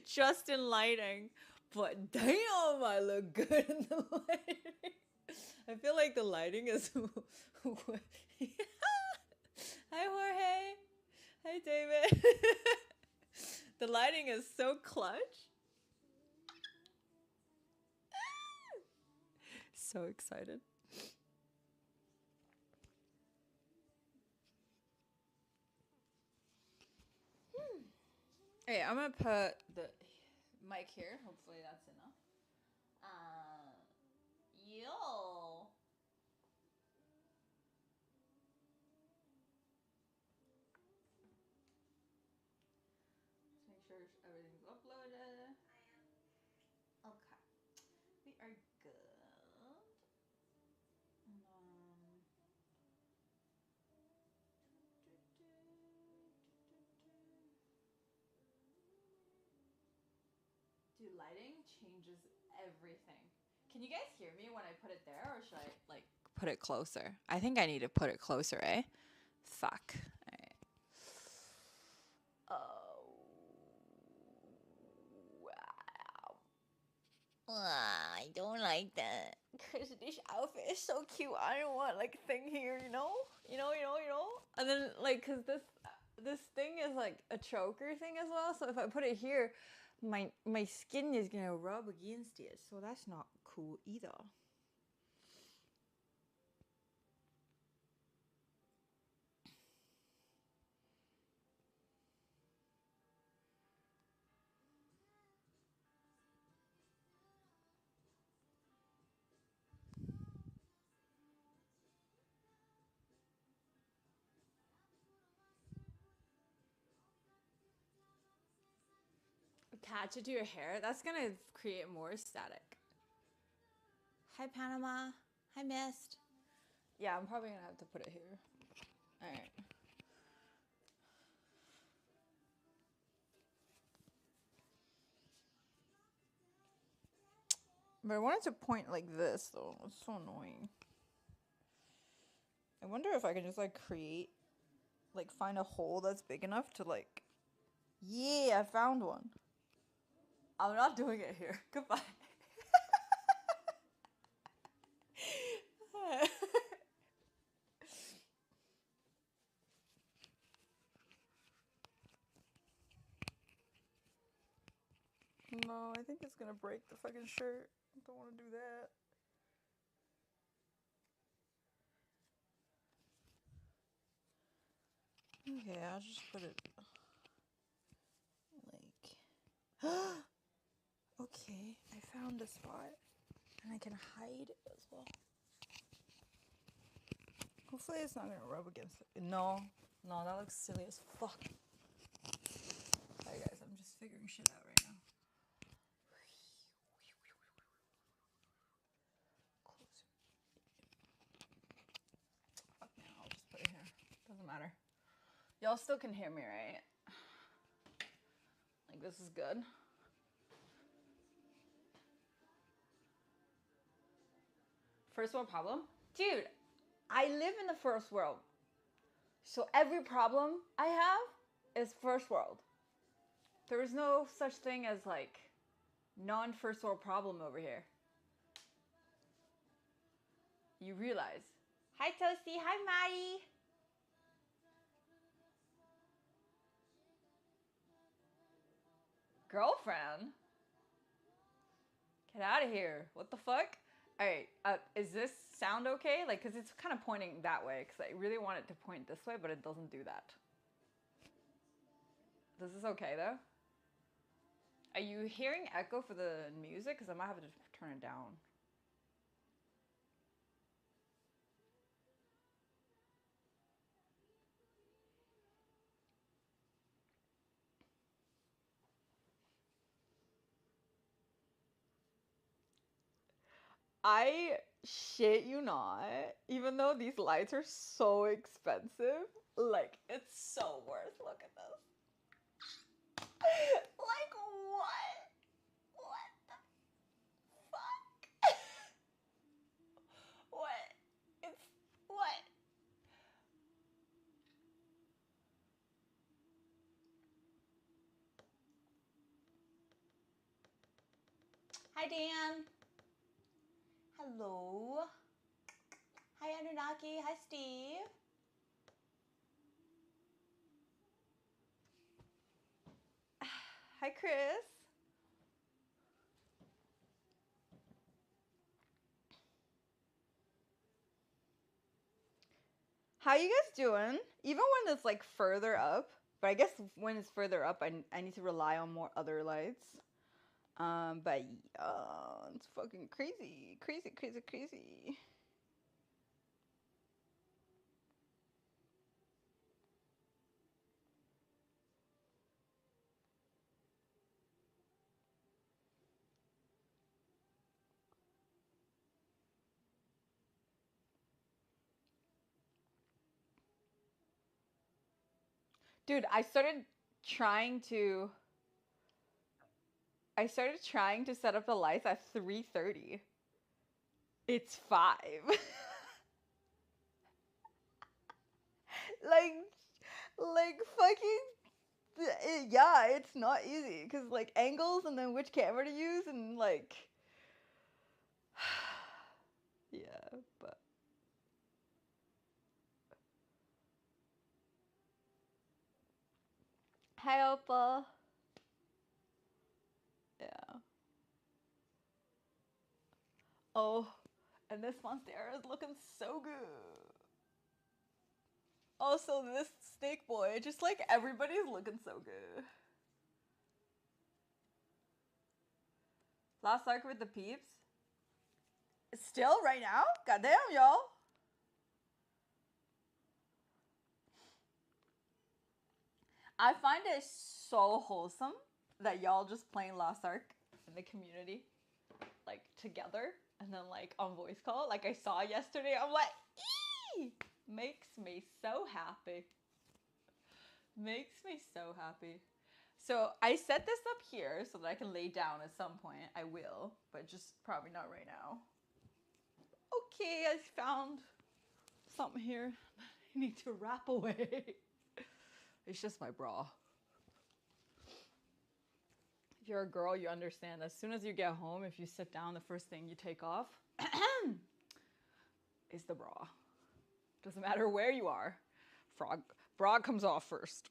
just in lighting. But damn, I look good in the lighting. I feel like the lighting is. Hi, Jorge. Hi, David. The lighting is so clutch. So excited. Hey, I'm gonna put the mic here. Hopefully that's enough. Yo. Let's make sure everything's uploaded. Okay. We are good. And dude, lighting changes everything. Can you guys hear me when I put it there, or should I like put it closer? I think I need to put it closer, eh? Fuck. Alright. Oh. Wow. I don't like that. Cause this outfit is so cute. I don't want like a thing here, you know? And then like, cause this thing is like a choker thing as well. So if I put it here, my skin is gonna rub against it. So that's not cool either. Attach it to your hair. That's gonna create more static. Hi Panama. Hi Mist. Yeah, I'm probably gonna have to put it here. All right. But I wanted to point like this though. It's so annoying. I wonder if I can just like create, like find a hole that's big enough to like. Yeah, I found one. I'm not doing it here. Goodbye. No, I think it's gonna break the fucking shirt. I don't want to do that. Okay, I'll just put it like. Okay, I found a spot, and I can hide it as well. Hopefully, it's not gonna rub against it. No, that looks silly as fuck. Alright, guys, I'm just figuring shit out right now. Fuck man, I'll just put it here. Doesn't matter. Y'all still can hear me, right? Like, this is good. First world problem? Dude, I live in the first world. So every problem I have is first world. There is no such thing as like non-first world problem over here. You realize. Hi Toasty, hi Maddie. Girlfriend? Get out of here. What the fuck? Alright, is this sound okay? Like, cause it's kind of pointing that way, cause I really want it to point this way, but it doesn't do that. This is okay though? Are you hearing echo for the music? Cause I might have to turn it down. I shit you not, even though these lights are so expensive, like, it's so worth. Look at this. Like, what? What the fuck? What? It's, what? Hi, Dan. Hello. Hi, Anunnaki. Hi, Steve. Hi, Chris. How you guys doing? Even when it's like further up, but I guess when it's further up, I need to rely on more other lights. But it's fucking crazy, crazy, crazy, crazy. Dude, trying to I started trying to set up the lights at 3:30. It's 5. like fucking yeah, it's not easy cuz like angles and then which camera to use and like yeah, but hi Opal. Yeah. Oh, and this monstera is looking so good. Also, this snake boy, just like everybody's looking so good. Last arc with the peeps. Still right now? Goddamn, y'all. I find it so wholesome that y'all just playing Lost Ark in the community, like together, and then like on voice call, like I saw yesterday. I'm like, ee! Makes me so happy. Makes me so happy. So I set this up here so that I can lay down at some point. I will, but just probably not right now. Okay, I found something here. I need to wrap away. It's just my bra. If you're a girl, you understand. As soon as you get home, if you sit down, the first thing you take off is the bra. Doesn't matter where you are. Bra comes off first.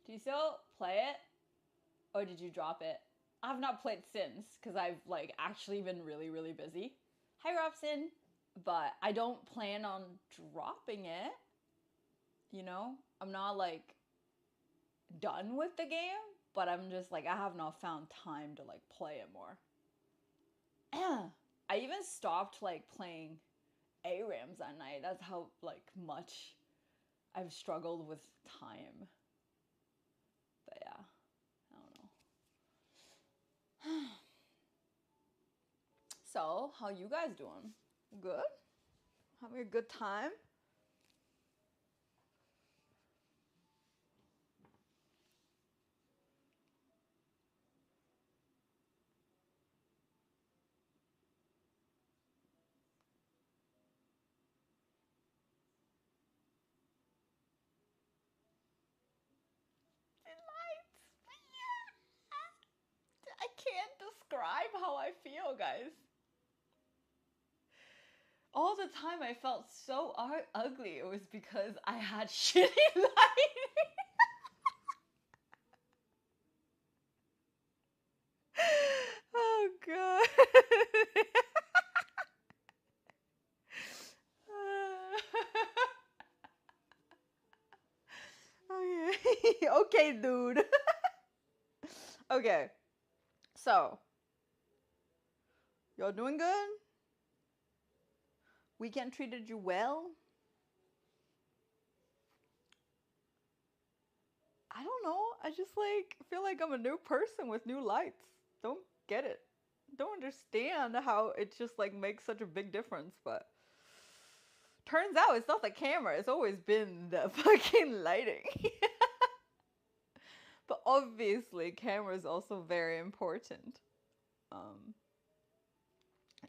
Do you still play it? Or did you drop it? I've not played since because I've like actually been really, really busy. Hi, Robson. But I don't plan on dropping it. You know? I'm not like done with the game, but I'm just like, I have not found time to like play it more. I even stopped like playing ARAMs at night. That's how like much I've struggled with time. But yeah, I don't know. So, how you guys doing? Good? Having a good time? I can't describe how I feel, guys. All the time I felt so ugly. It was because I had shitty lighting. Oh god. Okay. Okay, dude. Okay. So, y'all doing good? Weekend treated you well? I don't know. I just like feel like I'm a new person with new lights. Don't get it. Don't understand how it just like makes such a big difference, but turns out it's not the camera. It's always been the fucking lighting. But obviously, camera is also very important. Um,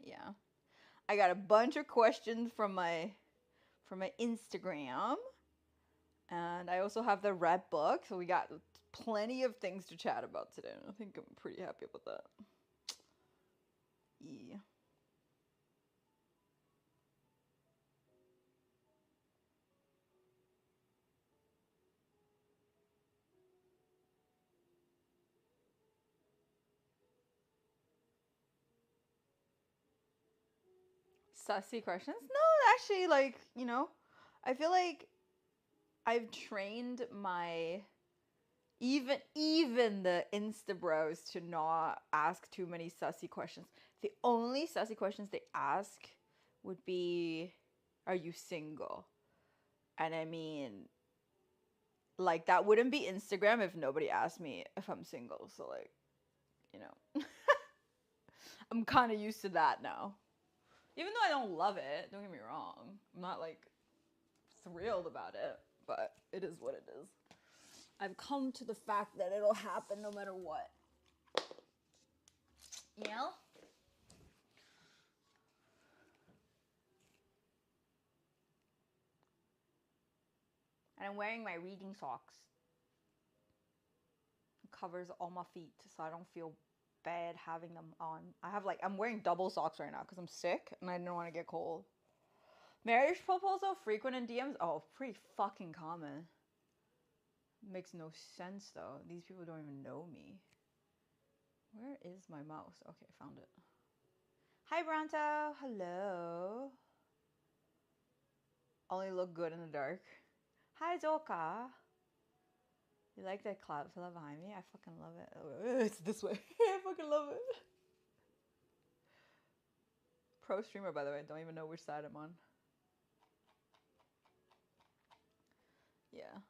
yeah. I got a bunch of questions from my Instagram. And I also have the red book, so we got plenty of things to chat about today. I think I'm pretty happy about that. Yeah. Sussy questions? No, actually, like, you know, I feel like I've trained my even the Insta bros to not ask too many sussy questions. The only sussy questions they ask would be, "Are you single?" And I mean, like that wouldn't be Instagram if nobody asked me if I'm single. So like, you know, I'm kind of used to that now. Even though I don't love it, don't get me wrong. I'm not like thrilled about it, but it is what it is. I've come to the fact that it'll happen no matter what. You know? And I'm wearing my reading socks. It covers all my feet so I don't feel bad having them on. I'm wearing double socks right now because I'm sick and I don't want to get cold. Marriage proposal frequent in DMs? Oh, pretty fucking common. Makes no sense though. These people don't even know me. Where is my mouse? Okay, found it. Hi Bronto. Hello. Only look good in the dark. Hi Zoka. You like that cloud pillow behind me? I fucking love it. Oh, it's this way. I fucking love it. Pro streamer, by the way. Don't even know which side I'm on. Yeah.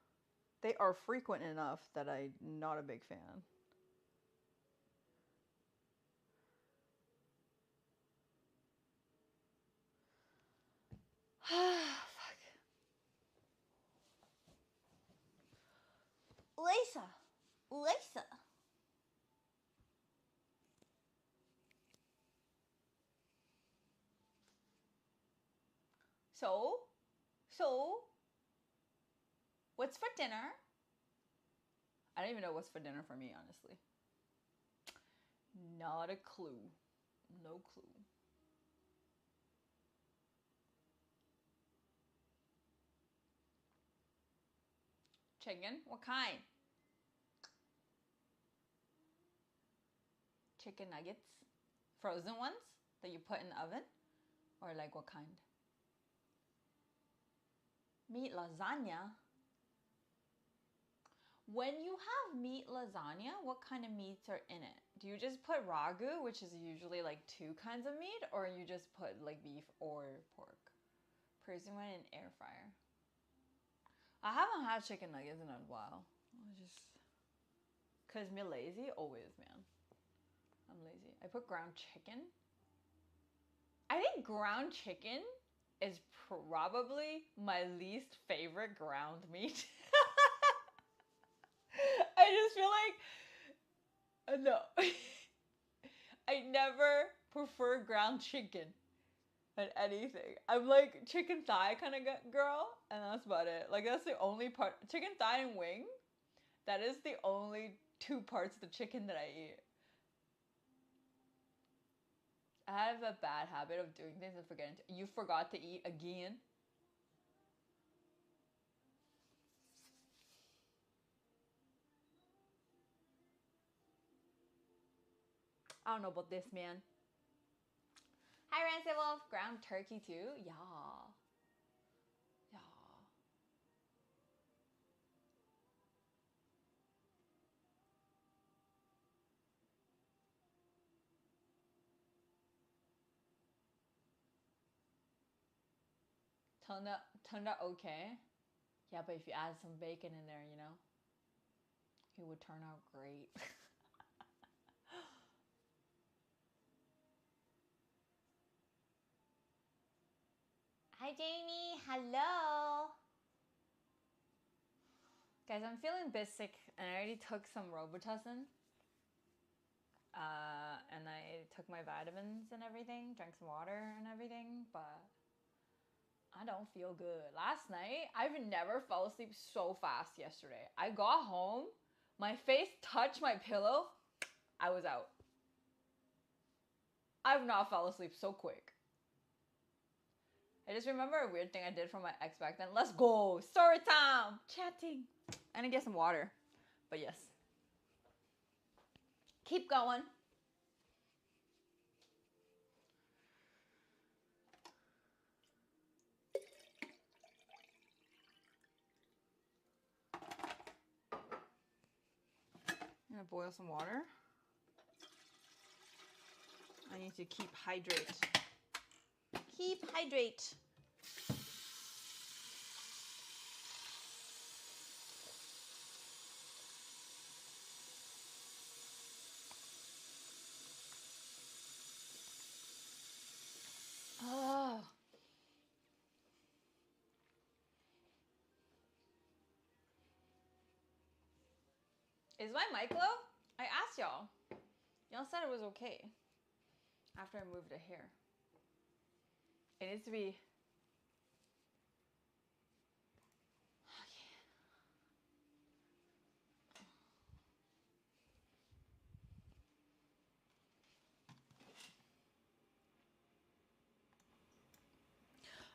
They are frequent enough that I'm not a big fan. Fuck. Lisa. So, what's for dinner? I don't even know what's for dinner for me, honestly. Not a clue. No clue. Chicken? What kind? Chicken nuggets? Frozen ones that you put in the oven? Or like what kind? Meat lasagna? When you have meat lasagna, what kind of meats are in it? Do you just put ragu, which is usually like 2 kinds of meat, or you just put like beef or pork? Person went in air fryer. I haven't had chicken nuggets in a while. Cause me lazy, always, man. I'm lazy. I put ground chicken. I think ground chicken is probably my least favorite ground meat. I just feel like no. I never prefer ground chicken than anything. I'm like chicken thigh kind of girl, and that's about it. Like that's the only part. Chicken thigh and wing. That is the only 2 parts of the chicken that I eat. I have a bad habit of doing things and forgetting. You forgot to eat again. I don't know about this, man. Hi, Rancid Wolf. Ground turkey too? Yeah. Yeah. Turned out okay. Yeah, but if you add some bacon in there, you know, it would turn out great. Hi, Jamie. Hello. Guys, I'm feeling a bit sick and I already took some Robitussin. And I took my vitamins and everything, drank some water and everything, but I don't feel good. Last night, I've never fell asleep so fast yesterday. I got home, my face touched my pillow, I was out. I've not fell asleep so quick. I just remember a weird thing I did for my ex back then. Let's go, story time, chatting. I need to get some water, but yes. Keep going. I'm gonna boil some water. I need to keep hydrate. Keep hydrate. Oh. Is my mic low? I asked y'all. Y'all said it was okay. After I moved it here. It needs to be...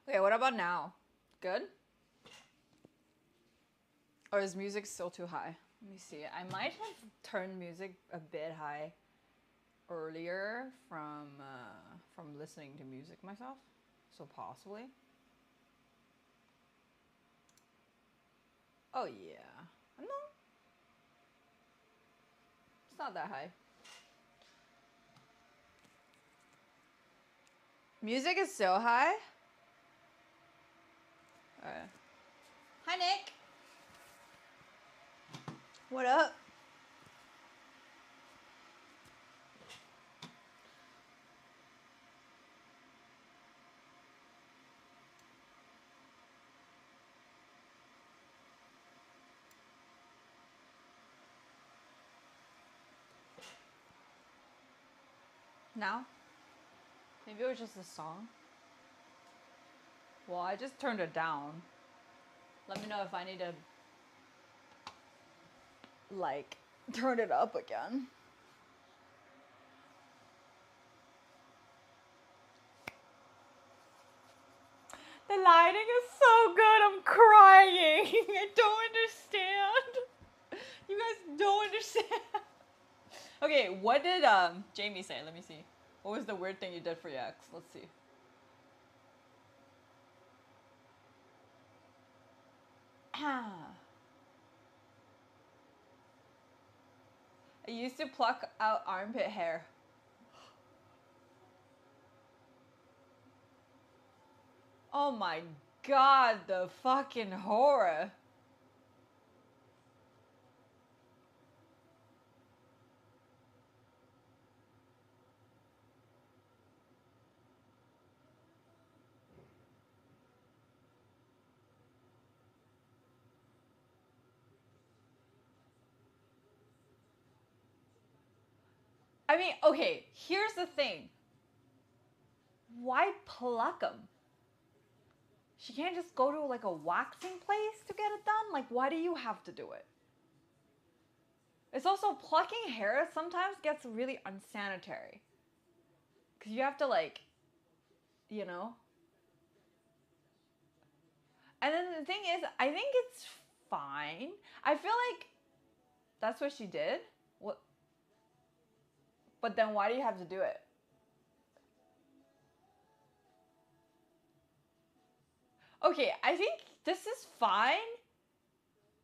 Okay, what about now? Good? Or is music still too high? Let me see. I might have turned music a bit high earlier from listening to music myself. So possibly. Oh yeah. No. It's not that high. Music is so high. Alright. Hi Nick. What up? Now? Maybe it was just a song. Well, I just turned it down. Let me know if I need to, like, turn it up again. The lighting is so good, I'm crying. I don't understand. You guys don't understand. Okay, what did Jamie say? Let me see. What was the weird thing you did for your ex? Let's see. I used to pluck out armpit hair. Oh my god, the fucking horror. I mean, okay, here's the thing. Why pluck them? She can't just go to like a waxing place to get it done? Like, why do you have to do it? It's also plucking hair sometimes gets really unsanitary. Because you have to like, you know? And then the thing is, I think it's fine. I feel like that's what she did. What? But then why do you have to do it? Okay, I think this is fine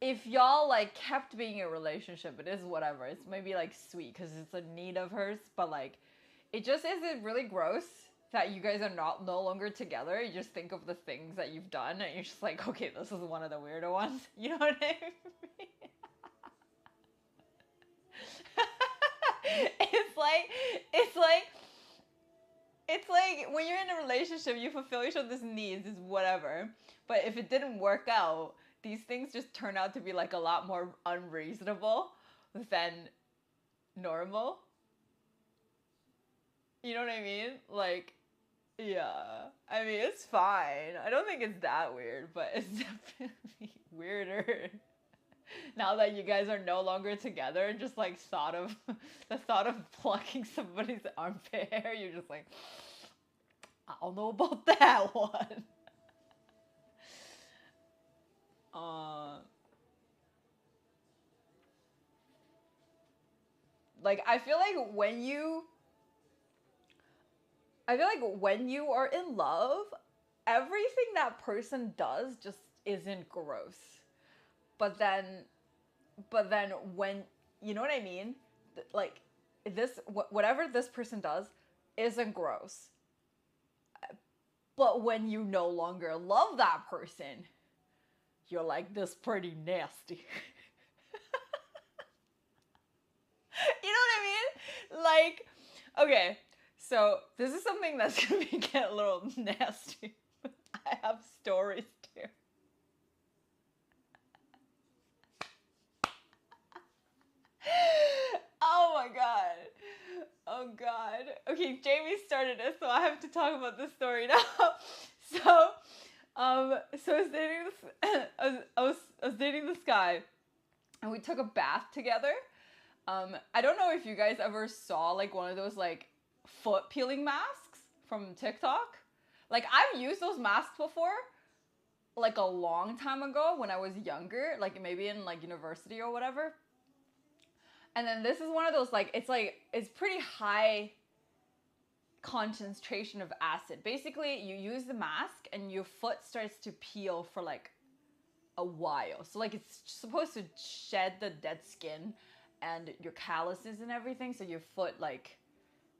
if y'all like kept being in a relationship. It is whatever. It's maybe like sweet because it's a need of hers, but like it just is really gross that you guys are no longer together. You just think of the things that you've done and you're just like, okay, this is one of the weirder ones. You know what I mean? It's like when you're in a relationship, you fulfill each other's needs, is whatever. But if it didn't work out, these things just turn out to be like a lot more unreasonable than normal. You know what I mean? Like, yeah. I mean, it's fine. I don't think it's that weird, but it's definitely weirder now that you guys are no longer together. Just like thought of the thought of plucking somebody's armpit hair, you're just like, I don't know about that one. Uh, like I feel like when you are in love, everything that person does just isn't gross. But then, but then when, you know what I mean? Like, whatever this person does isn't gross. But when you no longer love that person, you're like, this pretty nasty. You know what I mean? Like, okay, so this is something that's gonna get a little nasty. I have stories too. Oh my god. Oh god. Okay, Jamie started it, so I have to talk about this story now. So, so I was dating this. I was dating this guy, and we took a bath together. I don't know if you guys ever saw like one of those like foot peeling masks from TikTok. Like I've used those masks before, like a long time ago when I was younger, like maybe in like university or whatever. And then this is one of those like it's pretty high concentration of acid. Basically, you use the mask and your foot starts to peel for like a while. So like it's supposed to shed the dead skin and your calluses and everything, so your foot like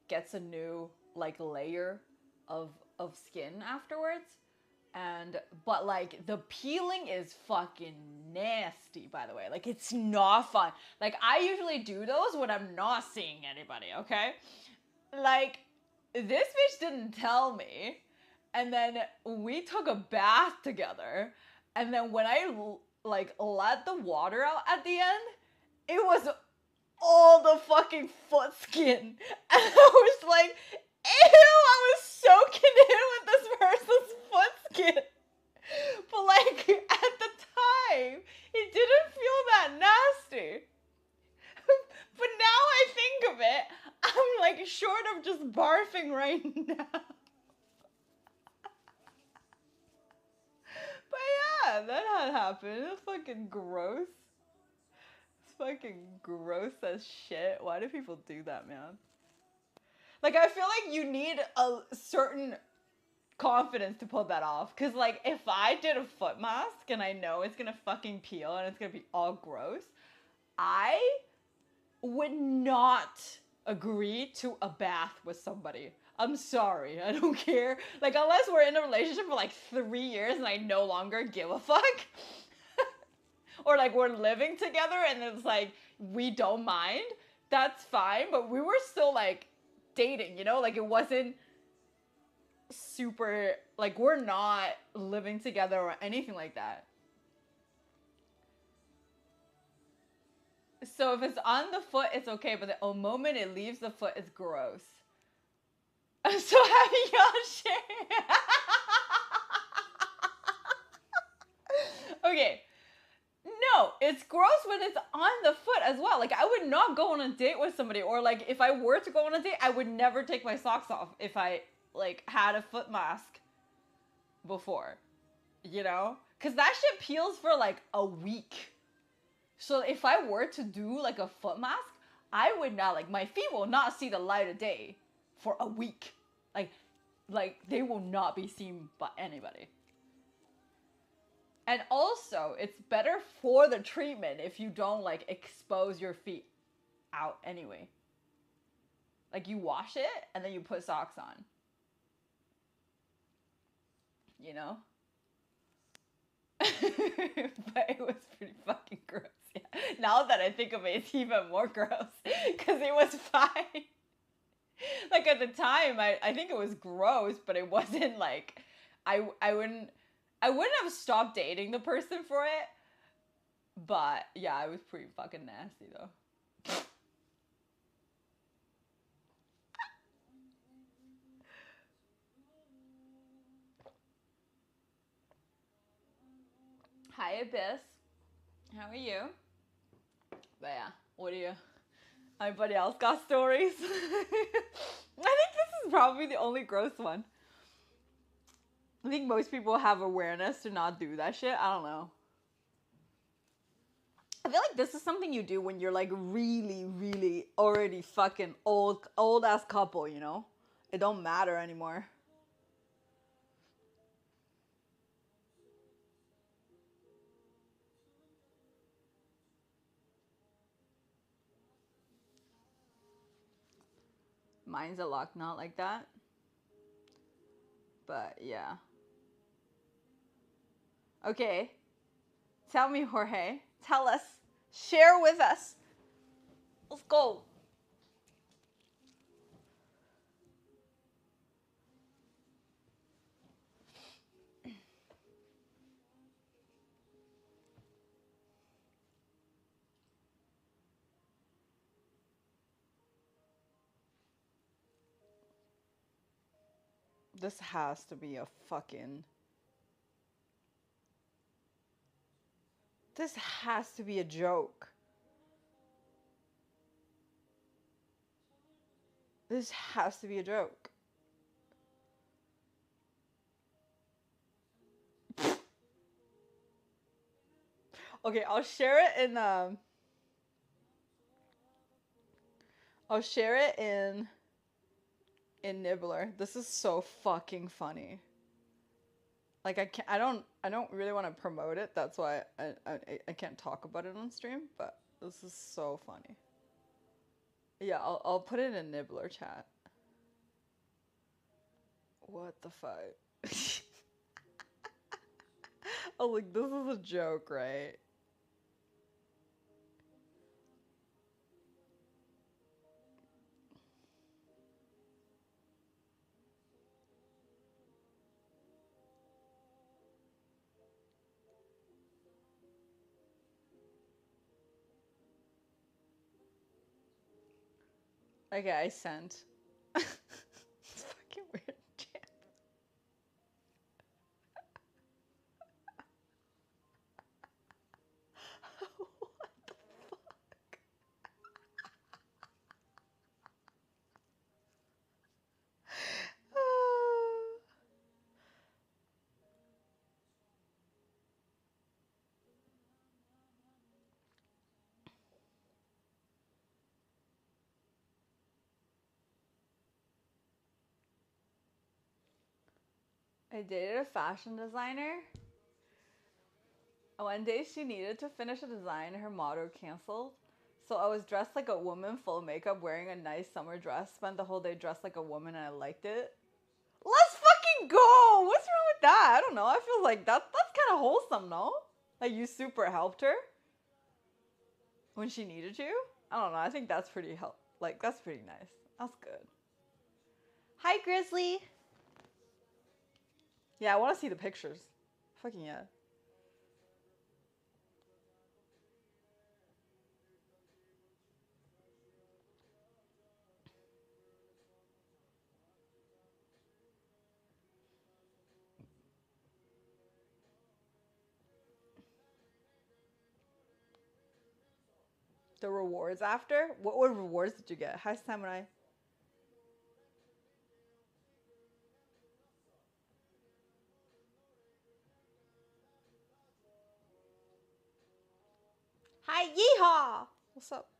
gets a new like layer of skin afterwards. And but like the peeling is fucking nasty, by the way. Like it's not fun. Like I usually do those when I'm not seeing anybody, okay? Like this bitch didn't tell me. And then we took a bath together. And then when I like let the water out at the end, it was all the fucking foot skin. And I was like, ew, I was soaking in with this person's foot skin. But like at the time, it didn't feel that nasty. But now I think of it, I'm like short of just barfing right now. But yeah, that had happened. It was fucking gross. It's fucking gross as shit. Why do people do that, man? Like, I feel like you need a certain confidence to pull that off. Because, like, if I did a foot mask and I know it's gonna fucking peel and it's gonna be all gross, I would not agree to a bath with somebody. I'm sorry, I don't care. Like, unless we're in a relationship for like 3 years and I no longer give a fuck. Or like we're living together and it's like, we don't mind. That's fine, but we were still like dating, you know? Like it wasn't super, like we're not living together or anything like that. So if it's on the foot, it's okay, but the moment it leaves the foot, it's gross. I'm so happy y'all share. Okay. No, it's gross when it's on the foot as well. Like, I would not go on a date with somebody, or like, if I were to go on a date, I would never take my socks off if I, like, had a foot mask before, you know? Because that shit peels for, like, a week. So if I were to do, like, a foot mask, I would not, like, my feet will not see the light of day for a week. Like, they will not be seen by anybody. And also, it's better for the treatment if you don't, like, expose your feet out anyway. Like, you wash it, and then you put socks on. You know? But it was pretty fucking gross, yeah. Now that I think of it, it's even more gross. Because it was fine. Like, at the time, I think it was gross, but it wasn't, like... I wouldn't have stopped dating the person for it, but yeah, it was pretty fucking nasty though. Hi, Abyss. How are you? But yeah, what do you... Anybody else got stories? I think this is probably the only gross one. I think most people have awareness to not do that shit. I don't know. I feel like this is something you do when you're like really, really already fucking old ass couple, you know? It don't matter anymore. Mine's a lot not like that. But yeah. Okay. Tell me, Jorge. Tell us. Share with us. Let's go. This has to be a fucking... This has to be a joke. This has to be a joke. Okay, I'll share it in I'll share it in Nibbler. This is so fucking funny. Like I don't really want to promote it. That's why I can't talk about it on stream, but this is so funny. Yeah, I'll put it in Nibbler chat. What the fuck? Oh, like this is a joke, right? Okay, I sent. It's fucking weird. What the fuck? I dated a fashion designer. One day she needed to finish a design, her model canceled. So I was dressed like a woman, full makeup, wearing a nice summer dress, spent the whole day dressed like a woman, and I liked it. Let's fucking go! What's wrong with that? I don't know. I feel like that's kind of wholesome, no? Like you super helped her when she needed you. I don't know. I think that's pretty that's pretty nice. That's good. Hi, Grizzly. Yeah, I want to see the pictures. Fucking yeah. The rewards after? What rewards did you get? Hi, Samurai. Hi, yeehaw! What's up?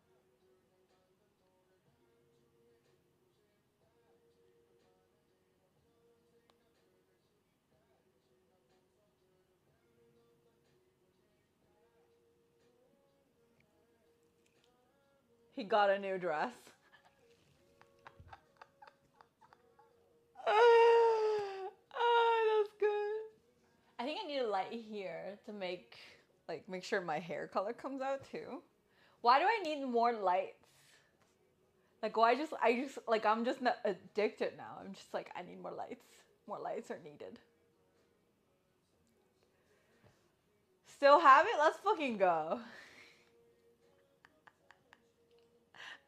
He got a new dress. Oh, that's good. I think I need a light here to make sure my hair color comes out too. Why do I need more lights? Like why I'm just not addicted now. I'm just like I need more lights. More lights are needed. Still have it? Let's fucking go.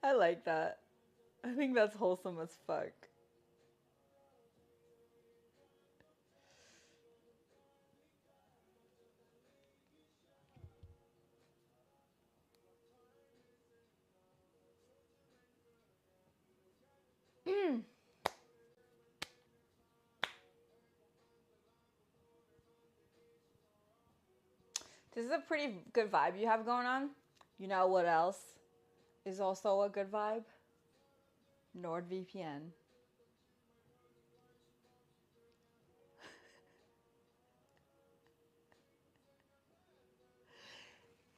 I like that. I think that's wholesome as fuck. This is a pretty good vibe you have going on. You know what else is also a good vibe? NordVPN.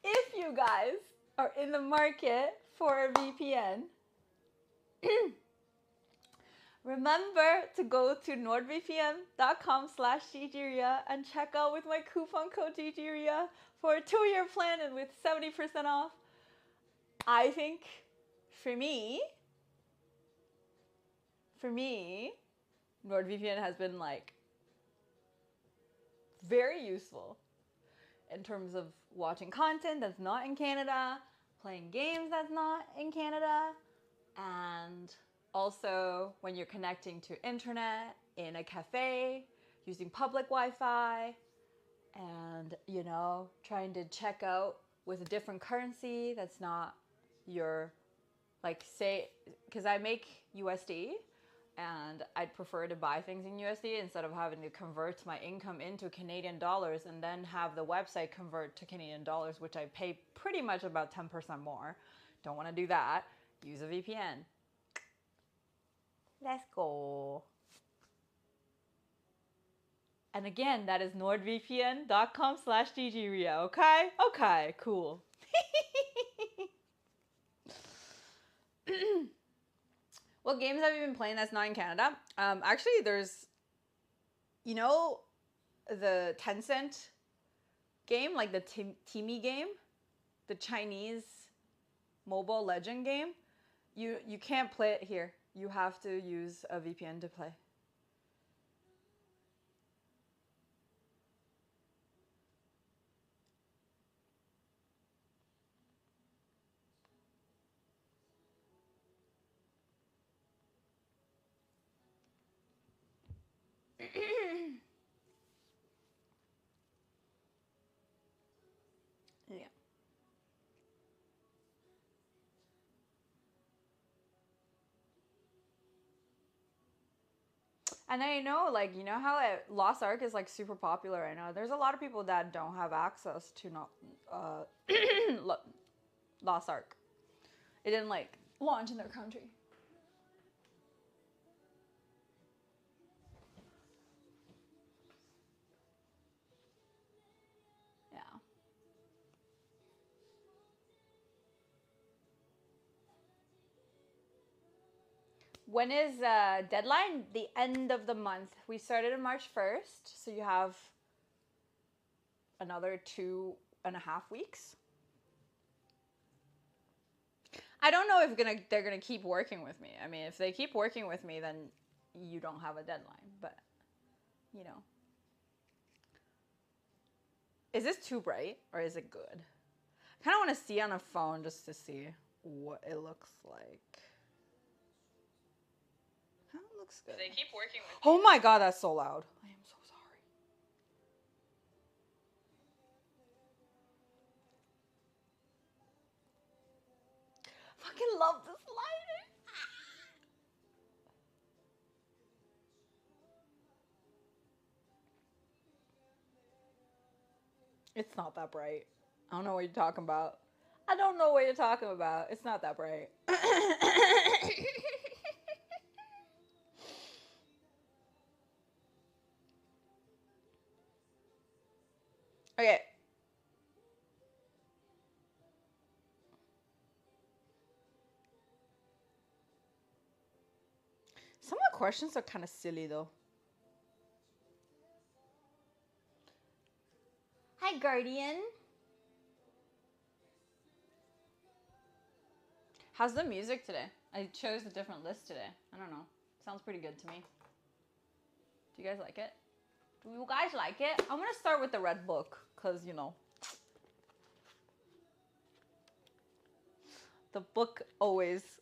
If you guys are in the market for a VPN, remember to go to nordvpn.com/GGria and check out with my coupon code GGria for a 2-year plan and with 70% off. I think for me, NordVPN has been like very useful in terms of watching content that's not in Canada, playing games that's not in Canada, and also when you're connecting to internet in a cafe, using public Wi-Fi, and you know, trying to check out with a different currency that's not your, like, say, because I make USD and I'd prefer to buy things in USD instead of having to convert my income into Canadian dollars and then have the website convert to Canadian dollars, which I pay pretty much about 10% more. Don't want to do that. Use a VPN. Let's go. And again, that is nordvpn.com/GGria, okay? Okay, cool. What games have you been playing that's not in Canada? Actually, there's, you know, the Tencent game, like the Timi game, the Chinese mobile legend game. You can't play it here. You have to use a VPN to play. Yeah. And I know, like, you know how Lost Ark is like super popular right now. There's a lot of people that don't have access to Lost Ark. It didn't like launch in their country. Yeah. When is deadline? The end of the month. We started on March 1st, so you have another 2.5 weeks. I don't know if they're gonna keep working with me. I mean, if they keep working with me, then you don't have a deadline. But you know, is this too bright or is it good? I kind of want to see on a phone just to see what it looks like. Kind of looks good. They keep working with Oh my god, that's so loud. I am so sorry. Fucking love this lighting. It's not that bright. I don't know what you're talking about. I don't know what you're talking about. It's not that bright. Okay. Some of the questions are kind of silly though. Hi, Guardian. How's the music today? I chose a different list today. I don't know. Sounds pretty good to me. Do you guys like it? Do you guys like it? I'm gonna start with the red book, cause you know, the book always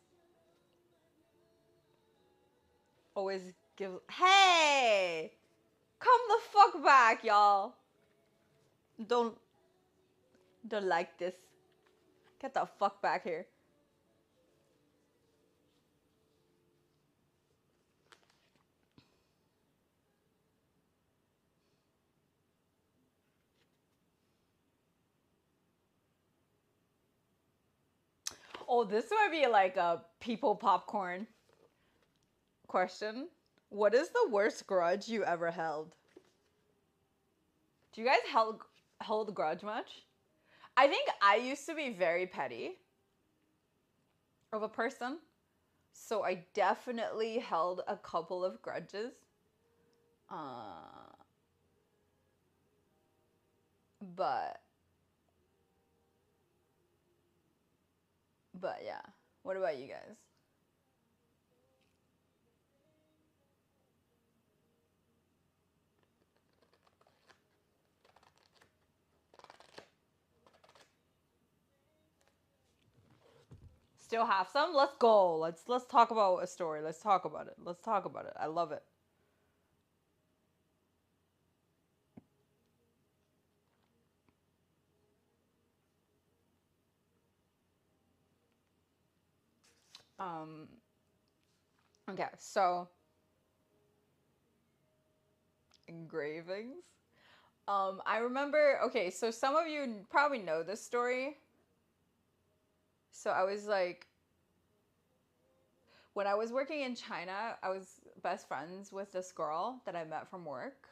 gives. Hey, come the fuck back, y'all. Don't like this. Get the fuck back here. Oh, this might be like a people popcorn question. What is the worst grudge you ever held? Do you guys hold grudge much? I think I used to be very petty of a person. So I definitely held a couple of grudges. Uh, but yeah. What about you guys? Still have some? Let's go. Let's talk about a story. Let's talk about it. Let's talk about it. I love it. Um okay, so engravings. I remember, okay, so some of you probably know this story. So I was like, when I was working in China, I was best friends with this girl that I met from work.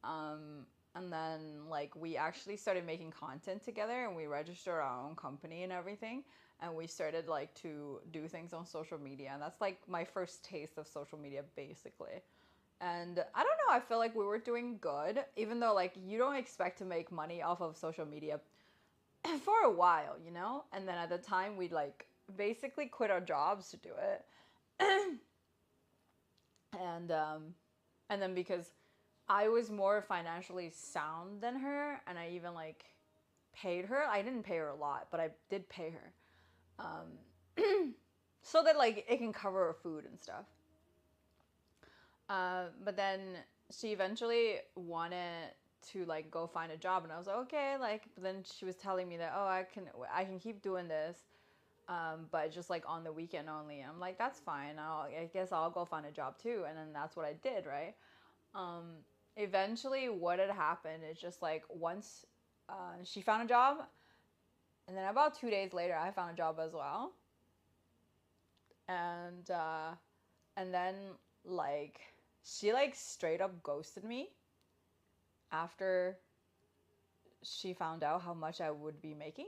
And then like we actually started making content together and we registered our own company and everything. And we started like to do things on social media. And that's like my first taste of social media basically. And I don't know, I feel like we were doing good, even though like you don't expect to make money off of social media for a while, you know? And then at the time we like basically quit our jobs to do it. and and then because I was more financially sound than her and I even like paid her. I didn't pay her a lot, but I did pay her. So that like it can cover her food and stuff. But then she eventually wanted to like go find a job and I was like, okay, like, but then she was telling me that, oh, I can keep doing this, but just like on the weekend only. I'm like, that's fine. I guess I'll go find a job too. And then that's what I did, right? Eventually what had happened is just like once she found a job, and then about 2 days later I found a job as well. And then like she like straight up ghosted me after she found out how much I would be making.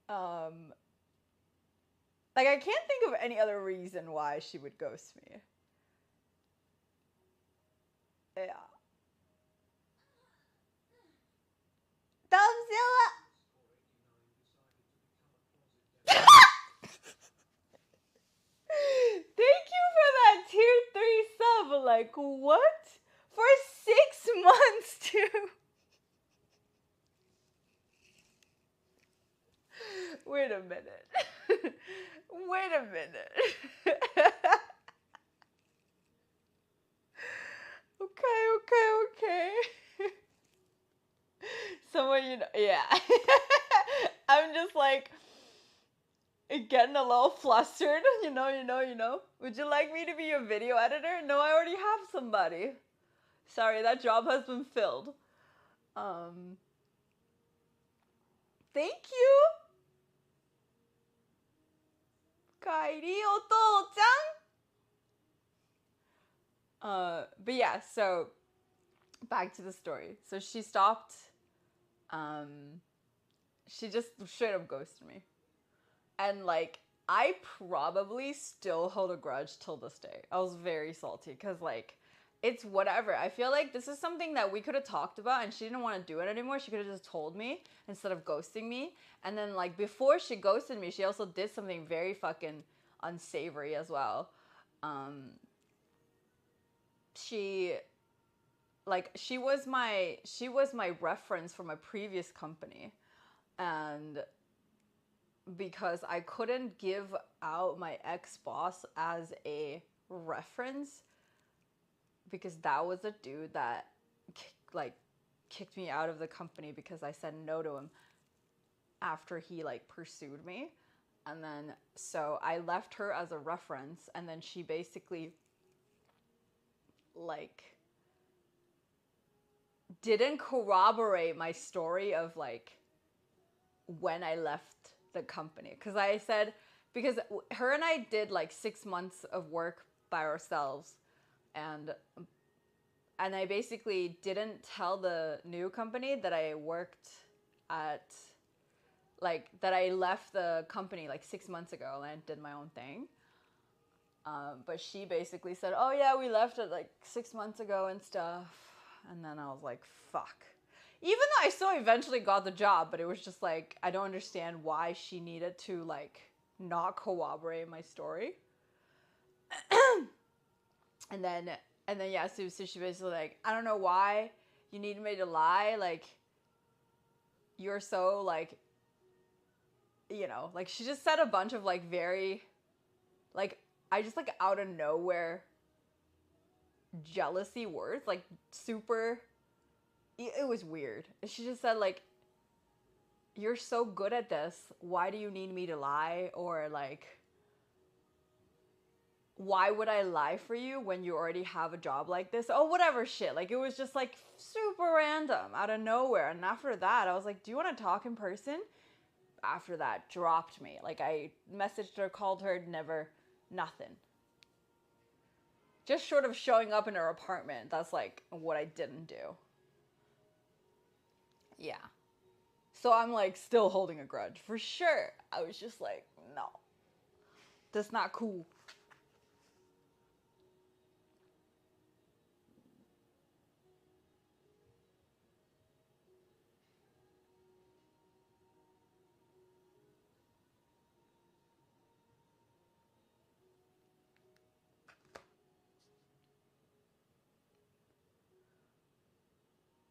um like I can't think of any other reason why she would ghost me. Yeah. Thank you for that tier 3 sub. Like, what? For 6 months, too? Wait a minute. Wait a minute. Okay. Someone you know. Yeah. I'm just like getting a little flustered. You know. Would you like me to be your video editor? No, I already have somebody. Sorry, that job has been filled. Thank you. Kairi Oto-chan. But yeah, so back to the story. So she stopped. She just straight up ghosted me. And like, I probably still hold a grudge till this day. I was very salty because like, it's whatever. I feel like this is something that we could have talked about and she didn't want to do it anymore. She could have just told me instead of ghosting me. And then like before she ghosted me, she also did something very fucking unsavory as well. She was my reference for my previous company. And because I couldn't give out my ex-boss as a reference because that was a dude that like kicked me out of the company because I said no to him after he like pursued me. And then so I left her as a reference, and then she basically like didn't corroborate my story of like when I left the company. Because I said, because her and I did like 6 months of work by ourselves, and I basically didn't tell the new company that I worked at, like that I left the company like 6 months ago and I did my own thing. But she basically said, oh yeah, we left it like 6 months ago and stuff. And then I was like, fuck. Even though I still eventually got the job, but it was just like, I don't understand why she needed to like not corroborate my story. and then yeah, so she basically like, I don't know why you need me to lie, like you're so like, you know, like she just said a bunch of like very like, I just like out of nowhere jealousy words, like super, it was weird. She just said like, you're so good at this, why do you need me to lie? Or like, why would I lie for you when you already have a job like this? Oh, whatever shit. Like, it was just like super random out of nowhere. And after that, I was like, do you want to talk in person? After that, dropped me. Like, I messaged her, called her, never, nothing. Just short of showing up in her apartment. That's like what I didn't do. Yeah. So I'm like still holding a grudge for sure. I was just like, no, that's not cool.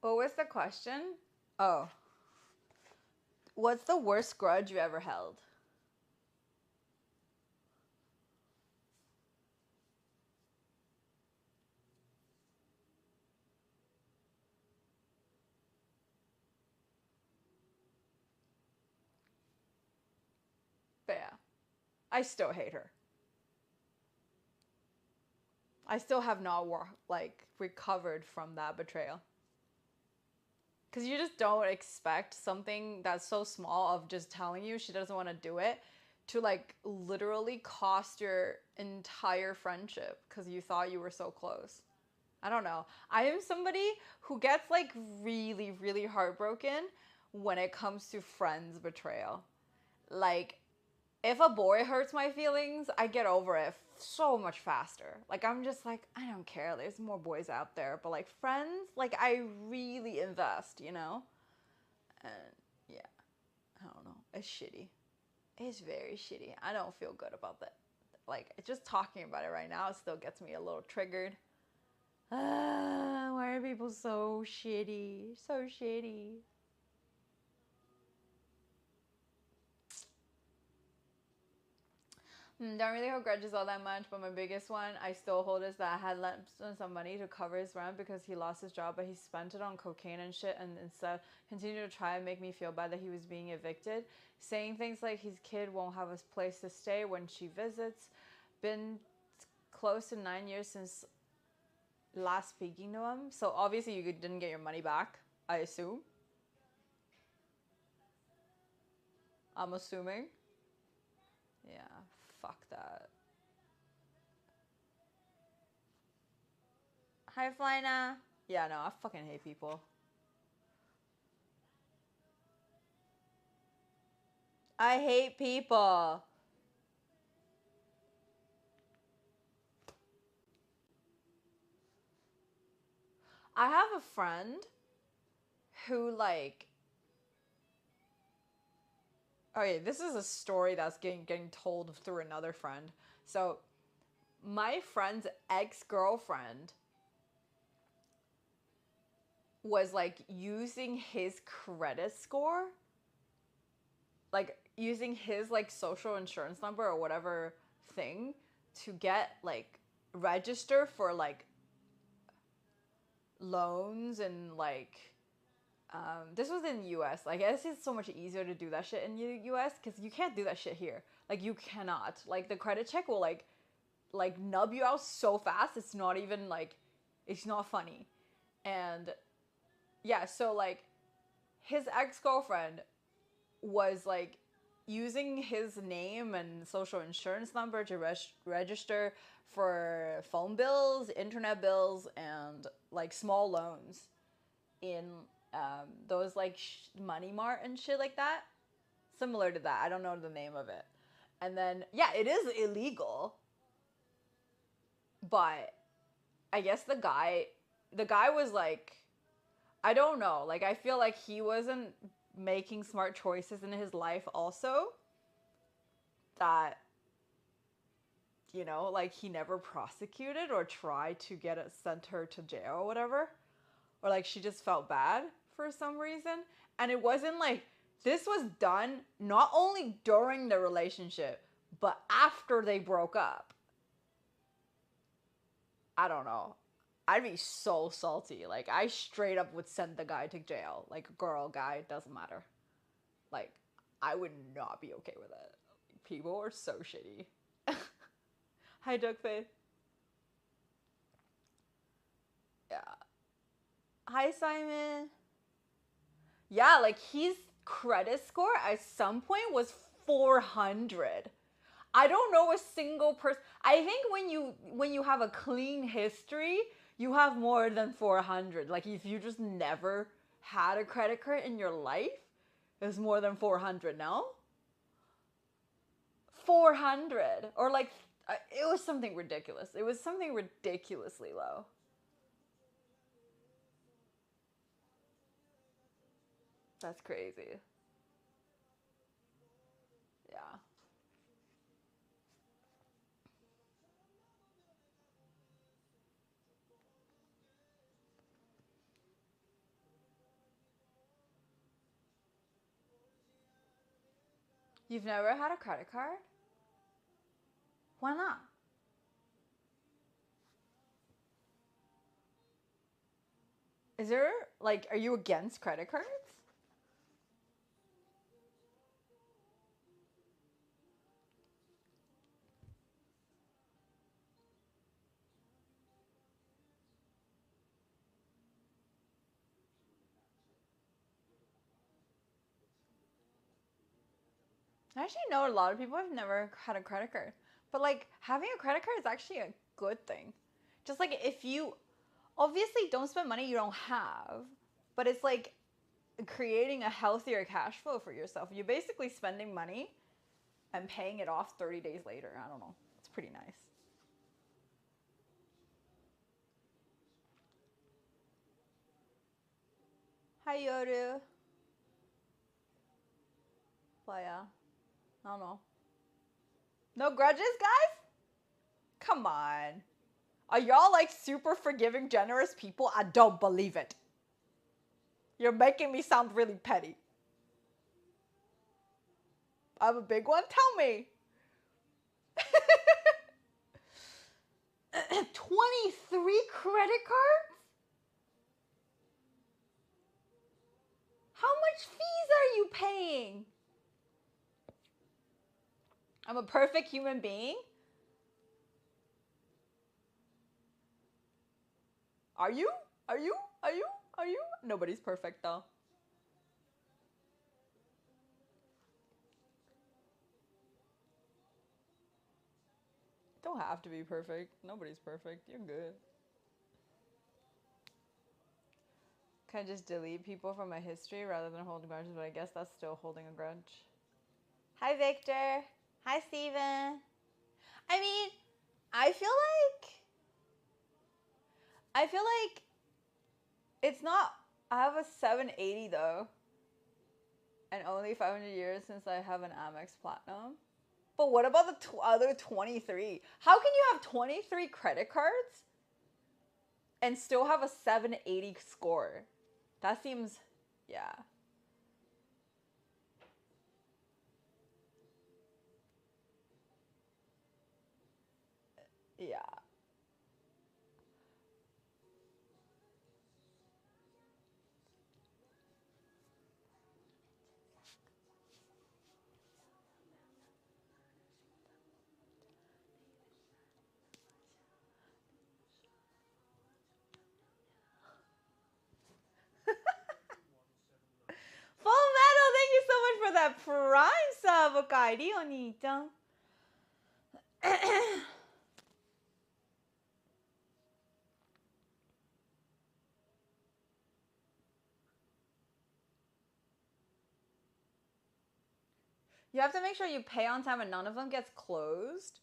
But what's the question? Oh. What's the worst grudge you ever held? But yeah, I still hate her. I still have not like recovered from that betrayal. Because you just don't expect something that's so small of just telling you she doesn't want to do it to like literally cost your entire friendship because you thought you were so close. I don't know. I am somebody who gets like really, really heartbroken when it comes to friends betrayal. Like, if a boy hurts my feelings, I get over it so much faster. Like, I'm just like, I don't care. There's more boys out there. But like friends, like I really invest, you know? And yeah, I don't know. It's shitty. It's very shitty. I don't feel good about that. Like, just talking about it right now, it still gets me a little triggered. Why are people so shitty? So shitty. Don't really hold grudges all that much, but my biggest one I still hold is that I had lent him some money to cover his rent because he lost his job, but he spent it on cocaine and shit, and instead continued to try and make me feel bad that he was being evicted, saying things like his kid won't have a place to stay when she visits. Been close to 9 years since last speaking to him, so obviously you didn't get your money back, I assume. I'm assuming. Yeah, fuck that. Hi, Flina. Yeah, no, I fucking hate people. I hate people. I have a friend who like, okay, this is a story that's getting told through another friend. So my friend's ex-girlfriend was like using his credit score, like using his like social insurance number or whatever thing to get like register for like loans and like this was in the US. Like, I guess it's so much easier to do that shit in the US because you can't do that shit here. Like, you cannot. Like, the credit check will like nub you out so fast. It's not even like, it's not funny. And yeah, so like his ex-girlfriend was like using his name and social insurance number to register for phone bills, internet bills, and like small loans in those like Money Mart and shit like that. Similar to that. I don't know the name of it. And then, yeah, it is illegal. But I guess the guy was like, I don't know. Like, I feel like he wasn't making smart choices in his life also. That, like he never prosecuted or tried to sent her to jail or whatever. Or like she just felt bad for some reason. And it wasn't like, this was done not only during the relationship, but after they broke up. I don't know. I'd be so salty. Like, I straight up would send the guy to jail. Like, girl, guy, doesn't matter. Like, I would not be okay with it. People are so shitty. Hi, Doug Faith. Yeah. Hi, Simon. Yeah, like, his credit score at some point was 400. I don't know a single person. I think when you have a clean history, you have more than 400. Like if you just never had a credit card in your life, it's more than 400 now. 400 or like it was something ridiculous. It was something ridiculously low. That's crazy. Yeah. You've never had a credit card? Why not? Is there like are you against credit cards? I actually know a lot of people have never had a credit card. But like having a credit card is actually a good thing. Just like if you obviously don't spend money you don't have, but it's like creating a healthier cash flow for yourself. You're basically spending money and paying it off 30 days later. I don't know. It's pretty nice. Hi Yoru. But yeah, I don't know. No grudges, guys? Come on. Are y'all like super forgiving, generous people? I don't believe it. You're making me sound really petty. I'm a big one? Tell me. 23 credit cards? How much fees are you paying? I'm a perfect human being? Are you? Are you? Are you? Are you? Nobody's perfect though. Don't have to be perfect. Nobody's perfect. You're good. Can I just delete people from my history rather than holding grudges? But I guess that's still holding a grudge. Hi, Victor. Hi, Steven. I mean, I feel like I feel like it's not. I have a 780 though, and only 500 years since I have an Amex Platinum. But what about the other 23? How can you have 23 credit cards and still have a 780 score? That seems, yeah. Yeah. プライサーおかえりお兄ちゃん。You have to make sure you pay on time and none of them gets closed.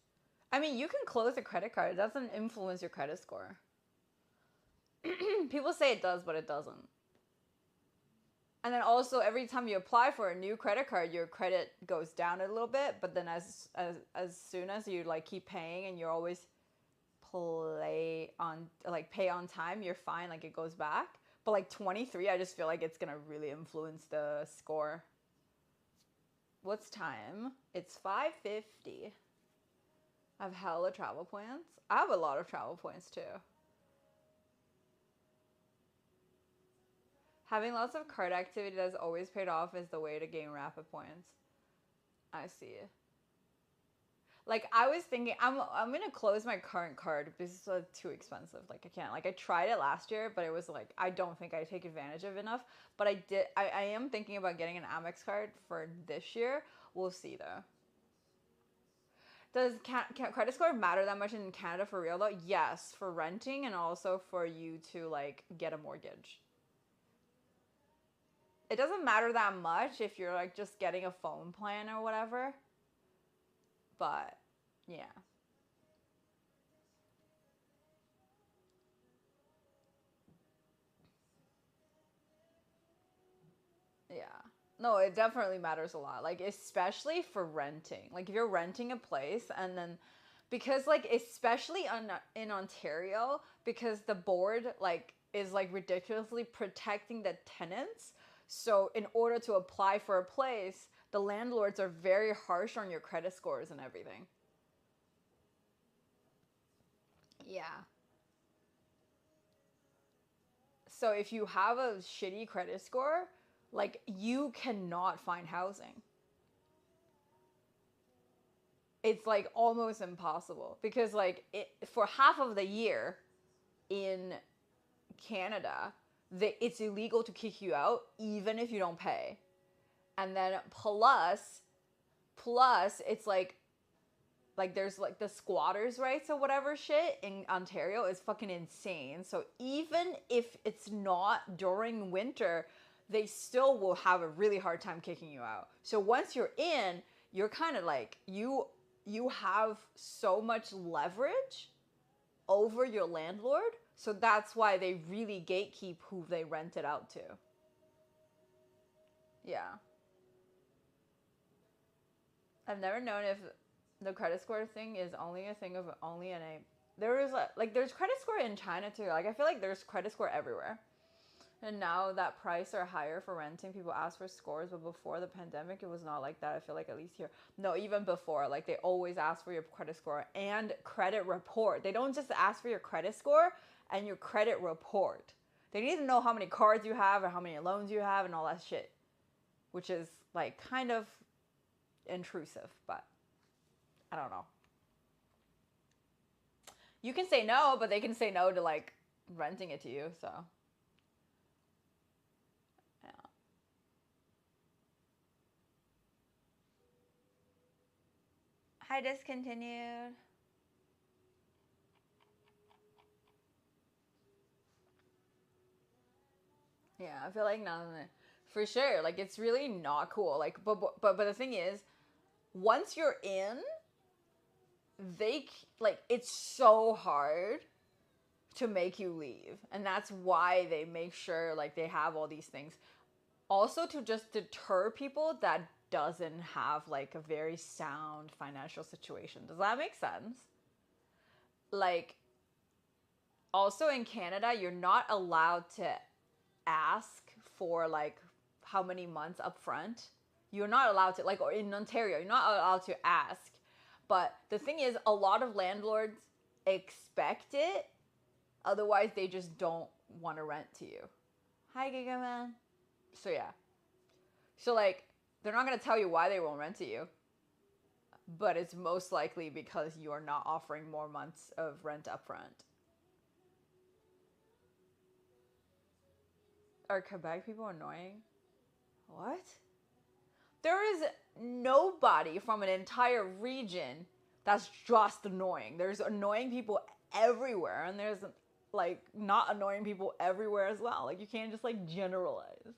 I mean, you can close a credit card. It doesn't influence your credit score. People say it does, but it doesn't. And then also every time you apply for a new credit card, your credit goes down a little bit. But then as soon as you like keep paying and you're always pay on time, you're fine. Like it goes back. But like 23, I just feel like it's gonna really influence the score. What's time? It's 5:50. I have hella travel points. I have a lot of travel points too. Having lots of card activity that's always paid off is the way to gain rapid points. I see. Like I was thinking, I'm gonna close my current card because it's too expensive. Like I can't. Like I tried it last year, but it was like I don't think I take advantage of enough. But I am thinking about getting an Amex card for this year. We'll see though. Does credit score matter that much in Canada for real though? Yes, for renting and also for you to like get a mortgage. It doesn't matter that much if you're like just getting a phone plan or whatever. But yeah. Yeah. No, it definitely matters a lot. Like especially for renting. Like if you're renting a place and then because like especially in Ontario because the board like is like ridiculously protecting the tenants. So in order to apply for a place, the landlords are very harsh on your credit scores and everything. Yeah. So if you have a shitty credit score, like you cannot find housing. It's like almost impossible because like for half of the year in Canada, it's illegal to kick you out even if you don't pay. And then plus it's like there's like the squatters rights or whatever shit in Ontario is fucking insane. So even if it's not during winter, they still will have a really hard time kicking you out. So once you're in, you're kind of like you have so much leverage over your landlord. So that's why they really gatekeep who they rent it out to. Yeah. I've never known if the credit score thing is only a thing of only in a. There is like there's credit score in China too. Like I feel like there's credit score everywhere. And now that prices are higher for renting, people ask for scores. But before the pandemic, it was not like that. I feel like at least here, no, even before, like they always ask for your credit score and credit report. They don't just ask for your credit score and your credit report. They need to know how many cards you have or how many loans you have and all that shit, which is like kind of intrusive, but I don't know. You can say no, but they can say no to like renting it to you, so yeah. Hi, discontinued. Yeah, I feel like none of it. For sure, like it's really not cool. Like, but the thing is, once you're in, they like it's so hard to make you leave, and that's why they make sure like they have all these things. Also, to just deter people that doesn't have like a very sound financial situation. Does that make sense? Like, also in Canada, you're not allowed to ask for like how many months up front. You're not allowed to, like, or in Ontario, you're not allowed to ask. But the thing is, a lot of landlords expect it. Otherwise, they just don't want to rent to you. Hi, Giga Man. So, yeah. So, like, they're not going to tell you why they won't rent to you. But it's most likely because you're not offering more months of rent up front. Are Quebec people annoying? What? There is nobody from an entire region that's just annoying. There's annoying people everywhere, and there's like not annoying people everywhere as well. Like you can't just like generalize. Do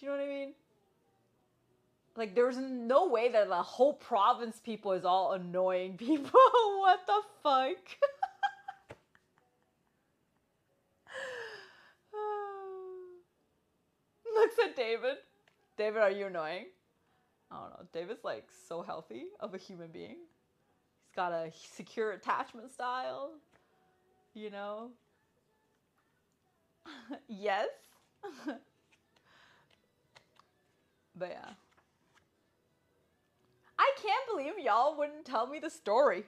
you know what I mean? Like there's no way that the whole province people is all annoying people. What the fuck? Looks at David. David, are you annoying? I don't know. David's like so healthy of a human being. He's got a secure attachment style, you know? Yes. But yeah. I can't believe y'all wouldn't tell me the story.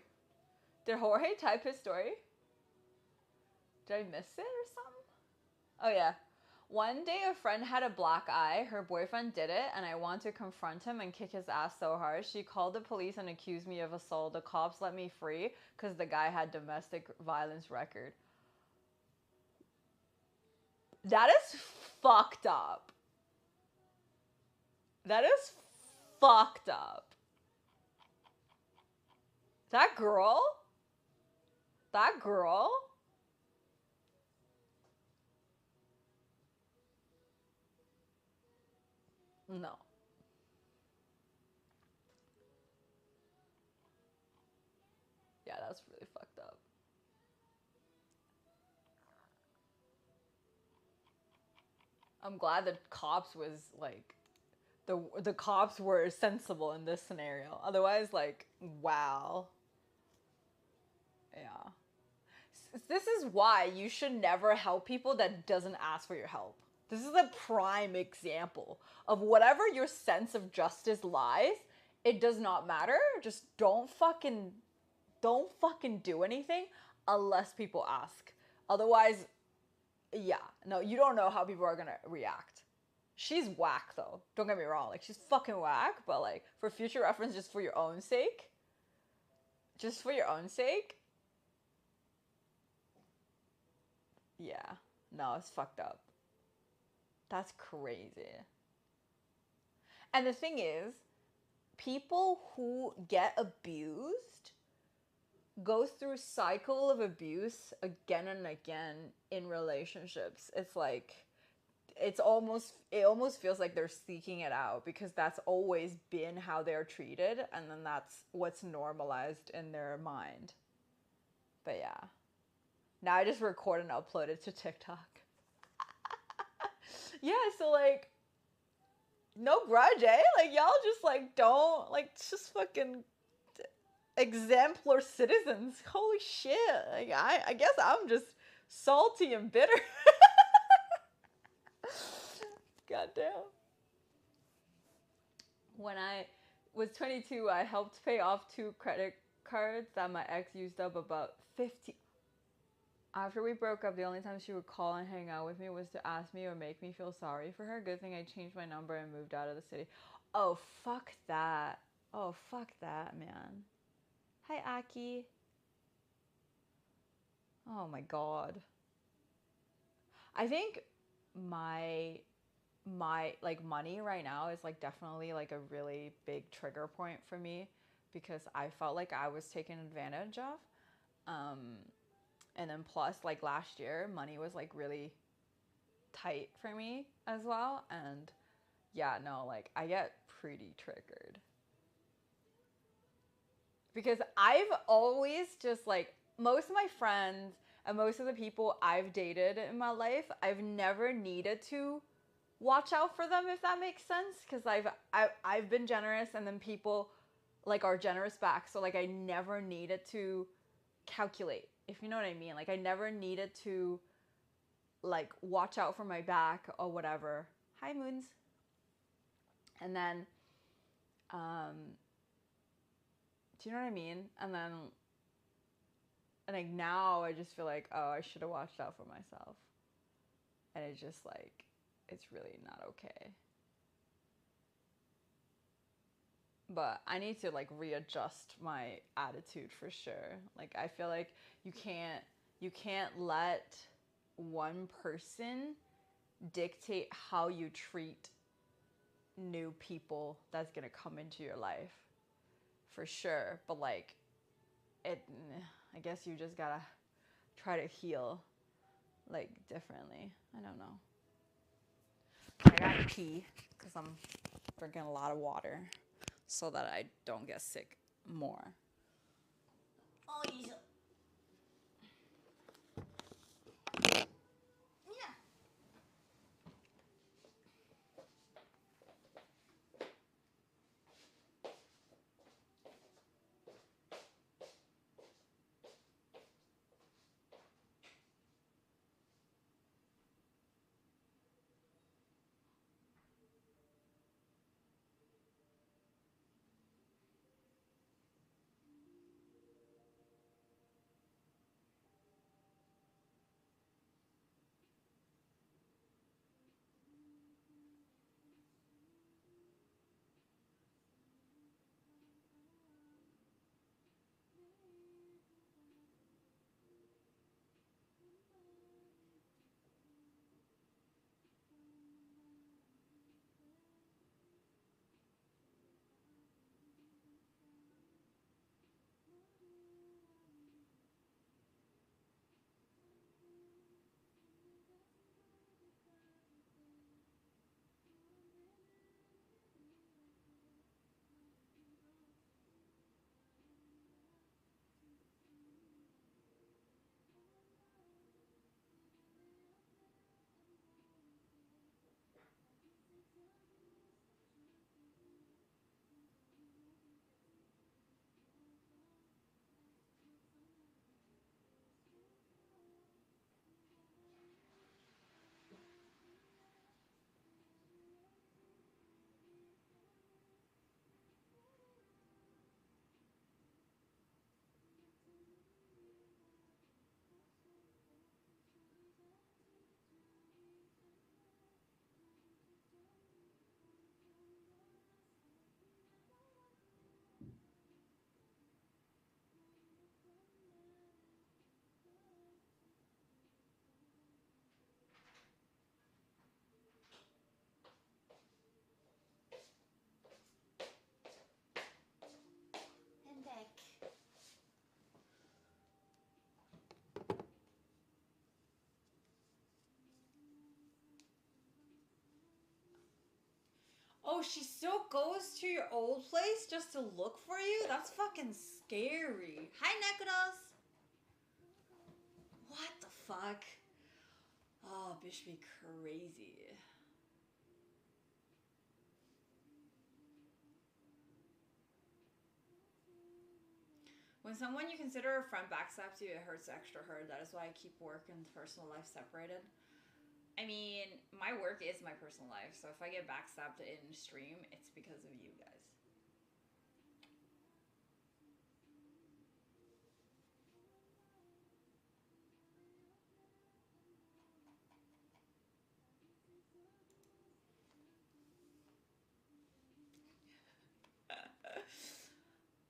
Did Jorge type his story? Did I miss it or something? Oh yeah. One day a friend had a black eye. Her boyfriend did it, and I want to confront him and kick his ass so hard. She called the police and accused me of assault. The cops let me free because the guy had domestic violence record. That is fucked up. That is fucked up. That girl? That girl? No. Yeah, that's really fucked up. I'm glad the cops was like the cops were sensible in this scenario. Otherwise, like, wow. Yeah. This is why you should never help people that doesn't ask for your help. This is a prime example of whatever your sense of justice lies, it does not matter. Just don't fucking do anything unless people ask. Otherwise, yeah, no, you don't know how people are gonna react. She's whack though. Don't get me wrong. Like she's fucking whack, but like for future reference, just for your own sake. Just for your own sake. Yeah. No, it's fucked up. That's crazy. And the thing is, people who get abused go through a cycle of abuse again and again in relationships. It's like it almost feels like they're seeking it out because that's always been how they're treated, and then that's what's normalized in their mind. But yeah. Now I just record and upload it to TikTok. Yeah, so like no grudge, eh? Like y'all just like don't like just fucking exemplar citizens. Holy shit. Like I guess I'm just salty and bitter. Goddamn. When I was 22, I helped pay off 2 credit cards that my ex used up about 50. After we broke up, the only time she would call and hang out with me was to ask me or make me feel sorry for her. Good thing I changed my number and moved out of the city. Oh, fuck that. Oh, fuck that, man. Hi, Aki. Oh my god. I think my like money right now is like definitely like a really big trigger point for me because I felt like I was taken advantage of. And then plus like last year money was like really tight for me as well, and yeah, no, like I get pretty triggered because I've always just like most of my friends and most of the people I've dated in my life, I've never needed to watch out for them, if that makes sense, because I've been generous and then people like are generous back, so like I never needed to calculate, if you know what I mean. Like I never needed to like watch out for my back or whatever. Hi, Moons. And then do you know what I mean? And then and like now I just feel like, oh, I should have watched out for myself, and it's just like it's really not okay. But I need to like readjust my attitude for sure. Like I feel like you can't let one person dictate how you treat new people that's gonna come into your life, for sure. But like, I guess you just gotta try to heal, like, differently. I don't know. I gotta pee because I'm drinking a lot of water so that I don't get sick more. Oh, yeah. And back. Oh, she still goes to your old place just to look for you? That's fucking scary. Hi, Nekudos. What the fuck? Oh, bitch be crazy. When someone you consider a friend backstabs you, it hurts extra hard. That is why I keep work and personal life separated. I mean, my work is my personal life, so if I get backstabbed in stream, it's because of you guys.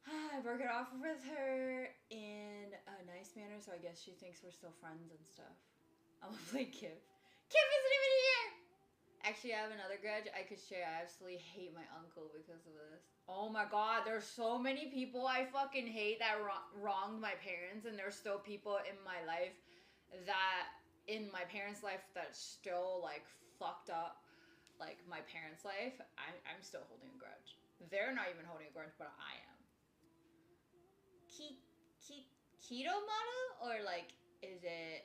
I broke it off with her in a nice manner, so I guess she thinks we're still friends and stuff. I'm gonna play Kip. Kip isn't even here! Actually, I have another grudge I could share. I absolutely hate my uncle because of this. Oh my god, there's so many people I fucking hate that wronged my parents, and there's still people in my life that, in my parents' life, that still, like, fucked up, like, my parents' life. I'm still holding a grudge. They're not even holding a grudge, but I am. Keto Maru? Or, like, is it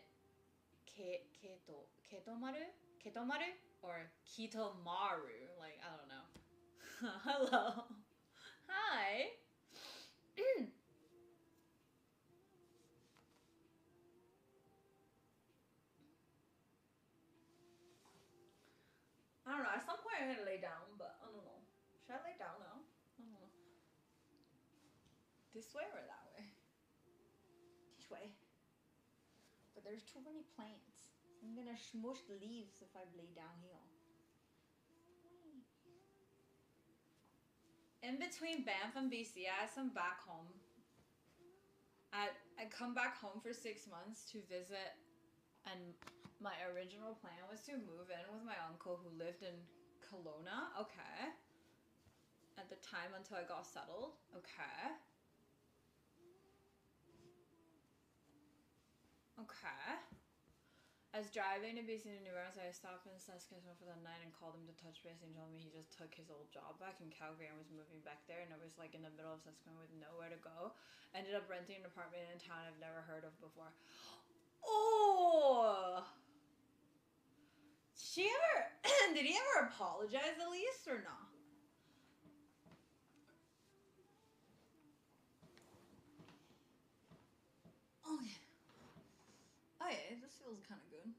Keto Maru? Keto Maru? Or Keto Maru? Like, I don't know. Hello. Hi. I don't know. At some point I'm gonna lay down, but I don't know. Should I lay down now? I don't know. This way or that way? This way. But there's too many plants. I'm gonna smush the leaves if I lay down here. In between Banff and BC, I am back home. I come back home for 6 months to visit, and my original plan was to move in with my uncle who lived in Kelowna. Okay. At the time until I got settled. Okay. Okay. I was driving to BC to New Orleans. I stopped in Saskatchewan for the night and called him to touch base and told me he just took his old job back in Calgary and was moving back there. And I was like in the middle of Saskatchewan with nowhere to go. Ended up renting an apartment in a town I've never heard of before. Oh! Did he ever apologize at least or not? Okay. Oh yeah, this feels kind of good.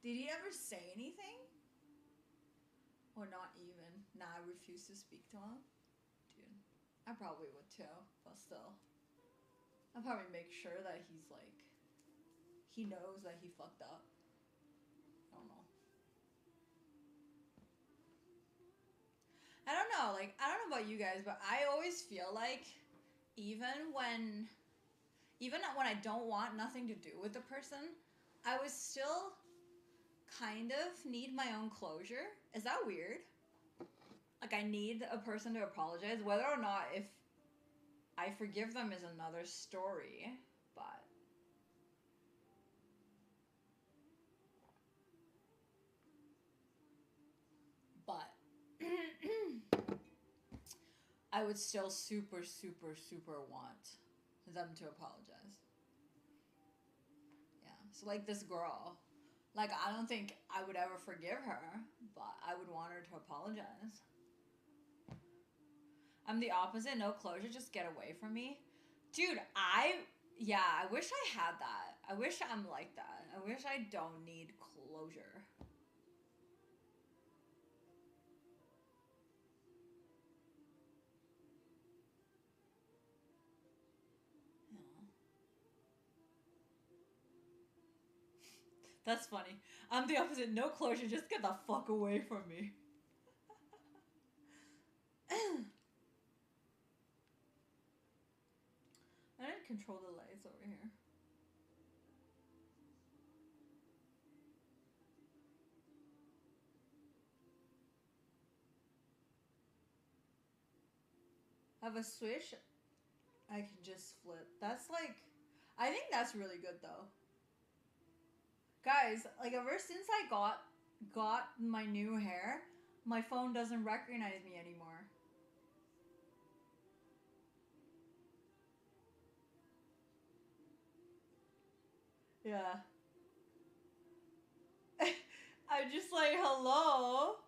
Did he ever say anything? Or not even? Nah, I refuse to speak to him. Dude, I probably would too, but still. I'll probably make sure that he's like, he knows that he fucked up. I don't know. I don't know, like, I don't know about you guys, but I always feel like even when I don't want nothing to do with the person, I would still kind of need my own closure. Is that weird? Like, I need a person to apologize. Whether or not if I forgive them is another story, but... I would still super, super, super want them to apologize. Yeah. So, like, this girl, like, I don't think I would ever forgive her, but I would want her to apologize. I'm the opposite. No closure. Just get away from me. Dude, I wish I had that. I wish I'm like that. I wish I don't need closure. That's funny. I'm the opposite. No closure. Just get the fuck away from me. I didn't control the lights over here. I have a switch. I can just flip. That's like, I think that's really good though. Guys, like ever since I got my new hair, my phone doesn't recognize me anymore. Yeah. I'm just like, hello?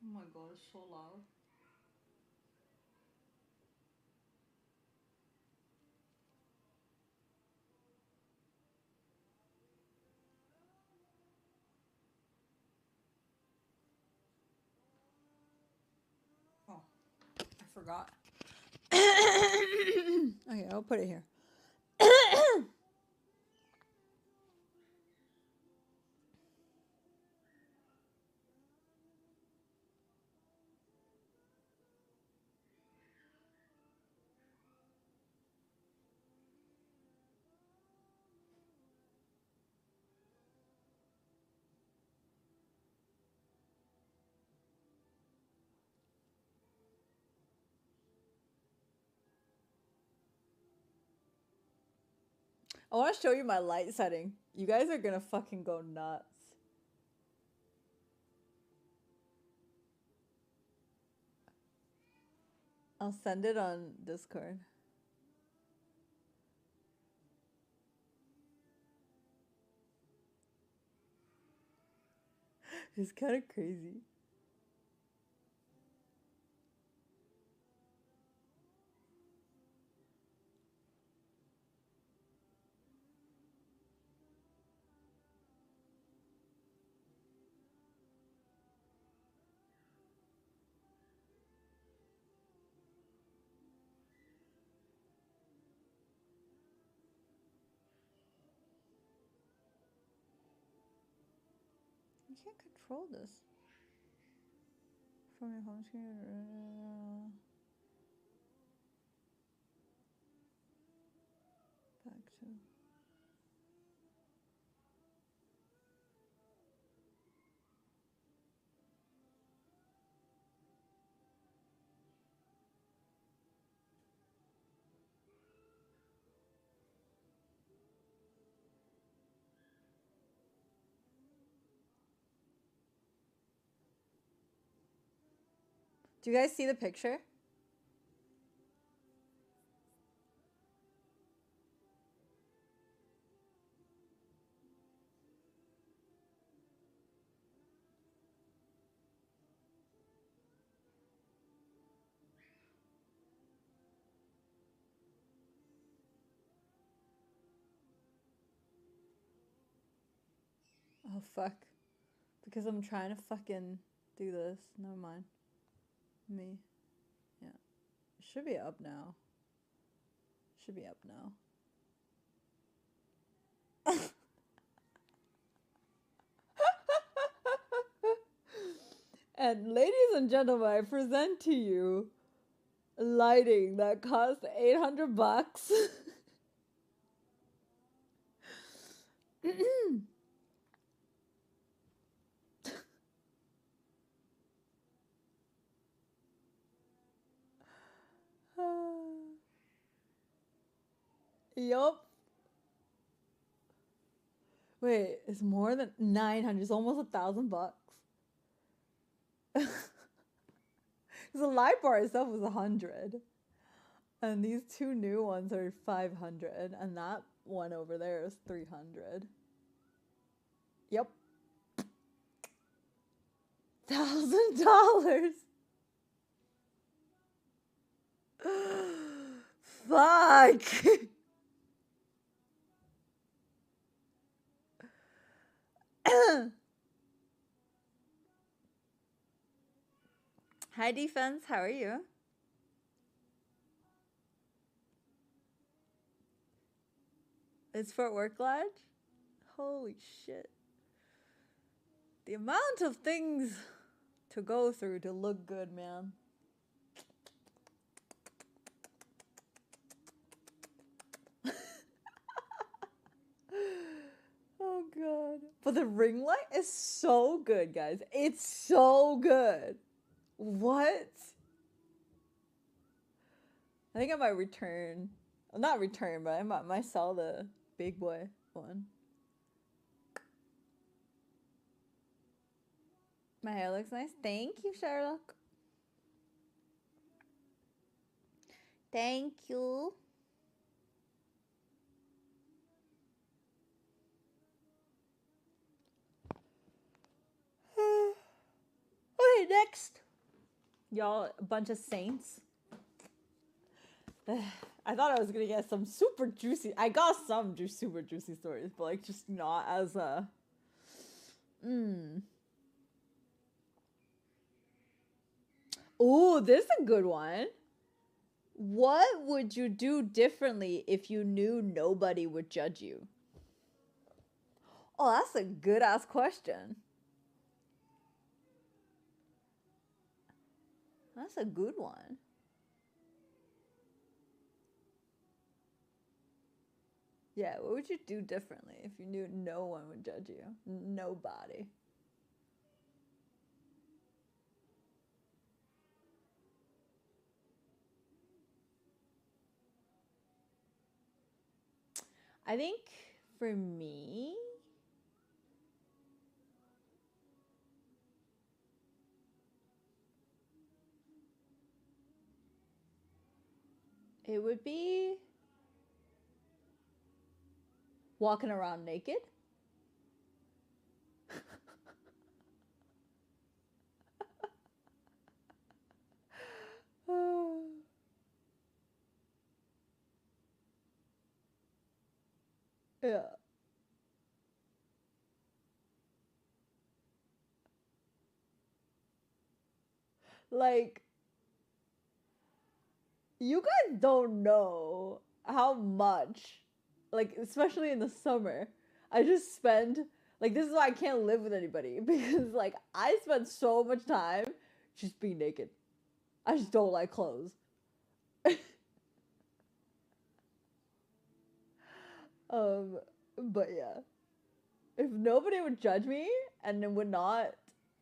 Oh my god, it's so loud. Oh, I forgot. Okay, I'll put it here. I want to show you my light setting. You guys are gonna fucking go nuts. I'll send it on Discord. It's kind of crazy. You can't control this. From your home screen. Back to. Do you guys see the picture? Oh fuck. Because I'm trying to fucking do this. Never mind. Me. Yeah. It should be up now. Should be up now. And ladies and gentlemen, I present to you lighting that cost $800. Yup. Wait, it's more than 900. It's almost $1,000. Because the light bar itself was 100. And these two new ones are 500. And that one over there is 300. Yep. $1,000. Fuck. Hi, Defense. How are you? It's Fort Worth Lodge? Holy shit. The amount of things to go through to look good, man. Oh god. But the ring light is so good, guys. It's so good. What? I think I might return. Well, not return, but I might sell the big boy one. My hair looks nice. Thank you, Sherlock. Thank you. Okay, next. Y'all, a bunch of saints. I thought I was gonna get some super juicy. I got some super juicy stories, but like just not as a. Oh, this is a good one. What would you do differently if you knew nobody would judge you? Oh, that's a good ass question. That's a good one. Yeah, what would you do differently if you knew no one would judge you? Nobody. I think for me, it would be walking around naked. Yeah. Like, you guys don't know how much, like, especially in the summer, I just spend, like, this is why I can't live with anybody because, like, I spend so much time just being naked. I just don't like clothes. um, but yeah, if nobody would judge me and it would not,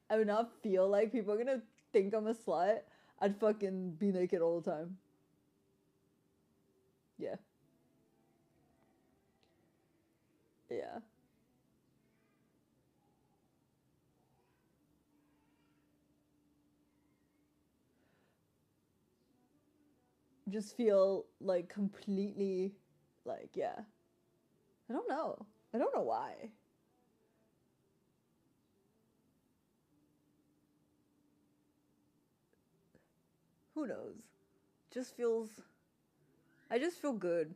I would not feel like people are gonna think I'm a slut, I'd fucking be naked all the time. Yeah. Yeah. Just feel like completely like, yeah. I don't know. I don't know why. Who knows? Just feels I just feel good.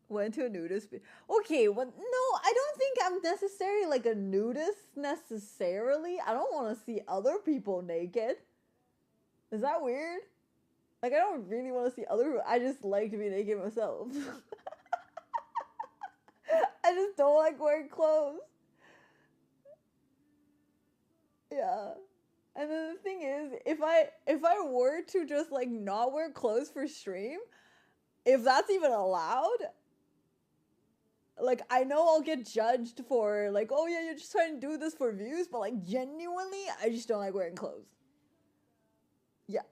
Went to a nudist. Okay, well, no, I don't think I'm necessarily like a nudist necessarily. I don't want to see other people naked. Is that weird? Like, I don't really want to see other people. I just like to be naked myself. I just don't like wearing clothes. Yeah. And then the thing is, if I were to just like not wear clothes for stream, if that's even allowed, like I know I'll get judged for like, oh yeah, you're just trying to do this for views, but like genuinely, I just don't like wearing clothes. Yeah.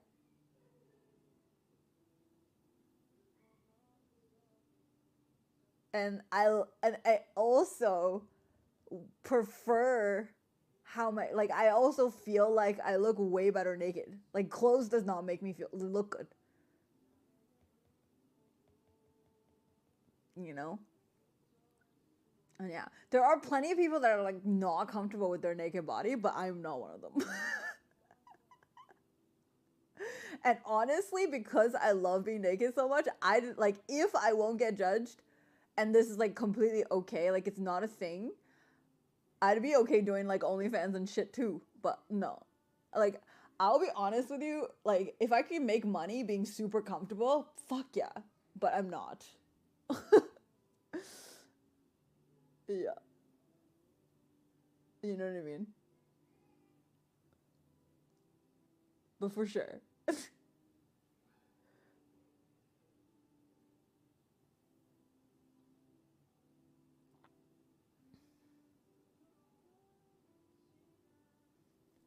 And I also prefer how my like I also feel like I look way better naked. Like clothes does not make me feel look good, you know? And yeah, there are plenty of people that are like not comfortable with their naked body, but I'm not one of them. And honestly, because I love being naked so much, I like if I won't get judged and this is like completely okay, like it's not a thing, I'd be okay doing like OnlyFans and shit too. But no. Like I'll be honest with you, like if I could make money being super comfortable, fuck yeah. But I'm not. Yeah. You know what I mean? But for sure.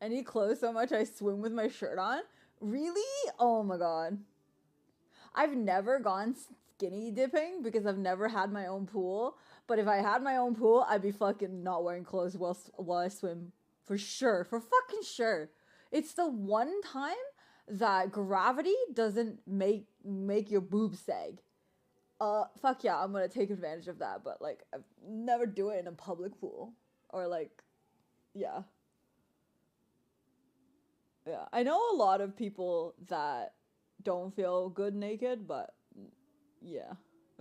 Any clothes so much I swim with my shirt on? Really? Oh my god. I've never gone skinny dipping because I've never had my own pool. But if I had my own pool, I'd be fucking not wearing clothes while I swim. For sure. For fucking sure. It's the one time that gravity doesn't make your boobs sag. Fuck yeah, I'm gonna take advantage of that. But like, I've never do it in a public pool. Or like, yeah. Yeah. I know a lot of people that don't feel good naked, but yeah.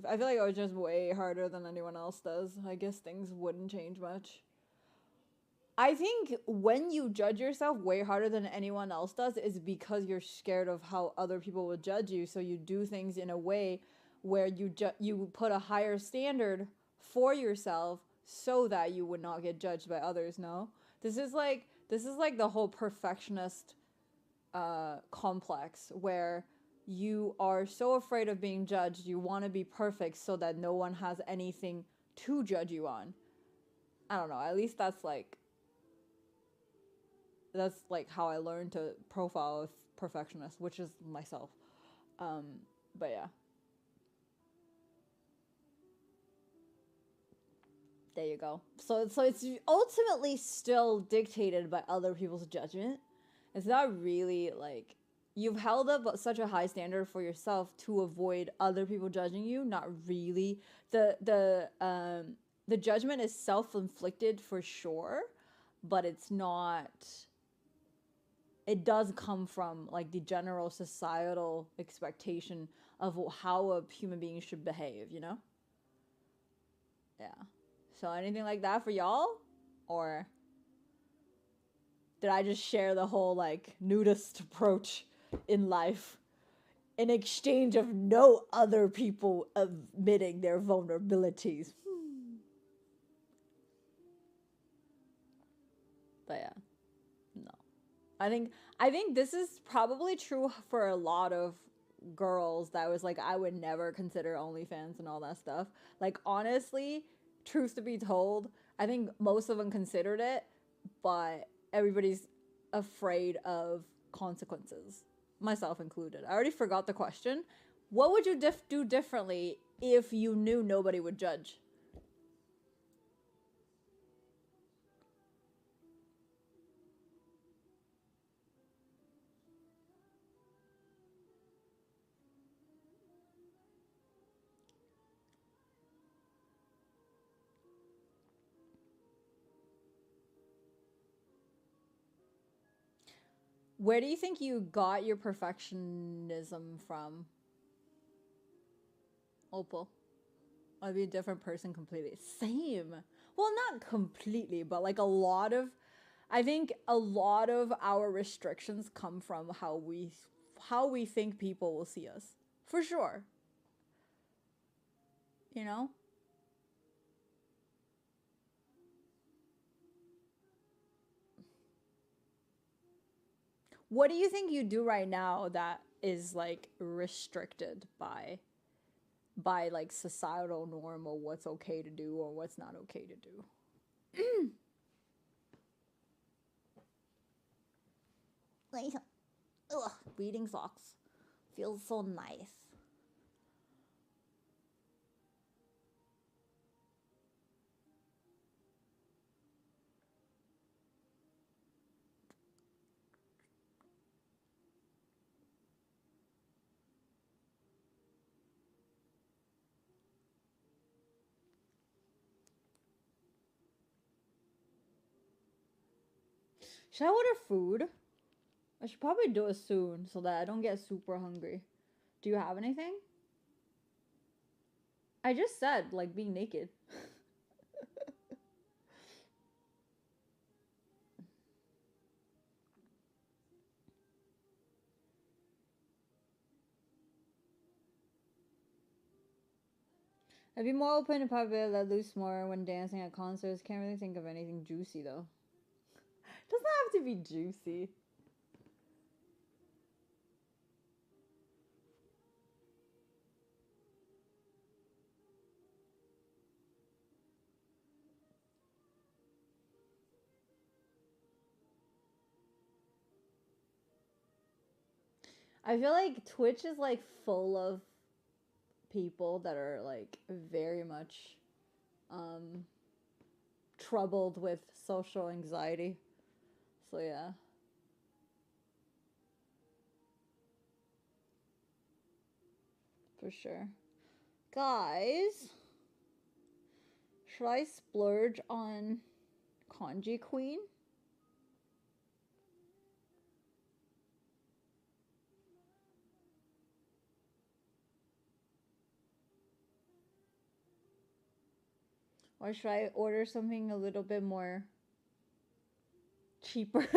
I feel like I was just way harder than anyone else does. I guess things wouldn't change much. I think when you judge yourself way harder than anyone else does is because you're scared of how other people will judge you, so you do things in a way where you put a higher standard for yourself so that you would not get judged by others, no? This is like the whole perfectionist complex where you are so afraid of being judged, you want to be perfect so that no one has anything to judge you on. I don't know. At least that's like how I learned to profile a perfectionist, which is myself. Um, but yeah, There you go. So it's ultimately still dictated by other people's judgment. It's not really like you've held up such a high standard for yourself to avoid other people judging you. Not really. The judgment is self-inflicted for sure, but it's not. It does come from like the general societal expectation of how a human being should behave. You know. Yeah. So anything like that for y'all? Or did I just share the whole like nudist approach in life in exchange of no other people admitting their vulnerabilities? But yeah, no. I think this is probably true for a lot of girls that was like I would never consider OnlyFans and all that stuff. Like honestly, truth to be told, I think most of them considered it, but everybody's afraid of consequences, myself included. I already forgot the question. What would you do differently if you knew nobody would judge? Where do you think you got your perfectionism from, Opal? I'd be a different person completely. Same. Well, not completely, but like a lot of I think a lot of our restrictions come from how we think people will see us. For sure. You know? What do you think you do right now that is like restricted by like societal norm or what's okay to do or what's not okay to do? Like, ugh, reading socks feels so nice. Should I order food? I should probably do it soon so that I don't get super hungry. Do you have anything? I just said like being naked. I'd be more open to probably let loose more when dancing at concerts. Can't really think of anything juicy though. Doesn't have to be juicy. I feel like Twitch is like full of people that are like very much um troubled with social anxiety. So yeah, for sure. Guys, should I splurge on Kanji Queen? Or should I order something a little bit more cheaper?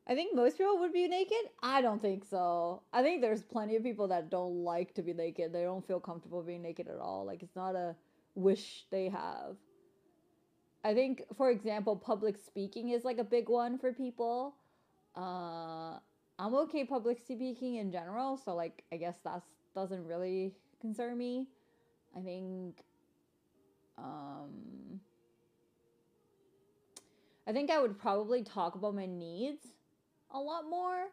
I think most people would be naked. I don't think so. I think there's plenty of people that don't like to be naked. They don't feel comfortable being naked at all. Like it's not a wish they have. I think, for example, public speaking is like a big one for people. Uh, I'm okay public speaking in general, so like I guess that doesn't really concern me. I think I think I would probably talk about my needs a lot more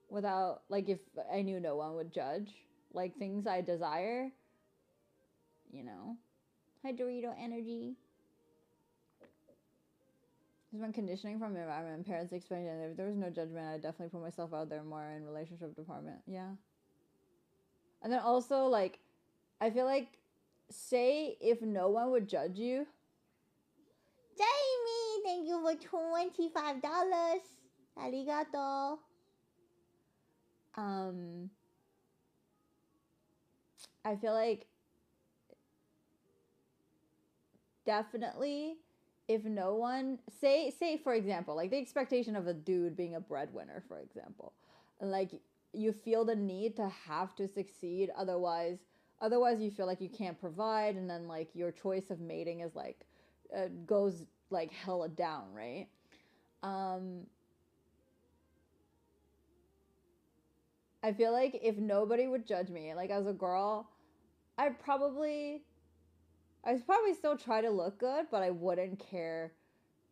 without, like, if I knew no one would judge. Like, things I desire, you know. Hi, Dorito Energy. There's been conditioning from environment and parents explaining that if there was no judgment, I'd definitely put myself out there more in relationship department. Yeah. And then also, like, I feel like, say if no one would judge you. Jamie, thank you for $25. Arigato. I feel like definitely if no one say for example, like the expectation of a dude being a breadwinner, for example, like you feel the need to have to succeed, otherwise you feel like you can't provide, and then like your choice of mating is like goes like hella down, right? I feel like if nobody would judge me, like as a girl, I'd probably still try to look good, but I wouldn't care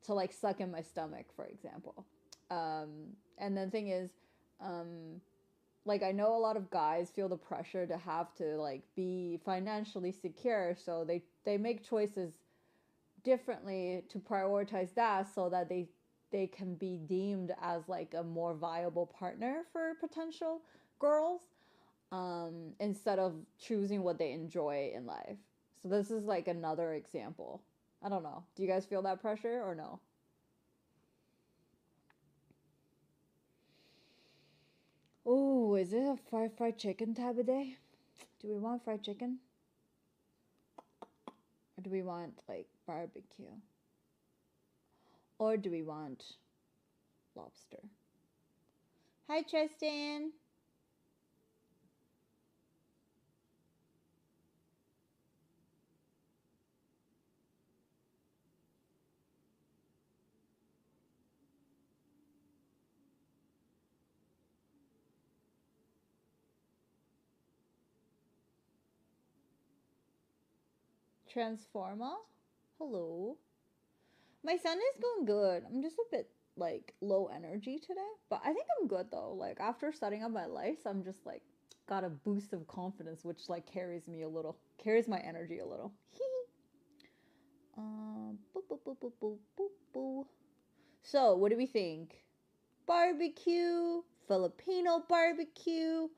to like suck in my stomach, for example. And the thing is, like I know a lot of guys feel the pressure to have to like be financially secure, so they make choices differently to prioritize that so that they can be deemed as like a more viable partner for potential girls, instead of choosing what they enjoy in life. So this is like another example. I don't know. Do you guys feel that pressure or no? Oh, is it a fried chicken type of day? Do we want fried chicken? Or do we want like barbecue? Or do we want lobster? Hi, Tristan. Transformer? Hello. My son is going good. I'm just a bit like low energy today, but I think I'm good though. Like after setting up my life, I'm just like got a boost of confidence, which like carries my energy a little. Boo, boo, boo, boo, boo, boo, boo. So, what do we think? Barbecue, Filipino barbecue,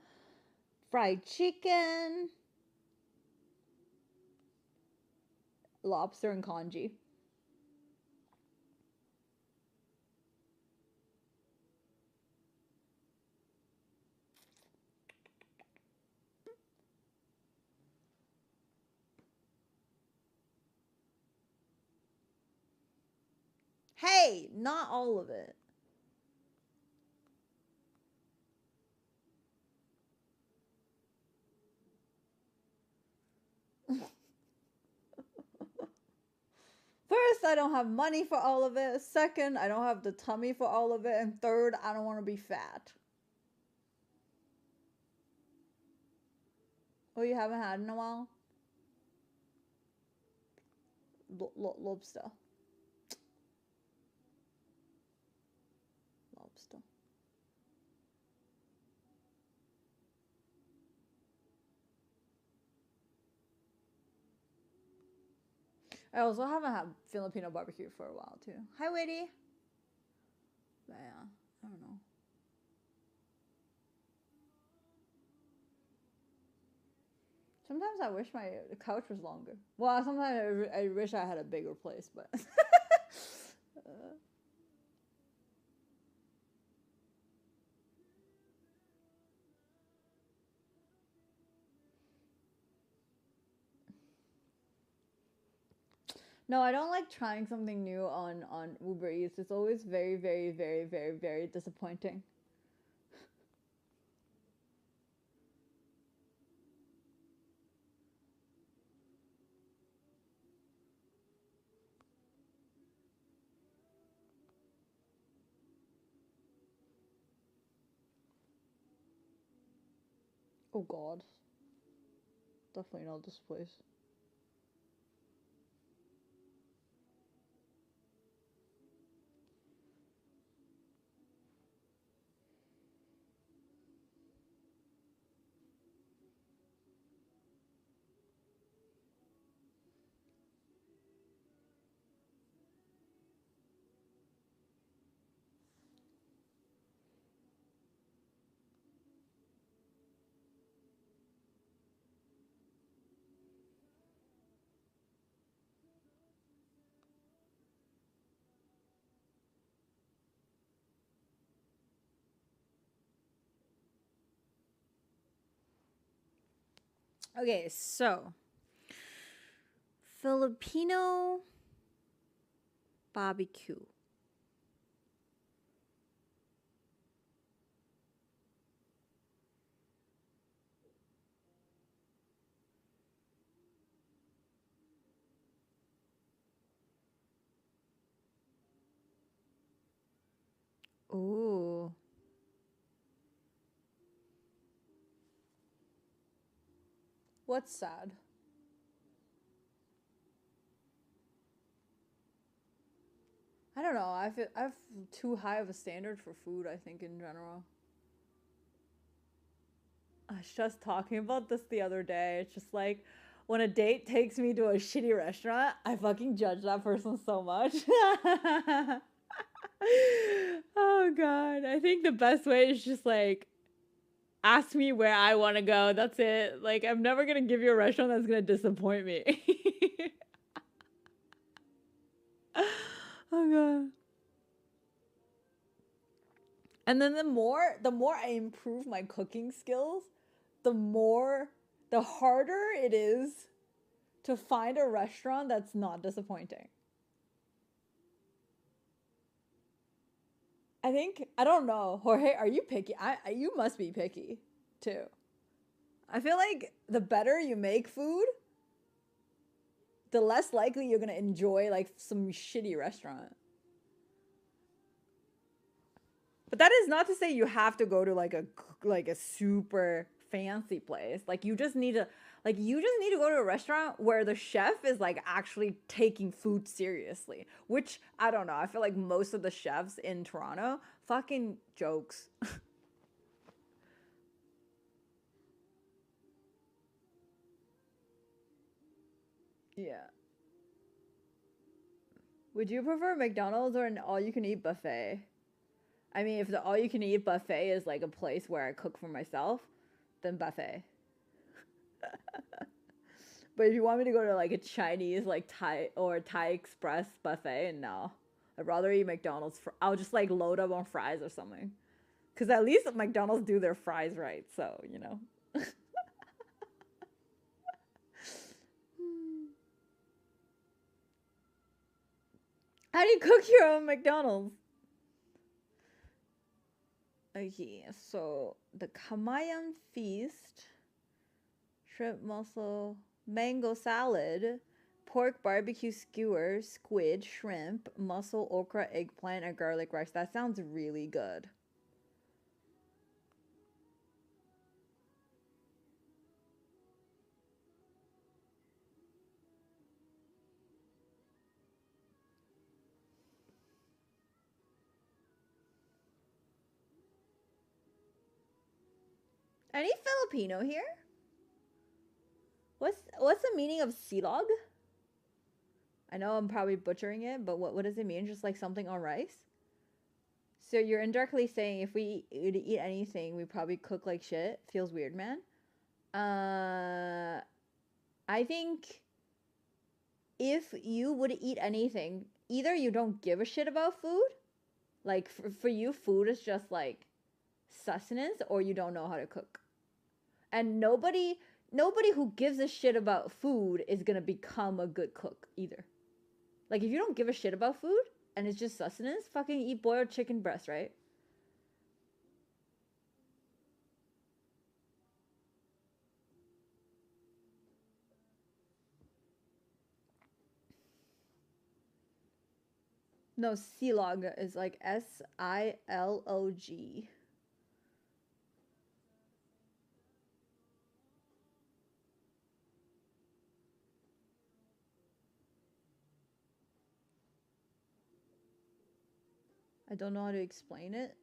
fried chicken, lobster and congee. Hey, not all of it. First, I don't have money for all of it. Second, I don't have the tummy for all of it. And third, I don't want to be fat. Oh, you haven't had in a while? Lobster. Lobster. I also haven't had Filipino barbecue for a while too. Hi, Witty. But yeah, I don't know. Sometimes I wish my couch was longer. Well, sometimes I wish I had a bigger place, but. No, I don't like trying something new on Uber Eats. It's always very, very, very, very, very disappointing. Oh God. Definitely not this place. Okay, so Filipino BBQ. Ooh. What's sad? I don't know. I have too high of a standard for food, I think, in general. I was just talking about this the other day. It's just like when a date takes me to a shitty restaurant, I fucking judge that person so much. Oh god. I think the best way is just like ask me where I want to go. That's it. Like I'm never going to give you a restaurant that's going to disappoint me. Oh god. And then the more I improve my cooking skills, the harder it is to find a restaurant that's not disappointing. I think I don't know, Jorge. Are you picky? You must be picky too. I feel like the better you make food, the less likely you're gonna enjoy like some shitty restaurant. But that is not to say you have to go to like a super fancy place. You just need to go to a restaurant where the chef is like actually taking food seriously. Which I don't know. I feel like most of the chefs in Toronto fucking jokes. Yeah. Would you prefer McDonald's or an all you can eat buffet? I mean, if the all you can eat buffet is like a place where I cook for myself, then buffet. But if you want me to go to like a Chinese like Thai or Thai Express buffet, no. I'd rather eat McDonald's. I'll just like load up on fries or something. Cause at least McDonald's do their fries right, so you know. How do you cook your own McDonald's? Okay, so the Kamayan feast, shrimp mussel, mango salad, pork barbecue skewer, squid, shrimp, mussel, okra, eggplant, and garlic rice. That sounds really good. Any Filipino here? What's the meaning of silog? I know I'm probably butchering it, but what does it mean? Just like something on rice? So you're indirectly saying if we eat anything, we probably cook like shit. Feels weird, man. Uh, I think if you would eat anything, either you don't give a shit about food, like for you, food is just like sustenance, or you don't know how to cook. And nobody who gives a shit about food is gonna become a good cook either. Like if you don't give a shit about food and it's just sustenance, fucking eat boiled chicken breast, right? No, silog is like Silog. I don't know how to explain it.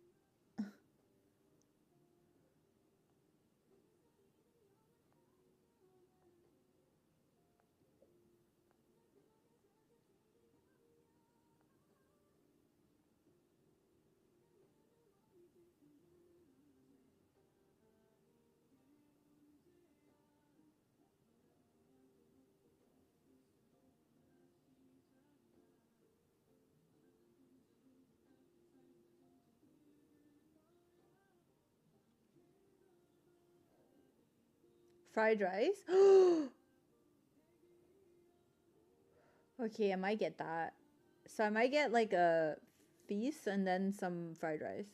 Fried rice? Okay, I might get that. So I might get like a feast and then some fried rice.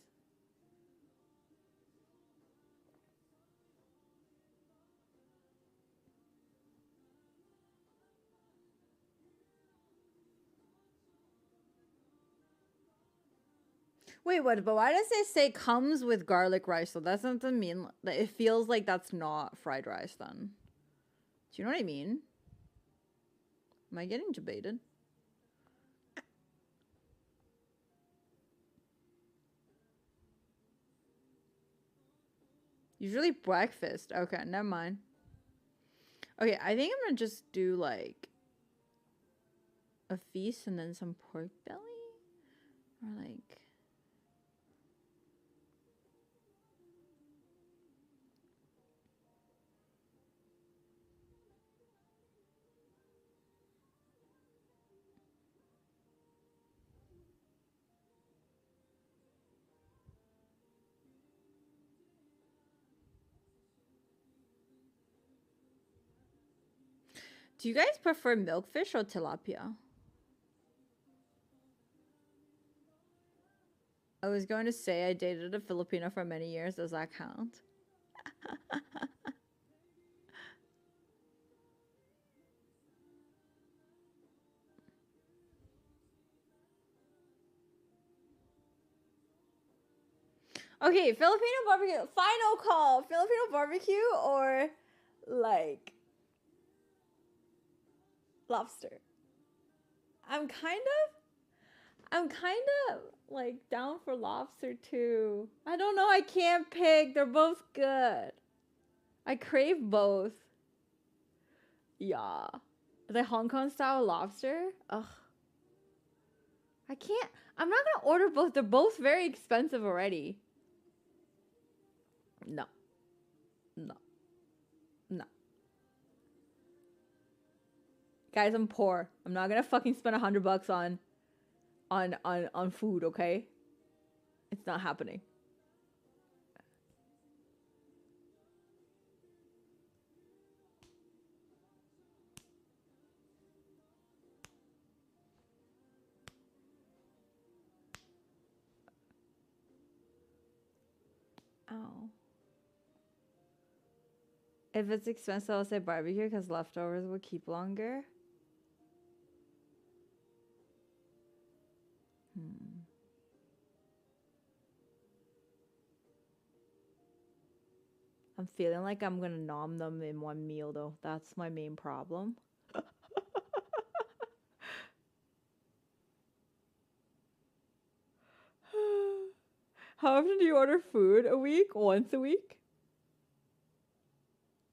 Wait, what? But why does it say comes with garlic rice? So that doesn't mean that it feels like that's not fried rice then. Do you know what I mean? Am I getting debated? Usually breakfast. Okay, never mind. Okay, I think I'm gonna just do like a feast and then some pork belly? Or like... Do you guys prefer milkfish or tilapia? I was going to say I dated a Filipino for many years. Does that count? Okay, Filipino barbecue. Final call. Filipino barbecue or like lobster? I'm kind of like down for lobster too. I don't know. I can't pick. They're both good. I crave both. Yeah. The Hong Kong style lobster? Ugh. I can't. I'm not gonna order both. They're both very expensive already. No. No. No. Guys, I'm poor. I'm not gonna fucking spend $100 on food, okay? It's not happening. Oh. If it's expensive, I'll say barbecue because leftovers will keep longer. I'm feeling like I'm gonna nom them in one meal though. That's my main problem. How often do you order food a week? Once a week?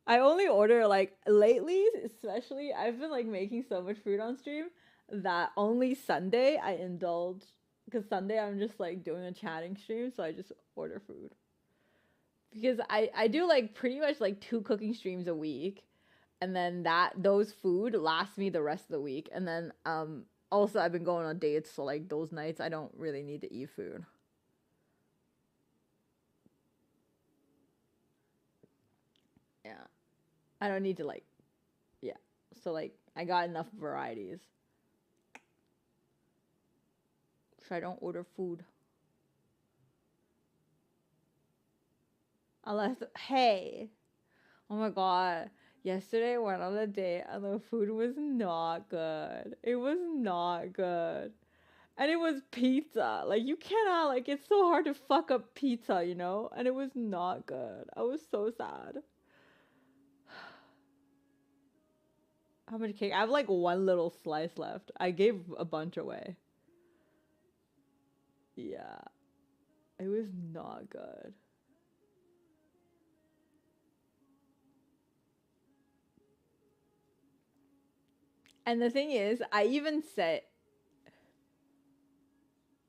I only order like lately, especially I've been like making so much food on stream that only Sunday I indulge because Sunday I'm just like doing a chatting stream, so I just order food. Because I do like pretty much like 2 cooking streams a week, and then those food lasts me the rest of the week. And then also I've been going on dates, so like those nights I don't really need to eat food. Yeah. I don't need to like, yeah. So like I got enough varieties. So I don't order food. Unless, hey, oh my god. Yesterday I went on a date and the food was not good. It was not good. And it was pizza. Like you cannot, like it's so hard to fuck up pizza, you know? And it was not good. I was so sad. How much cake? I have like one little slice left. I gave a bunch away. Yeah. It was not good. And the thing is, I even said,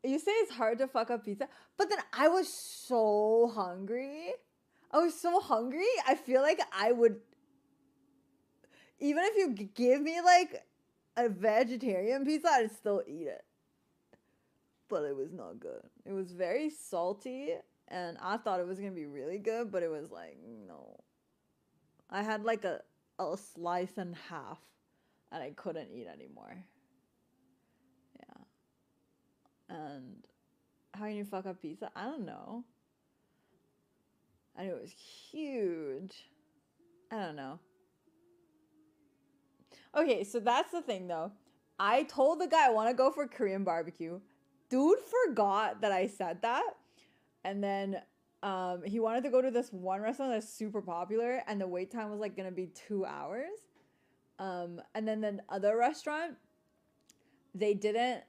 you say it's hard to fuck up pizza, but then I was so hungry. I was so hungry. I feel like I would, even if you give me like a vegetarian pizza, I'd still eat it. But it was not good. It was very salty, and I thought it was gonna be really good, but it was like, no. I had like a slice and half, and I couldn't eat anymore. Yeah. And how can you fuck up pizza? I don't know. And it was huge. I don't know. Okay, so that's the thing though. I told the guy I want to go for Korean barbecue. Dude forgot that I said that. And then he wanted to go to this one restaurant that's super popular, and the wait time was like gonna be 2 hours. And then the other restaurant, they didn't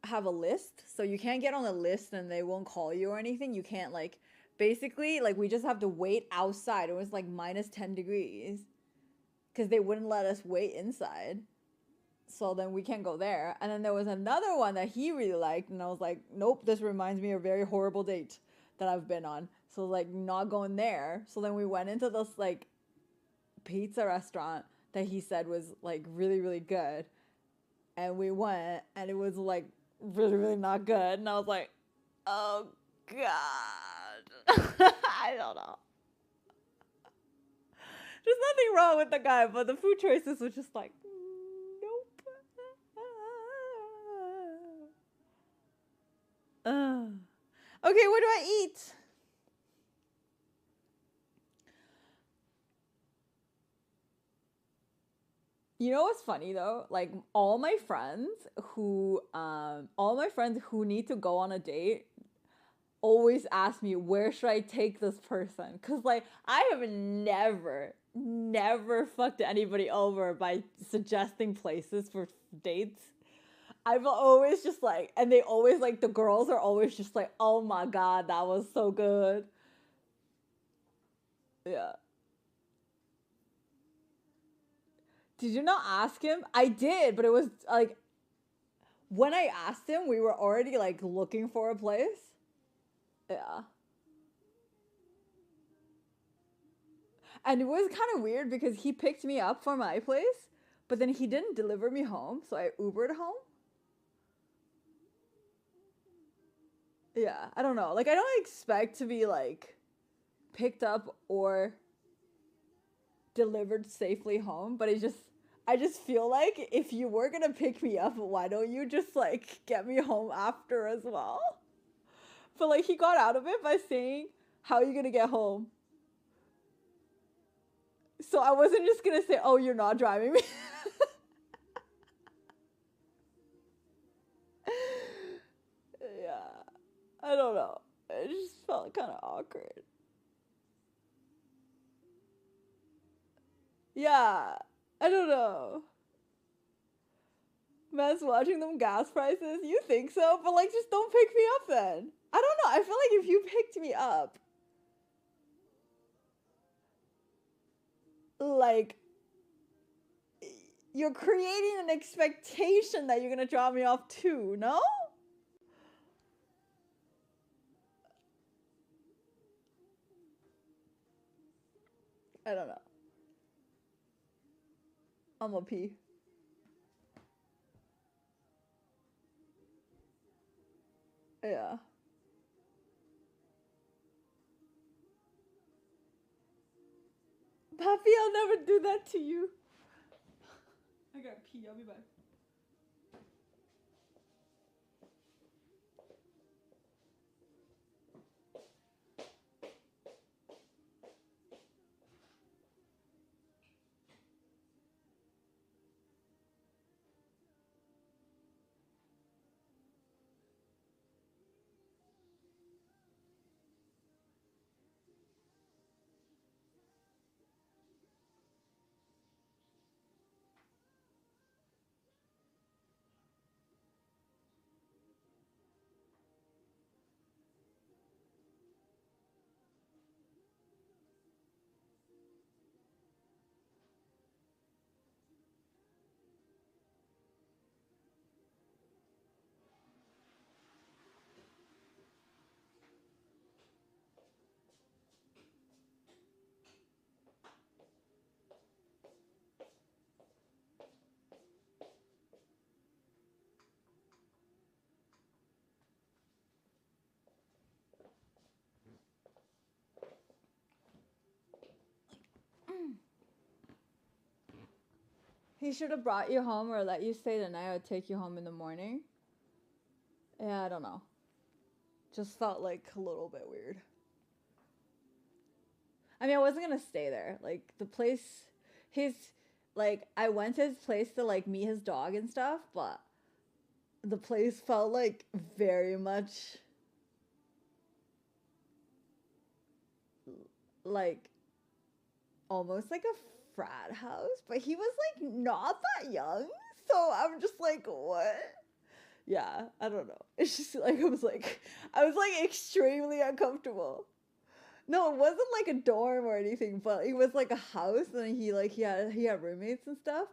have a list, so you can't get on the list and they won't call you or anything. You can't like basically like we just have to wait outside. It was like minus 10 degrees because they wouldn't let us wait inside. So then we can't go there. And then there was another one that he really liked, and I was like, nope, this reminds me of a very horrible date that I've been on. So like not going there. So then we went into this like pizza restaurant that he said was like really, really good. And we went and it was like really, really not good. And I was like, oh God. I don't know. There's nothing wrong with the guy, but the food choices were just like, nope. Okay, what do I eat? You know what's funny though? Like all my friends who need to go on a date always ask me, where should I take this person? Cause like I have never fucked anybody over by suggesting places for dates. I've always just like, and they always like, the girls are always just like, oh my God, that was so good. Yeah. Did you not ask him? I did, but it was like, when I asked him, we were already like looking for a place. Yeah. And it was kind of weird because he picked me up for my place, but then he didn't deliver me home, so I Ubered home. Yeah, I don't know. Like I don't expect to be like picked up or delivered safely home, but I just feel like if you were gonna pick me up, why don't you just like get me home after as well? But like he got out of it by saying, "How are you gonna get home?" So I wasn't just gonna say, "Oh, you're not driving me." Yeah, I don't know. It just felt kind of awkward. Yeah, I don't know. Man's watching them gas prices. You think so? But like, just don't pick me up then. I don't know. I feel like if you picked me up, like, you're creating an expectation that you're gonna drop me off too. No? I don't know. I'm a pee. Yeah. Papi, I'll never do that to you. I got pee. I'll be back. He should have brought you home or let you stay the night or take you home in the morning. Yeah, I don't know. Just felt like a little bit weird. I mean, I wasn't gonna stay there. Like, the place, his, like, I went to his place to, like, meet his dog and stuff, but the place felt, like, very much, like, almost like a frat house, but he was, like, not that young, so I'm just like, what? Yeah, I don't know. It's just, like, I was, like, extremely uncomfortable. No, it wasn't like a dorm or anything, but it was like a house, and he had roommates and stuff,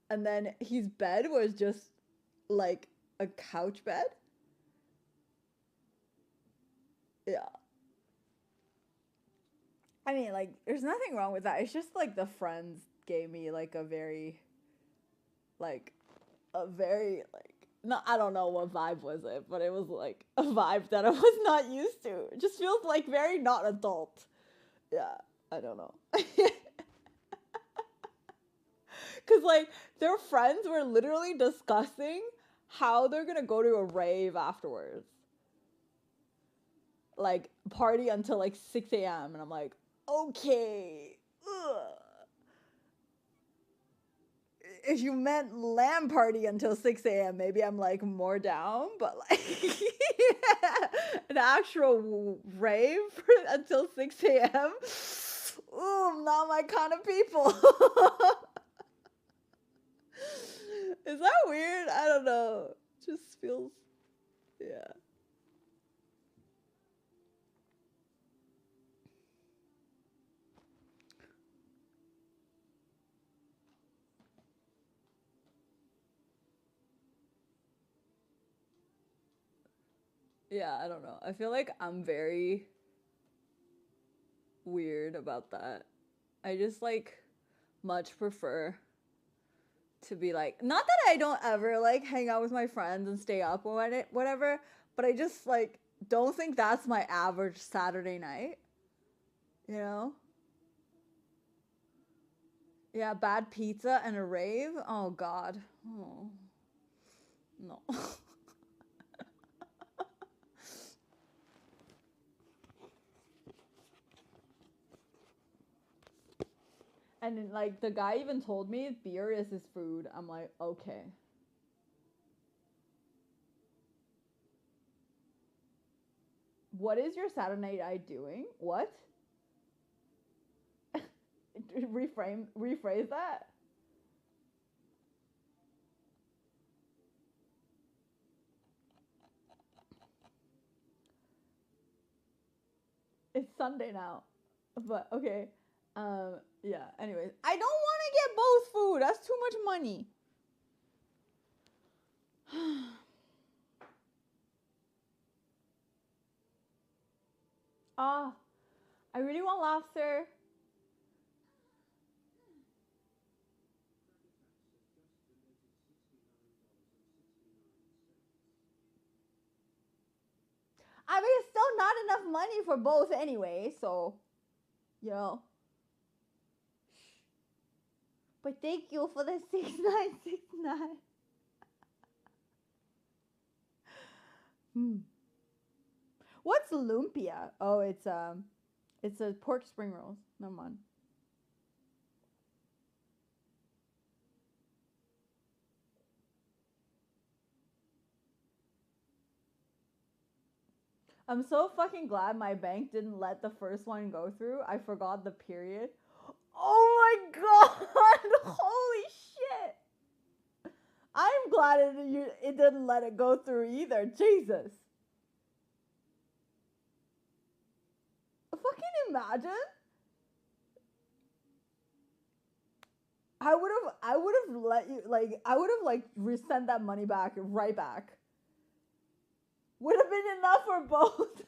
and then his bed was just like a couch bed. Yeah. I mean, like, there's nothing wrong with that. It's just like the friends gave me like like a very like no, I don't know what vibe was it, but it was like a vibe that I was not used to. It just feels like very not adult. Yeah, I don't know. Because, like, their friends were literally discussing how they're gonna go to a rave afterwards. Like, party until, like, 6 a.m. And I'm like, okay. Ugh. If you meant LAN party until 6 a.m., maybe I'm, like, more down. But, like, an actual rave until 6 a.m.? Ooh, not my kind of people. Is that weird? I don't know. Just feels, yeah. Yeah, I don't know. I feel like I'm very weird about that. I just like much prefer to be like, not that I don't ever like hang out with my friends and stay up or whatever, but I just like don't think that's my average Saturday night, you know? Yeah, bad pizza and a rave. Oh god. Oh. No. And then, like, the guy even told me beer is his food. I'm like, okay. What is your Saturday night doing? What? Rephrase that. It's Sunday now. But okay. Yeah, anyways. I don't want to get both food. That's too much money. Ah, I really want lobster. I mean, it's still not enough money for both anyway, so, you know. But thank you for the 6969. What's lumpia? Oh, it's a pork spring rolls. Never mind. I'm so fucking glad my bank didn't let the first one go through. I forgot the period. Oh my god! Holy shit! I'm glad it didn't let it go through either. Jesus. Fucking imagine. I would have let you, like, I would have, like, resent that money back right back. Would have been enough for both.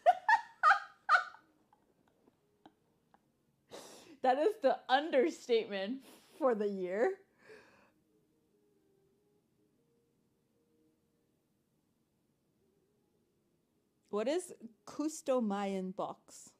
That is the understatement for the year. What is Mayan box?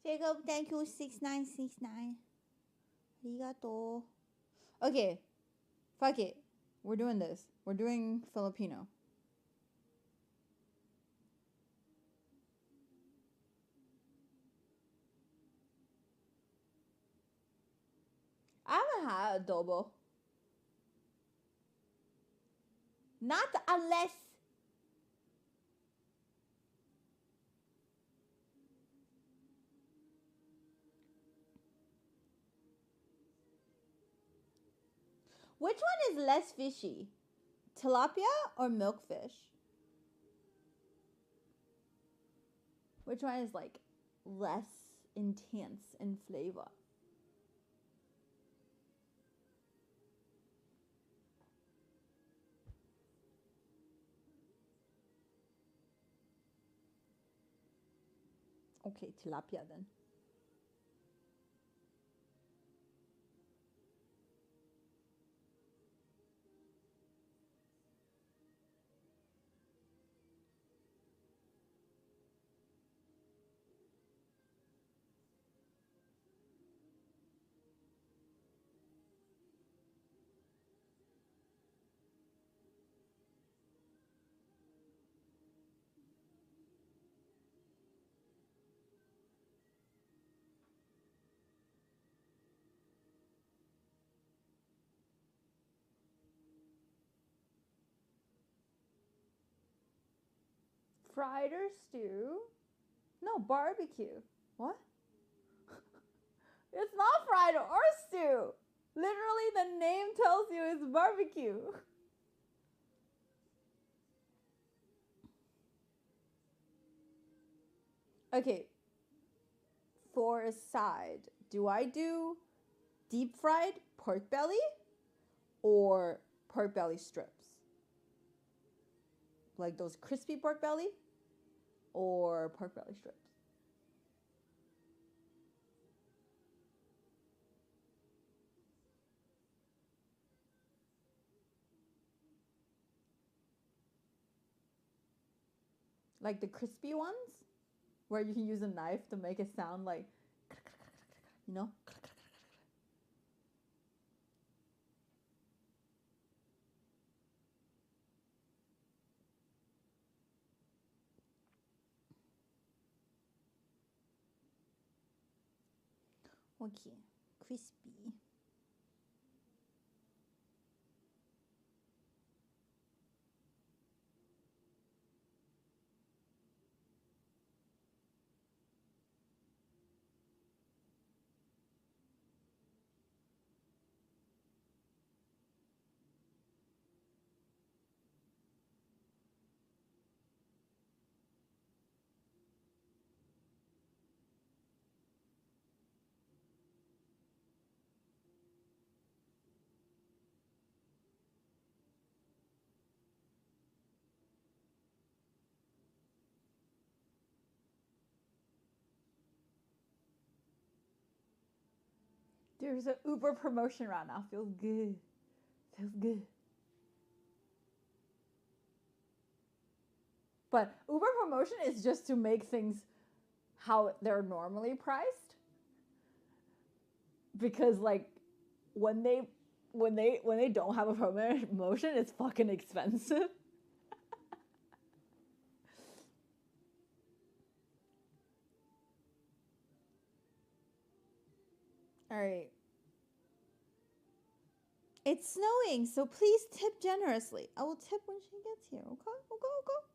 Jacob, thank you, 6969. Arigato. Okay, fuck it. We're doing this. We're doing Filipino. I haven't had adobo. Not unless. Which one is less fishy? Tilapia or milkfish? Which one is like less intense in flavor? Okay, tilapia then. Fried or stew? No, barbecue. What? It's not fried or stew. Literally, the name tells you it's barbecue. Okay, for a side, do I do deep fried pork belly or pork belly strips? Like those crispy pork belly or pork belly strips? Like the crispy ones where you can use a knife to make it sound like, you know? Okay, crispy. There's an Uber promotion right now. Feels good. Feels good. But Uber promotion is just to make things how they're normally priced. Because like when they don't have a promotion, it's fucking expensive. All right. It's snowing, so please tip generously. I will tip when she gets here. Okay? Okay.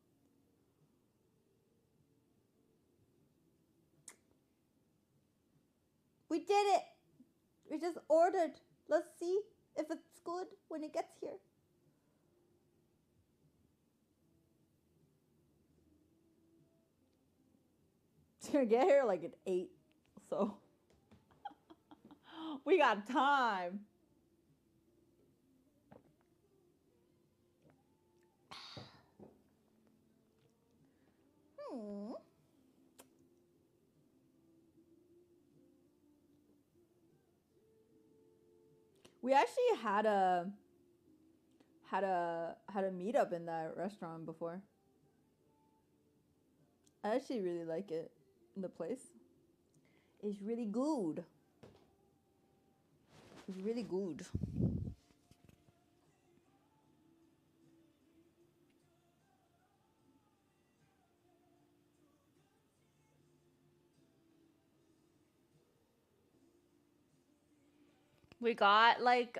We did it. We just ordered. Let's see if it's good when it gets here. It's gonna get here like at 8, so we got time. We actually had a meetup in that restaurant before. I actually really like it, the place. It's really good. It's really good. We got like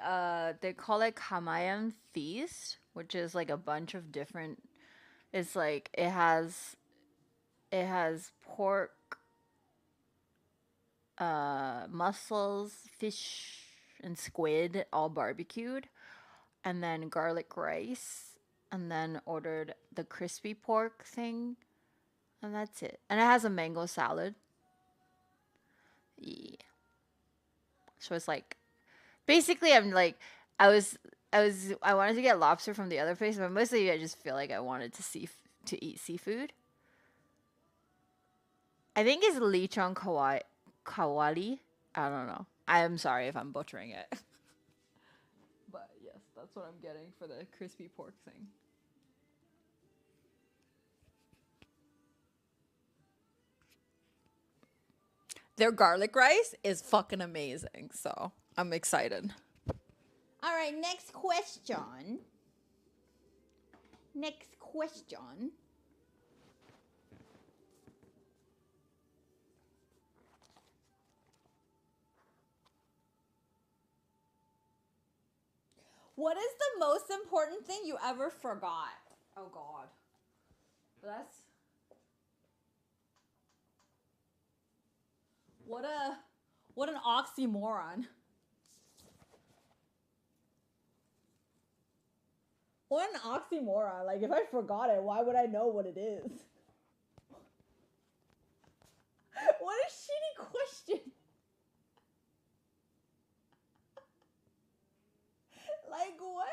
they call it Kamayan feast, which is like a bunch of different, it's like it has pork, mussels, fish, and squid all barbecued, and then garlic rice, and then ordered the crispy pork thing, and that's it. And it has a mango salad. Yeah. So it's like basically I'm like I wanted to get lobster from the other place, but mostly I just feel like I wanted to eat seafood. I think it's lechon kawali. I don't know. I am sorry if I'm butchering it. But yes, that's what I'm getting for the crispy pork thing. Their garlic rice is fucking amazing, so I'm excited. All right, next question. Next question. What is the most important thing you ever forgot? Oh God. That's what an oxymoron. What an oxymoron. Like if I forgot it, why would I know what it is? What a shitty question. Like what?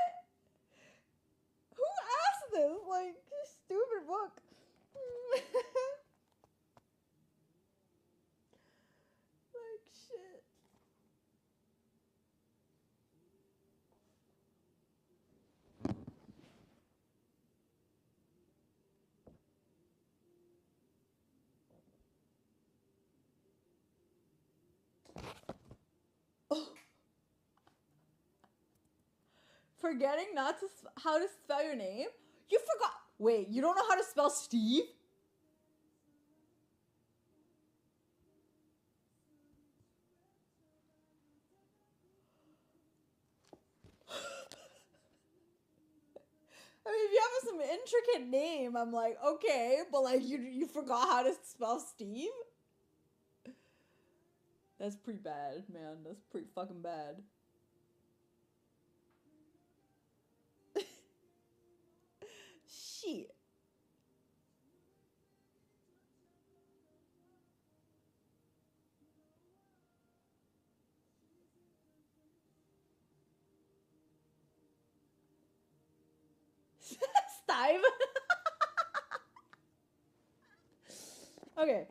Who asked this? Like stupid book. Like shit. Forgetting not to how to spell your name? You forgot. Wait, you don't know how to spell Steve? I mean, if you have some intricate name, I'm like, okay, but like you forgot how to spell Steve? That's pretty bad, man. That's pretty fucking bad. Shit. Steve. Okay.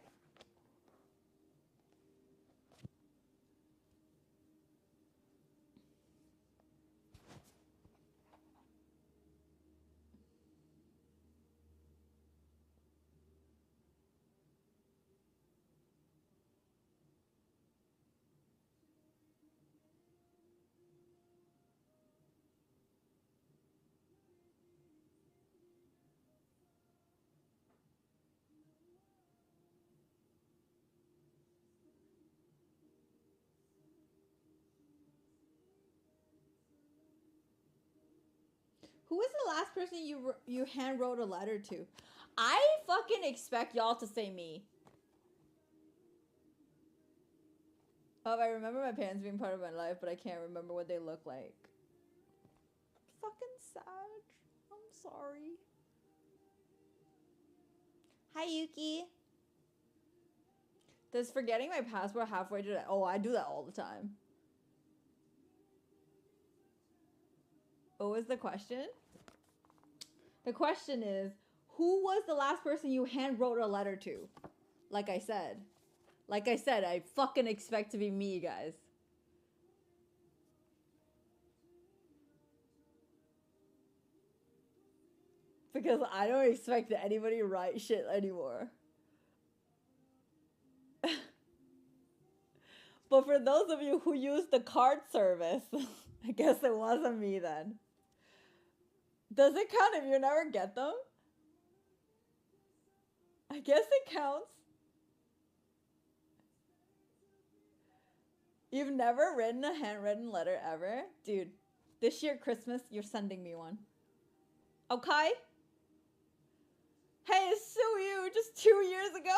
Who was the last person you hand wrote a letter to? I fucking expect y'all to say me. Oh, I remember my parents being part of my life, but I can't remember what they look like. Fucking sad. I'm sorry. Hi, Yuki. Does forgetting my passport halfway do that? Oh, I do that all the time. What was the question? The question is, who was the last person you hand wrote a letter to? Like I said, I fucking expect to be me, guys. Because I don't expect that anybody write shit anymore. for those of you who use the card service, I guess it wasn't me then. Does it count if you never get them? I guess it counts. You've never written a handwritten letter ever? Dude, this year Christmas, you're sending me one. Okay? Hey, it's so you, just 2 years ago.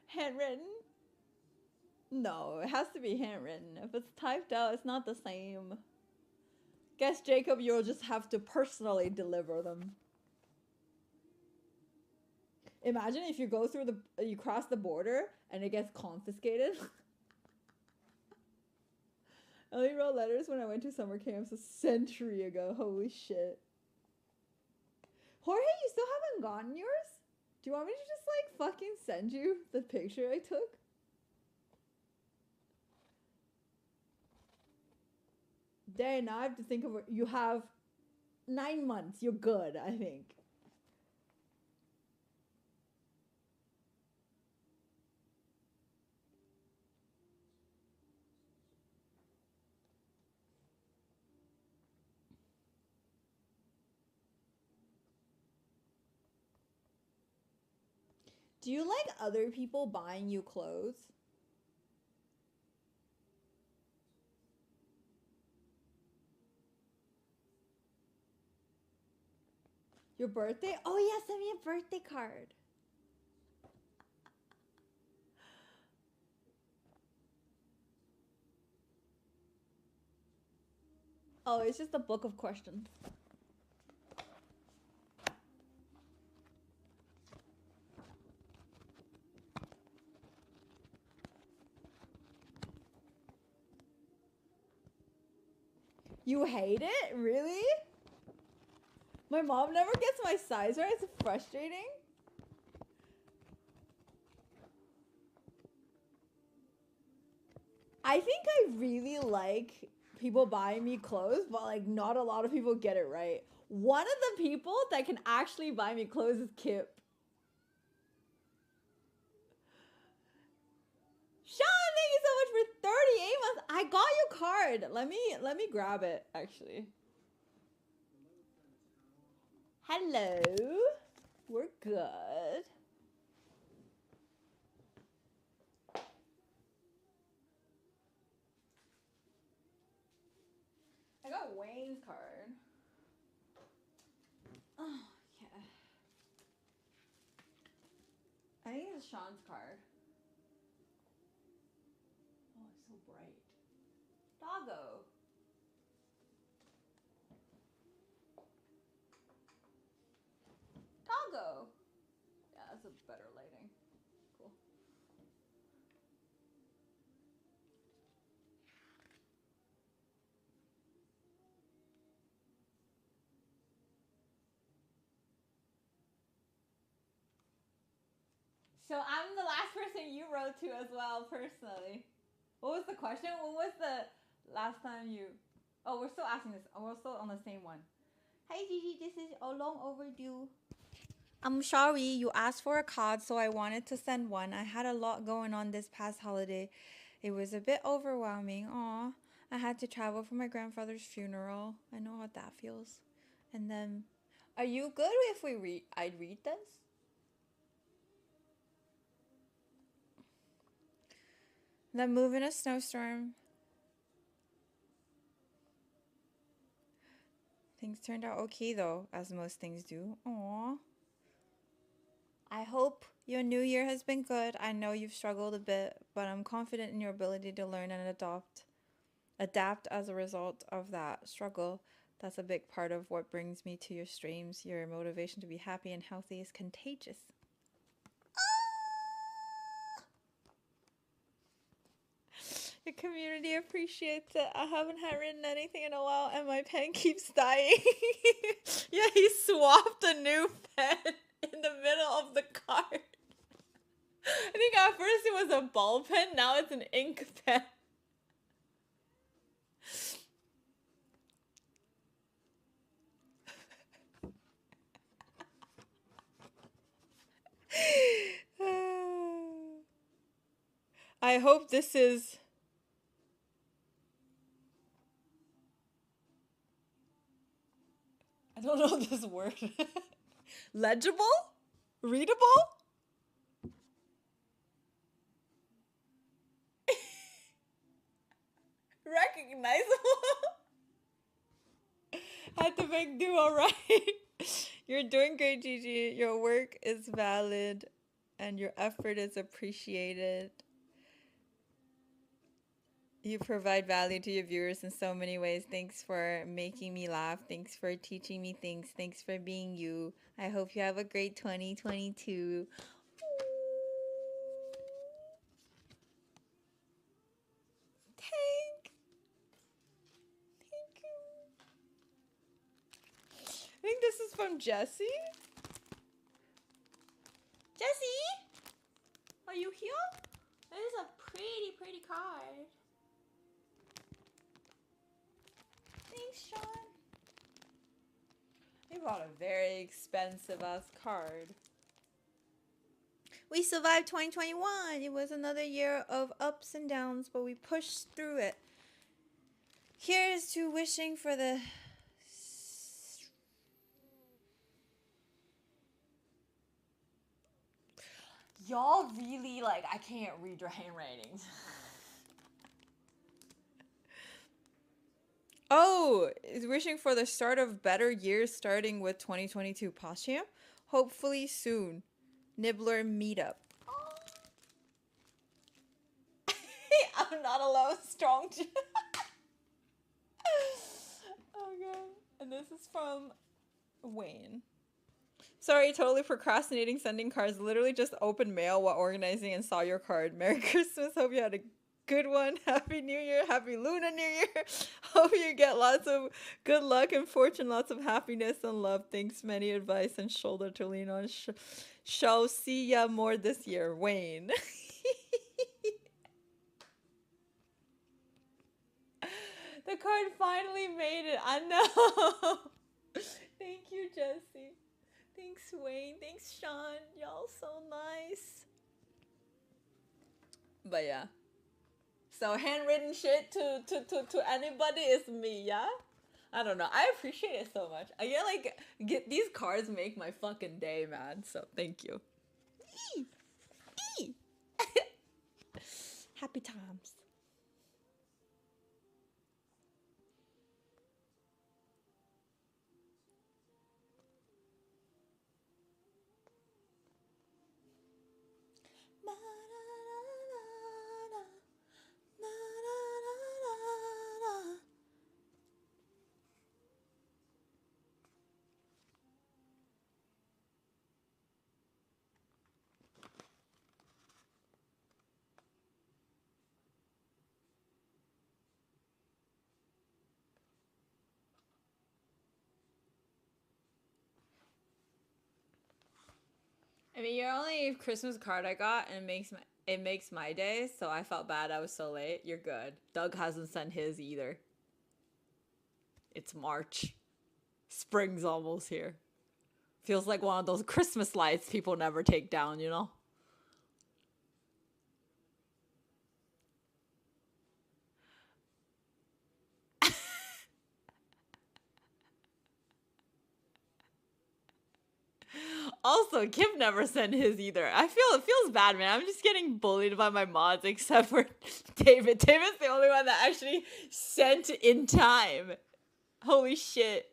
Handwritten? No, it has to be handwritten. If it's typed out, it's not the same. Guess, Jacob, you'll just have to personally deliver them. Imagine if you go through you cross the border and it gets confiscated. I only wrote letters when I went to summer camps a century ago. Holy shit. Jorge, you still haven't gotten yours? Do you want me to just like fucking send you the picture I took? Dang, now I have to think of it. You have 9 months. You're good, I think. Do you like other people buying you clothes? Your birthday? Oh yeah, send me a birthday card. Oh, it's just a book of questions. You hate it? Really? My mom never gets my size right. It's frustrating. I think I really like people buying me clothes, but like not a lot of people get it right. One of the people that can actually buy me clothes is Kip. Sean, thank you so much for 38 months. I got your card. Let me grab it actually. Hello. We're good. I got Wayne's card. Oh, yeah. I think it's Sean's card. Oh, it's so bright. Doggo. Doggo. Yeah, that's a better lighting. Cool. So I'm the last person you wrote to as well, personally. What was the question? What was the last time you... Oh, we're still asking this. Oh, we're still on the same one. Hey, Gigi, this is long overdue. I'm sorry, you asked for a card, so I wanted to send one. I had a lot going on this past holiday. It was a bit overwhelming. Aw, I had to travel for my grandfather's funeral. I know how that feels. And then, are you good if I'd read this? Then move in a snowstorm. Things turned out okay though, as most things do. Aw. I hope your new year has been good. I know you've struggled a bit, but I'm confident in your ability to learn and adapt as a result of that struggle. That's a big part of what brings me to your streams. Your motivation to be happy and healthy is contagious. Your community appreciates it. I haven't written anything in a while and my pen keeps dying. Yeah, he swapped a new pen in the middle of the card. I think at first it was a ball pen, now it's an ink pen. hope this is... I don't know this word. Legible? Readable? Recognizable? Had to make do alright. You're doing great, Gigi. Your work is valid and your effort is appreciated. You provide value to your viewers in so many ways. Thanks for making me laugh. Thanks for teaching me things. Thanks for being you. I hope you have a great 2022. Thank you. I think this is from Jessie. Jessie? Are you here? That is a pretty, pretty card. Thanks, Sean. He brought a very expensive ass card. We survived 2021. It was another year of ups and downs, but we pushed through it. Here's to wishing for the... Y'all really, like, I can't read your handwritings. Oh, is wishing for the start of better years starting with 2022. Post-champ? Hopefully soon. Nibbler meetup. Oh. I'm not alone. Strong. Oh, God. And this is from Wayne. Sorry, totally procrastinating sending cards. Literally just opened mail while organizing and saw your card. Merry Christmas. Hope you had a good one. Happy New Year. Happy Lunar New Year. Hope you get lots of good luck and fortune. Lots of happiness and love. Thanks. Many advice and shoulder to lean on. Shall see ya more this year. Wayne. The card finally made it. I know. Thank you, Jessie. Thanks, Wayne. Thanks, Sean. Y'all so nice. But yeah. So handwritten shit to anybody is me, yeah? I don't know. I appreciate it so much. I get these cards make my fucking day, man. So thank you. Happy times. I mean, you're only Christmas card I got, and it makes my day. So I felt bad I was so late. You're good. Doug hasn't sent his either. It's March. Spring's almost here. Feels like one of those Christmas lights people never take down, you know? Also, Kip never sent his either. It feels bad, man. I'm just getting bullied by my mods, except for David. David's the only one that actually sent in time. Holy shit.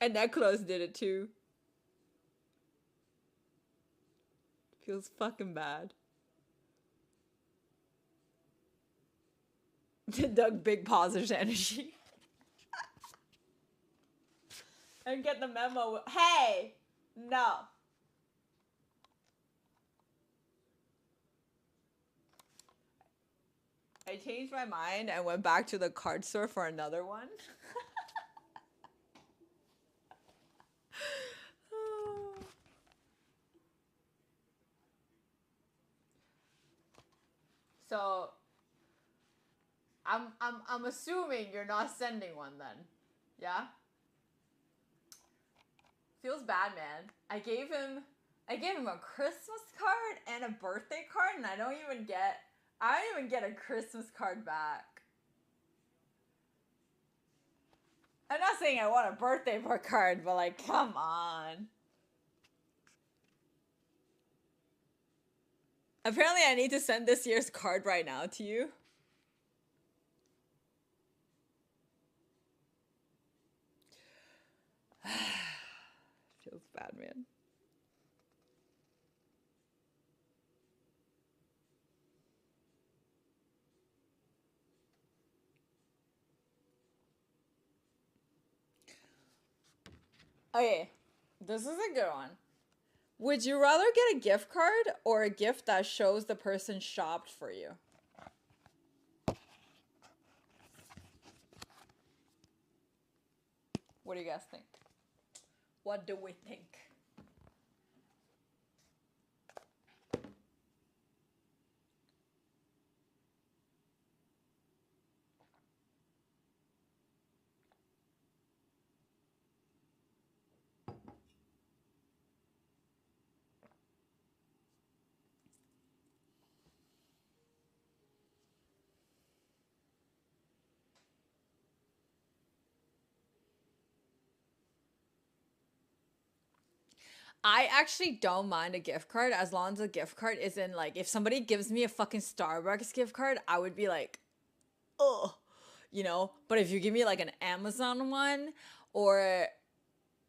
And Necklace did it too. Feels fucking bad. Doug big positive energy. And get the memo. Hey! No. I changed my mind and went back to the card store for another one. So I'm assuming you're not sending one then. Yeah? Feels bad, man. I gave I gave him a Christmas card and a birthday card, and I don't even get a Christmas card back. I'm not saying I want a birthday card, but like, come on. Apparently, I need to send this year's card right now to you. Feels bad, man. Okay, this is a good one. Would you rather get a gift card or a gift that shows the person shopped for you? What do you guys think? What do we think? I actually don't mind a gift card as long as the gift card isn't like, if somebody gives me a fucking Starbucks gift card, I would be like, ugh, you know? But if you give me like an Amazon one or a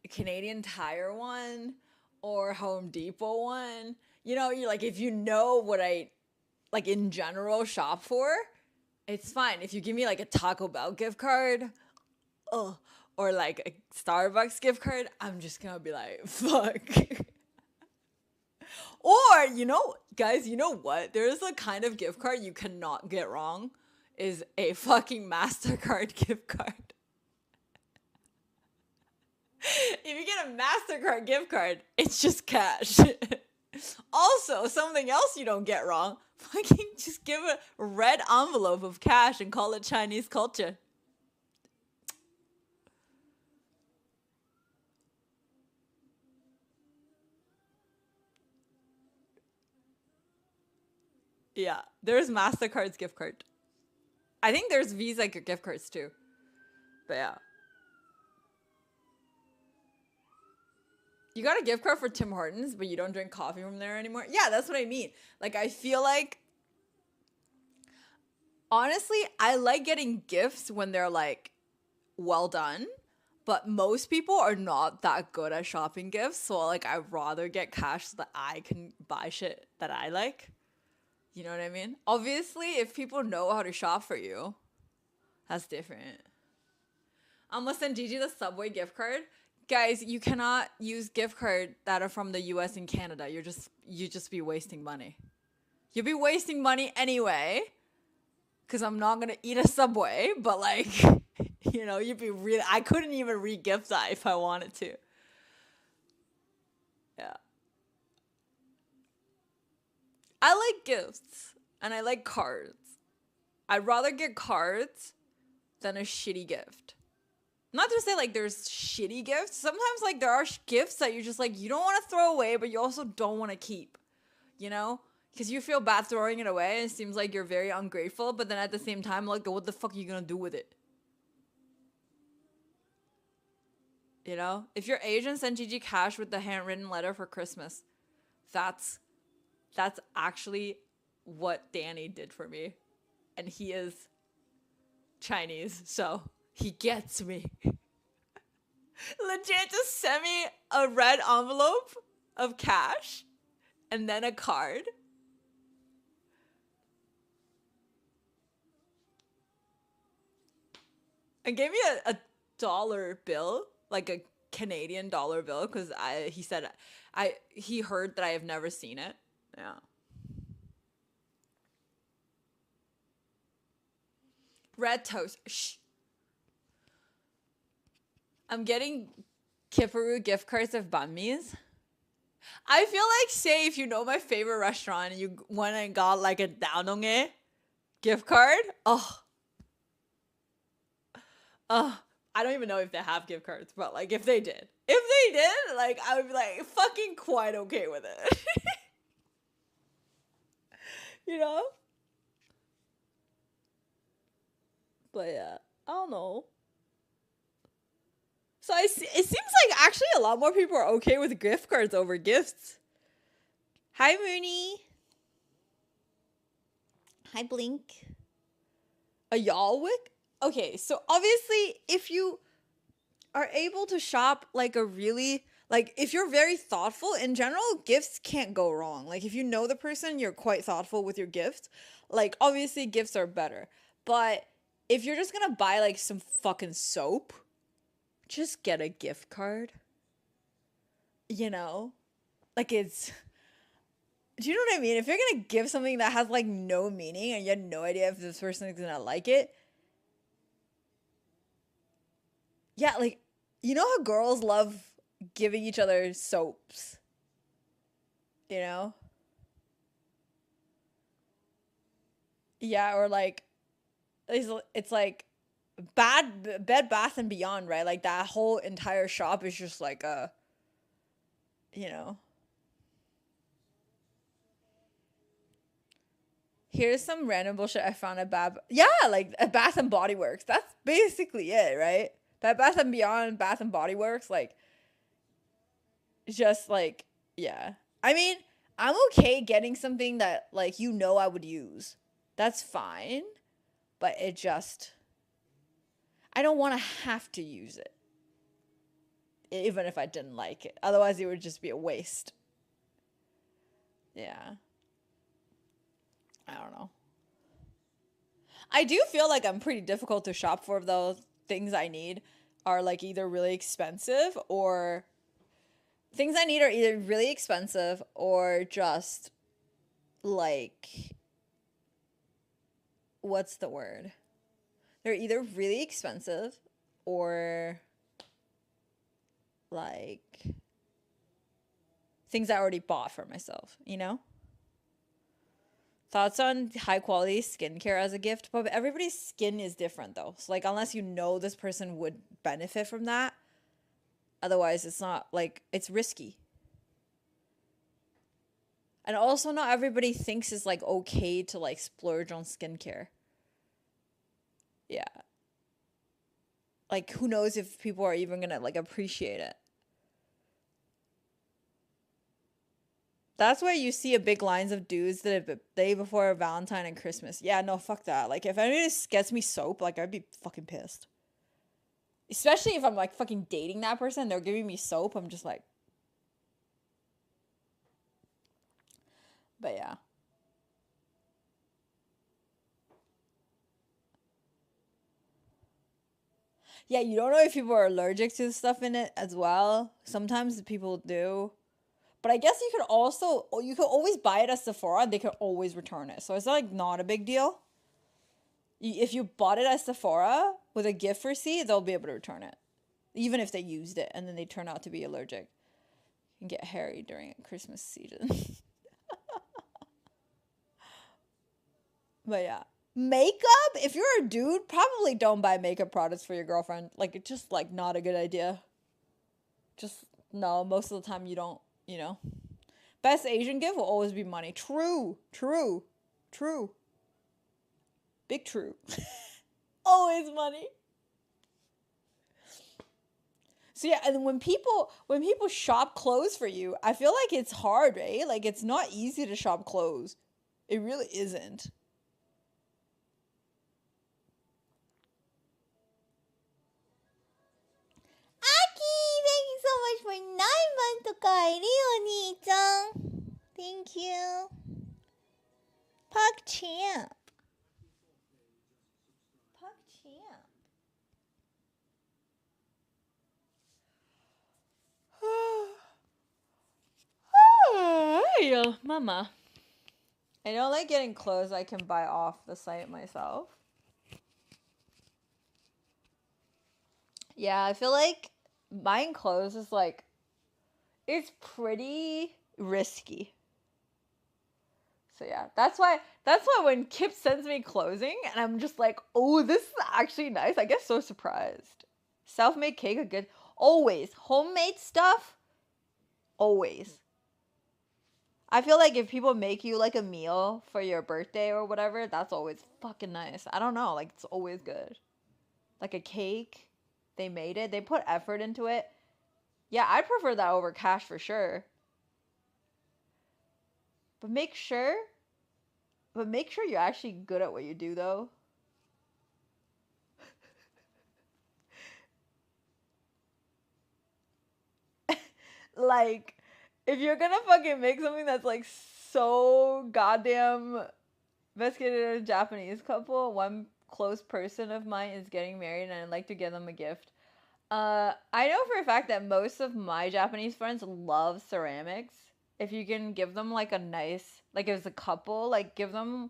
Canadian Tire one or Home Depot one, you know, you're like, if you know what I like in general shop for, it's fine. If you give me like a Taco Bell gift card, ugh, or like a Starbucks gift card, I'm just gonna be like, fuck. Or, you know, guys, you know what? There's a kind of gift card you cannot get wrong is a fucking MasterCard gift card. If you get a MasterCard gift card, it's just cash. Also, something else you don't get wrong, fucking just give a red envelope of cash and call it Chinese culture. Yeah, there's MasterCard's gift card. I think there's Visa gift cards too. But yeah. You got a gift card for Tim Hortons, but you don't drink coffee from there anymore? Yeah, that's what I mean. Like, I feel like, honestly, I like getting gifts when they're like, well done. But most people are not that good at shopping gifts. So, like, I'd rather get cash so that I can buy shit that I like. You know what I mean? Obviously, if people know how to shop for you, that's different. I'm gonna send Gigi the Subway gift card. Guys, you cannot use gift cards that are from the US and Canada. You just be wasting money. You'll be wasting money anyway. Cause I'm not gonna eat a Subway, but like, you know, you'd be really, I couldn't even re-gift that if I wanted to. Yeah. I like gifts and I like cards. I'd rather get cards than a shitty gift. Not to say like there's shitty gifts. Sometimes like there are gifts that you're just like, you don't want to throw away, but you also don't want to keep, you know? Because you feel bad throwing it away and it seems like you're very ungrateful, but then at the same time, like, what the fuck are you gonna do with it? You know? If your agent sent Gigi cash with the handwritten letter for Christmas, that's actually what Danny did for me. And he is Chinese, so he gets me. Legit just sent me a red envelope of cash and then a card. And gave me a dollar bill, like a Canadian dollar bill, because he heard that I have never seen it. Yeah. Red toast. Shh. I'm getting Kipperu gift cards of banh mi's. I feel like, say, if you know my favorite restaurant and you went and got like a Daonongye gift card, oh, I don't even know if they have gift cards, but like if they did, like I would be like fucking quite okay with it. You know? But yeah, I don't know. So it seems like actually a lot more people are okay with gift cards over gifts. Hi, Mooney. Hi, Blink. A Yalwick? Okay, so obviously, if you are able to shop like a really, like if you're very thoughtful, in general, gifts can't go wrong. Like if you know the person, you're quite thoughtful with your gifts. Like obviously, gifts are better. But if you're just gonna buy like some fucking soap, just get a gift card. You know? Like it's, do you know what I mean? If you're gonna give something that has like no meaning and you have no idea if this person is gonna like it, yeah, like you know how girls love giving each other soaps, you know? Yeah, or like it's like Bed Bath and Beyond, right? Like that whole entire shop is just like a, you know. Here's some random bullshit I found at like at Bath and Body Works. That's basically it, right? Bed Bath and Beyond, Bath and Body Works, like just like yeah. I mean, I'm okay getting something that like you know I would use. That's fine, but it just I don't want to have to use it. Even if I didn't like it. Otherwise it would just be a waste. Yeah. I don't know. I do feel like I'm pretty difficult to shop for though. Things I need are like either really expensive or things I need are either really expensive or just like what's the word? They're either really expensive or like things I already bought for myself, you know? Thoughts on high quality skincare as a gift? But everybody's skin is different though. So like unless you know this person would benefit from that, otherwise it's not like it's risky. And also not everybody thinks it's like okay to like splurge on skincare. Yeah. Like who knows if people are even gonna like appreciate it. That's why you see a big lines of dudes that have the day before Valentine and Christmas. Yeah, no, fuck that. Like, if anybody just gets me soap, like, I'd be fucking pissed. Especially if I'm, like, fucking dating that person, they're giving me soap, I'm just like... But yeah. Yeah, you don't know if people are allergic to the stuff in it as well. Sometimes people do. But I guess you could always buy it at Sephora, they could always return it. So it's like not a big deal. If you bought it at Sephora with a gift receipt, they'll be able to return it. Even if they used it and then they turn out to be allergic. You can get hairy during Christmas season. But yeah. Makeup? If you're a dude, probably don't buy makeup products for your girlfriend. Like, it's just, like, not a good idea. Just, no, most of the time you don't, you know. Best Asian gift will always be money. True. True. True. Big true. Always money. So yeah, and when people shop clothes for you, I feel like it's hard, right? Like it's not easy to shop clothes. It really isn't. Aki, thank you so much for 9 months to Kairi, Oni-chan. Thank you. Park Champ. Park Champ. Yo, mama. I don't like getting clothes I can buy off the site myself. Yeah, I feel like buying clothes is like, it's pretty risky. So yeah, that's why when Kip sends me clothing and I'm just like, oh, this is actually nice, I get so surprised. Self-made cake are good. Always. Homemade stuff, always. I feel like if people make you like a meal for your birthday or whatever, that's always fucking nice. I don't know, like it's always good. Like a cake, they made it, they put effort into it. Yeah, I prefer that over cash for sure. But make sure, but make sure you're actually good at what you do though. Like, if you're gonna fucking make something that's like so goddamn best kid in a Japanese couple, one close person of mine is getting married and I'd like to give them a gift. I know for a fact that most of my Japanese friends love ceramics. If you can give them like a nice, like as a couple, like give them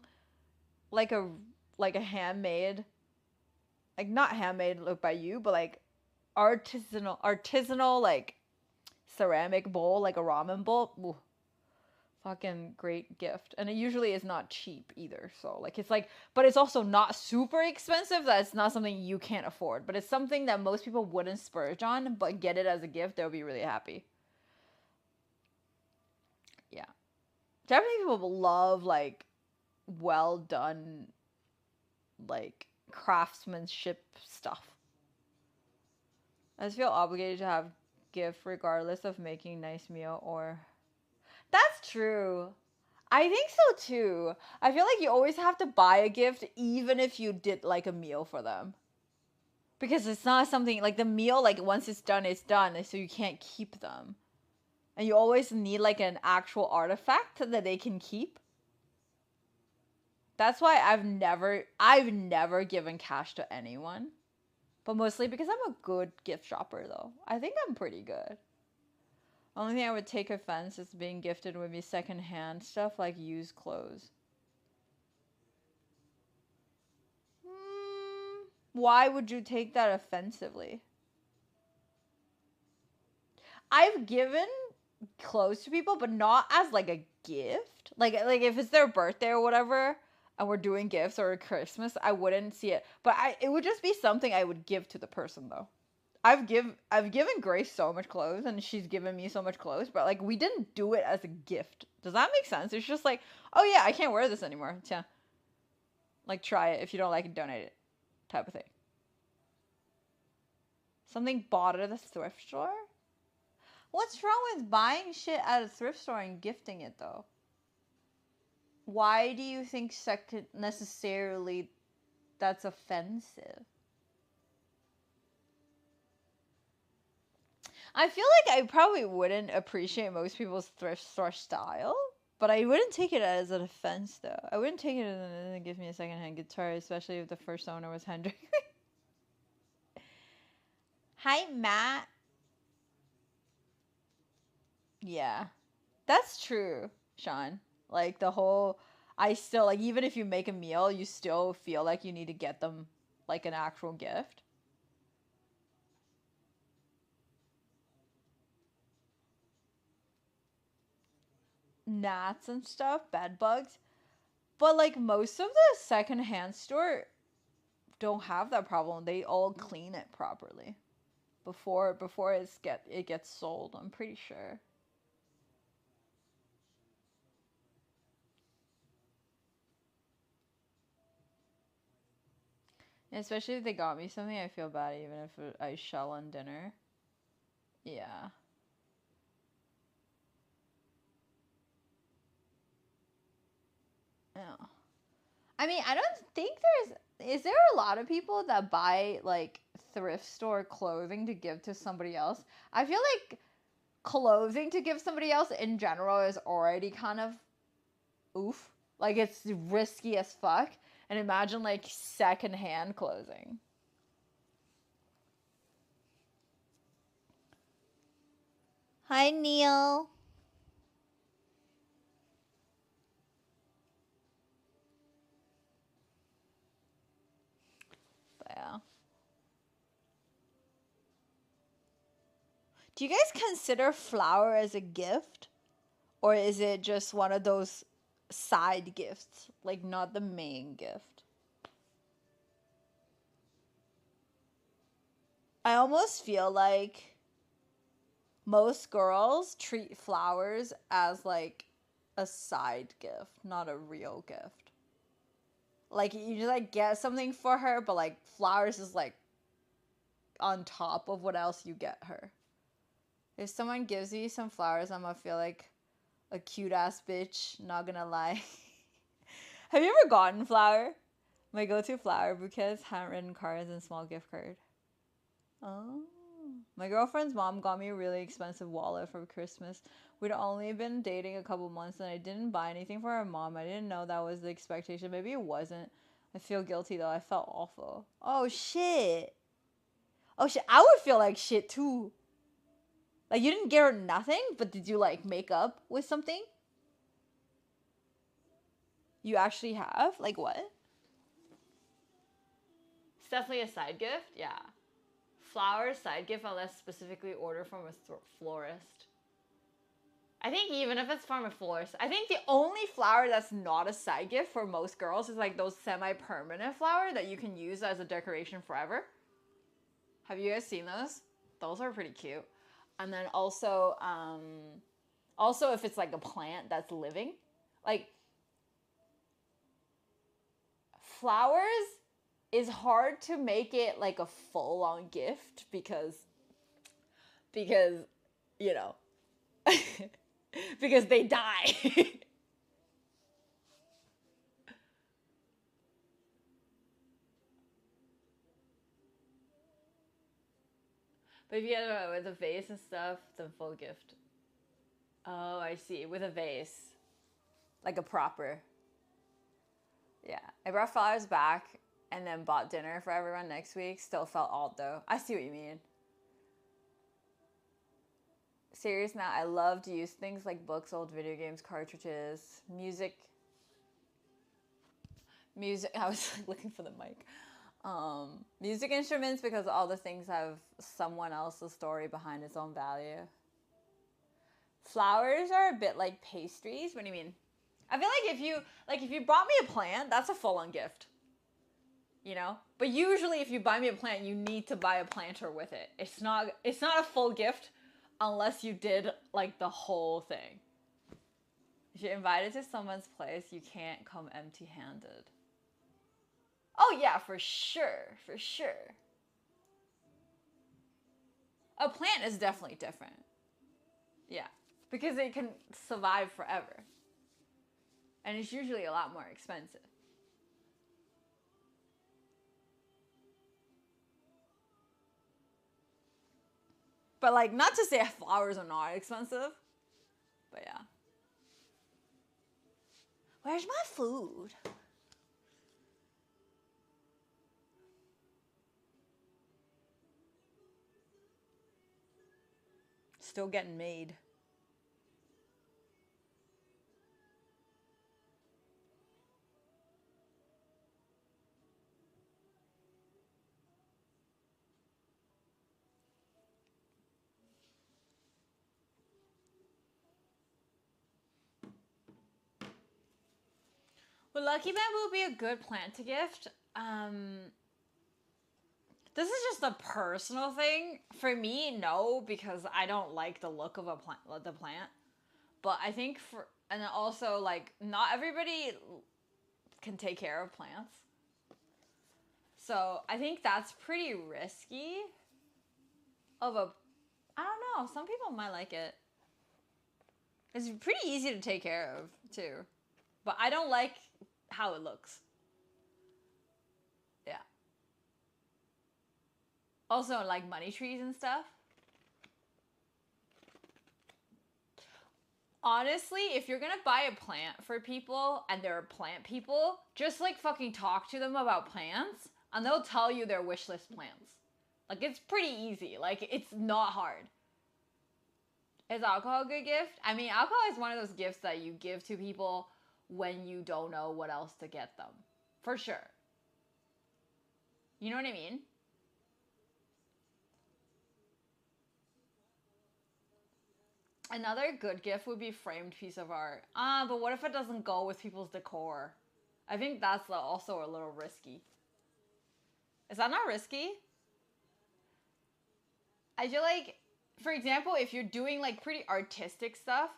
like a handmade, like not handmade look by you, but like artisanal like ceramic bowl, like a ramen bowl. Ooh, fucking great gift. And it usually is not cheap either. So like it's like, but it's also not super expensive. That's not something you can't afford, but it's something that most people wouldn't splurge on, but get it as a gift, they'll be really happy. Yeah. Japanese people love like well done like craftsmanship stuff. I just feel obligated to have gift regardless of making nice meal or that's true. I think so too. I feel like you always have to buy a gift even if you did like a meal for them. Because it's not something like the meal, like once it's done, so you can't keep them. And you always need like an actual artifact that they can keep. That's why I've never given cash to anyone. But mostly because I'm a good gift shopper though. I think I'm pretty good. Only thing I would take offense is being gifted would be secondhand stuff like used clothes. Why would you take that offensively? I've given clothes to people, but not as like a gift. Like if it's their birthday or whatever, and we're doing gifts or Christmas, I wouldn't see it. But it would just be something I would give to the person though. I've given Grace so much clothes and she's given me so much clothes, but like we didn't do it as a gift. Does that make sense? It's just like, oh yeah, I can't wear this anymore. Yeah. Like try it. If you don't like it, donate it. Type of thing. Something bought at a thrift store? What's wrong with buying shit at a thrift store and gifting it though? Why do you think second necessarily that's offensive? I feel like I probably wouldn't appreciate most people's thrift store style, but I wouldn't take it as an offense though. I wouldn't take it as give me a secondhand guitar, especially if the first owner was Hendrik. Hi, Matt. Yeah, that's true, Sean. Like the whole, I still like even if you make a meal, you still feel like you need to get them like an actual gift. Gnats and stuff, bed bugs. But like most of the secondhand store don't have that problem. They all clean it properly before it gets sold. I'm pretty sure. And especially if they got me something, I feel bad even if I shell on dinner. Yeah. Yeah. I mean, I don't think is there a lot of people that buy like thrift store clothing to give to somebody else? I feel like clothing to give somebody else in general is already kind of oof. Like it's risky as fuck. And imagine like secondhand clothing. Hi, Neil. But yeah. Do you guys consider flour as a gift? Or is it just one of those side gifts? Like not the main gift? I almost feel like most girls treat flowers as like a side gift, not a real gift. Like you just like get something for her, but like flowers is like on top of what else you get her. If someone gives me some flowers, I'm gonna feel like a cute ass bitch, not gonna lie. Have you ever gotten flower? My go-to flower bouquets, handwritten cards, and small gift card. Oh. My girlfriend's mom got me a really expensive wallet for Christmas. We'd only been dating a couple months and I didn't buy anything for her mom. I didn't know that was the expectation. Maybe it wasn't. I feel guilty though. I felt awful. Oh shit. Oh shit. I would feel like shit too. Like you didn't get her nothing, but did you like make up with something? You actually have? Like what? It's definitely a side gift. Yeah. Flowers side gift unless specifically ordered from a florist. I think even if it's from a florist, I think the only flower that's not a side gift for most girls is like those semi-permanent flowers that you can use as a decoration forever. Have you guys seen those? Those are pretty cute. And then also if it's like a plant that's living, like flowers is hard to make it like a full-on gift because you know because they die. But if you get it with a vase and stuff, it's a full gift. Oh, I see. With a vase. Like a proper. Yeah. I brought flowers back and then bought dinner for everyone next week. Still felt odd though. I see what you mean. Serious now, I love to use things like books, old video games, cartridges, music. I was looking for the mic. Music instruments because all the things have someone else's story behind its own value. Flowers are a bit like pastries. What do you mean? I feel like if you brought me a plant, that's a full-on gift. You know? But usually if you buy me a plant, you need to buy a planter with it. It's not a full gift unless you did like the whole thing. If you're invited to someone's place, you can't come empty-handed. Oh yeah, for sure, for sure. A plant is definitely different. Yeah, because it can survive forever. And it's usually a lot more expensive. But like, not to say flowers are not expensive, but yeah. Where's my food? Still getting made. Well, Lucky Bamboo would be a good plant to gift. This is just a personal thing. For me, no, because I don't like the look of the plant. But I think and also like not everybody can take care of plants. So I think that's pretty risky I don't know, some people might like it. It's pretty easy to take care of too. But I don't like how it looks. Yeah. Also like money trees and stuff. Honestly, if you're gonna buy a plant for people and they're plant people, just like fucking talk to them about plants and they'll tell you their wish list plants. Like it's pretty easy. Like it's not hard. Is alcohol a good gift? I mean, alcohol is one of those gifts that you give to people when you don't know what else to get them. For sure. You know what I mean? Another good gift would be framed piece of art. But what if it doesn't go with people's decor? I think that's also a little risky. Is that not risky? I feel like, for example, if you're doing like pretty artistic stuff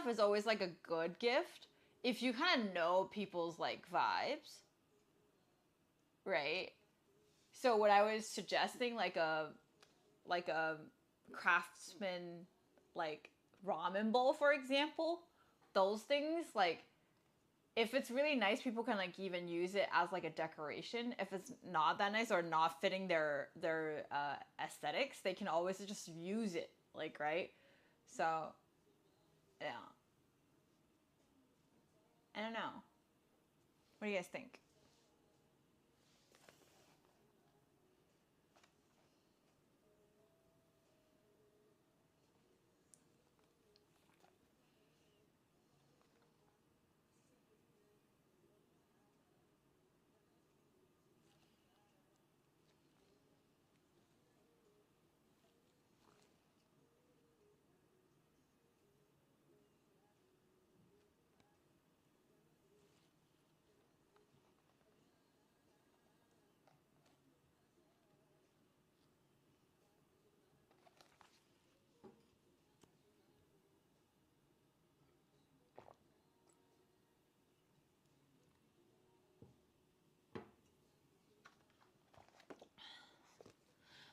is always like a good gift if you kind of know people's like vibes, right? So what I was suggesting, like a craftsman like ramen bowl, for example, those things, like if it's really nice, people can like even use it as like a decoration. If it's not that nice or not fitting their aesthetics, they can always just use it, like, right? So yeah, I don't know. What do you guys think?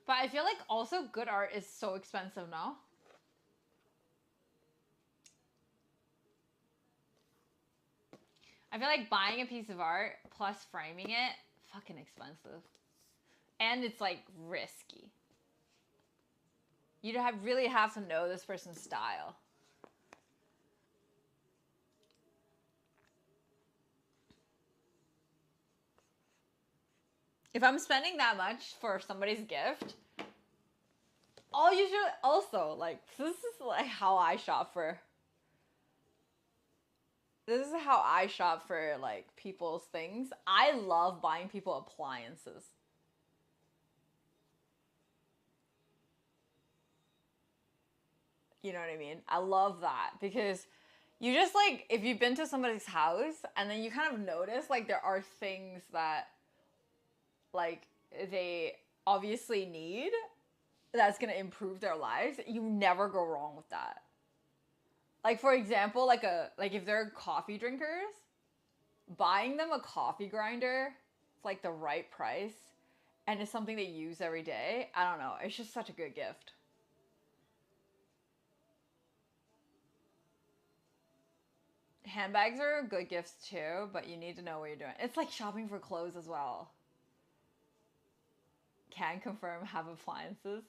But I feel like also good art is so expensive now. I feel like buying a piece of art plus framing it, fucking expensive. And it's like risky. You really have to know this person's style. If I'm spending that much for somebody's gift, I'll usually also like, this is like how I shop for. This is how I shop for like people's things. I love buying people appliances. You know what I mean? I love that because you just like, if you've been to somebody's house and then you kind of notice like there are things that like they obviously need that's gonna improve their lives, you never go wrong with that. Like for example, like if they're coffee drinkers, buying them a coffee grinder for like the right price and it's something they use every day, I don't know, it's just such a good gift. Handbags are good gifts too, but you need to know what you're doing. It's like shopping for clothes as well. Can confirm, have appliances.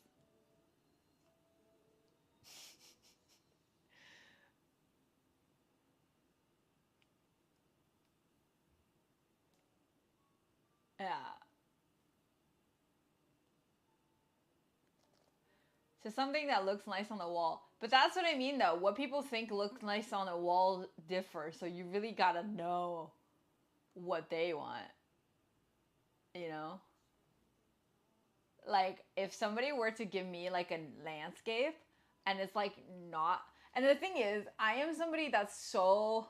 Yeah. So something that looks nice on the wall. But that's what I mean though. What people think looks nice on a wall differs. So you really gotta know what they want. You know? Like if somebody were to give me like a landscape and it's like not, and the thing is, I am somebody that's so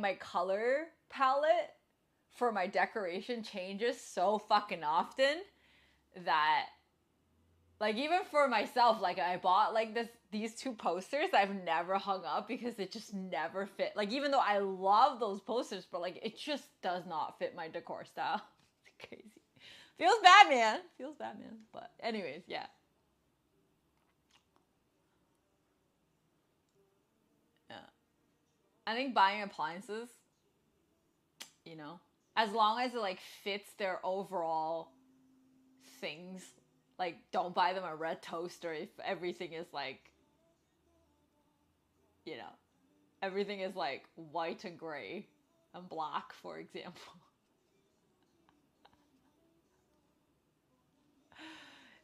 my color palette for my decoration changes so fucking often that like even for myself, like I bought like these two posters that I've never hung up because it just never fit. Like even though I love those posters, but like it just does not fit my decor style. It's crazy. Feels bad, man. Feels bad, man. But anyways, yeah. Yeah. I think buying appliances, you know, as long as it like fits their overall things, like don't buy them a red toaster if everything is like, you know, everything is like white and gray and black, for example.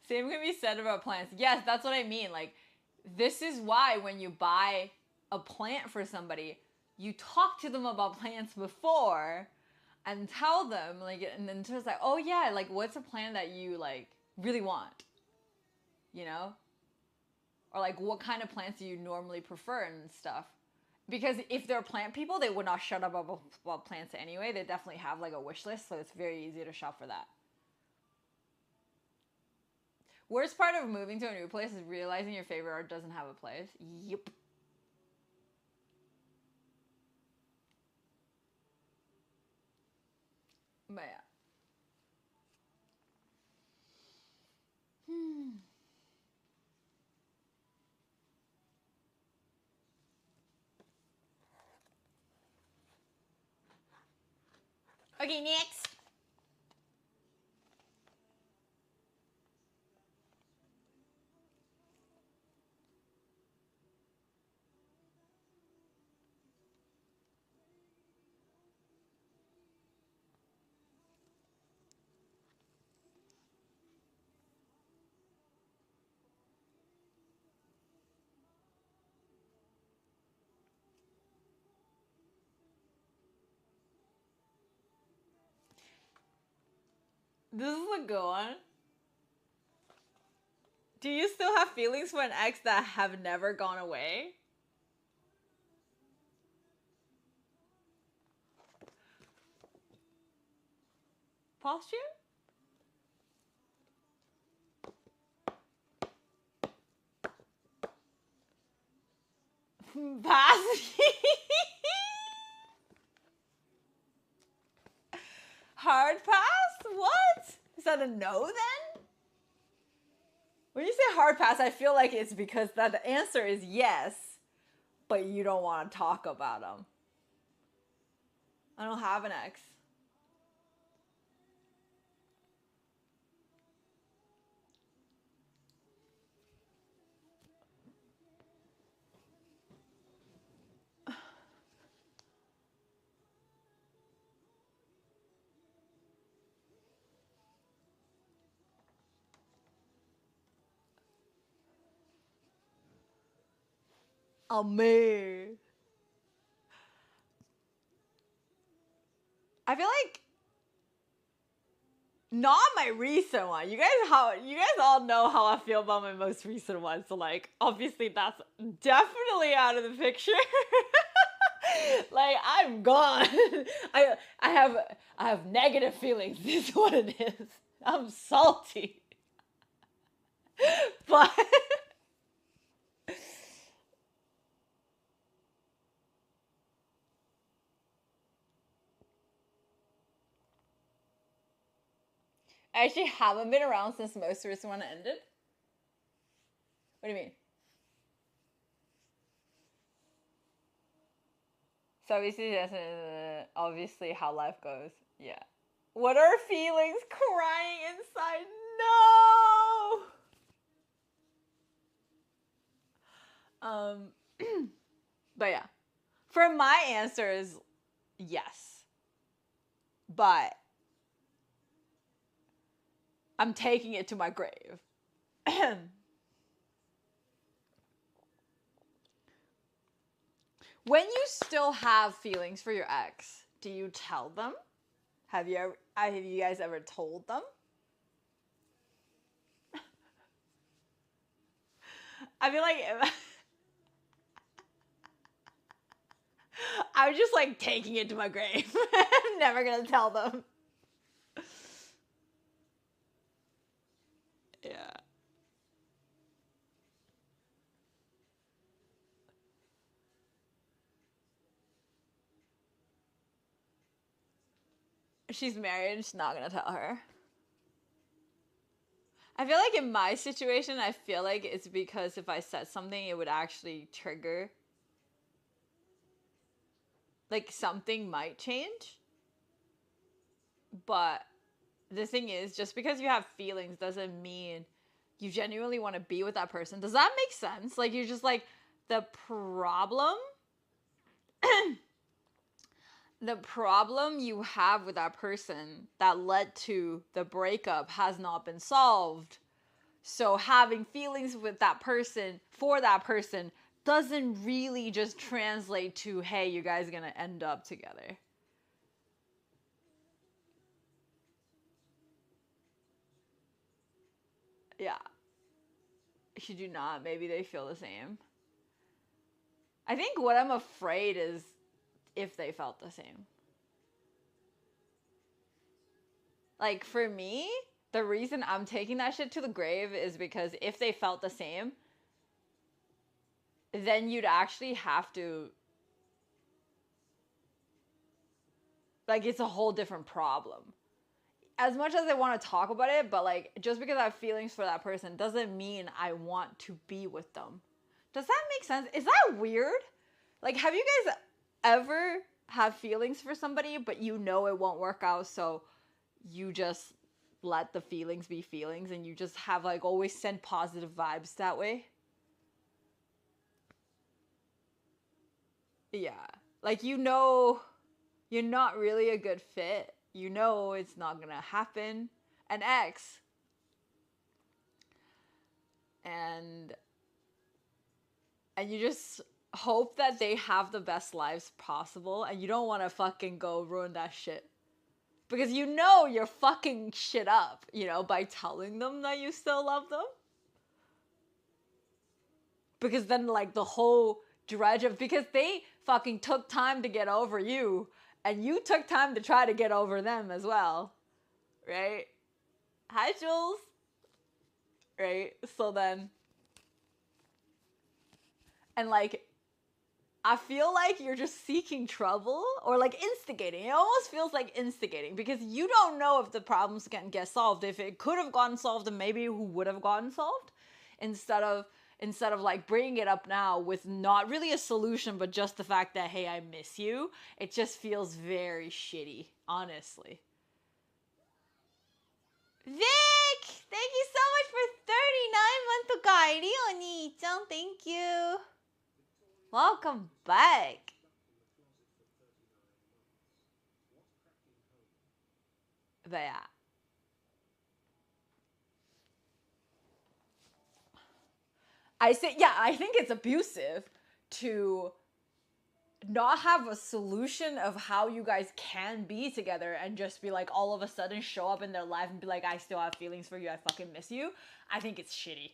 Same can be said about plants. Yes, that's what I mean. Like, this is why when you buy a plant for somebody, you talk to them about plants before and tell them, like, and then just like, oh yeah, like, what's a plant that you like really want, you know? Or like, what kind of plants do you normally prefer and stuff? Because if they're plant people, they would not shut up about plants anyway. They definitely have like a wish list, so it's very easy to shop for that. Worst part of moving to a new place is realizing your favorite art doesn't have a place. Yep. But yeah. Okay, next. This is a good one. Do you still have feelings for an ex that have never gone away? Posture? Pass. Hard pass? What? Is that a no then? When you say hard pass, I feel like it's because that the answer is yes, but you don't want to talk about them. I don't have an ex. Me. I feel like not my recent one. You guys all know how I feel about my most recent one. So like obviously that's definitely out of the picture. Like I'm gone. I have negative feelings. Is what it is. I'm salty. But I actually haven't been around since the most recent one ended. What do you mean? So obviously how life goes. Yeah. What are feelings crying inside? No. But yeah. For my answer is yes. But I'm taking it to my grave. When you still have feelings for your ex, do you tell them? Have you guys ever told them? I feel like I'm just like taking it to my grave. I'm never gonna tell them. Yeah. She's married, she's not gonna tell her. I feel like in my situation, I feel like it's because if I said something, it would actually trigger. Like something might change. But the thing is, just because you have feelings doesn't mean you genuinely want to be with that person. Does that make sense? Like you're just like, the problem the problem you have with that person that led to the breakup has not been solved. So having feelings with that person for that person doesn't really just translate to, hey, you guys are gonna end up together. Yeah. Should you not? Maybe they feel the same. I think what I'm afraid is if they felt the same. Like for me, The reason I'm taking that shit to the grave is because if they felt the same, then you'd actually have to, like, it's a whole different problem. As much as I want to talk about it, but like, just because I have feelings for that person doesn't mean I want to be with them. Does that make sense? Is that weird? Like, have you guys ever have feelings for somebody, but you know it won't work out, so you just let the feelings be feelings and you just have like always send positive vibes that way? Yeah. Like, you know, you're not really a good fit. You know it's not gonna happen. An ex. And you just hope that they have the best lives possible and you don't want to fucking go ruin that shit. Because you know you're fucking shit up, you know, by telling them that you still love them. Because then, like, the whole dredge of, because they fucking took time to get over you, and you took time to try to get over them as well, right? Hi, Jules. Right? So then, and like, I feel like you're just seeking trouble or like instigating. It almost feels like instigating because you don't know if the problems can get solved. If it could have gotten solved, then maybe who would have gotten solved instead of like bringing it up now with not really a solution, but just the fact that, hey, I miss you. It just feels very shitty, honestly. Vic, thank you so much for 39 months kairi, Oni-chan. Thank you. Welcome back. But yeah. I think it's abusive to not have a solution of how you guys can be together and just be like all of a sudden show up in their life and be like, I still have feelings for you, I fucking miss you. I think it's shitty.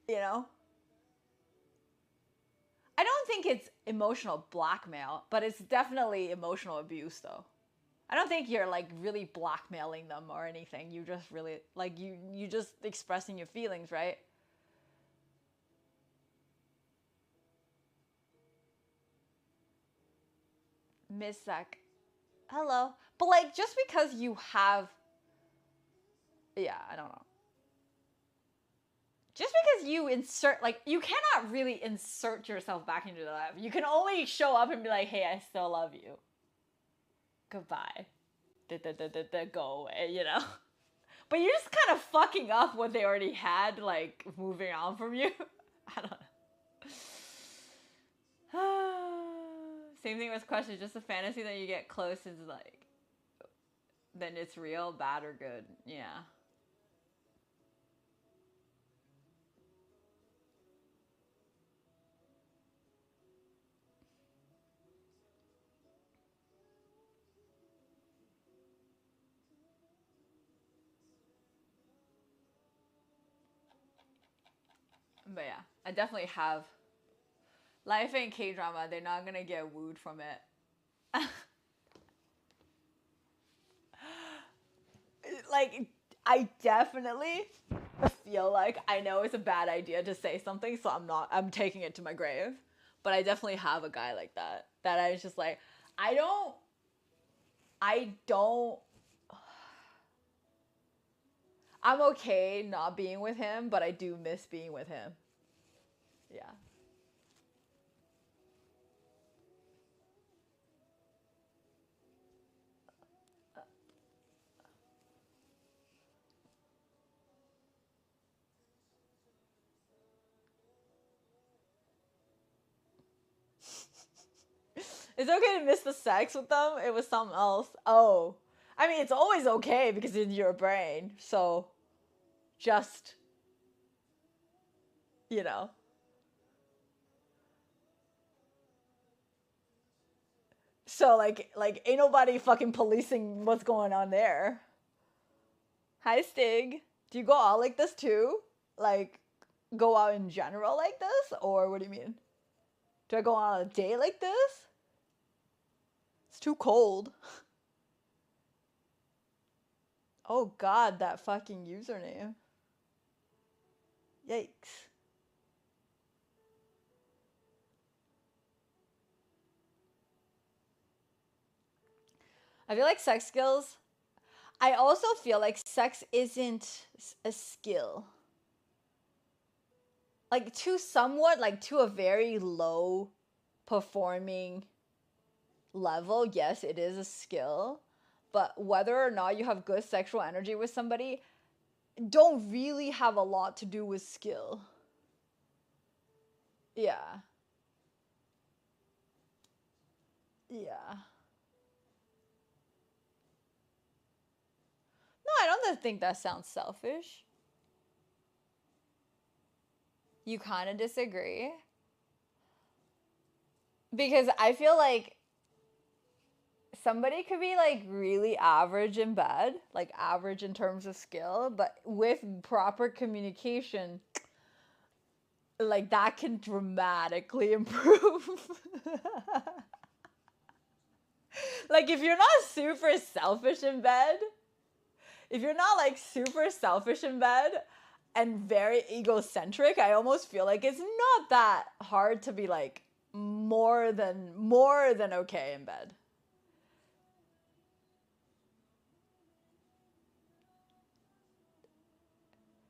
You know? I don't think it's emotional blackmail, but it's definitely emotional abuse though. I don't think you're like really blackmailing them or anything. You just really like you just expressing your feelings, right? Miss Zach. Hello. But like just because you have, yeah, I don't know. Just because you insert, like, you cannot really insert yourself back into the life. You can only show up and be like, hey, I still love you. Goodbye. Go away, you know? But you're just kind of fucking up what they already had, like, moving on from you. I don't know. Same thing with questions. Just a fantasy that you get close is like, then it's real, bad, or good. Yeah. But yeah, I definitely have. Life ain't K-drama. They're not gonna get wooed from it. Like, I definitely feel like I know it's a bad idea to say something, so I'm taking it to my grave. But I definitely have a guy like that. That I was just like, I don't. I'm okay not being with him, but I do miss being with him. Yeah. It's okay to miss the sex with them. It was something else. Oh. I mean, it's always okay because it's in your brain. So, just, you know. So, like ain't nobody fucking policing what's going on there. Hi, Stig. Do you go out like this too? Like, go out in general like this? Or what do you mean? Do I go on a date like this? It's too cold. Oh god, that fucking username. Yikes. I feel like sex skills. I also feel like sex isn't a skill. Like to somewhat, like to a very low performing level, yes, it is a skill. But whether or not you have good sexual energy with somebody don't really have a lot to do with skill. Yeah. Yeah. No, I don't think that sounds selfish. You kind of disagree? Because I feel like somebody could be like really average in bed, like average in terms of skill, but with proper communication, like that can dramatically improve. Like if you're not super selfish in bed, if you're not like super selfish in bed and very egocentric, I almost feel like it's not that hard to be like more than okay in bed.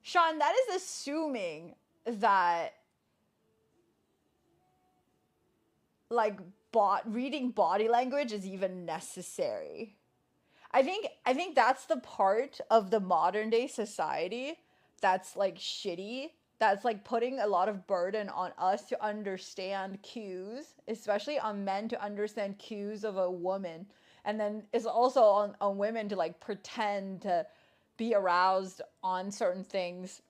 Sean, that is assuming that like reading body language is even necessary. I think that's the part of the modern day society that's like shitty. That's like putting a lot of burden on us to understand cues, especially on men to understand cues of a woman. And then it's also on women to like pretend to be aroused on certain things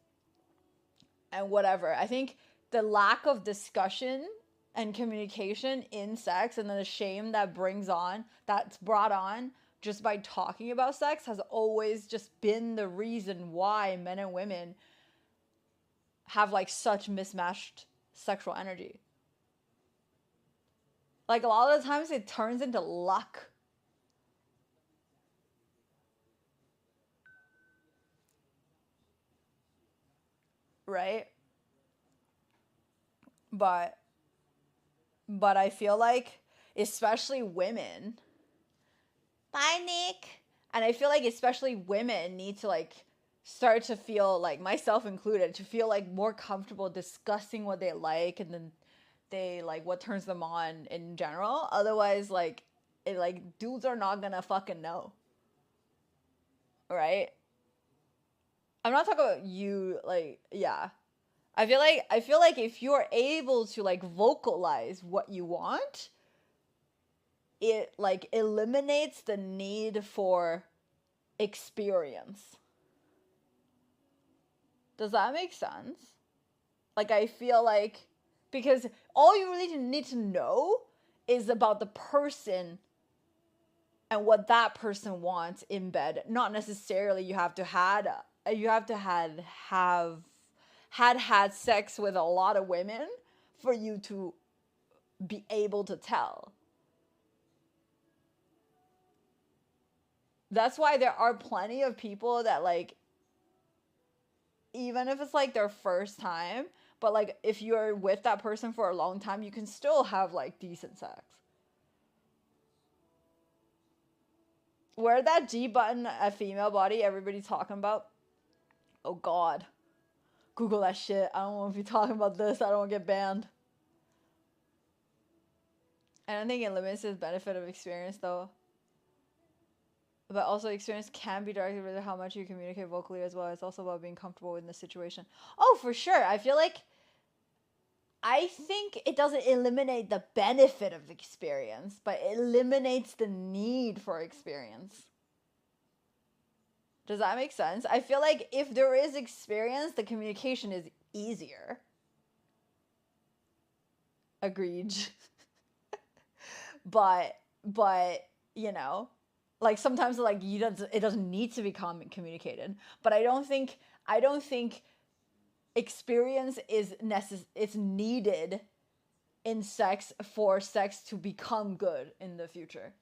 and whatever. I think the lack of discussion and communication in sex and then the shame that's brought on just by talking about sex has always just been the reason why men and women have like such mismatched sexual energy. Like a lot of the times it turns into luck, right? But I feel like especially women. Bye, Nick. And I feel like especially women need to like start to feel like myself included to feel like more comfortable discussing what they like and then they like what turns them on in general. Otherwise, like it like dudes are not gonna fucking know, right? I'm not talking about you. Like yeah, I feel like if you're able to like vocalize what you want, it like eliminates the need for experience. Does that make sense? Like I feel like because all you really need to know is about the person and what that person wants in bed. Not necessarily you have to had sex with a lot of women for you to be able to tell. That's why there are plenty of people that like even if it's like their first time, but like if you're with that person for a long time, you can still have like decent sex. Where that G button a female body everybody's talking about? Oh god. Google that shit. I don't want to be talking about this. I don't want to get banned. I don't think it limits the benefit of experience though. But also experience can be directed with how much you communicate vocally as well. It's also about being comfortable in the situation. Oh, for sure. I think it doesn't eliminate the benefit of experience, but it eliminates the need for experience. Does that make sense? I feel like if there is experience, the communication is easier. Agreed. but you know, like sometimes like it doesn't need to be communicated. But I don't think experience is it's needed in sex for sex to become good in the future.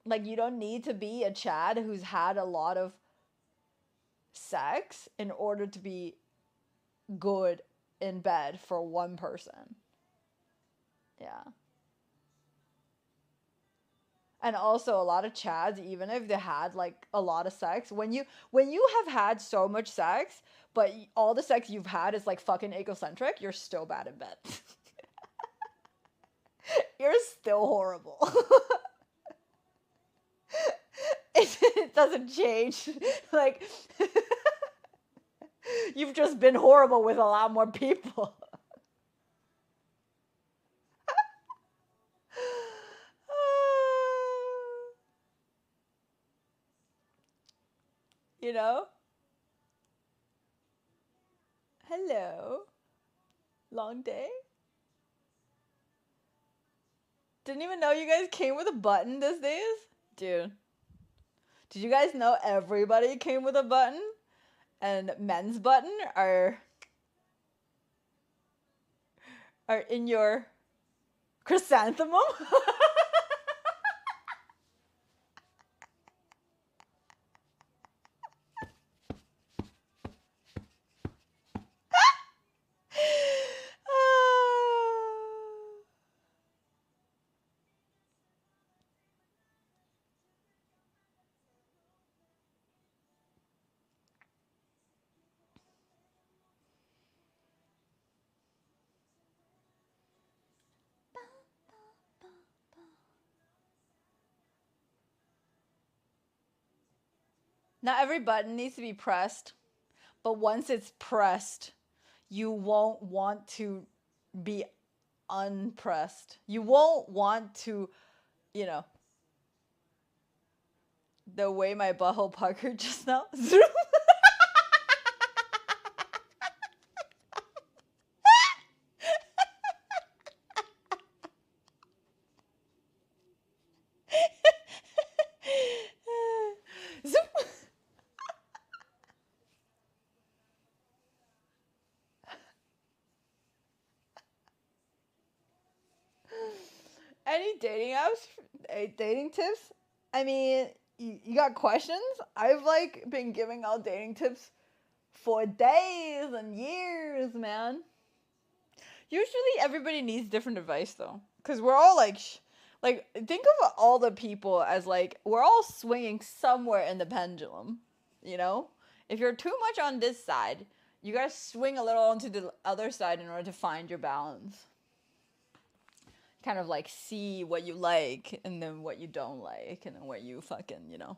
Like, you don't need to be a Chad who's had a lot of sex in order to be good in bed for one person. Yeah. And also a lot of Chads, even if they had like a lot of sex, when you have had so much sex, but all the sex you've had is like fucking egocentric, you're still bad in bed. You're still horrible. It doesn't change. Like, you've just been horrible with a lot more people. You know? Hello. Long day? Didn't even know you guys came with a button these days? Dude. Did you guys know everybody came with a button? And men's button are in your chrysanthemum? Not every button needs to be pressed, but once it's pressed, you won't want to be unpressed. You won't want to, you know, the way my butthole puckered just now. Zoom. Zoom. Any dating apps? Dating tips? I mean, you got questions? I've like been giving out dating tips for days and years, man. Usually everybody needs different advice though, because we're all like think of all the people as like we're all swinging somewhere in the pendulum, you know? If you're too much on this side, you gotta swing a little onto the other side in order to find your balance. Kind of like see what you like and then what you don't like and then what you fucking, you know.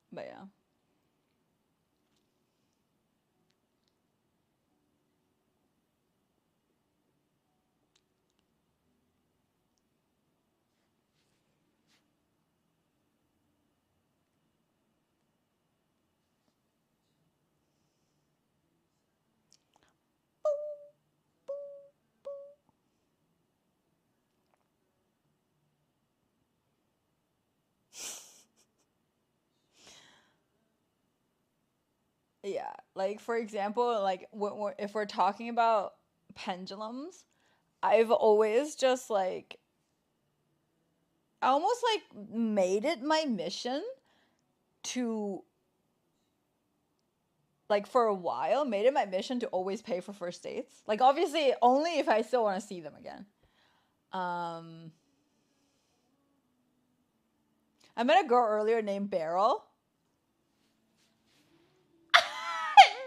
But yeah. Yeah, like for example, like if we're talking about pendulums, I've always just like I almost like made it my mission to like for a while made it my mission to always pay for first dates. Like obviously only if I still want to see them again. Um I met a girl earlier named Beryl.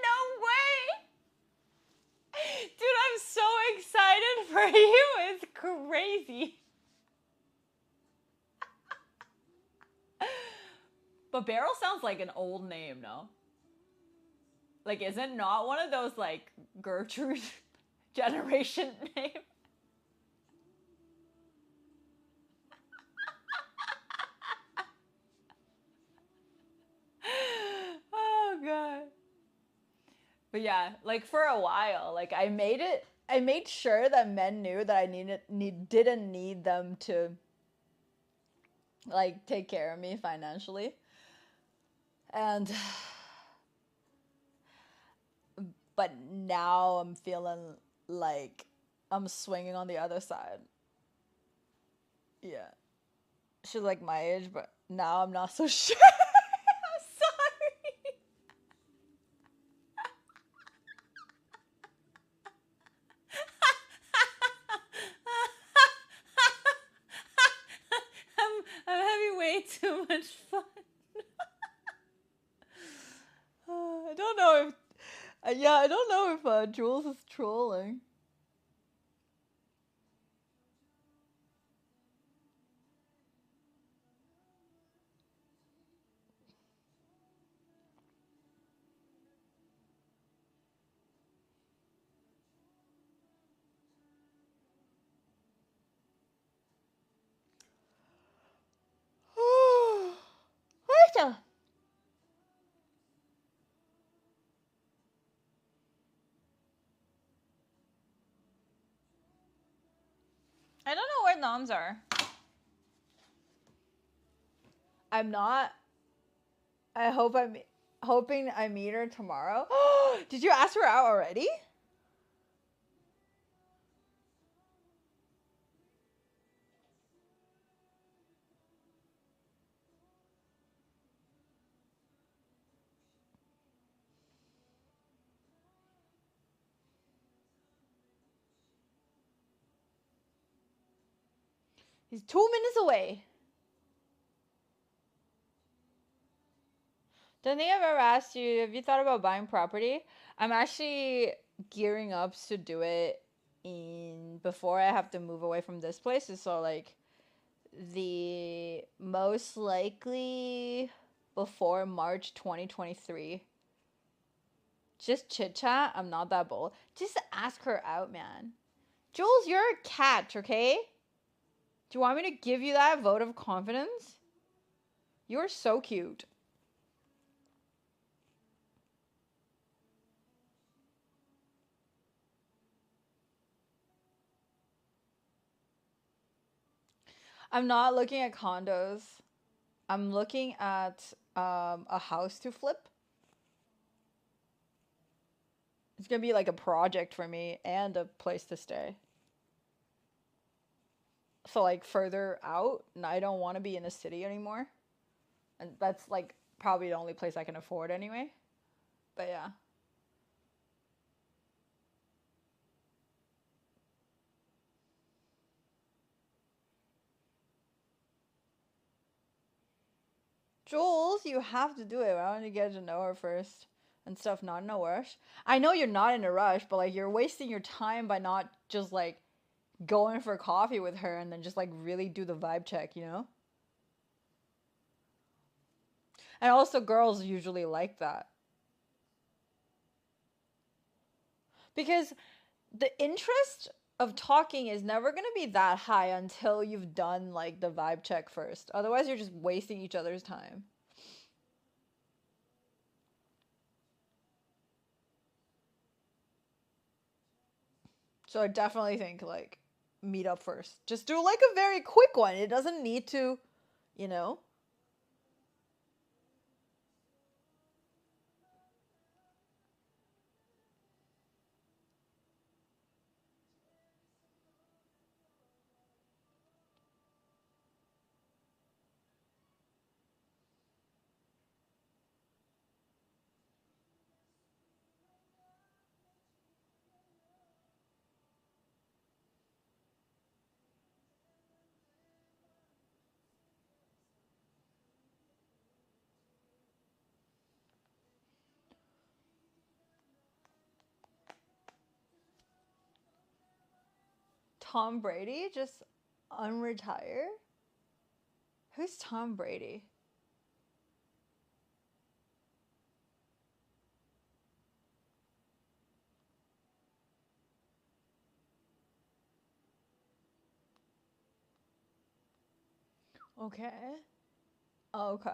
No way! Dude, I'm so excited for you. It's crazy. But Beryl sounds like an old name, no? Like, is it not one of those, like, Gertrude generation names? Oh, God. But yeah, like, for a while, like, I made sure that men knew that I didn't need them to, like, take care of me financially. And, but now I'm feeling like I'm swinging on the other side. Yeah. She's like my age, but now I'm not so sure. I'm sorry. I'm having way too much fun. I don't know if yeah, I don't know if Jules is trolling. Rachel, I don't know where noms are. I'm not. I hope I'm hoping I meet her tomorrow. Did you ask her out already? He's 2 minutes away. Don't think I've ever asked you, have you thought about buying property? I'm actually gearing up to do it in before I have to move away from this place. So like the most likely before March 2023. Just chit chat. I'm not that bold. Just ask her out, man. Jules, you're a catch, okay? Do you want me to give you that vote of confidence? You're so cute. I'm not looking at condos. I'm looking at a house to flip. It's gonna be like a project for me and a place to stay. So like further out, and I don't want to be in the city anymore. And that's like probably the only place I can afford anyway. But yeah. Jules, you have to do it. I want to get to know her first and stuff, not in a rush. I know you're not in a rush, but like you're wasting your time by not just like going for coffee with her and then just like really do the vibe check, you know? And also girls usually like that. Because the interest of talking is never going to be that high until you've done like the vibe check first. Otherwise, you're just wasting each other's time. So I definitely think like meet up first. Just do like a very quick one. It doesn't need to, you know. Tom Brady just unretire? Who's Tom Brady? Okay. Okay.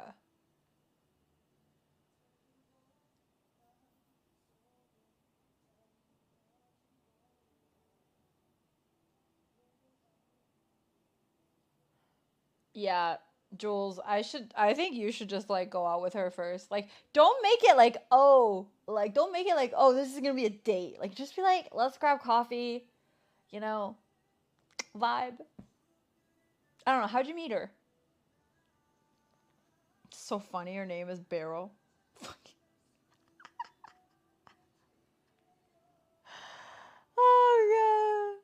Yeah, Jules, I think you should just like go out with her first. Like don't make it like don't make it like this is going to be a date. Like just be like let's grab coffee, you know, vibe. I don't know. How'd you meet her? It's so funny. Her name is Beryl. Oh, God.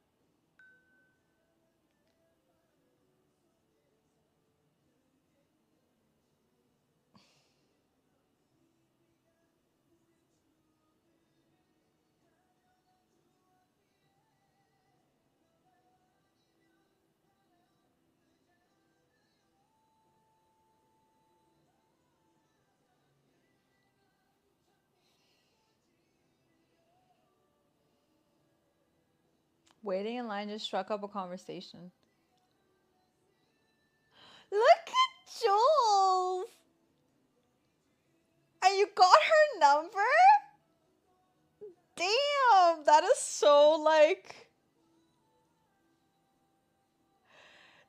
Waiting in line just struck up a conversation. Look at Jules! And you got her number? Damn, that is so like...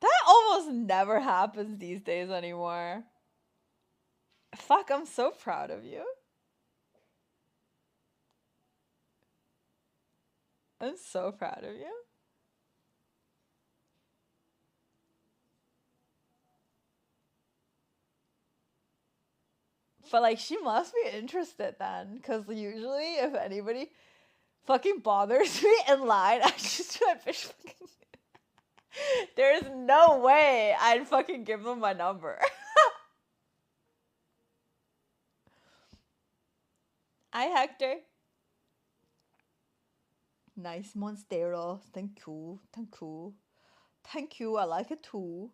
That almost never happens these days anymore. Fuck, I'm so proud of you. I'm so proud of you. But like, she must be interested then, because usually if anybody fucking bothers me in line, I just do that bitch fucking... There's no way I'd fucking give them my number. Hi, Hector. Nice Monstera. Thank you. Thank you. Thank you. I like it too.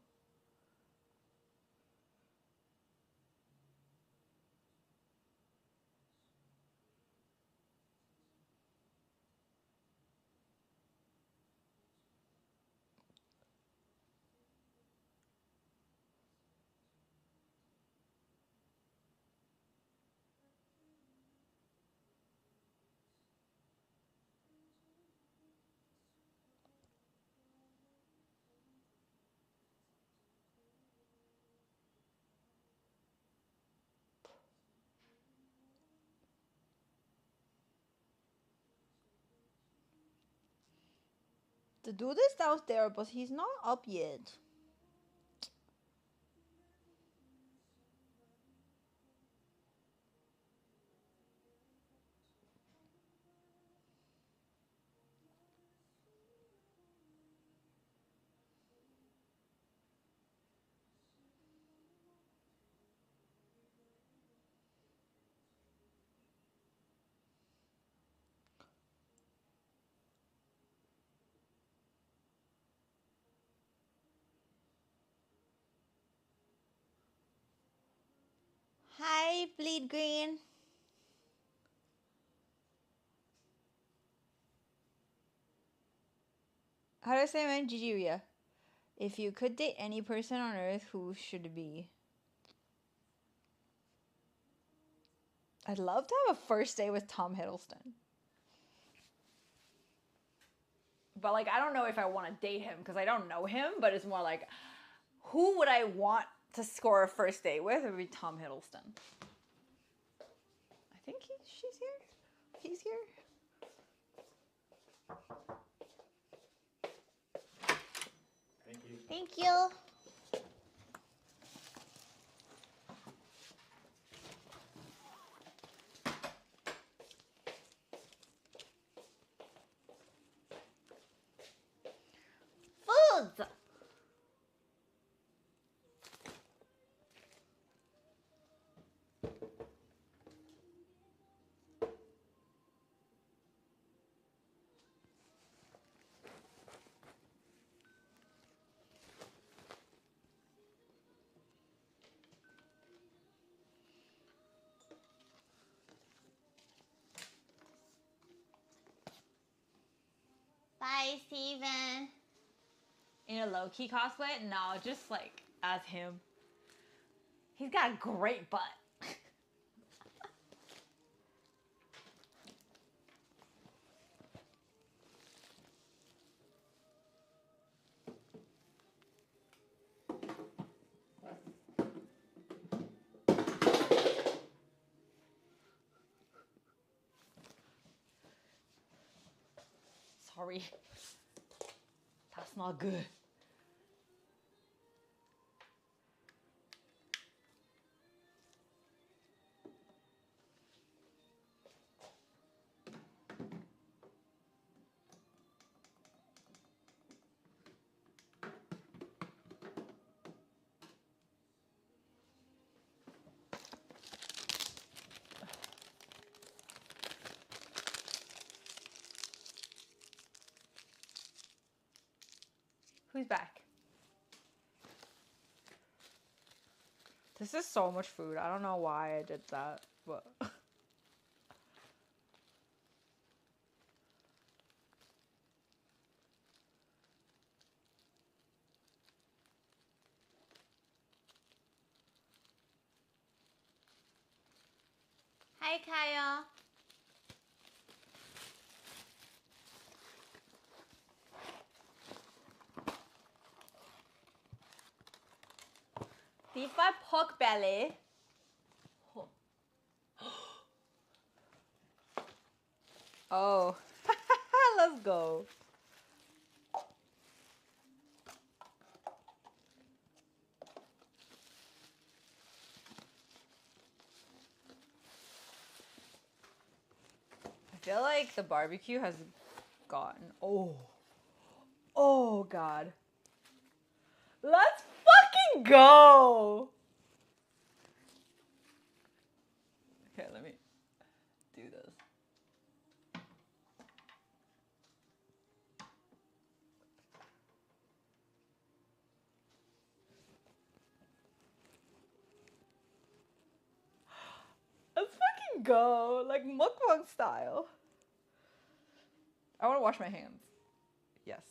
The dude is downstairs, but he's not up yet. Hi, Bleed Green. How do I say my name? GGria. If you could date any person on earth, who should it be? I'd love to have a first date with Tom Hiddleston. But like, I don't know if I want to date him because I don't know him, but it's more like, who would I want to score a first date with? It would be Tom Hiddleston. I think she's here. He's here. Thank you. Thank you. Foods. Bye, Steven. In a low-key cosplay? No, just like as him. He's got a great butt. Sorry. That's not good. Who's back? This is so much food. I don't know why I did that, but... Hi, Kyle. Deep fried pork belly. Oh, let's go. I feel like the barbecue has gotten... Oh, God. Let's fucking go. Okay, let me do this. Let's fucking go. Like mukbang style. I want to wash my hands. Yes.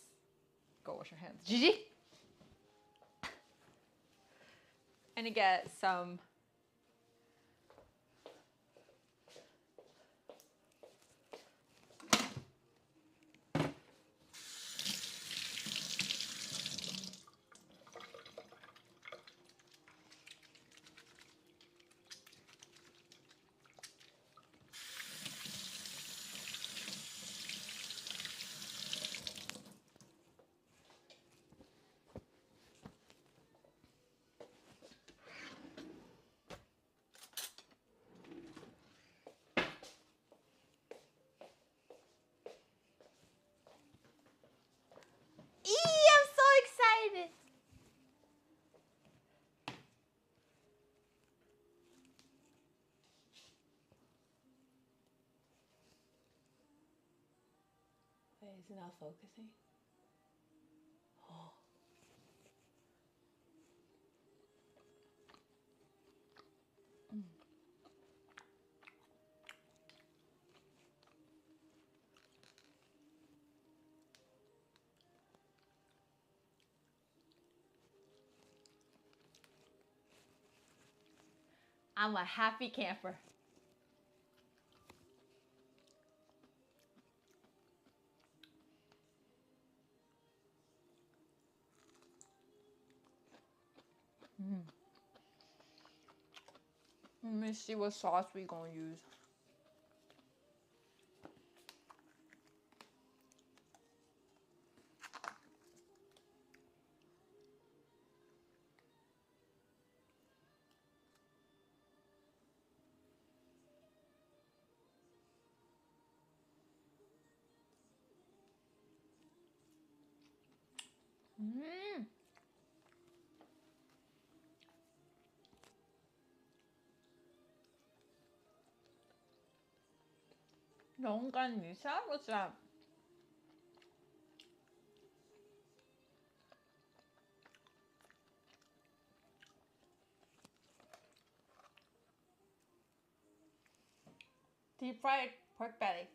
Go wash your hands. Gigi? And to get some... I'm so excited. Wait, is it not focusing? Oh. I'm a happy camper. Let me see what sauce we gonna use. Longanisa? What's that? Deep fried pork belly.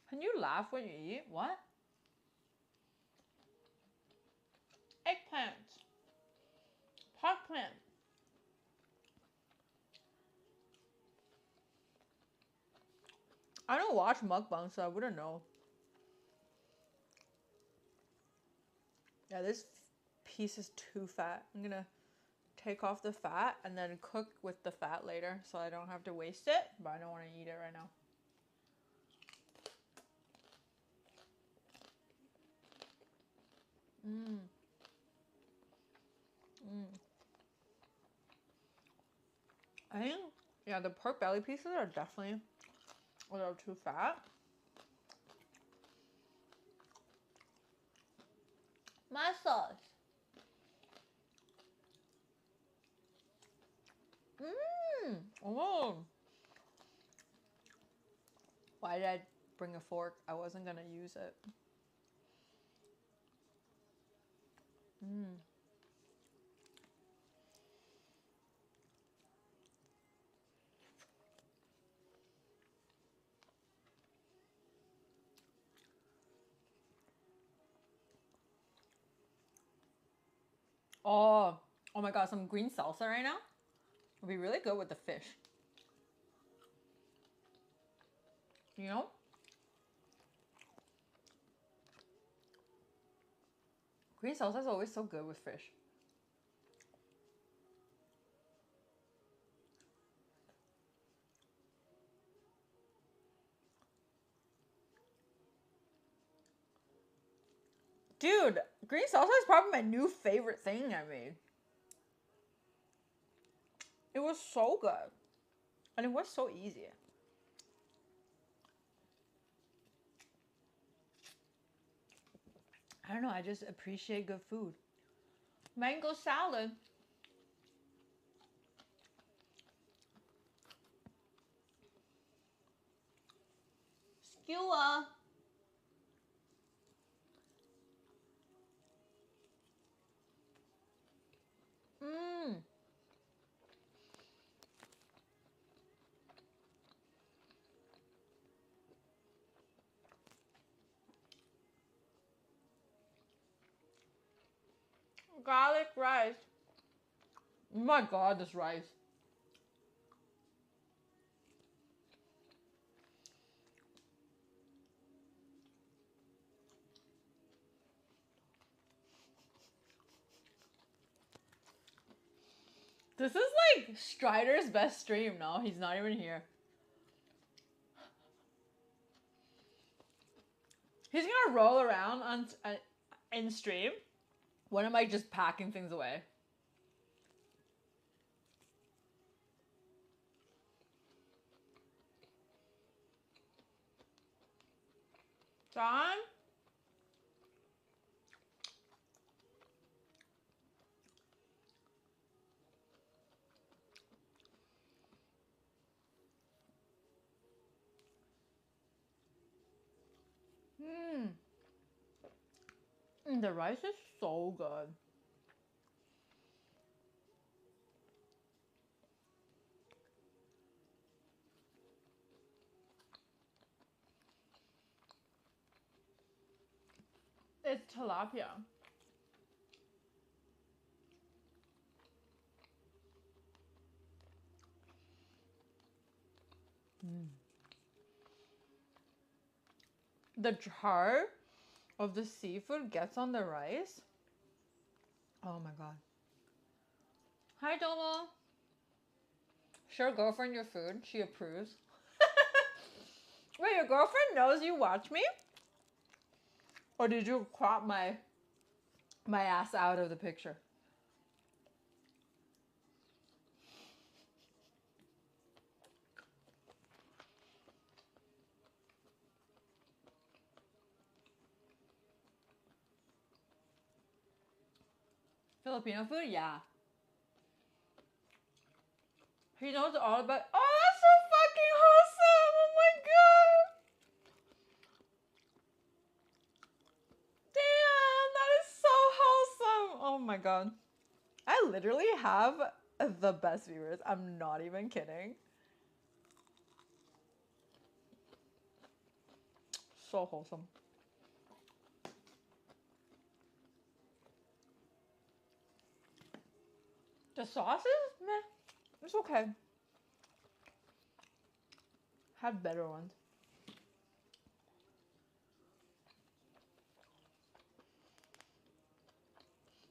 Can you laugh when you eat? What? Eggplant. Pot plant. I don't watch mukbang, so I wouldn't know. Yeah, this piece is too fat. I'm gonna take off the fat and then cook with the fat later so I don't have to waste it, but I don't want to eat it right now. I think, yeah, the pork belly pieces are definitely a little too fat. My sauce. Mmm. Oh. Why did I bring a fork? I wasn't gonna use it. Mmm. Oh. Oh my god, some green salsa right now would be really good with the fish. You know? Green salsa is always so good with fish. Dude, green salsa is probably my new favorite thing I made. It was so good. And it was so easy. I don't know, I just appreciate good food. Mango salad. Skewer. Mmm. Garlic rice. Oh my god, this rice. This is like Strider's best stream. No, he's not even here. He's gonna roll around on in stream. When am I just packing things away? John? Mmm. The rice is so good. It's tilapia. Mm. The char of the seafood gets on the rice. Oh my god. Hi, Domo. Sure, girlfriend, your food. She approves. Wait, your girlfriend knows you watch me? Or did you crop my ass out of the picture? Filipino food? Yeah. He knows all about. Oh, that's so fucking wholesome! Oh my god! Damn, that is so wholesome! Oh my god. I literally have the best viewers. I'm not even kidding. So wholesome. The sauces? Meh. It's okay. Had better ones.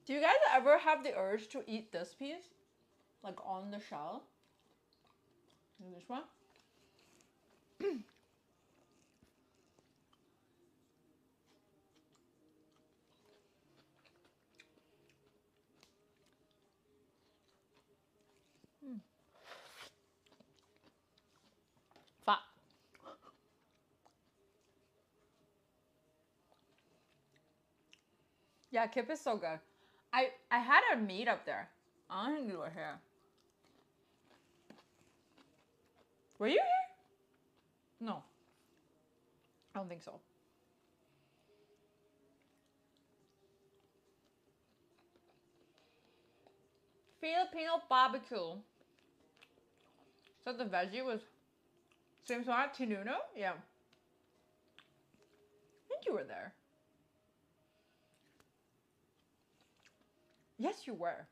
Do you guys ever have the urge to eat this piece? Like on the shell? This one? Yeah, kip is so good. I had a meat up there. I don't think you were here. Were you here? No. I don't think so. Filipino BBQ. So the veggie was same spot, Tinuno? Yeah. I think you were there. Yes, you were.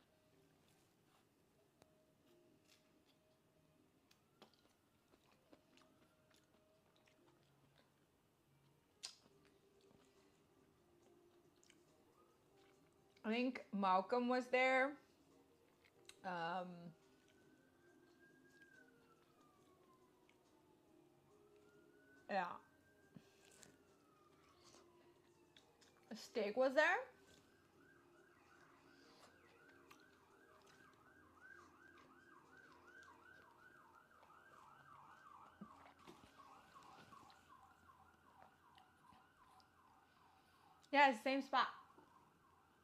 I think Malcolm was there. Yeah. Steak was there. Yeah, it's the same spot.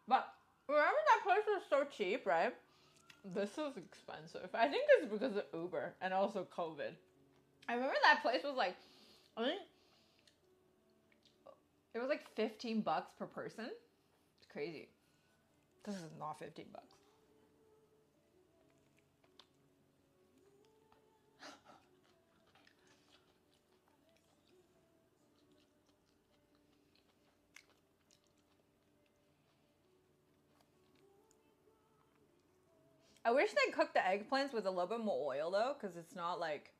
But remember that place was so cheap, right? This is expensive. I think it's because of Uber and also COVID. I remember that place was like, I think it was like $15 per person. It's crazy. This is not $15. I wish they cooked the eggplants with a little bit more oil though, because it's not like.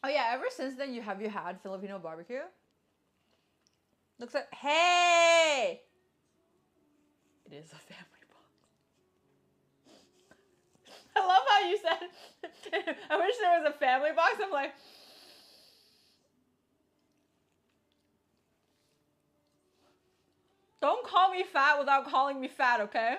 Oh yeah, ever since then you had Filipino barbecue? Looks like, hey! It is a family box. I love how you said, I wish there was a family box. I'm like, don't call me fat without calling me fat, okay?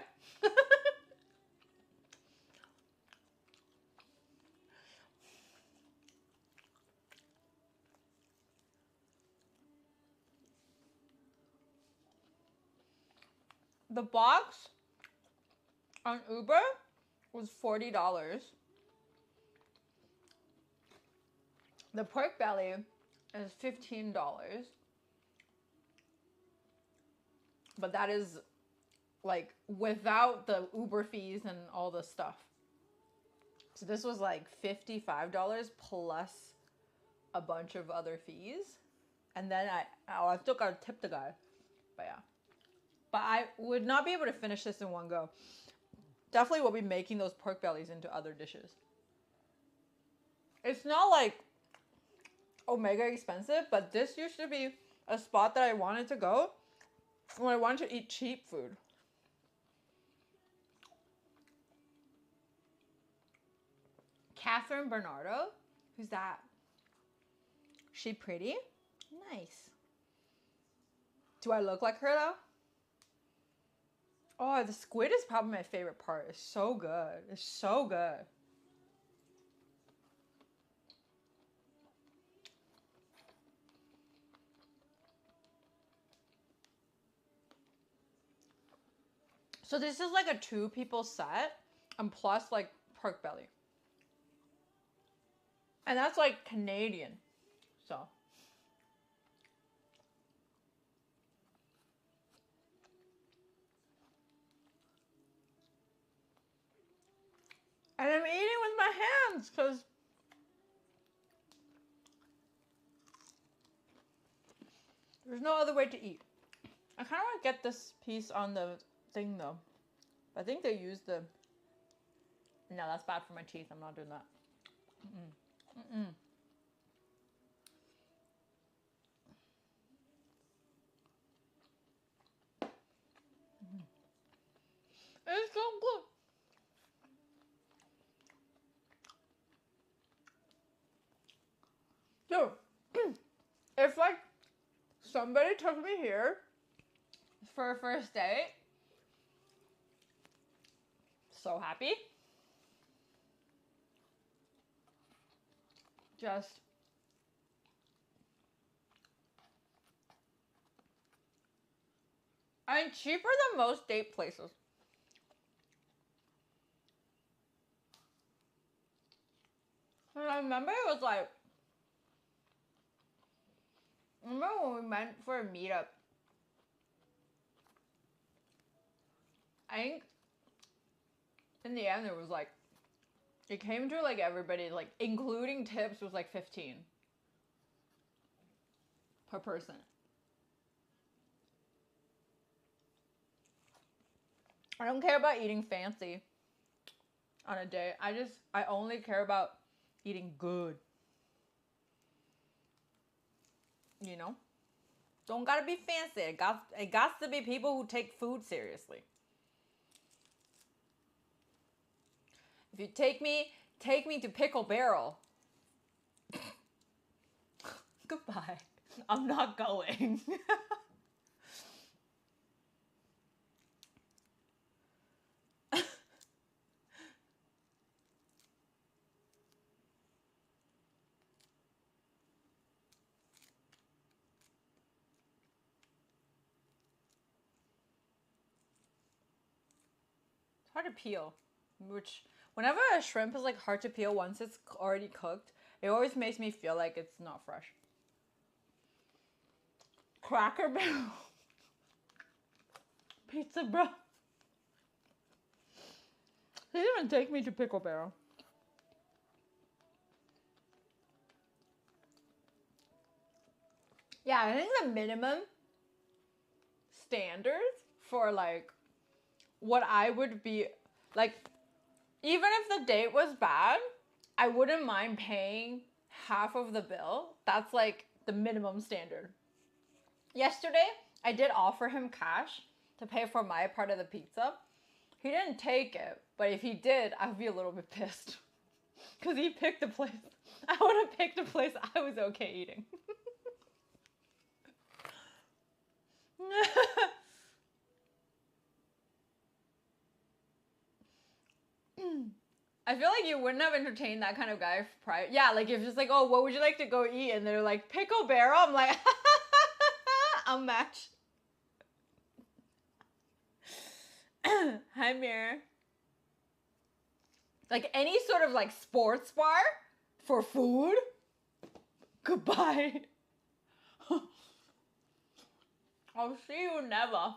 The box on Uber was $40. The pork belly is $15. But that is like without the Uber fees and all the stuff. So this was like $55 plus a bunch of other fees. And then I still gotta tip the guy. But yeah. But I would not be able to finish this in one go. Definitely will be making those pork bellies into other dishes. It's not like omega expensive, but this used to be a spot that I wanted to go when I wanted to eat cheap food. Catherine Bernardo? Who's that? She pretty? Nice. Do I look like her though? Oh, the squid is probably my favorite part. It's so good. It's so good. So this is like a 2-people set and plus like pork belly. And that's like Canadian. So. And I'm eating with my hands because there's no other way to eat. I kind of want to get this piece on the thing though. I think they use the. No, that's bad for my teeth. I'm not doing that. Mm-mm. Mm-mm. It's so good. Dude, if like somebody took me here for a first date So happy. Just and cheaper than most date places. And I remember it was like, remember when we went for a meetup? I think in the end it was like, it came to like everybody, like including tips was like 15 per person. I don't care about eating fancy on a date. I only care about eating good. You know? Don't gotta be fancy. It got to be people who take food seriously. If you take me to Pickle Barrel. Goodbye. I'm not going. It's hard to peel. Which, whenever a shrimp is like hard to peel once it's already cooked, it always makes me feel like it's not fresh. Cracker Barrel. Pizza bro. They didn't even take me to Pickle Barrel. Yeah, I think the minimum standards for like what I would be like, even if the date was bad, I wouldn't mind paying half of the bill. That's like the minimum standard. Yesterday, I did offer him cash to pay for my part of the pizza. He didn't take it, but if he did, I would be a little bit pissed. Because he picked a place. I would have picked a place I was okay eating. I feel like you wouldn't have entertained that kind of guy prior. Yeah, like if it's like, oh, what would you like to go eat? And they're like, Pickle Barrel. I'm like, I'll match. Hi, Mirror. Like any sort of like sports bar for food? Goodbye. I'll see you never.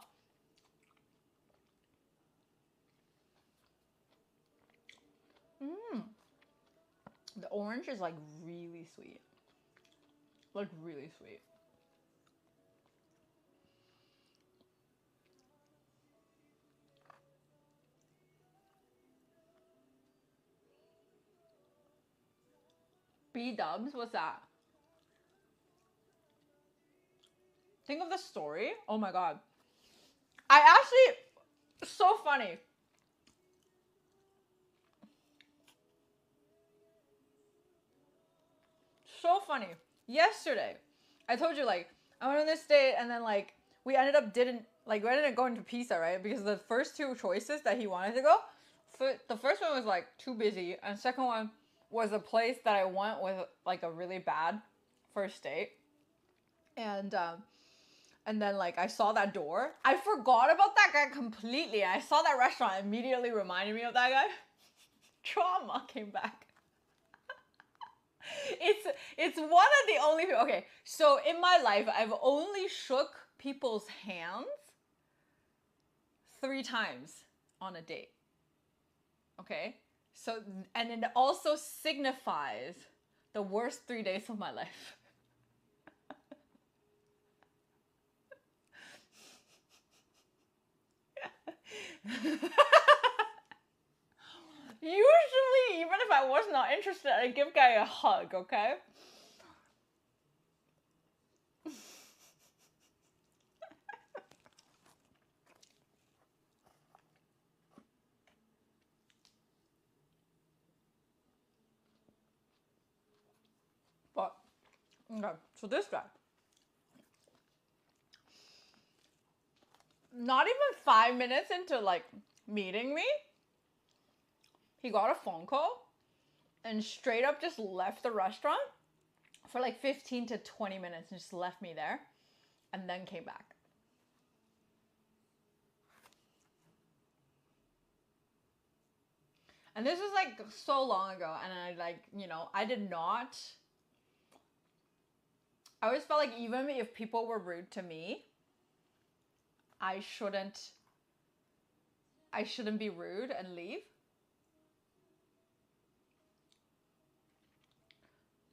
The orange is like really sweet. Like really sweet. B-dubs, what's that? Think of the story. Oh my god. I actually, so funny. So funny. Yesterday, I told you like, I went on this date and then like, we ended up going to pizza, right? Because the first two choices that he wanted to go, the first one was like too busy. And second one was a place that I went with like a really bad first date. And then like I saw that door. I forgot about that guy completely. I saw that restaurant, immediately reminded me of that guy. Trauma came back. It's one of the only people. Okay, so in my life, I've only shook people's hands 3 times on a date. Okay, so and it also signifies the worst 3 days of my life. Usually, even if I was not interested, I'd give guy a hug, okay? But, okay, so this guy. Not even 5 minutes into, like, meeting me, he got a phone call and straight up just left the restaurant for like 15 to 20 minutes and just left me there and then came back. And this was like so long ago, and I like, you know, I always felt like even if people were rude to me, I shouldn't be rude and leave.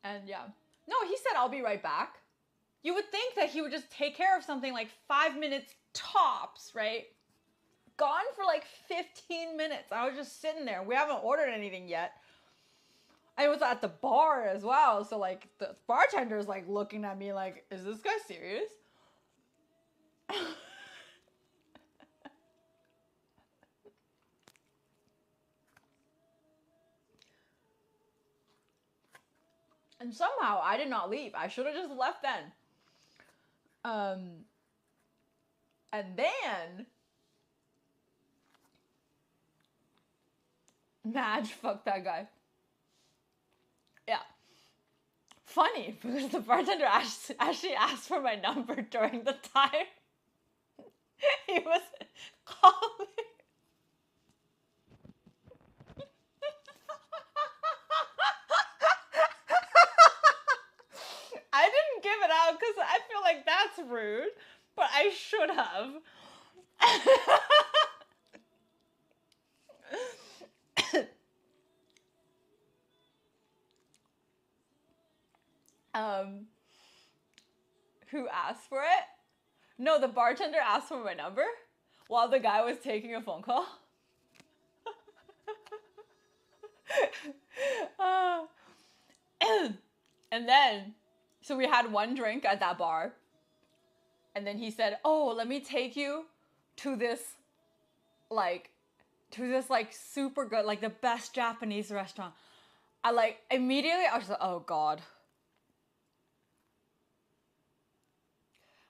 And yeah. No, he said, I'll be right back. You would think that he would just take care of something like 5 minutes tops, right? Gone for like 15 minutes. I was just sitting there. We haven't ordered anything yet. I was at the bar as well. So like the bartender's like looking at me like, is this guy serious? And somehow I did not leave. I should have just left then. And then Madge, fuck that guy. Yeah. Funny, because the bartender actually asked for my number during the time he was calling. I didn't give it out because I feel like that's rude, but I should have. Who asked for it? No, the bartender asked for my number while the guy was taking a phone call. And then, so we had one drink at that bar. And then he said, oh, let me take you to this super good, like the best Japanese restaurant. I like, immediately, I was like, oh God.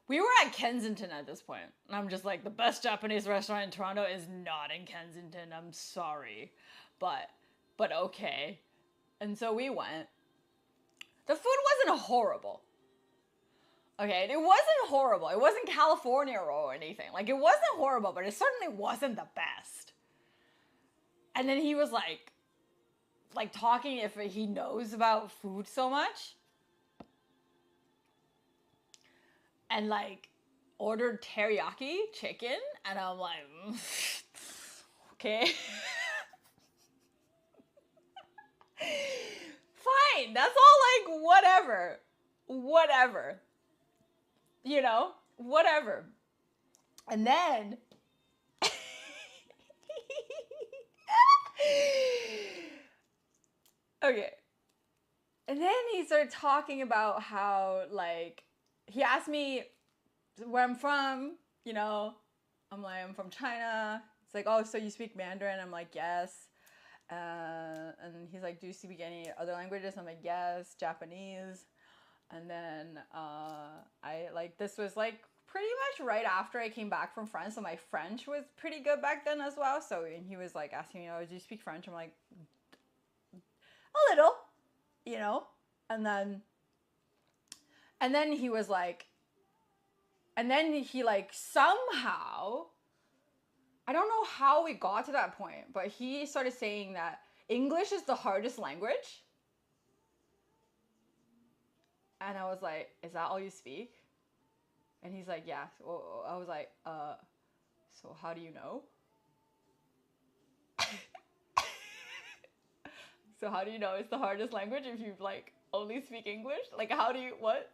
We were at Kensington at this point. And I'm just like, the best Japanese restaurant in Toronto is not in Kensington. I'm sorry. But okay. And so we went. The food wasn't horrible. Okay, it wasn't horrible. It wasn't California roll or anything. Like, it wasn't horrible, but it certainly wasn't the best. And then he was like talking if he knows about food so much. And like ordered teriyaki chicken, and I'm like, okay. Fine, that's all like whatever. You know, whatever. And then okay. And then he started talking about how like he asked me where I'm from, you know. I'm like, I'm from China. It's like, oh, so you speak Mandarin? I'm like, yes. And he's like, do you speak any other languages? I'm like, yes, Japanese. And then this was like pretty much right after I came back from France, so my French was pretty good back then as well. So, and he was like asking me, oh, do you speak French? I'm like, a little, you know. And then he was like, and then he like somehow, I don't know how we got to that point, but he started saying that English is the hardest language. And I was like, is that all you speak? And he's like, yeah. Well, I was like, so how do you know? So how do you know it's the hardest language if you like only speak English? Like, how do you, what?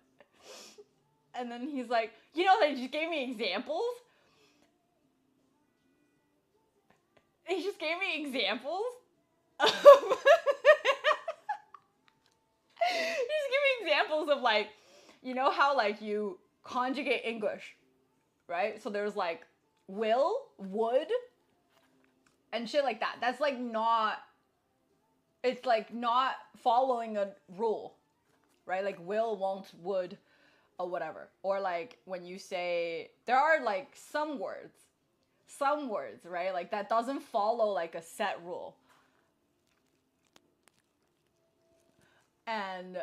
And then he's like, you know, they just gave me examples. He just gave me examples of he just gave me examples of like, you know how like you conjugate English, right? So there's like will, would, and shit like that. That's like not, it's like not following a rule, right? Like will, won't, would, or whatever. Or like when you say, there are like some words, right? Like that doesn't follow like a set rule. And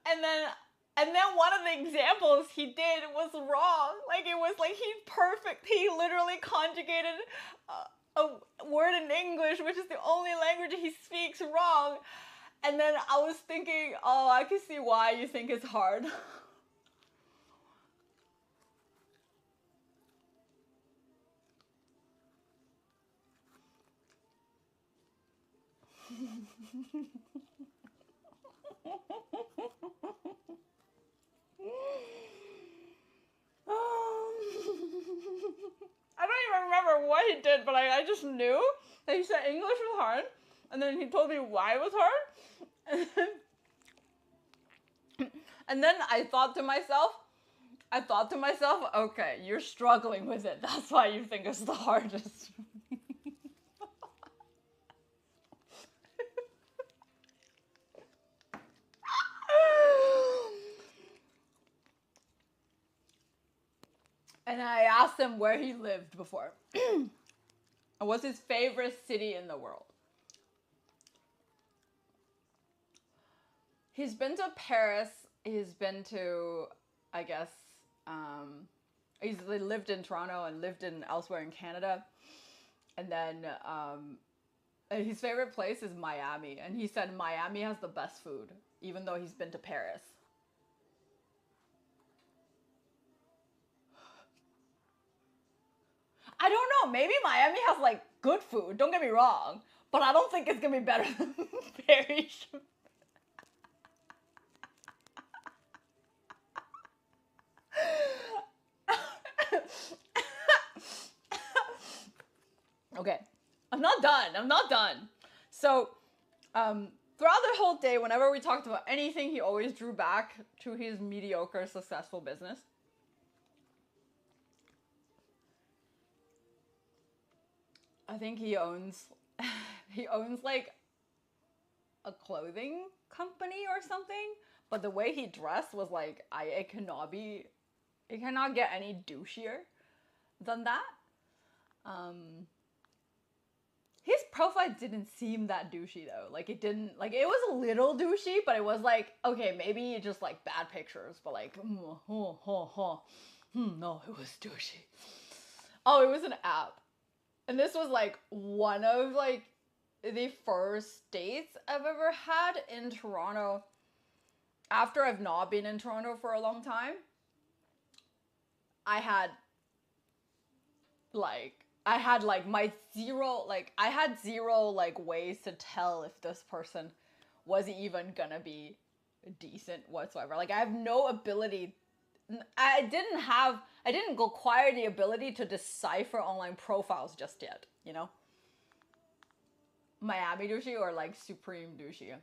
and then one of the examples he did was wrong. Like it was like he literally conjugated a word in English, which is the only language he speaks, wrong. And then I was thinking, oh, I can see why you think it's hard. I don't even remember what he did, but I just knew that he said English was hard, and then he told me why it was hard, and then I thought to myself, okay, you're struggling with it. That's why you think it's the hardest. And I asked him where he lived before. And what's his favorite city in the world? He's been to Paris. He's been to, I guess, he's lived in Toronto and lived in elsewhere in Canada. And then his favorite place is Miami. And he said Miami has the best food, even though he's been to Paris. I don't know. Maybe Miami has like good food. Don't get me wrong, but I don't think it's gonna be better than Paris. Okay, I'm not done. So, throughout the whole day, whenever we talked about anything, he always drew back to his mediocre, successful business. I think he owns like a clothing company or something, but the way he dressed was like, it cannot get any douchier than that. His profile didn't seem that douchey though. Like it was a little douchey, but it was like, okay, maybe just like bad pictures, but like, no, it was douchey. Oh, it was an app. And this was like one of like the first dates I've ever had in Toronto after I've not been in Toronto for a long time. I had zero ways to tell if this person was even gonna be decent whatsoever. Like I have no ability. I didn't acquire the ability to decipher online profiles just yet, you know? Miami douchey or like supreme douchey?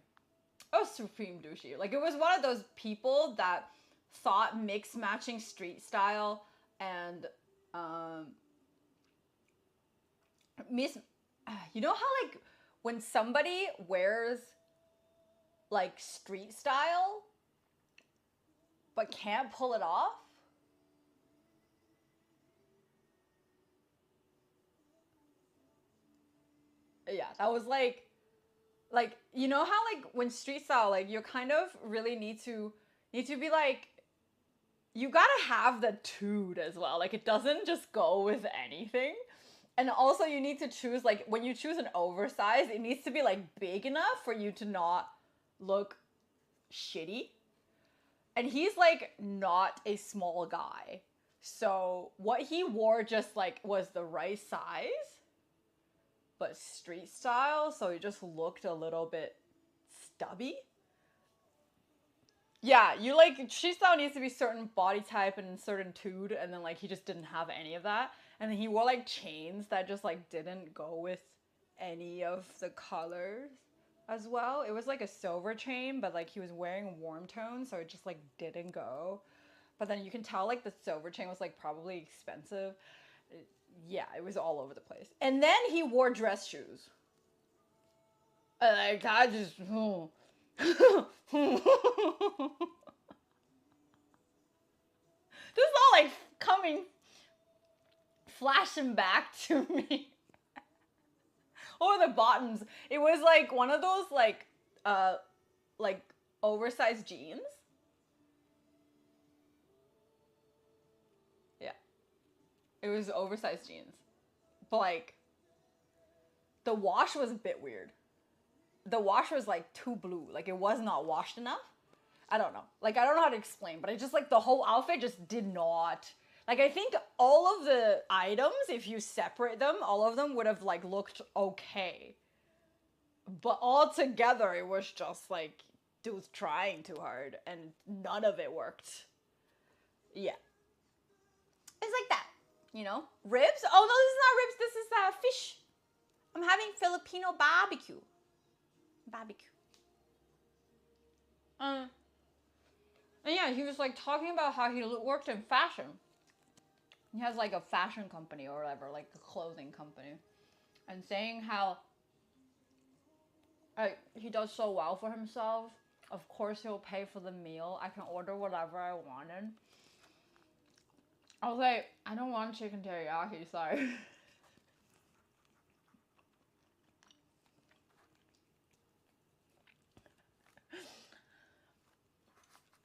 Oh, supreme douchey. Like it was one of those people that thought mix matching street style and you know how like when somebody wears like street style but can't pull it off? Yeah, that was like you know how like when street style, like you kind of really need to be like, you gotta have the toot as well. Like it doesn't just go with anything. And also you need to choose, like when you choose an oversize, it needs to be like big enough for you to not look shitty. And he's like not a small guy. So what he wore just like was the right size, but street style, so he just looked a little bit stubby. Yeah, you like, street style needs to be certain body type and certain toot, and then like he just didn't have any of that. And then he wore like chains that just like didn't go with any of the colors as well. It was like a silver chain, but like he was wearing warm tones, so it just like didn't go. But then you can tell like the silver chain was like probably expensive. Yeah, it was all over the place. And then he wore dress shoes. Like I just this is all like coming flashing back to me. Or the bottoms. It was like one of those like oversized jeans. Yeah. It was oversized jeans. But like the wash was a bit weird. The wash was like too blue. Like it was not washed enough. I don't know. Like I don't know how to explain, but I just like the whole outfit just did not. Like I think all of the items, if you separate them, all of them would have like looked okay. But all together, it was just like dudes trying too hard, and none of it worked. Yeah, it's like that, you know. Ribs? Oh no, this is not ribs. This is fish. I'm having Filipino BBQ. Barbecue. And yeah, he was like talking about how he worked in fashion. He has like a fashion company or whatever, like a clothing company, and saying how he does so well for himself. Of course, he'll pay for the meal. I can order whatever I wanted. I was like, I don't want chicken teriyaki, sorry.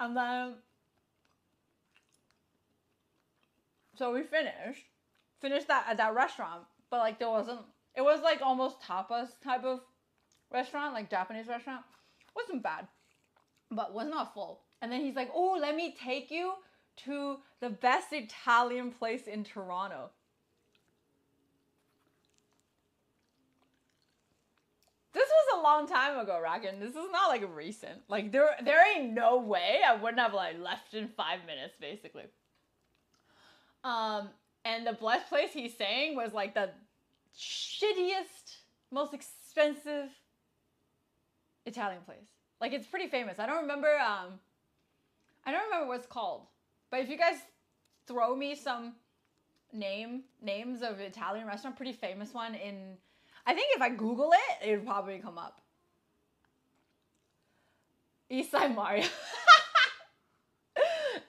And then, so we finished that at that restaurant, but like there wasn't, it was like almost tapas type of restaurant, like Japanese restaurant. Wasn't bad, but was not full. And then he's like, oh, let me take you to the best Italian place in Toronto. This was a long time ago, Racken. This is not like recent. Like there ain't no way I wouldn't have like left in 5 minutes, basically. And the best place he's saying was like the shittiest, most expensive Italian place. Like it's pretty famous. I don't remember what it's called. But if you guys throw me some names of Italian restaurant, pretty famous one in, I think if I Google it, it would probably come up. Eastside Mario.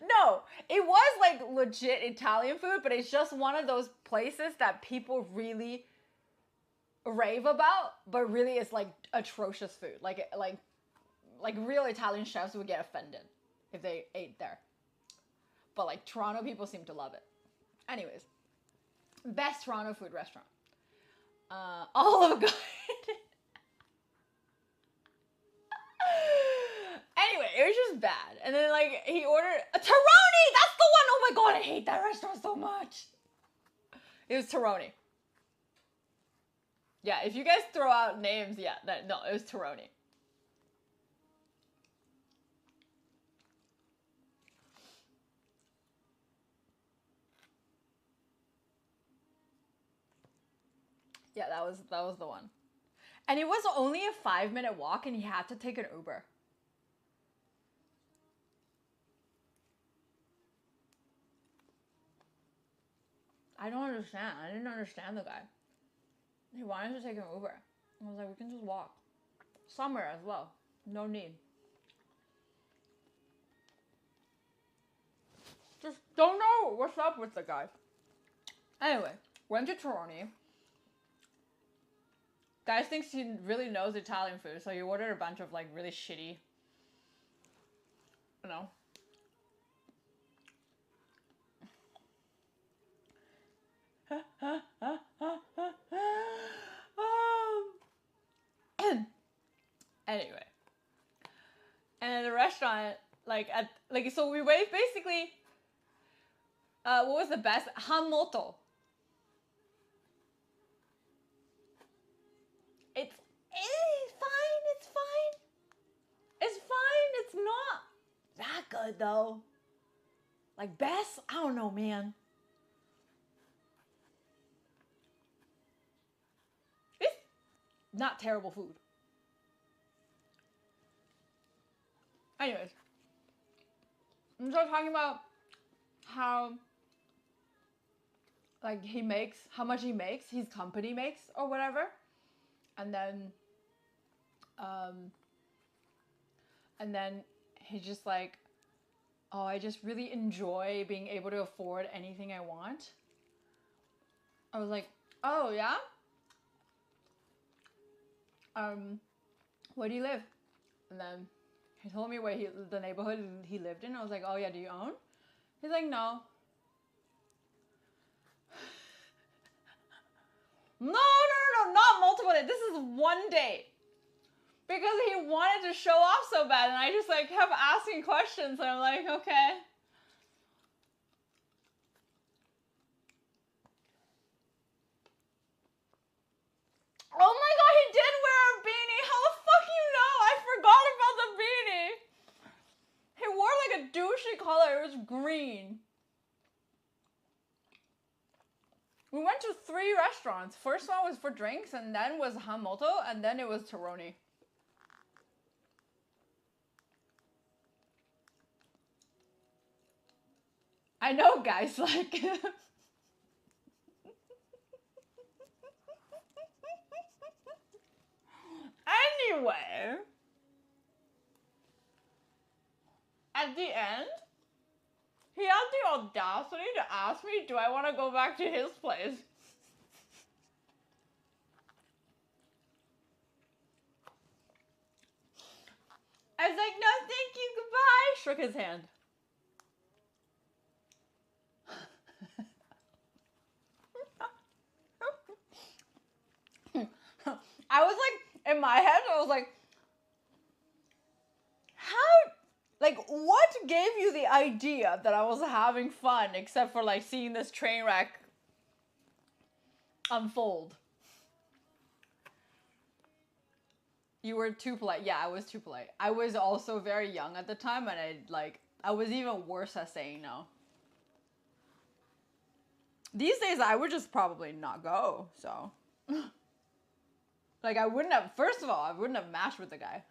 No, it was like legit Italian food, but it's just one of those places that people really rave about, but really it's like atrocious food. Like real Italian chefs would get offended if they ate there. But like Toronto people seem to love it. Anyways, best Toronto food restaurant. Olive Garden. Anyway, it was just bad. And then like he ordered a Teroni. That's the one. Oh my god, I hate that restaurant so much. It was Teroni. Yeah, if you guys throw out names, yeah, no, it was Teroni. Yeah, that was the one. And it was only a 5-minute walk, and he had to take an Uber. I don't understand. I didn't understand the guy. He wanted to take an Uber. I was like, we can just walk. Somewhere as well. No need. Just don't know what's up with the guy. Anyway, went to Teroni. Guys thinks he really knows Italian food, so he ordered a bunch of like really shitty, you know. Anyway, and at the restaurant, so we wait basically. What was the best? Hanmoto. It's fine. It's fine. It's fine. It's not that good though. Like best, I don't know, man. It's not terrible food. Anyways, I'm still talking about how like he makes, how much he makes, his company makes or whatever. And then he's just like, oh, I just really enjoy being able to afford anything I want. I was like, oh yeah? where do you live? And then he told me where the neighborhood he lived in. I was like, oh yeah, do you own? He's like, no. No, not multiple days. This is one day. Because he wanted to show off so bad, and I just like kept asking questions, and I'm like, okay. Oh my god, he did wear a beanie! How the fuck you know? I forgot about the beanie! He wore like a douchey color, it was green. We went to 3 restaurants. First one was for drinks, and then was Hamoto, and then it was Teroni. I know, guys, like... Anyway... At the end, he had the audacity to ask me, do I want to go back to his place? I was like, no, thank you, goodbye. Shook his hand. I was like, in my head, I was like, how, like, what gave you the idea that I was having fun except for, like, seeing this train wreck unfold? You were too polite. Yeah, I was too polite. I was also very young at the time, and I was even worse at saying no. These days, I would just probably not go, so. Like, I wouldn't have, first of all, I wouldn't have matched with the guy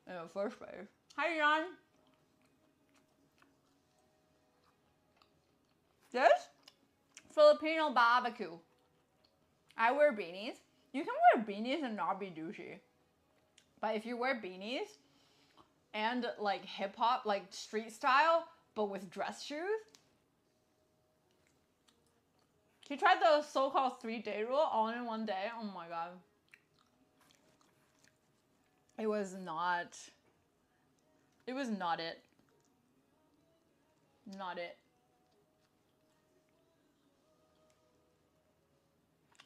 in the first place. Hi, Jan. This? Filipino BBQ. I wear beanies. You can wear beanies and not be douchey. But if you wear beanies and like hip hop, like street style, but with dress shoes. He tried the so-called 3-day rule all in one day. Oh my god. It was not it. Not it.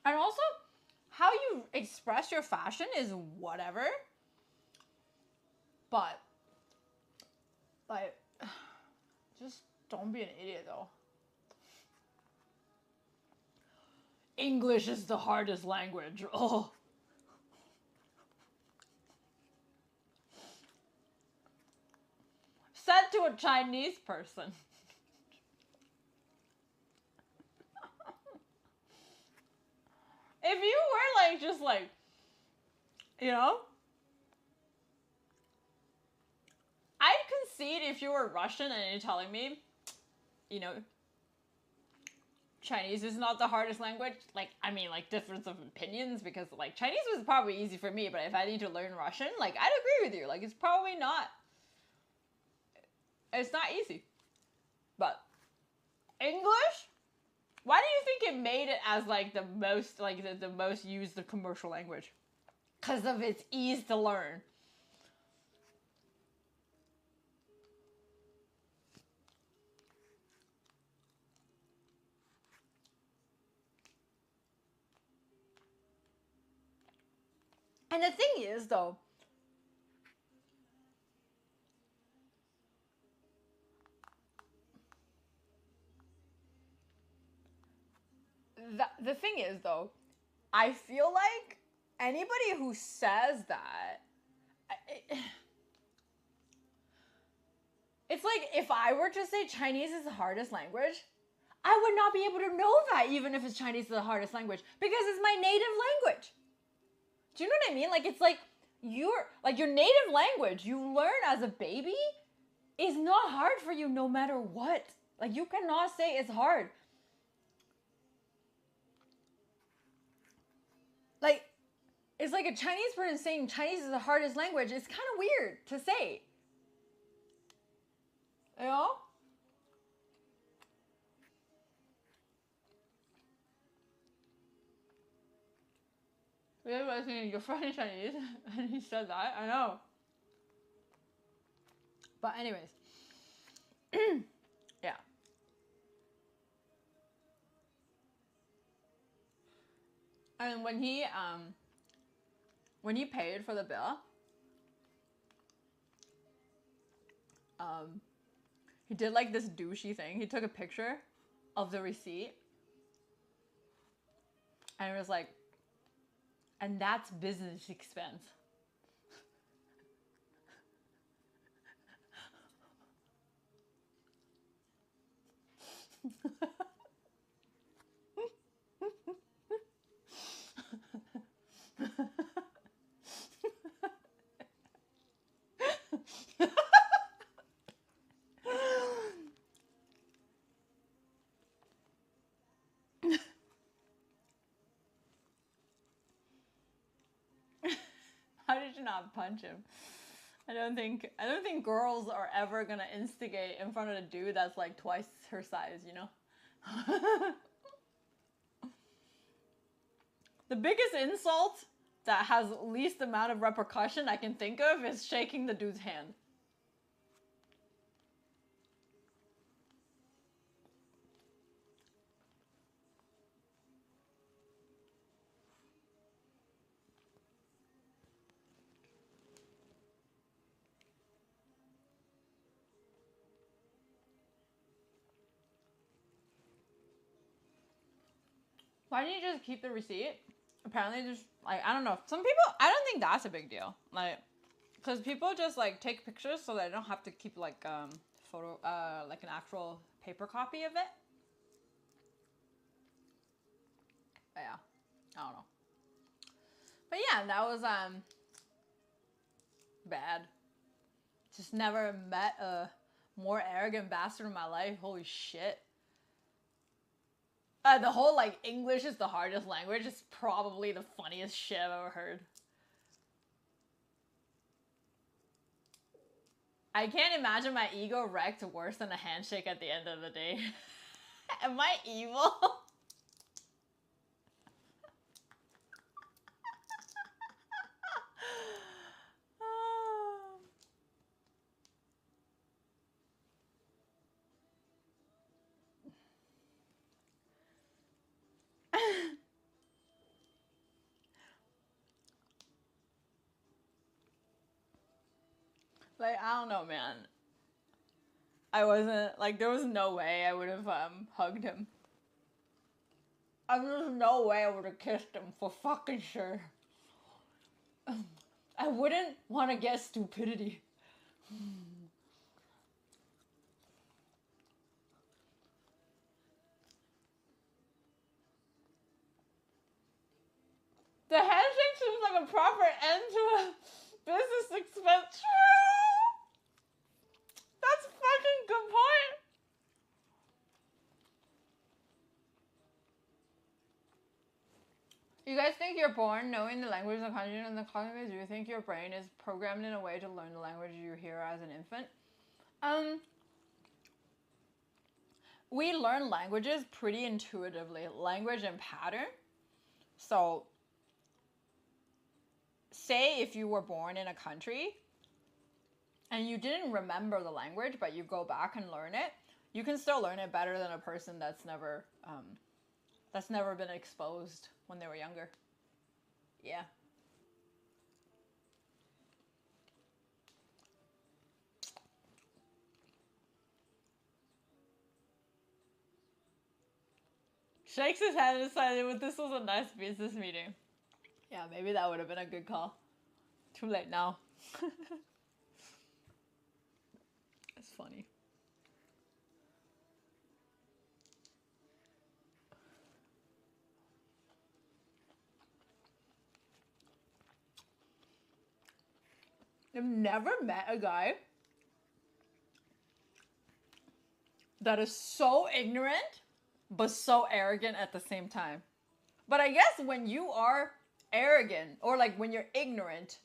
And also, how you express your fashion is whatever. But, like, just don't be an idiot, though. English is the hardest language. Oh. Said to a Chinese person. If you were like, just like, you know, I'd concede if you were Russian and you're telling me, you know, Chinese is not the hardest language. Like, I mean, like, difference of opinions, because, like, Chinese was probably easy for me, but if I need to learn Russian, like, I'd agree with you. Like, it's probably not. It's not easy. But English? Why do you think it made it as, like, the most, like, the most used commercial language? Because of its ease to learn. And the thing is, though, the thing is, though, I feel like anybody who says that, it's like if I were to say Chinese is the hardest language, I would not be able to know that even if it's Chinese is the hardest language, because it's my native language. Do you know what I mean? Like, it's like your native language you learn as a baby is not hard for you no matter what. Like, you cannot say it's hard. Like, it's like a Chinese person saying Chinese is the hardest language. It's kind of weird to say. You know? You're listening, you're French Chinese, and he said that. I know. But anyways, yeah. And when he paid for the bill, he did like this douchey thing. He took a picture of the receipt, and it was like, and that's business expense. How did you not punch him? I don't think girls are ever gonna instigate in front of a dude that's like twice her size, you know? The biggest insult that has least amount of repercussion I can think of is shaking the dude's hand. Why didn't you just keep the receipt? Apparently just, like, I don't know. Some people, I don't think that's a big deal. Like, because people just, like, take pictures so they don't have to keep, like, like an actual paper copy of it. But yeah, I don't know. But yeah, that was, bad. Just never met a more arrogant bastard in my life. Holy shit. The whole, like, English is the hardest language is probably the funniest shit I've ever heard. I can't imagine my ego wrecked worse than a handshake at the end of the day. Am I evil? Like, I don't know, man. I wasn't, like, there was no way I would have hugged him. There's no way I would have kissed him, for fucking sure. I wouldn't want to get stupidity. The handshake seems like a proper end to a business expense. That's a fucking good point. You guys think you're born knowing the language of the country and the economy? Do you think your brain is programmed in a way to learn the language you hear as an infant? We learn languages pretty intuitively, language and pattern. So, say if you were born in a country and you didn't remember the language, but you go back and learn it, you can still learn it better than a person that's never been exposed when they were younger. Yeah. Shakes his head and decided this was a nice business meeting. Yeah, maybe that would have been a good call. Too late now. It's funny. I've never met a guy that is so ignorant but so arrogant at the same time. But I guess when you are arrogant, or like when you're ignorant,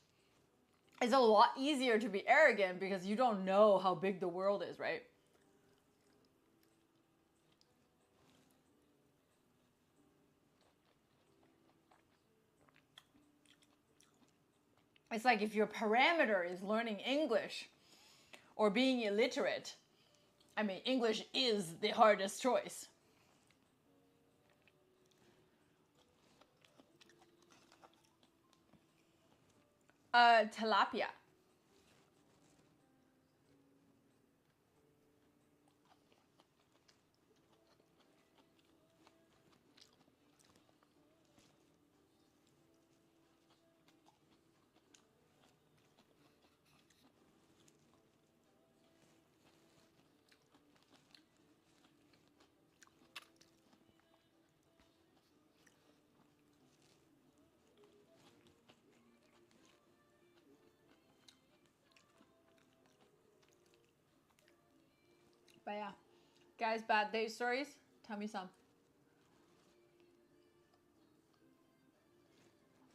it's a lot easier to be arrogant because you don't know how big the world is, right? It's like if your parameter is learning English or being illiterate, I mean, English is the hardest choice. Tilapia. But yeah, guys, bad day stories. Tell me some.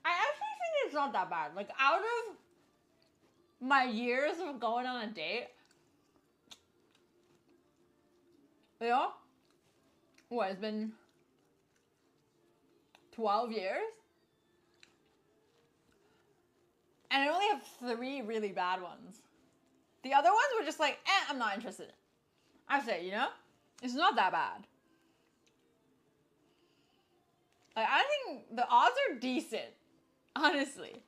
I actually think it's not that bad. Like, out of my years of going on a date, you know, what, it's been 12 years? And I only have 3 really bad ones. The other ones were just like, I'm not interested. I say, you know, it's not that bad. Like, I think the odds are decent, honestly.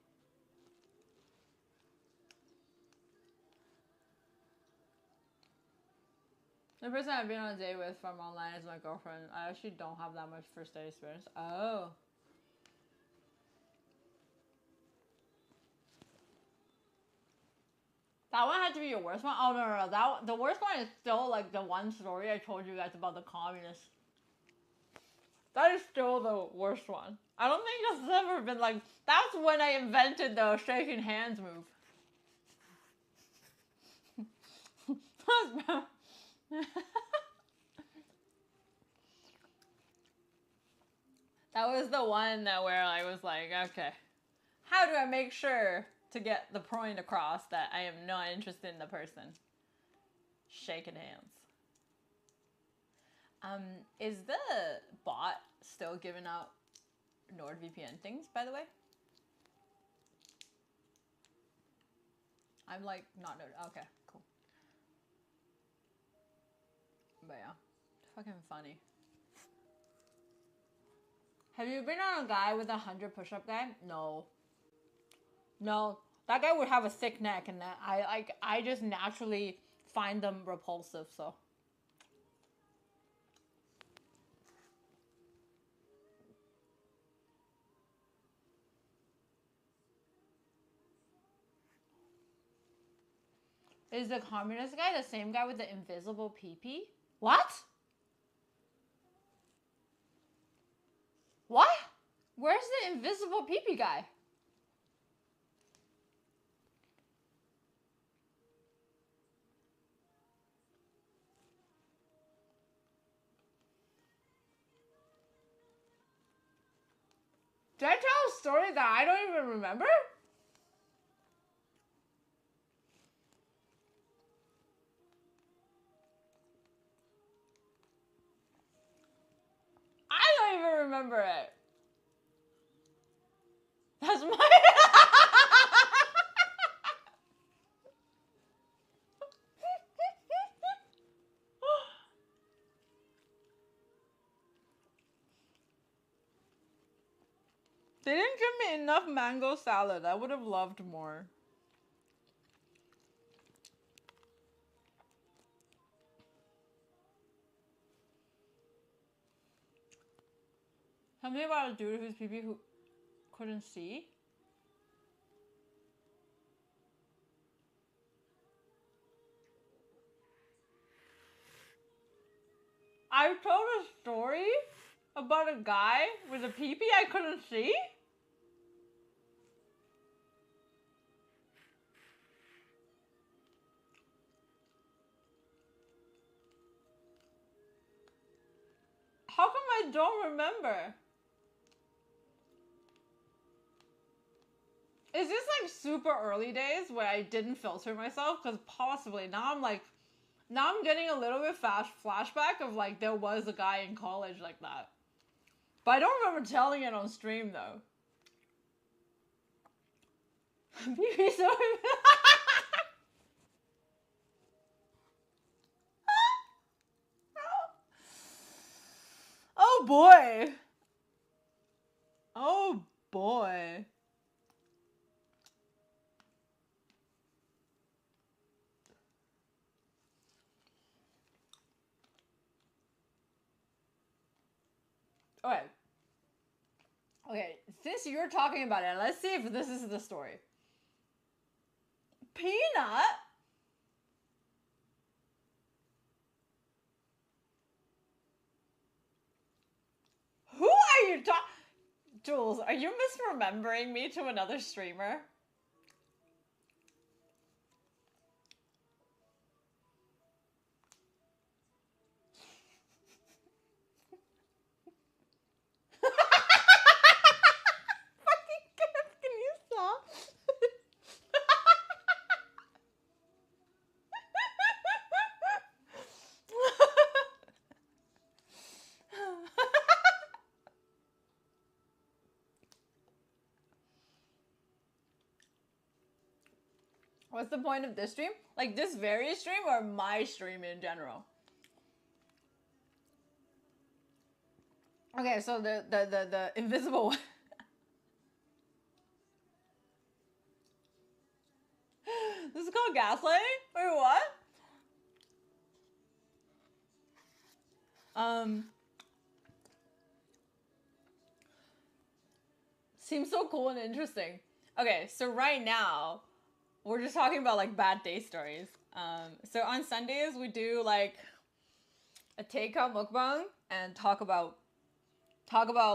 The person I've been on a date with from online is my girlfriend. I actually don't have that much first date experience. Oh. That one had to be your worst one? Oh, no. The worst one is still, like, the one story I told you guys about the communists. That is still the worst one. I don't think it's ever been, like... That's when I invented the shaking hands move. That was the one that where I was like, okay, how do I make sure to get the point across that I am not interested in the person? Shaking hands. Is the bot still giving out NordVPN things, by the way? I'm like, not noted. Okay, cool. But yeah, fucking funny. Have you been on a guy with 100 push-up guy? No. No, that guy would have a thick neck, and that I just naturally find them repulsive. So. Is the communist guy the same guy with the invisible pee-pee? What? What? Where's the invisible pee-pee guy? Did I tell a story that I don't even remember? I don't even remember it. That's my... They didn't give me enough mango salad. I would have loved more. Something about a dude whose pee-pee who couldn't see. I told a story about a guy with a pee-pee I couldn't see. How come I don't remember? Is this like super early days where I didn't filter myself? Because possibly now I'm getting a little bit flashback of like there was a guy in college like that. But I don't remember telling it on stream though. BB so Oh boy. Oh boy. Okay. Okay, since you're talking about it, let's see if this is the story. Peanut? Who are you talking? Jules, are you misremembering me to another streamer? Fucking can you stop? What's the point of this stream? Like this very stream or my stream in general? Okay, so the invisible one. This is called gaslighting? Wait, what? Seems so cool and interesting. Okay, so right now, we're just talking about like bad day stories. So on Sundays we do like a takeout mukbang and talk about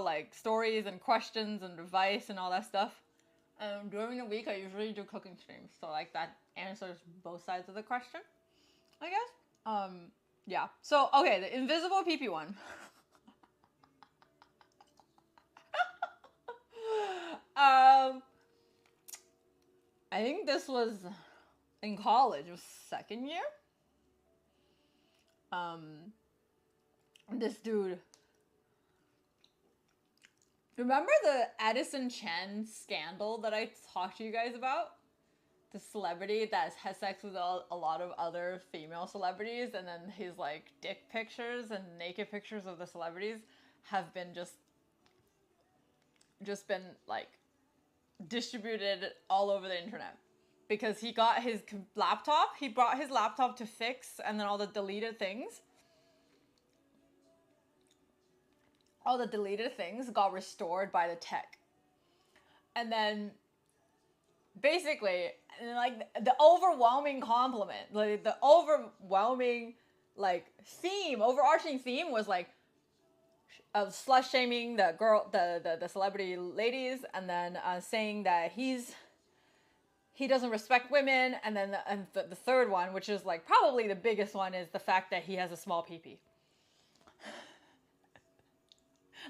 like stories and questions and advice and all that stuff. During the week I usually do cooking streams, so like that answers both sides of the question, I guess. Yeah. So okay, the invisible PP one. I think this was in college, it was second year. This dude. Remember the Addison Chen scandal that I talked to you guys about? The celebrity that has sex with a lot of other female celebrities, and then his like dick pictures and naked pictures of the celebrities have been just been like distributed all over the internet because he got his laptop. He brought his laptop to fix, and then all the deleted things got restored by the tech. And then basically, like the overwhelming compliment, like the overwhelming like theme, overarching theme was like slut shaming the girl, the celebrity ladies, and then saying that he doesn't respect women, and then the third one, which is like probably the biggest one, is the fact that he has a small pee-pee.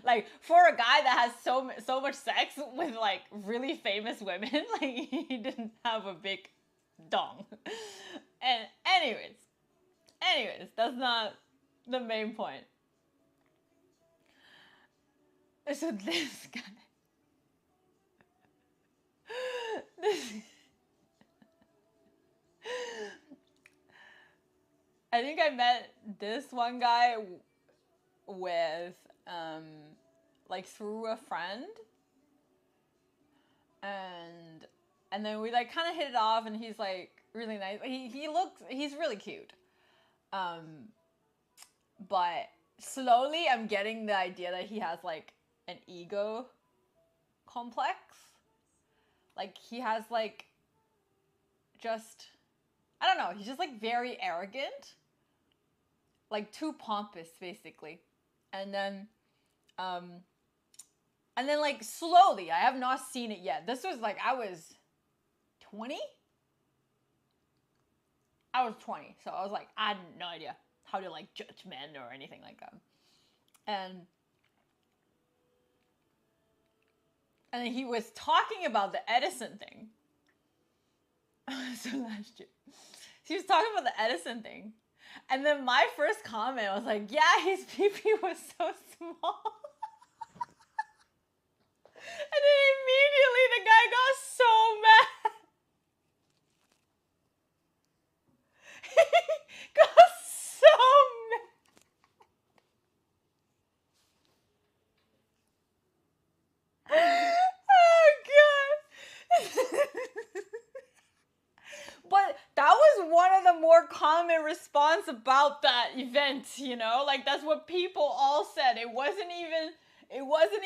Like for a guy that has so much sex with like really famous women, like he didn't have a big dong. And anyways, that's not the main point. So this guy, I think I met this one guy with like through a friend, and then we like kind of hit it off, and he's like really nice. He's really cute. But slowly I'm getting the idea that he has like an ego complex. Like he has like just, I don't know, he's just like very arrogant. Like too pompous basically. And then like slowly, I have not seen it yet. This was like I was 20. I was 20, so I was like, I had no idea how to like judge men or anything like that. And then he was talking about the Edison thing. So last year, he was talking about the Edison thing, and then my first comment was like, "Yeah, his pee-pee was so small." And then immediately the guy got so mad. got so mad. Oh god. But that was one of the more common response about that event, you know? Like that's what people all said. It wasn't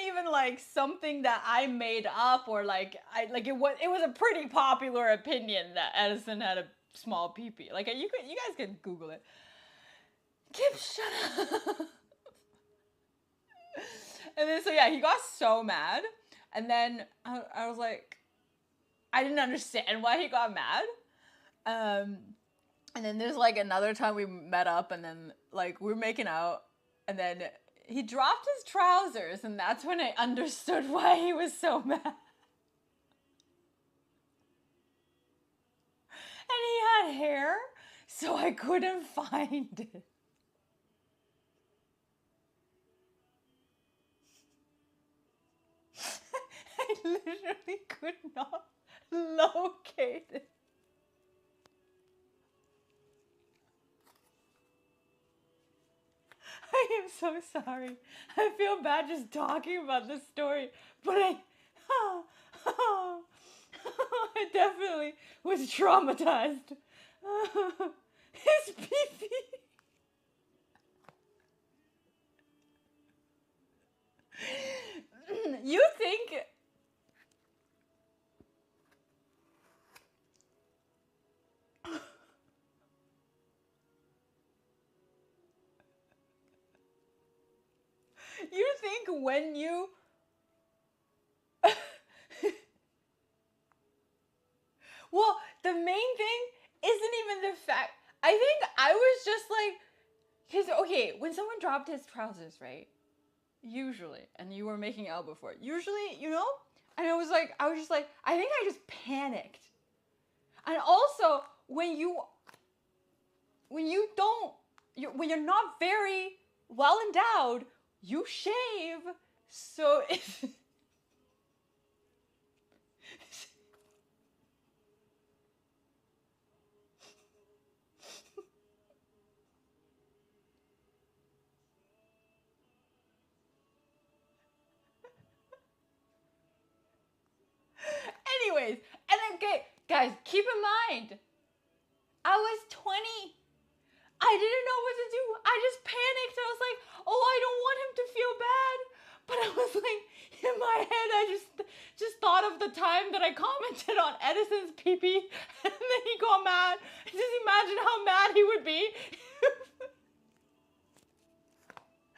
even like something that I made up or like it was a pretty popular opinion that Edison had a small pee-pee. Like you guys can Google it. Kip, shut up. And then so yeah, he got so mad. And then I was like, I didn't understand why he got mad. And then there's like another time we met up and then like we were making out and then he dropped his trousers and that's when I understood why he was so mad. And he had hair, so I couldn't find it. I literally could not locate it. I am so sorry. I feel bad just talking about this story, but I definitely was traumatized. His pee-pee. You think... You think when you... Well, the main thing isn't even the fact... I think I was just like... Because, okay, when someone dropped his trousers, right? Usually, and you were making out before. Usually, you know? And I was just like, I think I just panicked. And also, when you're not very well endowed, you shave. So if anyways, and then okay, guys, keep in mind, I was 20. I didn't know what to do. I just panicked. I was like, oh, I don't want him to feel bad. But I was like, in my head, I just thought of the time that I commented on Edison's pee-pee, and then he got mad. Just imagine how mad he would be.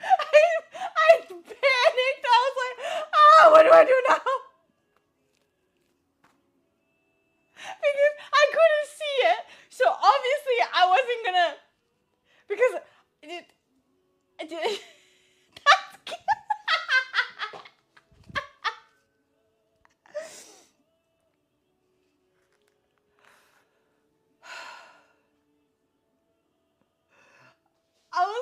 I panicked. I was like, what do I do now? Because I couldn't see it. So obviously I wasn't gonna, because it did. I was like,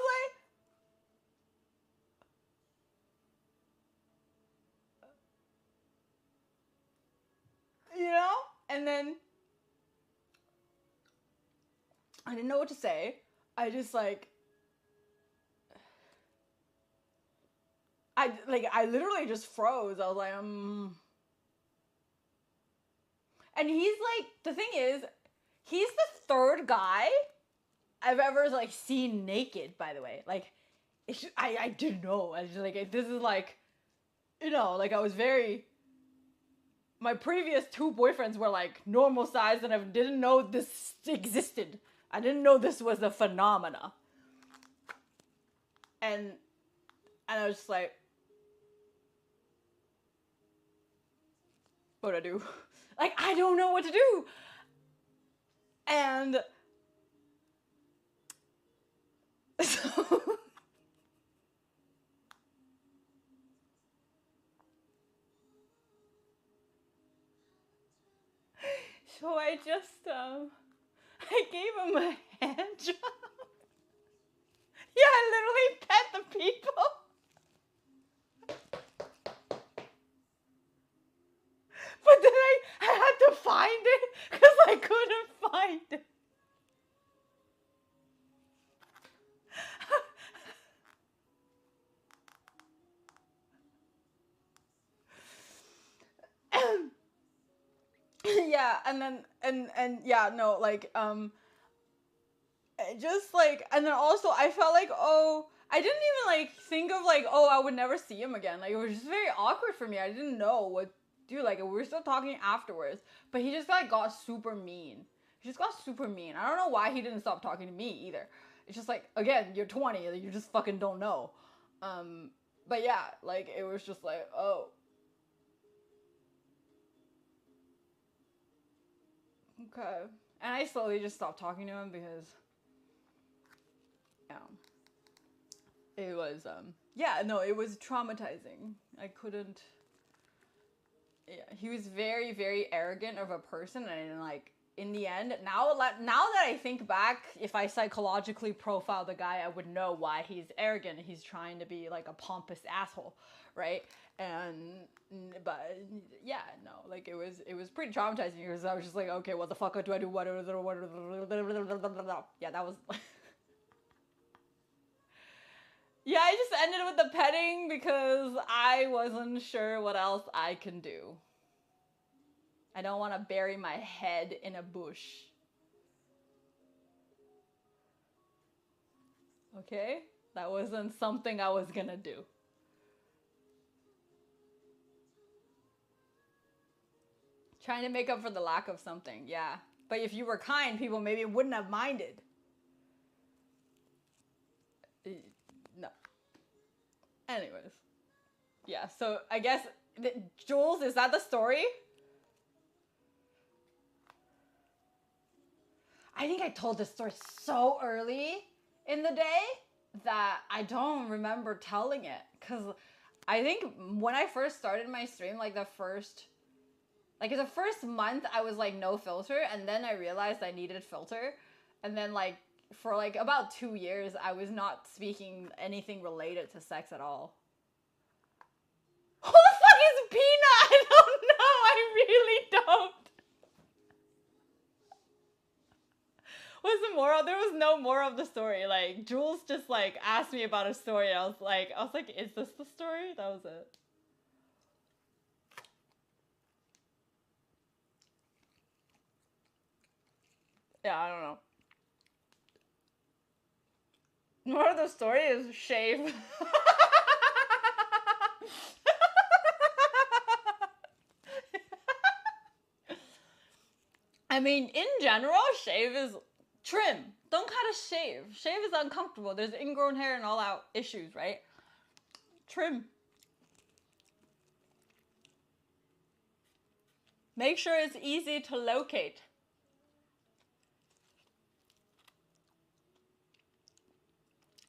and then I didn't know what to say. I just like, I literally just froze. I was like, And he's like, the thing is, he's the third guy I've ever like seen naked, by the way. Like, I didn't know. I just like, this is like, like I was very... My previous 2 boyfriends were like normal size and I didn't know this existed. I didn't know this was a phenomena. And I was just like, what do I do? Like, I don't know what to do. And so so I just I gave him a hand job. Yeah, I literally pet the people. But then I had to find it because I couldn't find it. yeah, and then yeah, no, like just like, and then also I felt like, oh, I didn't even like think of like, oh, I would never see him again. Like it was just very awkward for me. I didn't know what to do. Like we were still talking afterwards, but he just like got super mean. He just got super mean. I don't know why he didn't stop talking to me either. It's just like, again, you're 20, you just fucking don't know. But yeah, like it was just like, oh. Okay. And I slowly just stopped talking to him because, yeah, it was, yeah, no, it was traumatizing. I couldn't, yeah, he was very, very arrogant of a person, and like, in the end, now that I think back, if I psychologically profile the guy, I would know why he's arrogant. He's trying to be like a pompous asshole, right? But yeah, no, like it was pretty traumatizing because I was just like, okay, what the fuck do I do? What? Yeah, that was. Yeah, I just ended with the petting because I wasn't sure what else I can do. I don't want to bury my head in a bush. Okay? That wasn't something I was gonna do. Trying to make up for the lack of something, yeah. But if you were kind, people maybe wouldn't have minded. No. Anyways. Yeah, so I guess, Jules, is that the story? I think I told this story so early in the day that I don't remember telling it. Because I think when I first started my stream, like the first month, I was like no filter. And then I realized I needed filter. And then like for like about 2 years, I was not speaking anything related to sex at all. Who the fuck is Pina? I don't know. I really don't. What's the moral? There was no moral of the story. Like Jules just like asked me about a story. And I was like, is this the story? That was it. Yeah, I don't know. Moral of the story is shave. I mean, in general, shave is trim. Don't cut a shave. Shave is uncomfortable. There's ingrown hair and all out issues, right? Trim. Make sure it's easy to locate.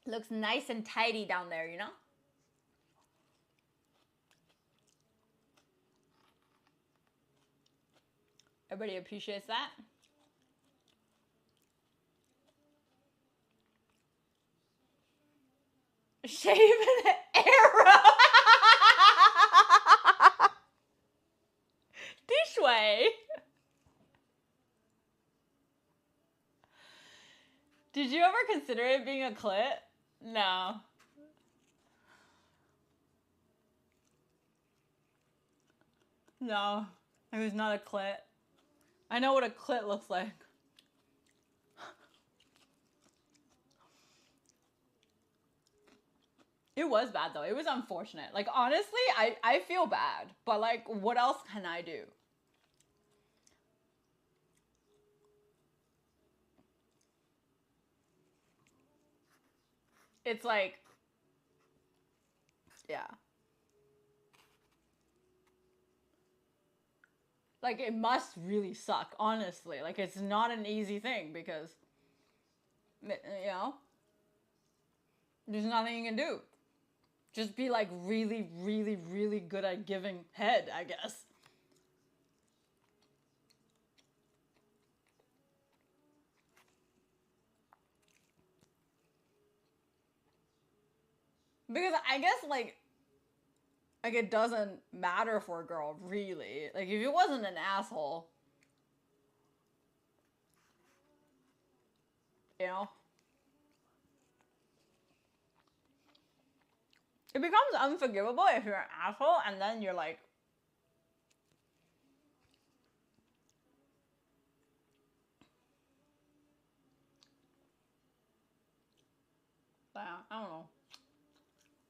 Looks nice and tidy down there, you know? Everybody appreciates that. Shave an arrow. This way. Did you ever consider it being a clit? No. No. It was not a clit. I know what a clit looks like. It was bad though. It was unfortunate. Like honestly, I feel bad. But like what else can I do? It's like, yeah. Like it must really suck, honestly. Like it's not an easy thing because, you know, there's nothing you can do. Just be like really, really, really good at giving head, I guess. Because I guess like it doesn't matter for a girl, really. Like if it wasn't an asshole, you know? It becomes unforgivable if you're an asshole and then you're like, But I don't know.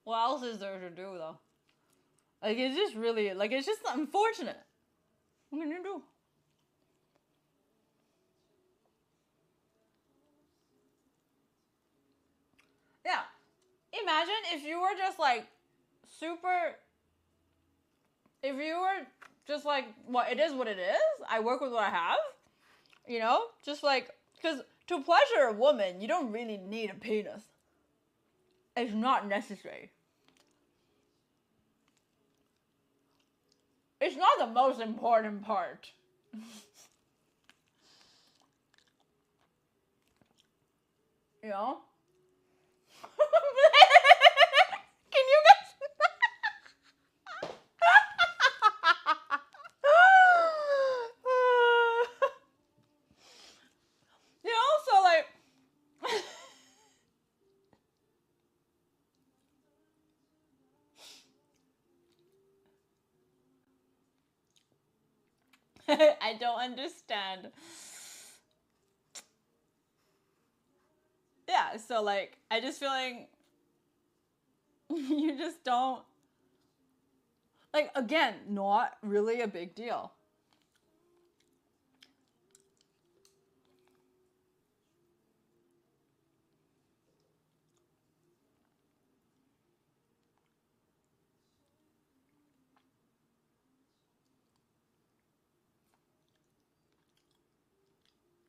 What else is there to do though? Like it's just really like it's just unfortunate. What can you do? Yeah. Imagine if you were just like super. If you were just like, well, it is what it is. I work with what I have. You know, just like because to pleasure a woman, you don't really need a penis. It's not necessary. It's not the most important part. You know? Can you guys? You know, so like. I don't understand. Yeah, so like, I just feel like you just don't. Like, again, not really a big deal.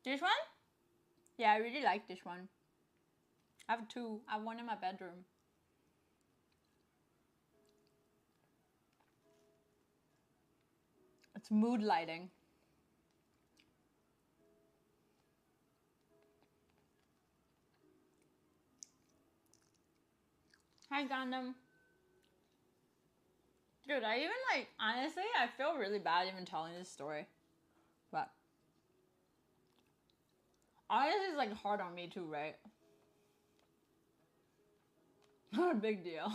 This one? Yeah, I really like this one. I have two. I have one in my bedroom. It's mood lighting. Hi, Gundam. Dude, I even like, honestly, I feel really bad even telling this story. But honestly, it's like hard on me too, right? Not a big deal.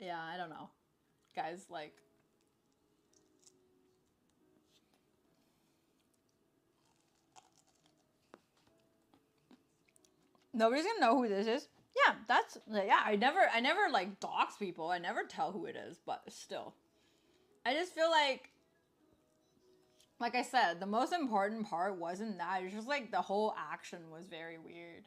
Yeah, I don't know. Guys, like. Nobody's gonna know who this is. Yeah, that's, yeah, I never like dox people. I never tell who it is, but still. I just feel like I said, the most important part wasn't that. It's just like the whole action was very weird.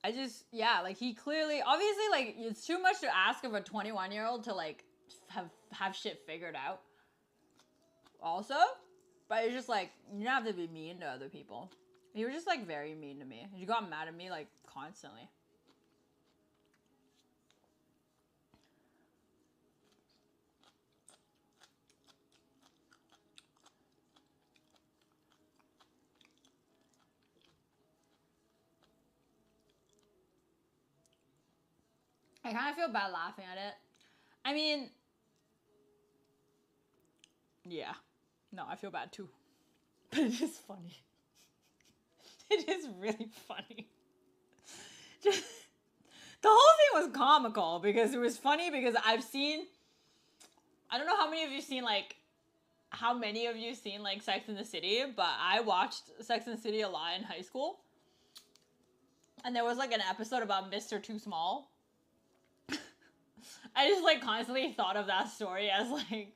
I just, yeah, like he clearly, obviously, like it's too much to ask of a 21-year-old to like have shit figured out. Also, but it's just like you don't have to be mean to other people. He was just like very mean to me. He got mad at me like constantly. I kind of feel bad laughing at it. I mean, yeah. No, I feel bad too. But it is funny. It is really funny. Just, the whole thing was comical because it was funny because I've seen, I don't know how many of you seen like, how many of you seen like Sex in the City, but I watched Sex in the City a lot in high school. And there was like an episode about Mr. Too Small. I just like constantly thought of that story as like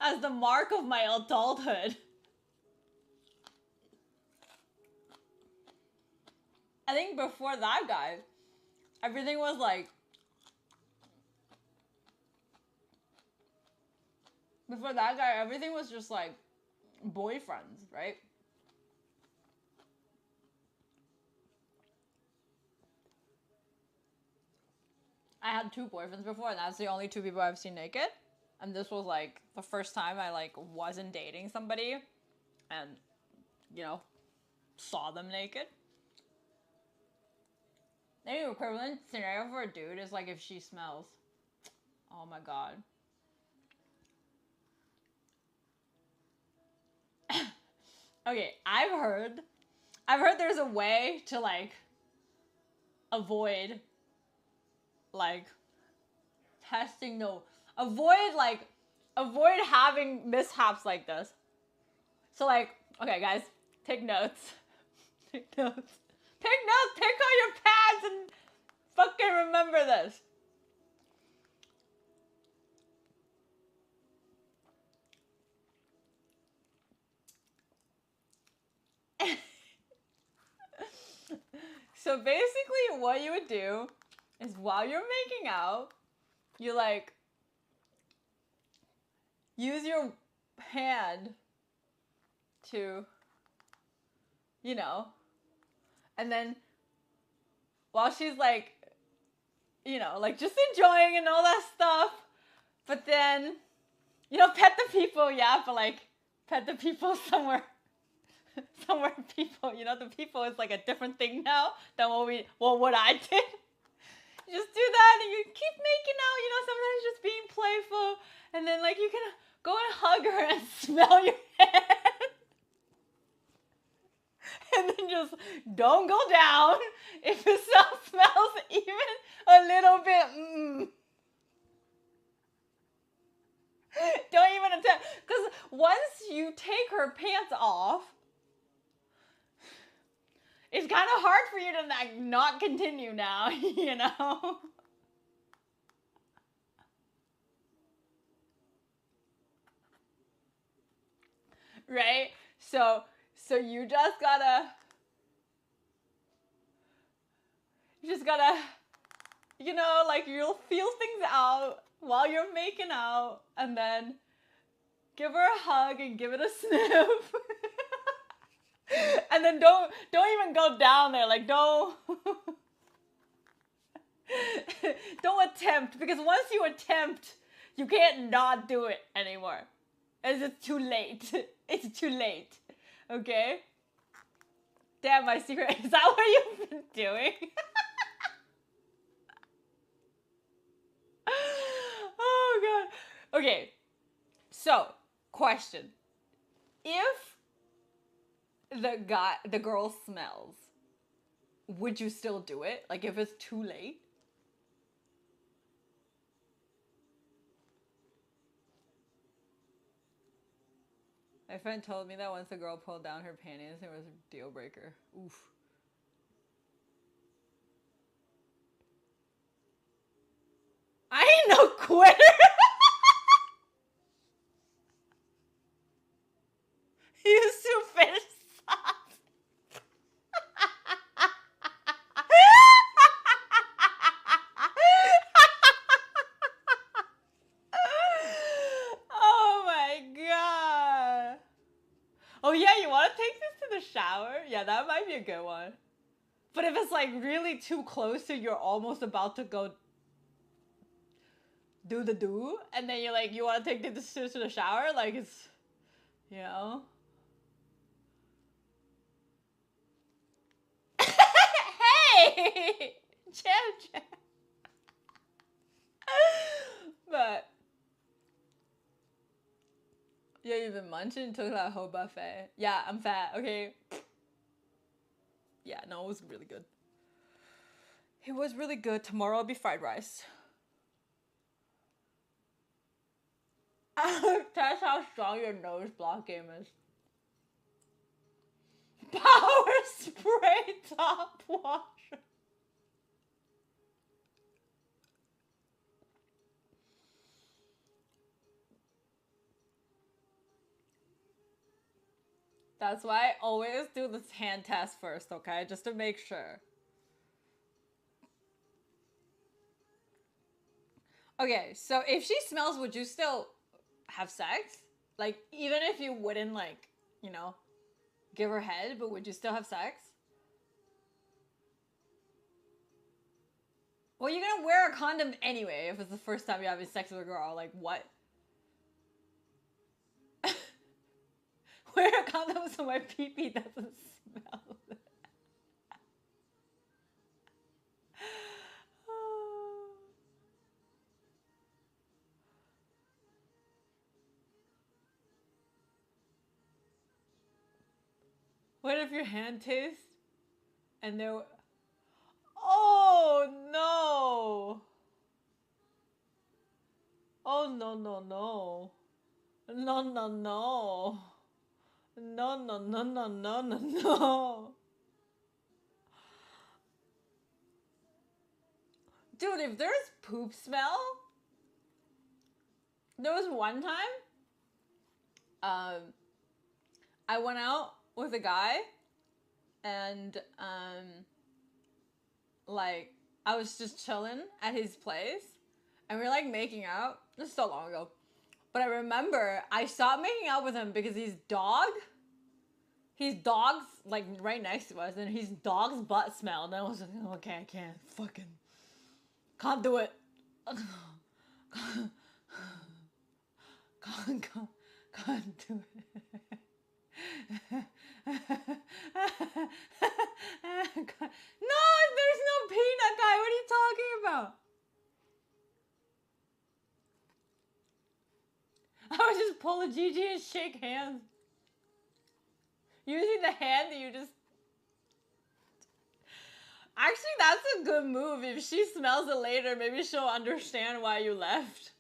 as the mark of my adulthood. I think before that guy, everything was like, before that guy, everything was just like boyfriends, right? I had two boyfriends before, and that's the only two people I've seen naked. And this was like the first time I like wasn't dating somebody and, you know, saw them naked. Maybe equivalent scenario for a dude is like if she smells. Oh my god. Okay, I've heard there's a way to like avoid like testing, no, avoid having mishaps like this. So like, okay guys, take notes. Take notes. Take notes, take out your pads and fucking remember this. So basically what you would do is while you're making out, you like use your hand to, you know, and then while she's like, you know, like just enjoying and all that stuff, but then, you know, pet the people, yeah, but like pet the people somewhere people, you know, the people is like a different thing now than what I did. You just do that and you keep making out, you know, sometimes just being playful, and then like you can go and hug her and smell your hand. And then just don't go down if it still smells even a little bit. Don't even attempt, because once you take her pants off, it's kind of hard for you to like not continue now, you know? Right? So you just gotta, you know, like you'll feel things out while you're making out, and then give her a hug and give it a sniff. And then don't even go down there, like don't attempt, because once you attempt, you can't not do it anymore. It's just too late. It's too late. Okay? Damn, my secret. Is that what you've been doing? Oh god. Okay. So, question. If the girl smells, would you still do it? Like if it's too late? My friend told me that once a girl pulled down her panties, it was a deal breaker. Oof. I ain't no quitter. You stupid sauce. Oh my god. Oh yeah, you want to take this to the shower? Yeah, that might be a good one. But if it's like really too close to you're almost about to go do the do, and then you're like, you want to take this to the shower? Like it's, you know? Hey! Jam. But yeah, you've been munching, took that whole buffet. Yeah, I'm fat, okay? Yeah, no, it was really good. It was really good. Tomorrow will be fried rice. That's how strong your nose block game is. Power spray top washer. That's why I always do this hand test first, okay? Just to make sure. Okay, so if she smells, would you still have sex? Like, even if you wouldn't, like, you know, give her head, but would you still have sex? Well, you're gonna wear a condom anyway if it's the first time you're having sex with a girl. Like, what? Wear a condom so my pee-pee doesn't smell. What if your hand tastes and they're... Oh! Oh no. Oh no no no. No no no. No no no no no no no. Dude, if there's poop smell, there was one time, I went out with a guy, and like I was just chilling at his place, and we were like making out. This is so long ago, but I remember I stopped making out with him because his dog's like right next to us, and his dog's butt smelled. And I was like, okay, I can't do it. Can't do it. No, there's no peanut guy. What are you talking about? I would just pull a Gigi and shake hands. Using the hand that you just... Actually, that's a good move. If she smells it later, maybe she'll understand why you left.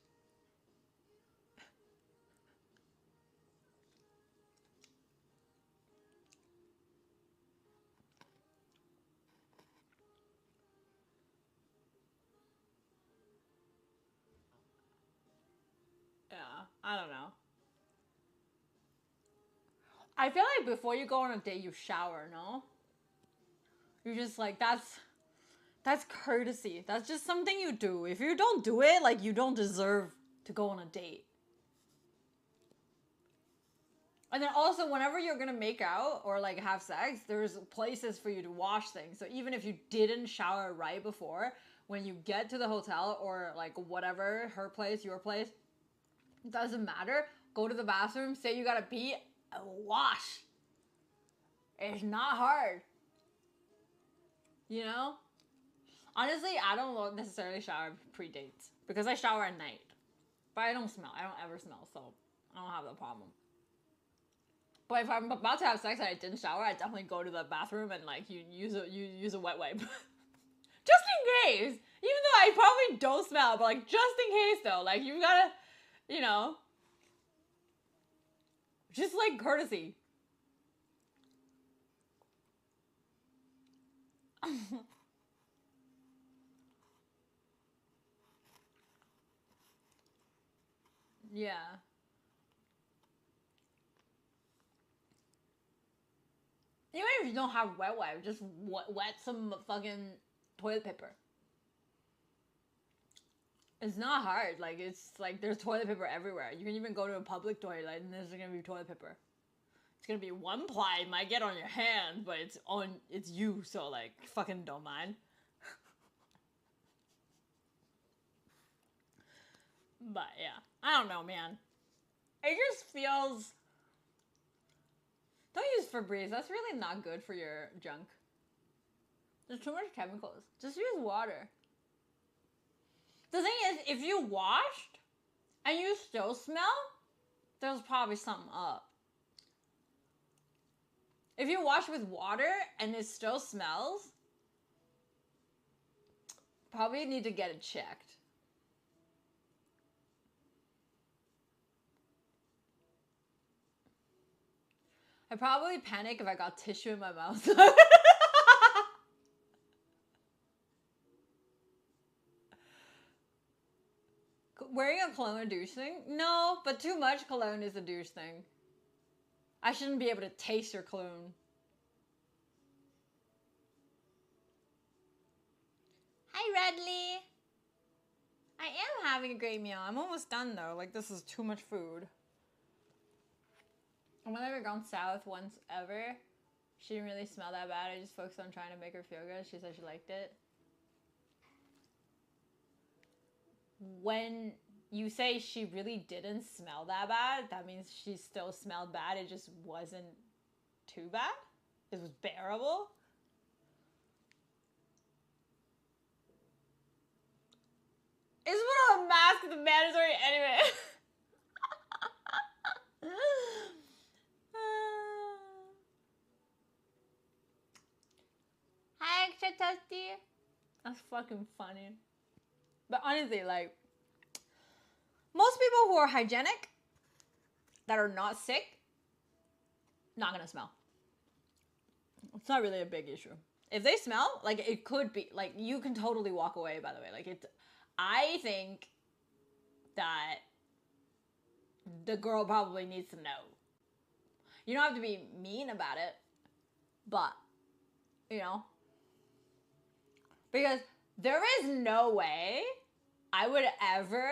Yeah, I don't know. I feel like before you go on a date, you shower, no? You're just like, that's courtesy. That's just something you do. If you don't do it, like, you don't deserve to go on a date. And then also, whenever you're gonna make out or like have sex, there's places for you to wash things. So even if you didn't shower right before, when you get to the hotel or like whatever, her place, your place, it doesn't matter. Go to the bathroom, say you gotta pee, and wash. It's not hard. You know? Honestly, I don't necessarily shower pre-dates because I shower at night. But I don't smell. I don't ever smell, so I don't have that problem. But if I'm about to have sex and I didn't shower, I definitely go to the bathroom and like you use a wet wipe. Just in case. Even though I probably don't smell, but like just in case though. Like you gotta, you know, just like courtesy. Yeah. Even if you don't have wet wipe, just wet some fucking toilet paper. It's not hard. Like, it's like there's toilet paper everywhere. You can even go to a public toilet and there's gonna be toilet paper. It's gonna be one ply. It might get on your hand, but it's you, so like, fucking don't mind. But yeah, I don't know, man. It just feels... Don't use Febreze. That's really not good for your junk. There's too much chemicals. Just use water. The thing is, if you washed and you still smell, there's probably something up. If you wash with water and it still smells, probably need to get it checked. I'd probably panic if I got tissue in my mouth. Wearing a cologne a douche thing? No, but too much cologne is a douche thing. I shouldn't be able to taste your cologne. Hi, Redley. I am having a great meal. I'm almost done though. Like, this is too much food. I've never gone south once ever. She didn't really smell that bad. I just focused on trying to make her feel good. She said she liked it. When you say she really didn't smell that bad, that means she still smelled bad. It just wasn't too bad. It was bearable. Isn't a mask is mandatory anyway? Hi, extra toasty. That's fucking funny. But honestly, like, most people who are hygienic, that are not sick, not gonna smell. It's not really a big issue. If they smell, like, it could be, like, you can totally walk away, by the way. Like, it's, I think that the girl probably needs to know. You don't have to be mean about it, but, you know, because there is no way I would ever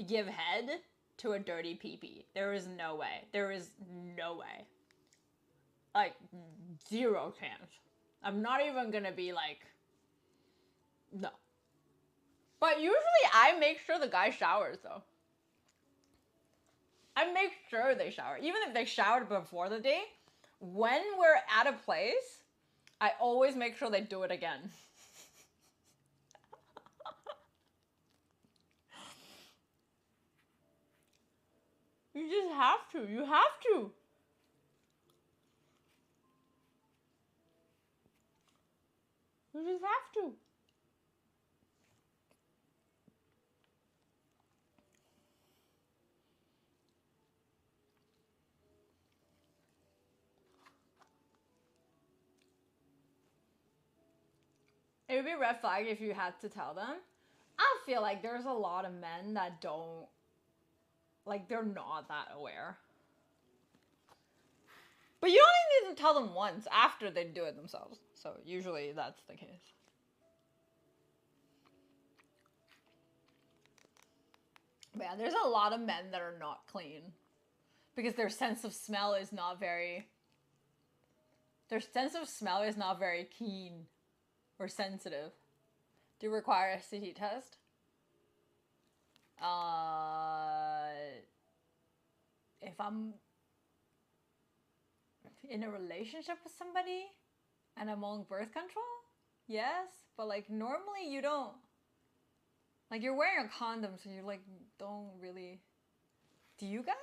give head to a dirty pee-pee. There is no way. There is no way. Like, 0 chance. I'm not even gonna be like, no. But usually I make sure the guy showers, though. I make sure they shower. Even if they showered before the date, when we're at a place, I always make sure they do it again. You just have to. You have to. You just have to. It would be a red flag if you had to tell them. I feel like there's a lot of men that don't, like, they're not that aware. But you only need to tell them once after they do it themselves. So usually that's the case. But yeah, there's a lot of men that are not clean. Because their sense of smell is not very... Their sense of smell is not very keen or sensitive. Do you require a CT test? If I'm in a relationship with somebody and I'm on birth control, yes. But like normally you don't. Like you're wearing a condom, so you like don't really. Do you guys?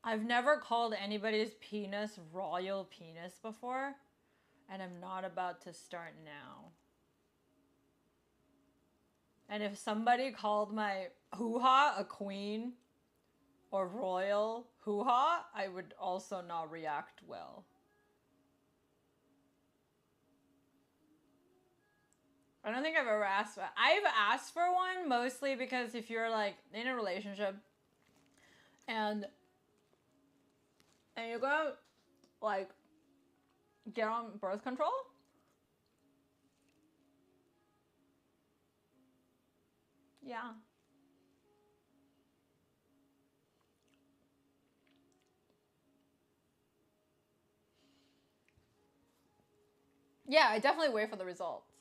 I've never called anybody's penis royal penis before, and I'm not about to start now. And if somebody called my hoo-ha a queen or royal hoo-ha, I would also not react well. I don't think I've ever asked. I've asked for one mostly because if you're like in a relationship and you're gonna like get on birth control, yeah. Yeah, I definitely wait for the results.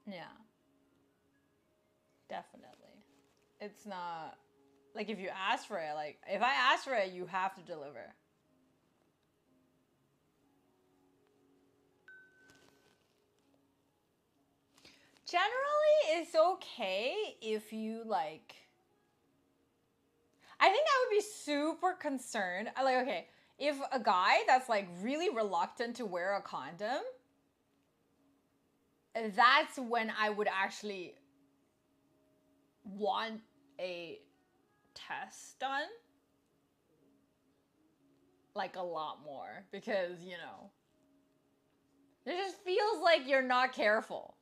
Yeah. Definitely. It's not like if you ask for it, like if I ask for it, you have to deliver. Generally, it's okay if you like. I think I would be super concerned. Like, okay, if a guy that's like really reluctant to wear a condom, that's when I would actually want a test done. Like a lot more. Because, you know, it just feels like you're not careful.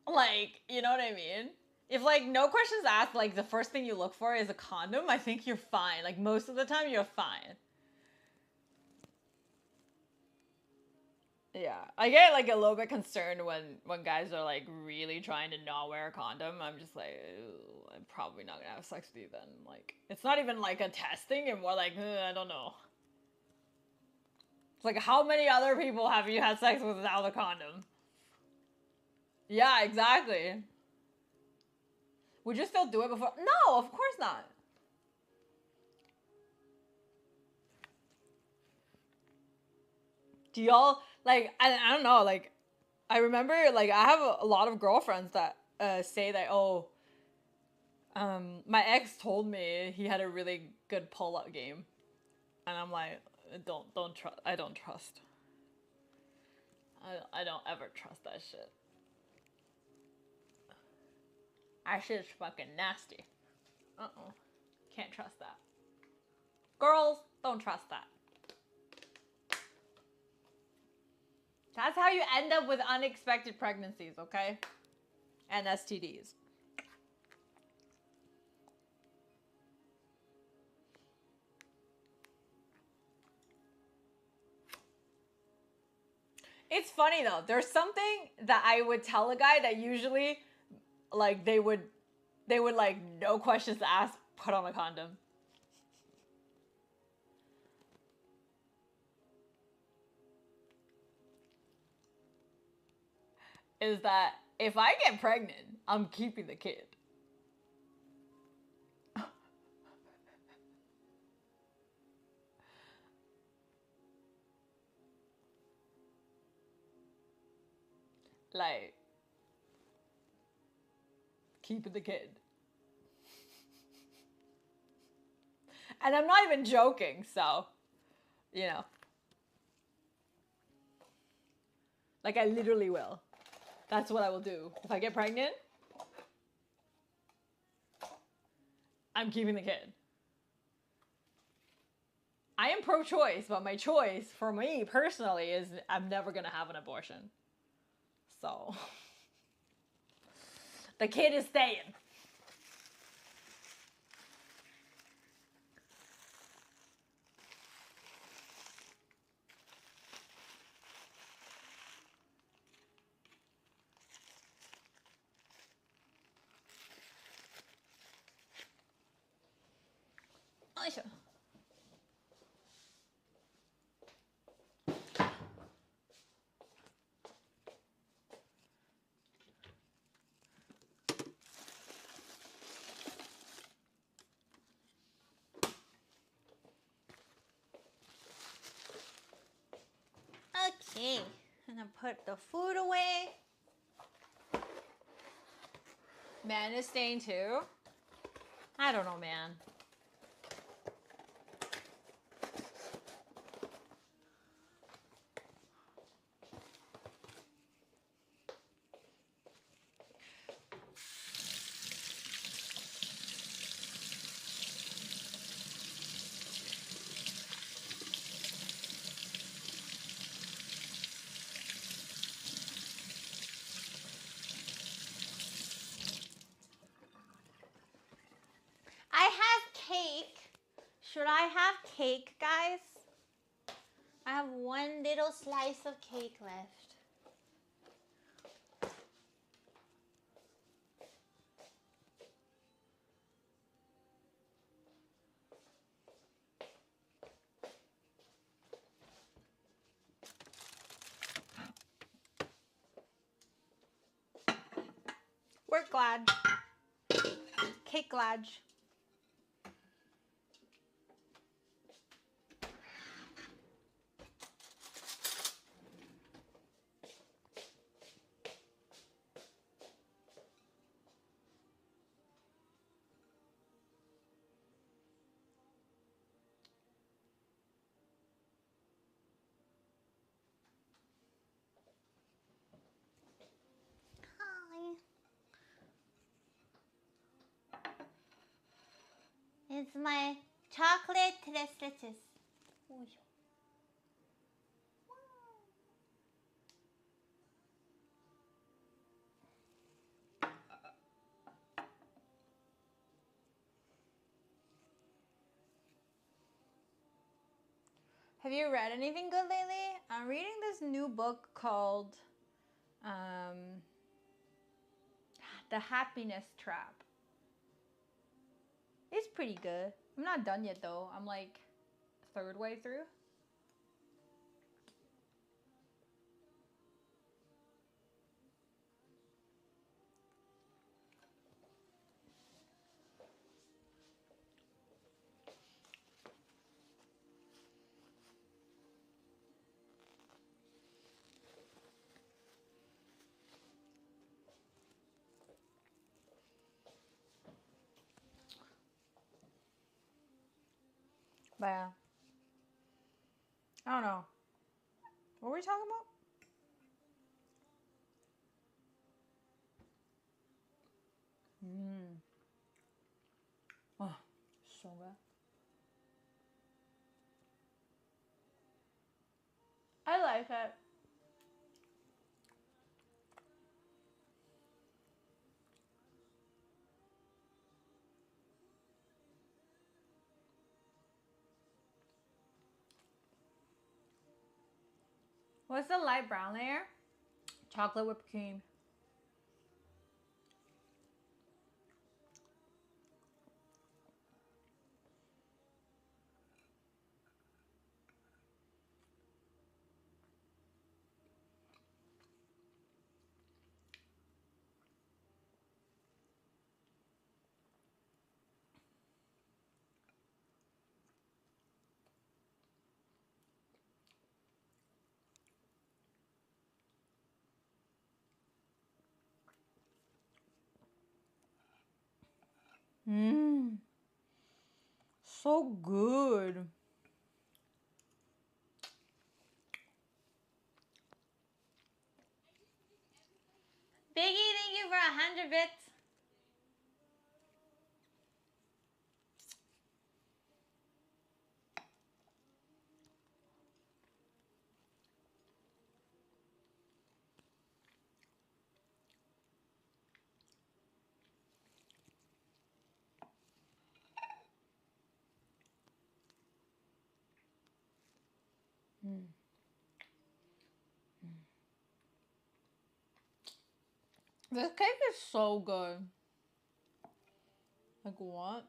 Like, you know what I mean? If like no questions asked, like the first thing you look for is a condom, I think you're fine. Like most of the time you're fine. Yeah. I get like a little bit concerned when guys are like really trying to not wear a condom. I'm just like, I'm probably not gonna have sex with you then. Like, it's not even like a testing and more like, I don't know. It's like, how many other people have you had sex with without a condom? Yeah, exactly. Would you still do it before? No, of course not. Do y'all like? I don't know. Like, I remember like I have a lot of girlfriends that say that my ex told me he had a really good pull-up game, and I'm like, don't trust. I don't trust. I don't ever trust that shit. That shit's fucking nasty. Can't trust that. Girls, don't trust that. That's how you end up with unexpected pregnancies, okay? And STDs. It's funny though. There's something that I would tell a guy that usually, like, they would like no questions asked, put on a condom. Is that if I get pregnant, I'm keeping the kid. Like, keeping the kid. And I'm not even joking, so, you know. Like, I literally will. That's what I will do. If I get pregnant, I'm keeping the kid. I am pro-choice, but my choice for me personally is I'm never gonna have an abortion. So, the kid is staying. Okay, I'm gonna put the food away. Man is staying too. I don't know, man. I have cake. Should I have cake, guys? I have one little slice of cake left. We're glad. Cake glad. Hi. It's my chocolate tres leches. Have you read anything good lately? I'm reading this new book called The Happiness Trap. It's pretty good. I'm not done yet though. I'm like third way through. But yeah. I don't know. What were we talking about? Oh, so good. I like it. What's the light brown layer? Chocolate whipped cream. Mmm. So good. Biggie, thank you for 100 bits. This cake is so good. Like what?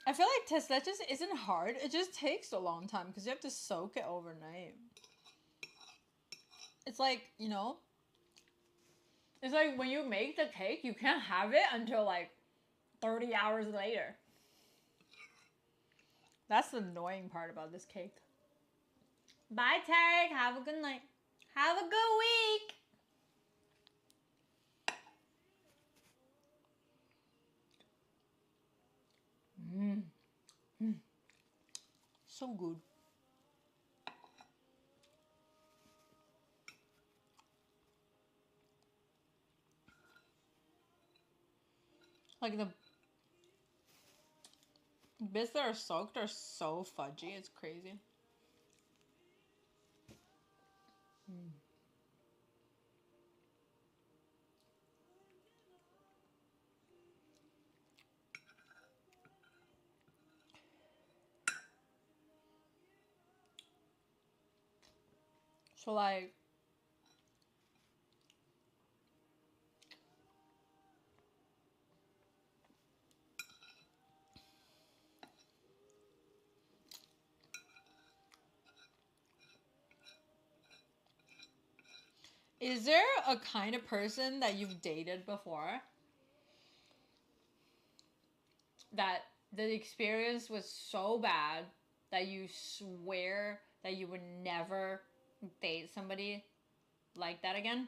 I feel like tres leches isn't hard. It just takes a long time because you have to soak it overnight. It's like, you know, it's like when you make the cake, you can't have it until like 30 hours later. That's the annoying part about this cake. Bye, Tarek. Have a good night. Have a good week. So good. Like the bits that are soaked are so fudgy. It's crazy. So like, is there a kind of person that you've dated before that the experience was so bad that you swear that you would never date somebody like that again?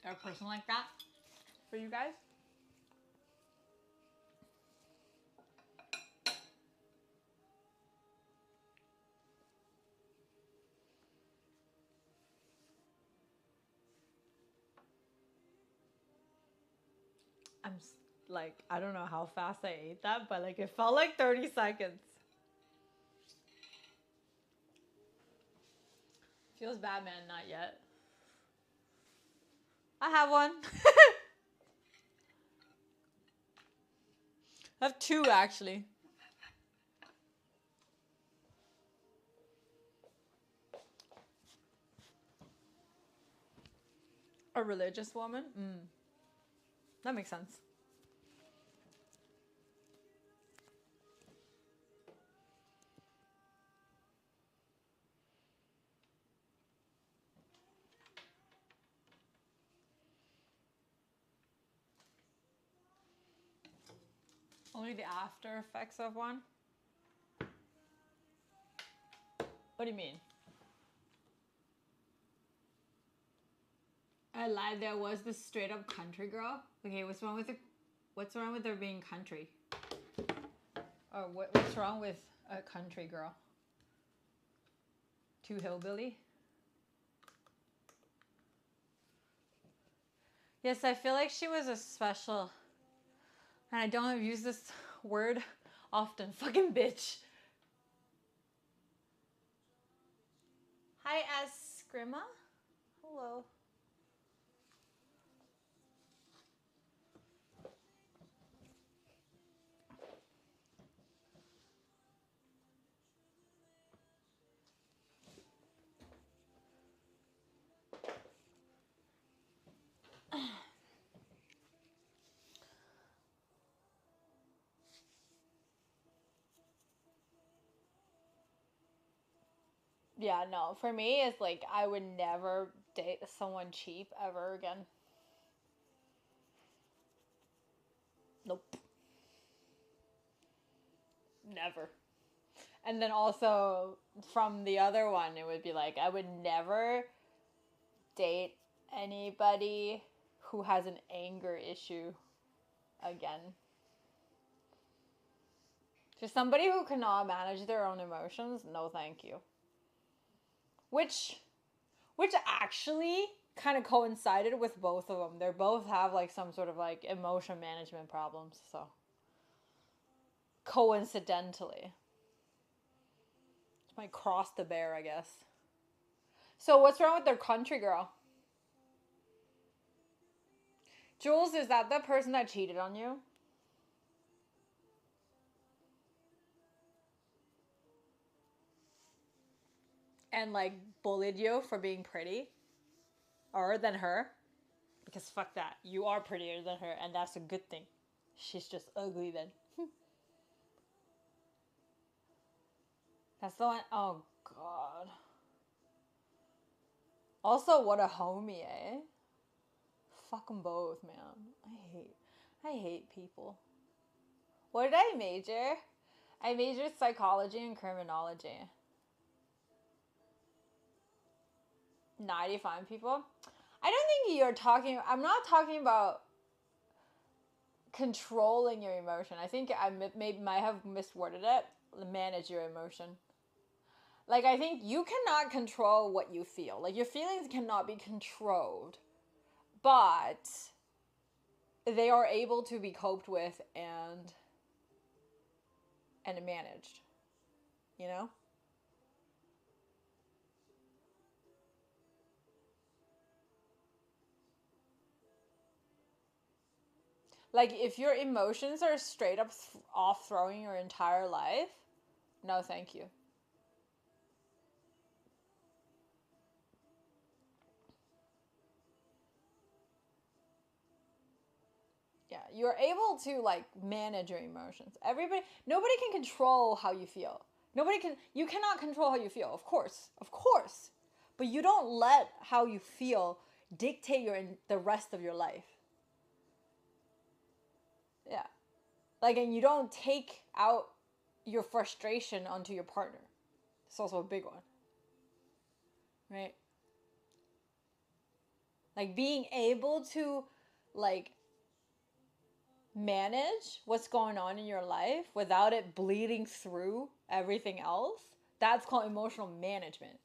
Or a person like that for you guys? Like, I don't know how fast I ate that, but like it felt like 30 seconds. Feels bad, man. Not yet. I have one. I have two, actually. A religious woman? That makes sense. Only the after effects of one? What do you mean? I lied. There was this straight up country girl. Okay, what's wrong with her being country? Or what's wrong with a country girl? Too hillbilly? Yes, I feel like she was a special, and I don't use this word often. Fucking bitch. Hi, Askrima. Hello. Yeah, no. For me, it's like I would never date someone cheap ever again. Nope. Never. And then also from the other one, it would be like I would never date anybody who has an anger issue again. Just somebody who cannot manage their own emotions, no thank you. Which actually kind of coincided with both of them. They both have like some sort of like emotion management problems, so coincidentally. Might cross the bear, I guess. So what's wrong with their country girl? Jules, is that the person that cheated on you? And like bullied you for being pretty? Or than her? Because fuck that. You are prettier than her, and that's a good thing. She's just ugly then. That's the one. Oh, God. Also, what a homie, eh? Fuck them both, man. I hate people. What did I major? I majored psychology and criminology. 95 people? I don't think you're talking, I'm not talking about controlling your emotion. I think I might have misworded it. Manage your emotion. Like, I think you cannot control what you feel. Like, your feelings cannot be controlled. But they are able to be coped with and managed. You know? Like, if your emotions are straight up off throwing your entire life, no thank you. Yeah, you're able to like manage your emotions. Nobody can control how you feel. You cannot control how you feel, of course. But you don't let how you feel dictate the rest of your life. Yeah. Like, and you don't take out your frustration onto your partner. It's also a big one. Right? Like, being able to, like, manage what's going on in your life without it bleeding through everything else, that's called emotional management.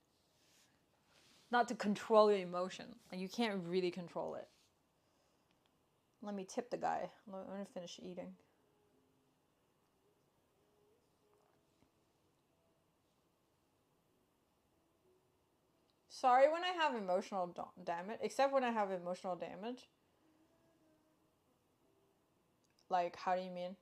Not to control your emotion. Like, you can't really control it. Let me tip the guy. I'm going to finish eating. Sorry when I have emotional damage, except when I have emotional damage. Like, how do you mean?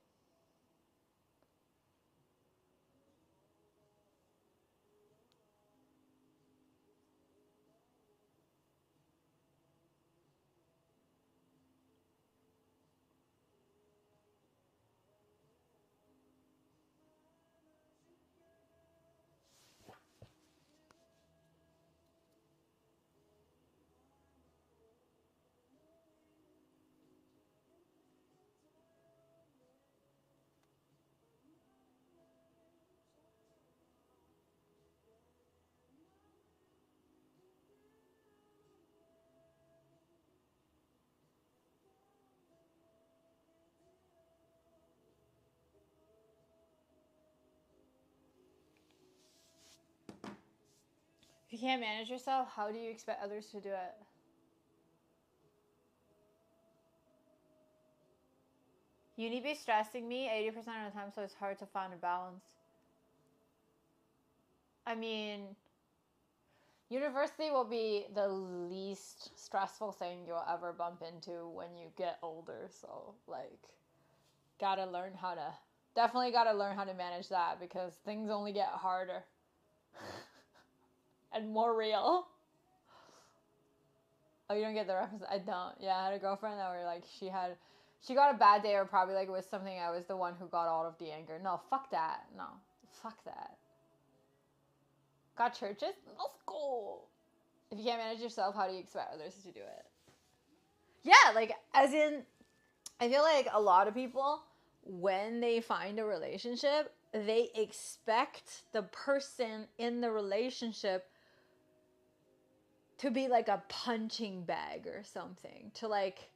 If you can't manage yourself, how do you expect others to do it? Uni be stressing me 80% of the time, so it's hard to find a balance. I mean, university will be the least stressful thing you'll ever bump into when you get older. So, like, definitely gotta learn how to manage that because things only get harder and more real. Oh, you don't get the reference? I don't. Yeah, I had a girlfriend that were like, she got a bad day or probably like it was something I was the one who got all of the anger. No, fuck that. No, fuck that. Got churches? Let's go. If you can't manage yourself, how do you expect others to do it? Yeah, like, as in, I feel like a lot of people, when they find a relationship, they expect the person in the relationship to be like a punching bag or something. To like,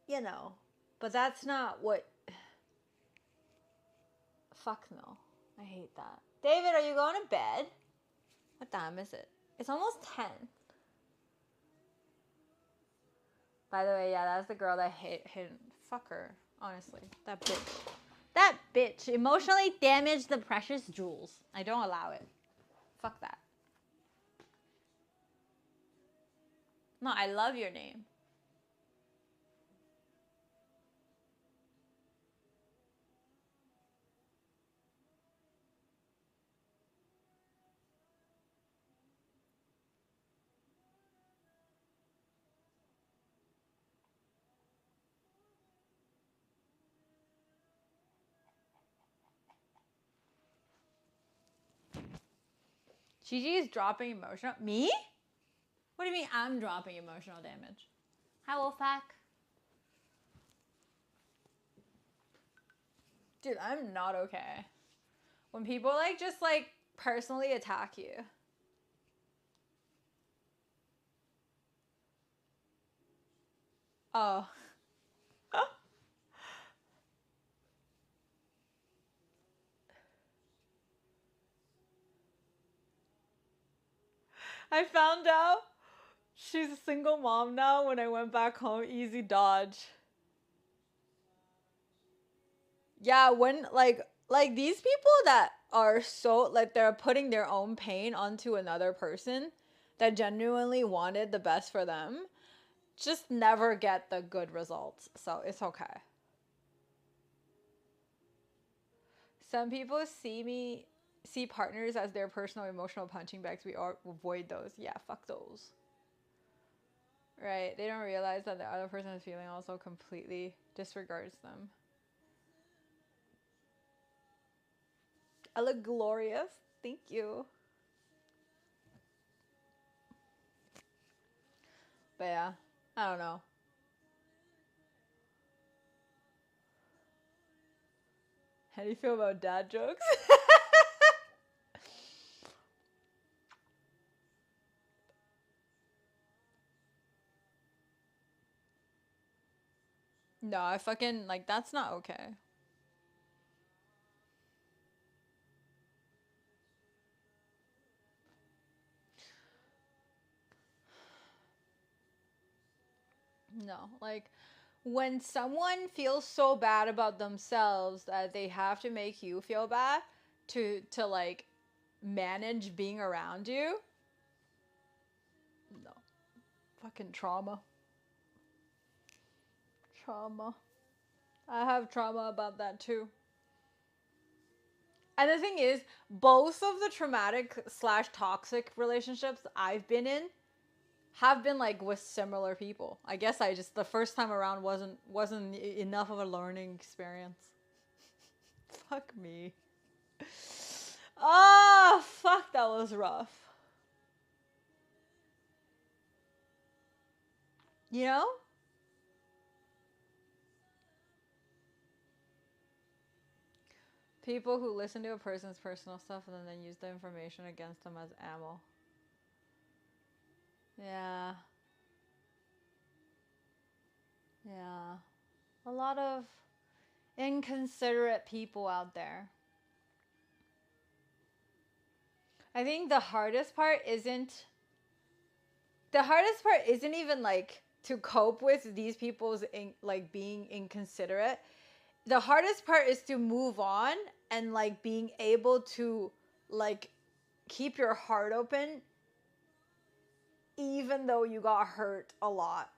you know. But that's not what... Fuck no. I hate that. David, are you going to bed? What time is it? It's almost 10. By the way, yeah, that's the girl that hit. Fuck her. Honestly. That bitch. That bitch emotionally damaged the precious jewels. I don't allow it. Fuck that. No, I love your name. Gigi is dropping emotional. Me? What do you mean I'm dropping emotional damage? Hi, Wolfpack. Dude, I'm not okay. When people like just like personally attack you. Oh. I found out she's a single mom now when I went back home. Easy dodge. Yeah, when like these people that are so like they're putting their own pain onto another person that genuinely wanted the best for them just never get the good results. So it's okay. Some people see partners as their personal emotional punching bags. We all avoid those. Yeah, fuck those. Right. They don't realize that the other person's feeling also completely disregards them. I look glorious. Thank you. But yeah, I don't know. How do you feel about dad jokes? No, I fucking like that's not okay. No, like when someone feels so bad about themselves that they have to make you feel bad to like manage being around you. No. Fucking trauma. Trauma. I have trauma about that too. And the thing is, both of the traumatic / toxic relationships I've been in have been like with similar people. I guess I just the first time around wasn't enough of a learning experience. Fuck me. Oh, fuck, that was rough. You know? People who listen to a person's personal stuff and then use the information against them as ammo. Yeah. Yeah. A lot of inconsiderate people out there. I think the hardest part isn't even like to cope with these people's like being inconsiderate. The hardest part is to move on and like being able to like keep your heart open even though you got hurt a lot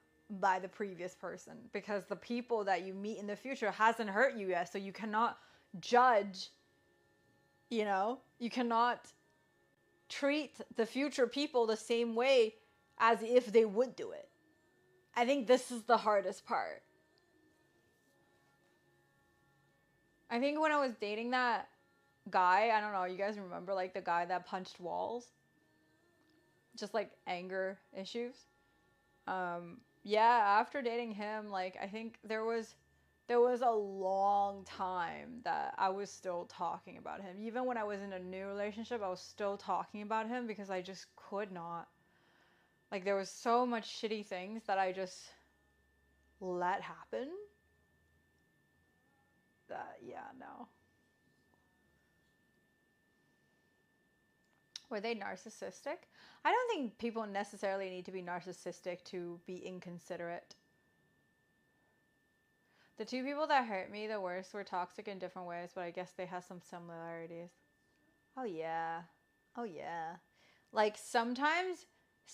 by the previous person, because the people that you meet in the future hasn't hurt you yet, so you cannot judge, you know, you cannot treat the future people the same way as if they would do it. I think this is the hardest part. I think when I was dating that guy, I don't know, you guys remember like the guy that punched walls? Just like anger issues. Yeah, after dating him, like I think there was a long time that I was still talking about him. Even when I was in a new relationship, I was still talking about him because I just could not. Like there was so much shitty things that I just let happen. That yeah, no. Were they narcissistic? I don't think people necessarily need to be narcissistic to be inconsiderate. The two people that hurt me the worst were toxic in different ways, but I guess they have some similarities. Oh yeah. Oh yeah. Like sometimes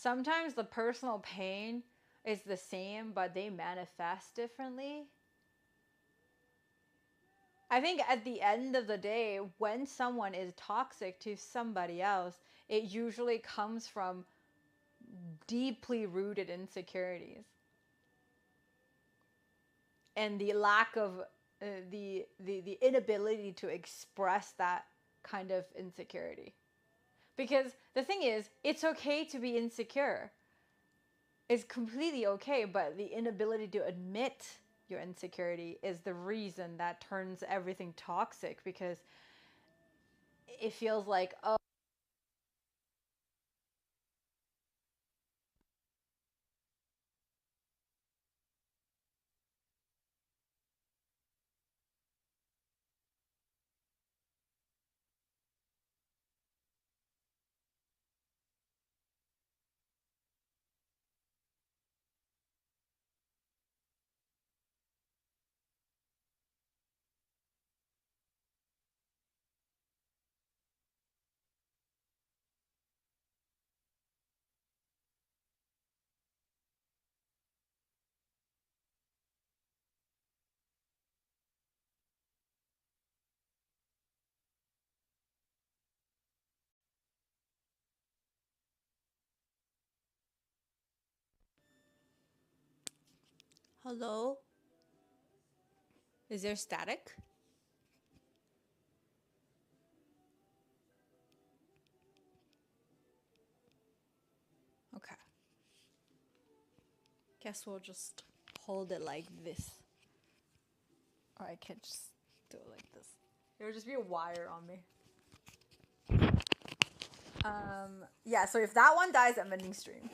the personal pain is the same, but they manifest differently. I think at the end of the day, when someone is toxic to somebody else, it usually comes from deeply rooted insecurities and the lack of the inability to express that kind of insecurity. Because the thing is, it's okay to be insecure. It's completely okay, but the inability to admit your insecurity is the reason that turns everything toxic, because it feels like, oh, hello? Is there static? Okay. Guess we'll just hold it like this. Or I can just do it like this. There would just be a wire on me. Yeah, so if that one dies, I'm ending stream.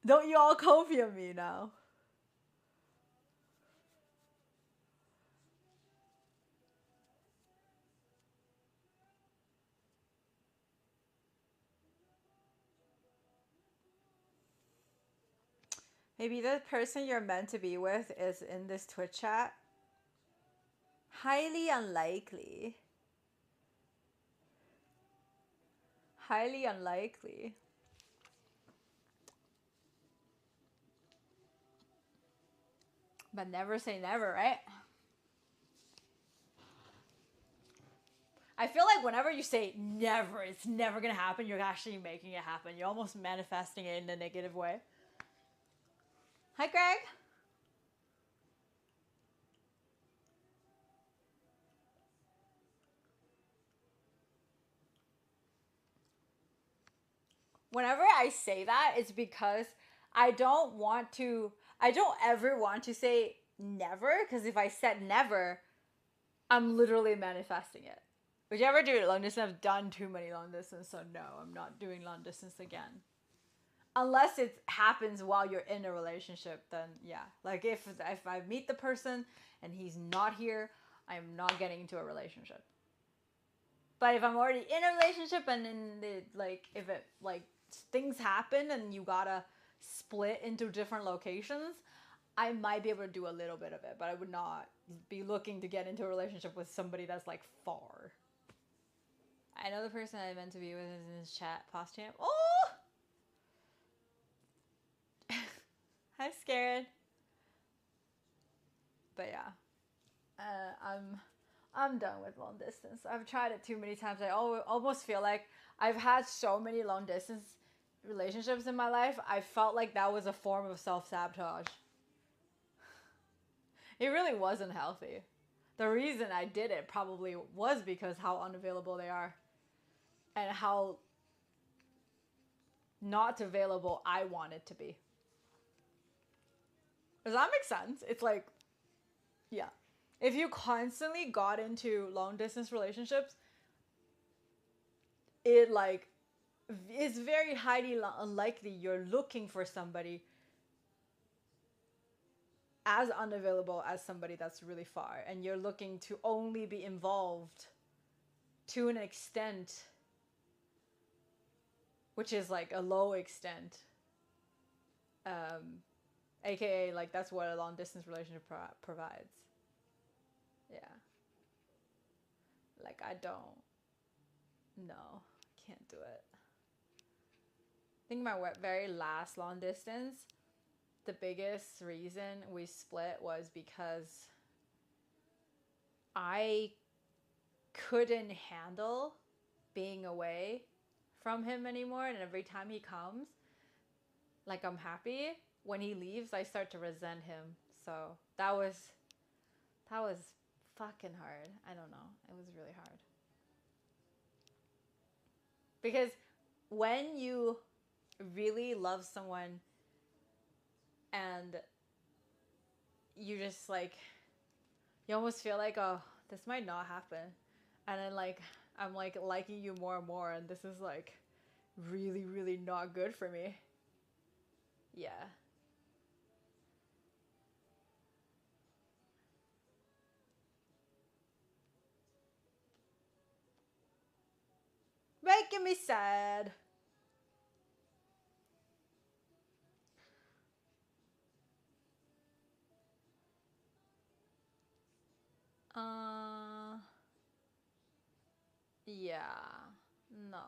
Don't you all copy me now? Maybe the person you're meant to be with is in this Twitch chat. Highly unlikely. Highly unlikely. But never say never, right? I feel like whenever you say never, it's never gonna happen, you're actually making it happen. You're almost manifesting it in a negative way. Hi, Greg. Whenever I say that, it's because I don't ever want to say never, because if I said never, I'm literally manifesting it. Would you ever do long distance? I've done too many long distance, so no, I'm not doing long distance again. Unless it happens while you're in a relationship, then yeah. Like if I meet the person and he's not here, I am not getting into a relationship. But if I'm already in a relationship and then if it like things happen and you gotta split into different locations, I might be able to do a little bit of it, but I would not be looking to get into a relationship with somebody that's like far. I know the person I meant to be with is in his chat, past champ. Oh! I'm scared. But yeah, I'm done with long distance. I've tried it too many times. I almost feel like I've had so many long distance relationships in my life. I felt like that was a form of self-sabotage. It really wasn't healthy. The reason I did it probably was because how unavailable they are and how not available I wanted to be. Does that make sense? It's like, yeah. If you constantly got into long distance relationships, it like is very highly unlikely you're looking for somebody as unavailable as somebody that's really far, and you're looking to only be involved to an extent which is like a low extent, aka like that's what a long distance relationship provides. Yeah, like I don't, no, can't do it. I think my very last long distance, the biggest reason we split was because I couldn't handle being away from him anymore, and every time he comes, like I'm happy. When he leaves, I start to resent him. So that was fucking hard. I don't know. It was really hard. Because when you really love someone and you just like, you almost feel like, oh, this might not happen. And then like, I'm like liking you more and more, and this is like really, really not good for me. Yeah. Making me sad. Yeah. No.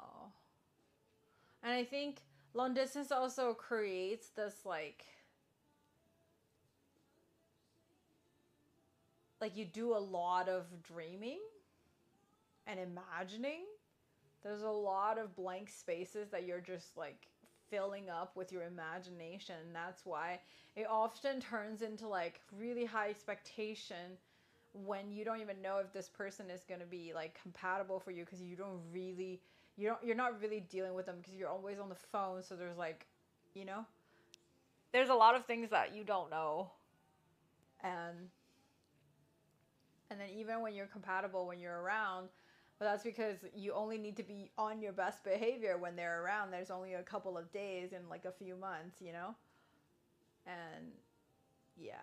And I think long distance also creates this like you do a lot of dreaming and imagining. There's a lot of blank spaces that you're just like filling up with your imagination. That's why it often turns into like really high expectation when you don't even know if this person is going to be like compatible for you, because you're not really dealing with them because you're always on the phone. So there's like, you know, there's a lot of things that you don't know. And then even when you're compatible when you're around, but that's because you only need to be on your best behavior when they're around. There's only a couple of days in like a few months, you know? And yeah.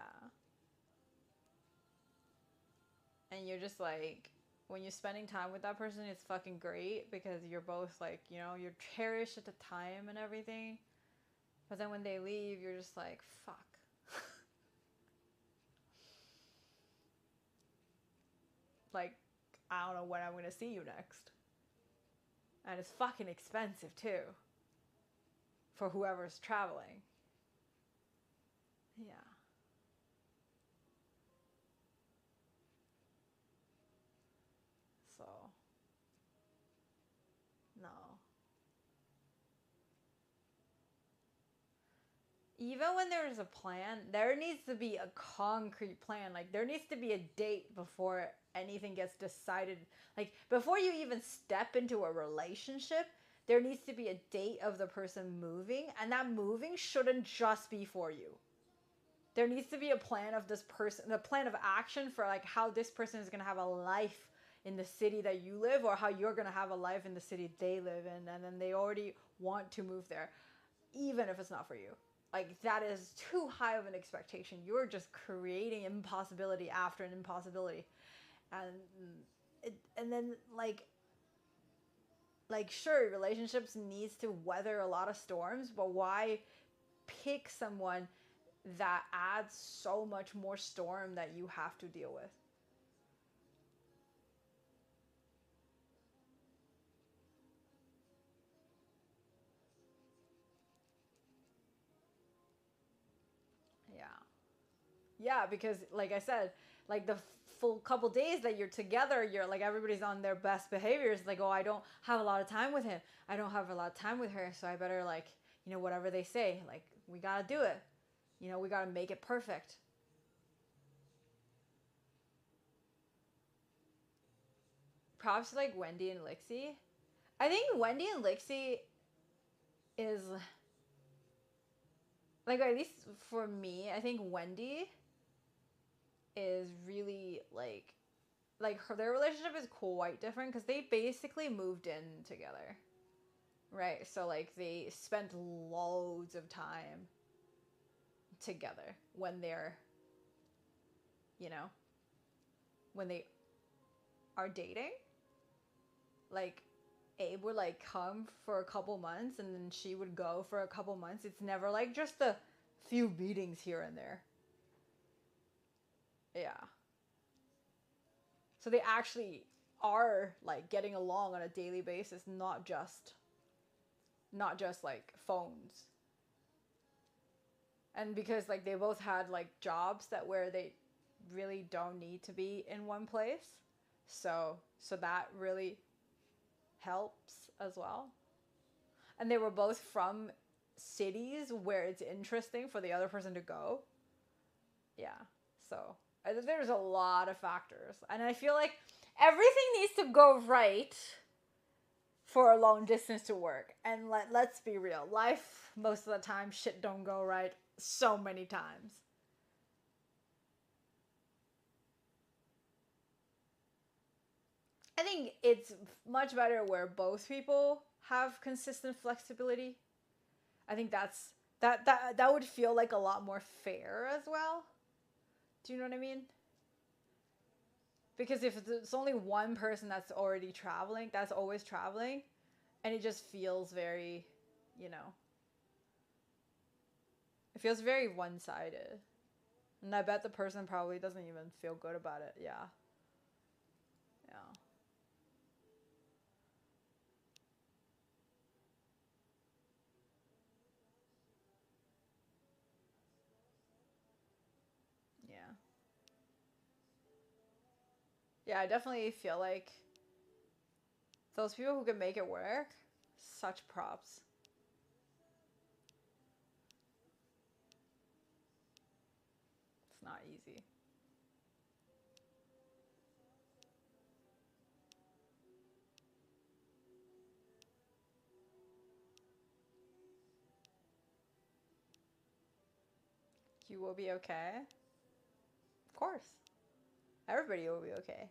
And you're just like, when you're spending time with that person, it's fucking great because you're both like, you know, you're cherished at the time and everything. But then when they leave, you're just like, fuck. Like, I don't know when I'm gonna see you next. And it's fucking expensive too. For whoever's traveling. Yeah. So, no. Even when there's a plan, there needs to be a concrete plan. Like, there needs to be a date before anything gets decided. Like, before you even step into a relationship, there needs to be a date of the person moving, and that moving shouldn't just be for you. There needs to be a plan of this person, a plan of action for like how this person is going to have a life in the city that you live, or how you're going to have a life in the city they live in, and then they already want to move there, even if it's not for you. Like, that is too high of an expectation. You're just creating impossibility after an impossibility. and and then sure, relationships needs to weather a lot of storms, but why pick someone that adds so much more storm that you have to deal with? Yeah. Yeah, because like I said, like the full couple days that you're together, you're like everybody's on their best behaviors. Like, oh, I don't have a lot of time with him. I don't have a lot of time with her, so I better like, whatever they say, like we gotta do it. We gotta make it perfect. Props to like Wendy and Lixie. I think Wendy and Lixie is like, at least for me, I think Wendy is really their relationship is quite different because they basically moved in together, right? So like they spent loads of time together when they're, you know, when they are dating. Like Abe would like come for a couple months and then she would go for a couple months. It's never like just a few meetings here and there. Yeah. So they actually are like getting along on a daily basis, not just like phones. And because like they both had like jobs that where they really don't need to be in one place. So that really helps as well. And they were both from cities where it's interesting for the other person to go. Yeah. So there's a lot of factors. And I feel like everything needs to go right for a long distance to work. And let's be real. Life, most of the time, shit don't go right so many times. I think it's much better where both people have consistent flexibility. I think that would feel like a lot more fair as well. Do you know what I mean? Because if it's only one person that's already traveling, that's always traveling, and it just feels very, you know, it feels very one-sided. And I bet the person probably doesn't even feel good about it. Yeah. Yeah. Yeah. Yeah, I definitely feel like those people who can make it work, such props. It's not easy. You will be okay. Of course. Everybody will be okay.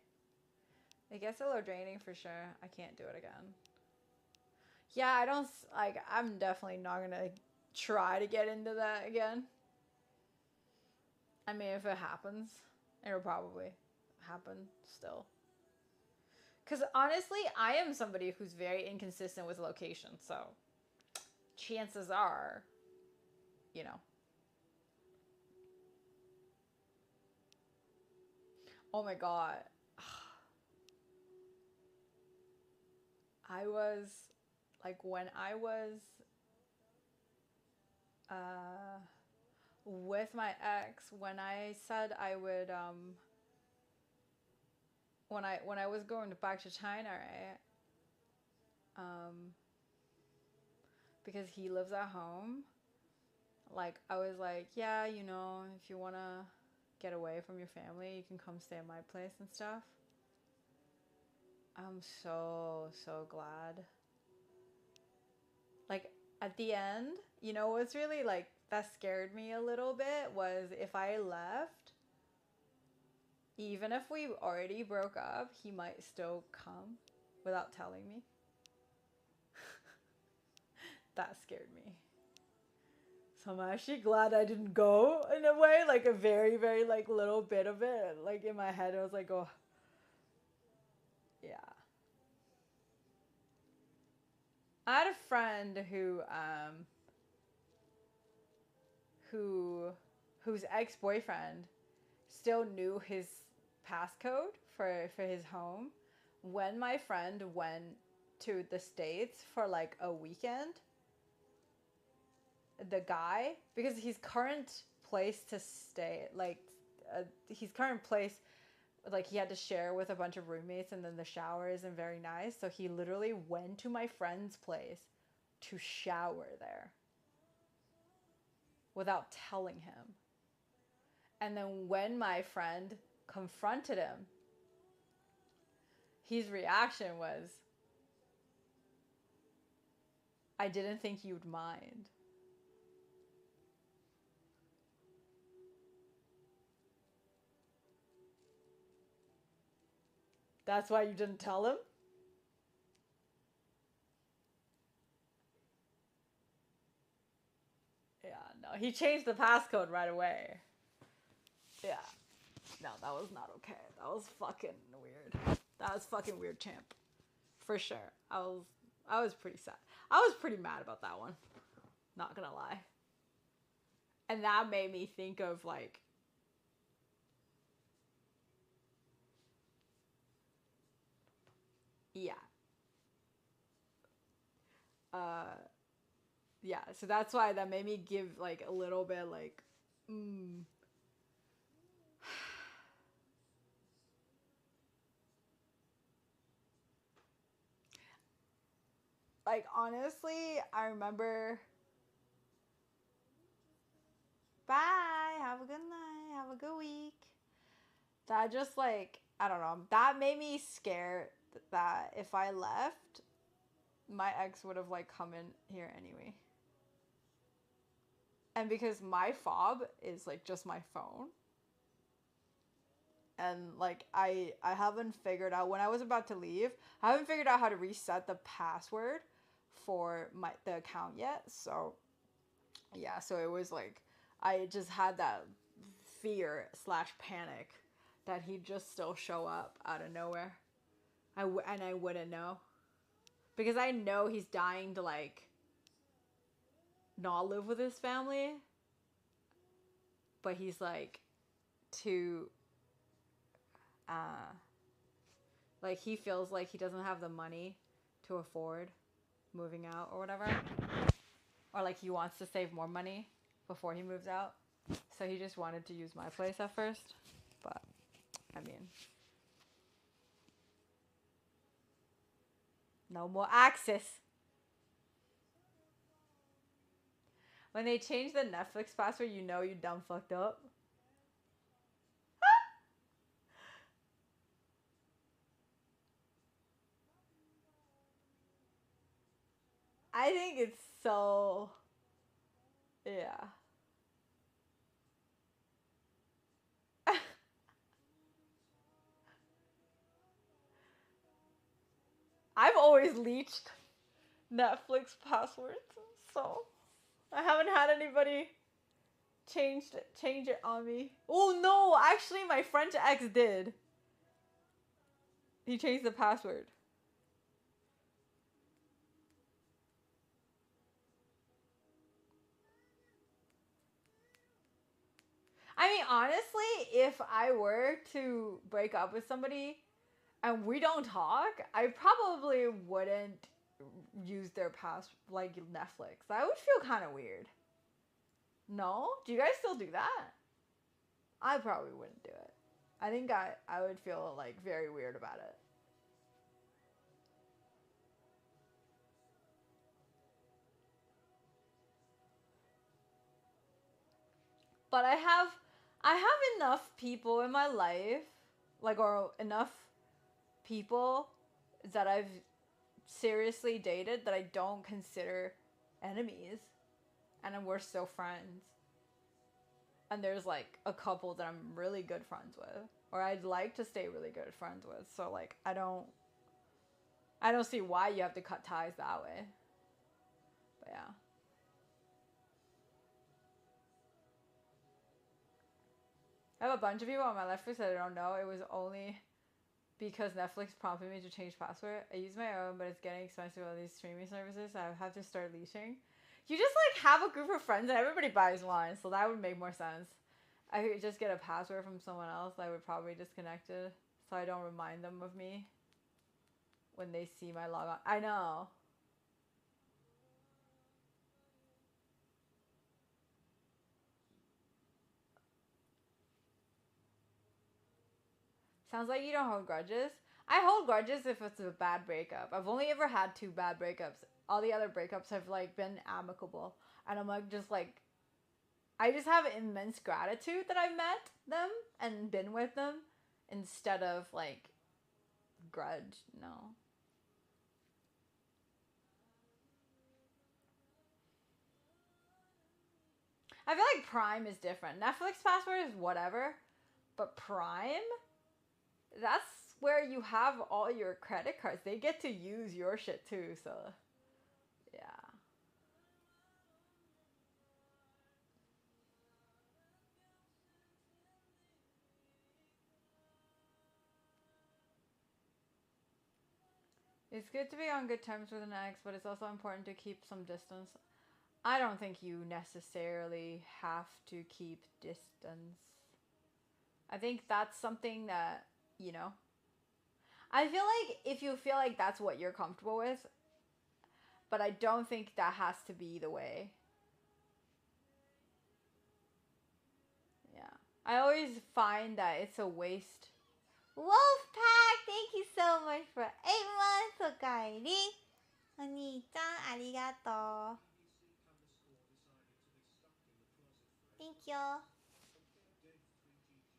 It gets a little draining for sure. I can't do it again. Yeah, I don't like. I'm definitely not gonna try to get into that again. I mean, if it happens, it'll probably happen still. Because honestly, I am somebody who's very inconsistent with location, so chances are, you know. Oh my god. I was like when I was uh with my ex, when I said I would when I was going back to China, right? Um because he lives at home, like I was like, yeah, if you want to get away from your family, you can come stay at my place and stuff. I'm so glad. Like at the end, what's really like that scared me a little bit was if I left, even if we already broke up, he might still come without telling me. That scared me. So I'm actually glad I didn't go in a way, like a very, very like little bit of it. Like in my head, I was like, oh, Yeah. I had a friend who whose ex-boyfriend still knew his passcode for his home when my friend went to the States for like a weekend. The guy, because his current place to stay, like his current place, like he had to share with a bunch of roommates, and then the shower isn't very nice, so he literally went to my friend's place to shower there without telling him. And then when my friend confronted him, his reaction was, I didn't think you'd mind. That's why you didn't tell him? Yeah, no, he changed the passcode right away. Yeah. No, that was not okay. That was fucking weird. That was fucking weird, champ. For sure. I was pretty sad. I was pretty mad about that one. Not gonna lie. And that made me think of like, yeah. Uh yeah, so that's why that made me give like a little bit like like honestly, I remember, bye, have a good night, have a good week. That just like, I don't know, that made me scared that if I left, my ex would have like come in here anyway. And because my fob is like just my phone, and like I haven't figured out, when I was about to leave, I haven't figured out how to reset the password for the account yet. So yeah, so it was like I just had that fear slash panic that he'd just still show up out of nowhere. And I wouldn't know, because I know he's dying to like not live with his family, but he's like too like he feels like he doesn't have the money to afford moving out or whatever, or like he wants to save more money before he moves out, so he just wanted to use my place at first. But I mean, no more access. When they change the Netflix password, you know you done fucked up. I think it's so, yeah. I've always leached Netflix passwords, so I haven't had anybody change it on me. Oh no, actually my French ex did. He changed the password. I mean, honestly, if I were to break up with somebody and we don't talk, I probably wouldn't use their like Netflix. That would feel kind of weird. No? Do you guys still do that? I probably wouldn't do it. I think I would feel like very weird about it. But I have enough people in my life, like, or enough people that I've seriously dated that I don't consider enemies, and we're still friends. And there's like a couple that I'm really good friends with, or I'd like to stay really good friends with. So like I don't see why you have to cut ties that way. But yeah. I have a bunch of people on my Netflix that I don't know. It was only because Netflix prompted me to change password. I use my own, but it's getting expensive on these streaming services. So I have to start leashing. You just like have a group of friends and everybody buys one, so that would make more sense. I could just get a password from someone else. I would probably disconnect it so I don't remind them of me when they see my log on. I know. Sounds like you don't hold grudges. I hold grudges if it's a bad breakup. I've only ever had 2 bad breakups. All the other breakups have like been amicable, and I'm like just like I just have immense gratitude that I've met them and been with them instead of like grudge. No. I feel like Prime is different. Netflix password is whatever, but Prime, that's where you have all your credit cards. They get to use your shit too, so yeah. It's good to be on good terms with an ex, but it's also important to keep some distance. I don't think you necessarily have to keep distance. I think that's something that, you know, I feel like if you feel like that's what you're comfortable with, but I don't think that has to be the way. Yeah. I always find that it's a waste. Wolfpack, thank you so much for 8 months. おかえり。お兄ちゃん、ありがとう。Thank you.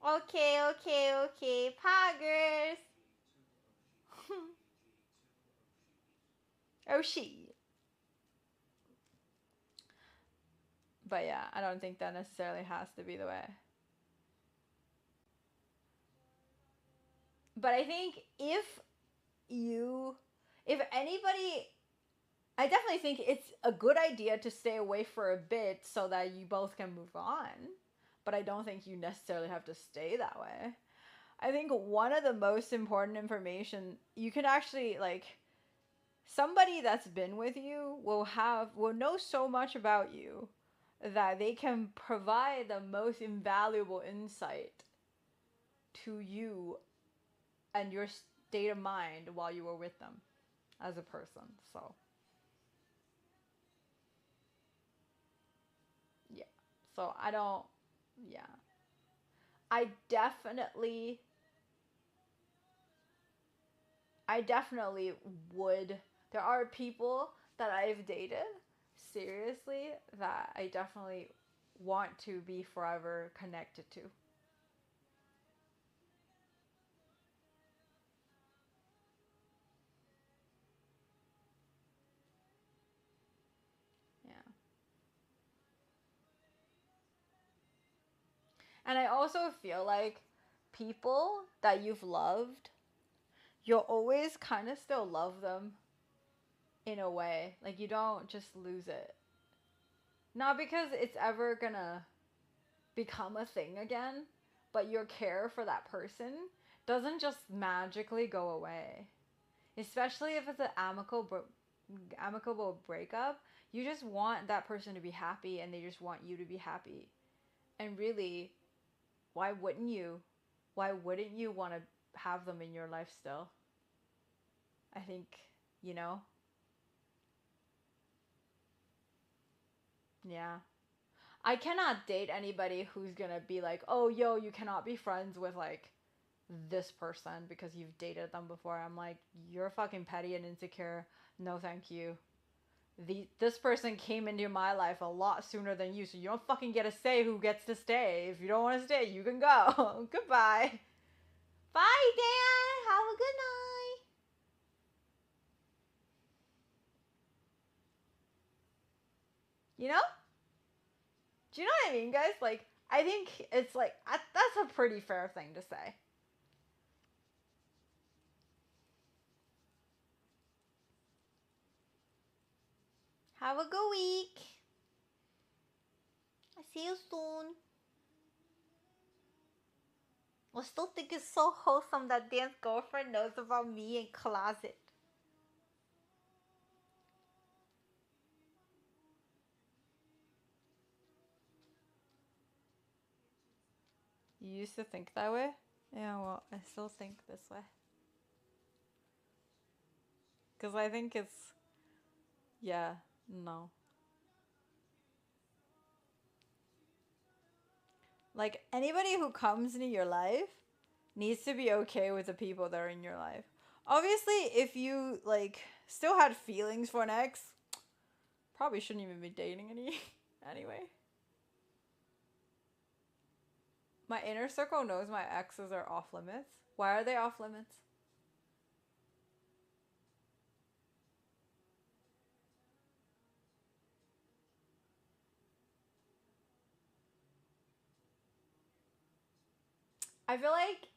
Okay, okay, okay. Poggers. Oh, she. But yeah, I don't think that necessarily has to be the way. But I think if anybody, I definitely think it's a good idea to stay away for a bit so that you both can move on. But I don't think you necessarily have to stay that way. I think one of the most important information you can actually like somebody that's been with you will know so much about you that they can provide the most invaluable insight to you and your state of mind while you were with them as a person. So yeah. So yeah. I definitely would. There are people that I've dated seriously that I definitely want to be forever connected to. Yeah. And I also feel like people that you've loved, you'll always kind of still love them in a way. Like you don't just lose it. Not because it's ever gonna become a thing again, but your care for that person doesn't just magically go away. Especially if it's an amicable breakup, you just want that person to be happy and they just want you to be happy. And really, why wouldn't you? Why wouldn't you want to have them in your life still? I think, you know? Yeah. I cannot date anybody who's gonna be like, oh, yo, you cannot be friends with, like, this person because you've dated them before. I'm like, you're fucking petty and insecure. No, thank you. This person came into my life a lot sooner than you, so you don't fucking get to say who gets to stay. If you don't want to stay, you can go. Goodbye. Bye, Dan. Have a good night. You know? Do you know what I mean, guys? Like, I think it's like, that's a pretty fair thing to say. Have a good week. I'll see you soon. I still think it's so wholesome that Dan's girlfriend knows about me in closet. You used to think that way? Yeah, well, I still think this way. Because I think it's. Yeah, no. Like, anybody who comes into your life needs to be okay with the people that are in your life. Obviously, if you, like, still had feelings for an ex, probably shouldn't even be dating any anyway. My inner circle knows my exes are off limits. Why are they off limits? I feel like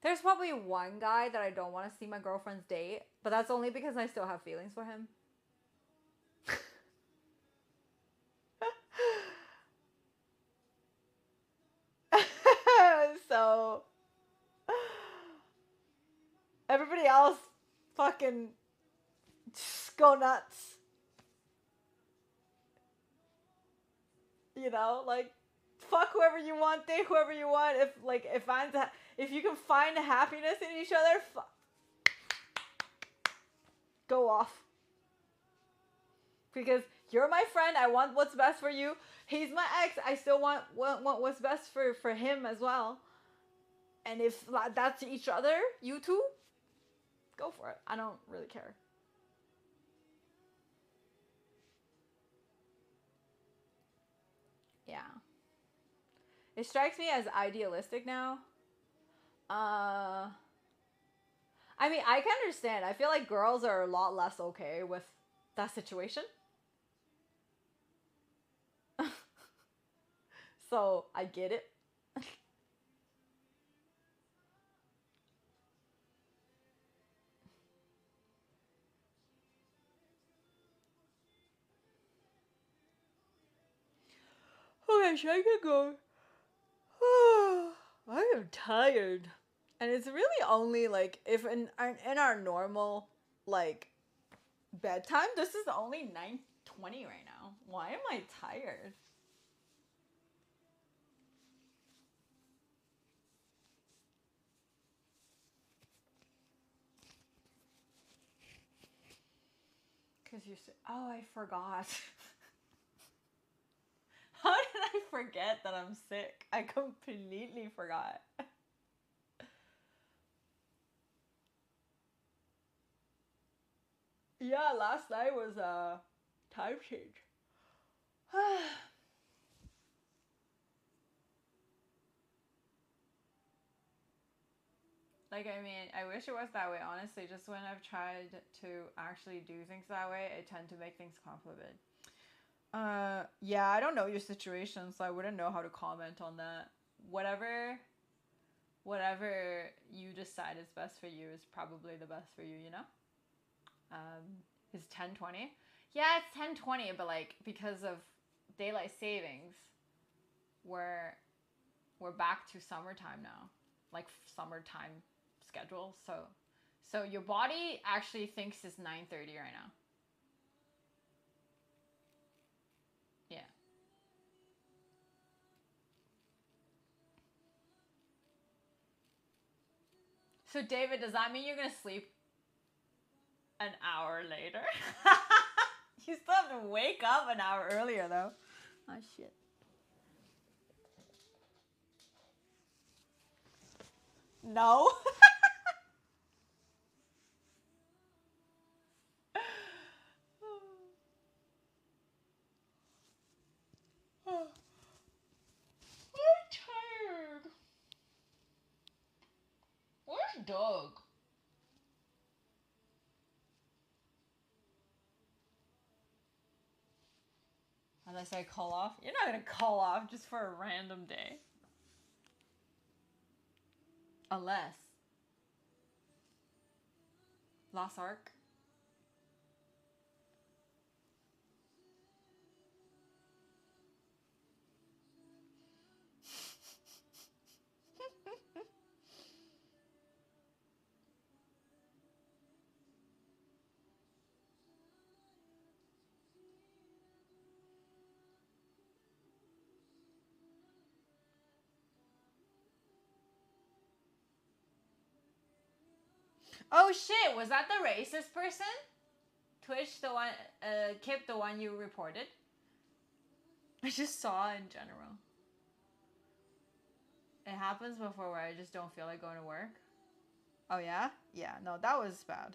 there's probably one guy that I don't want to see my girlfriend's date, but that's only because I still have feelings for him. So everybody else fucking just go nuts. You know, like fuck whoever you want, date whoever you want. If you can find happiness in each other, go off. Because you're my friend, I want what's best for you. He's my ex, I still want what's best for him as well. And if that's each other, you two, go for it. I don't really care. Yeah. It strikes me as idealistic now. I mean, I can understand. I feel like girls are a lot less okay with that situation. So I get it. Okay, should I get going? I am tired. And it's really only like if in our normal like bedtime, this is only 9:20 right now. Why am I tired? Cause you're sick. Oh, I forgot. How did I forget that I'm sick? I completely forgot. Yeah, last night was a time change. Like, I mean, I wish it was that way, honestly. Just when I've tried to actually do things that way, I tend to make things complicated. Yeah, I don't know your situation, so I wouldn't know how to comment on that. Whatever, whatever you decide is best for you is probably the best for you, you know? Is 10:20? Yeah, it's 10:20, but like because of daylight savings, we're we're back to summertime now, like summertime schedule. So your body actually thinks it's 9:30 right now. Yeah. So David, does that mean you're gonna sleep an hour later? You still have to wake up an hour earlier though. Oh shit. No. I'm tired. Where's Doug? Unless I call off. You're not gonna call off just for a random day. Unless. Lost Ark. Oh shit, was that the racist person? Twitch, the one, Kip, the one you reported? I just saw in general. It happens before where I just don't feel like going to work. Oh yeah? Yeah, no, that was bad.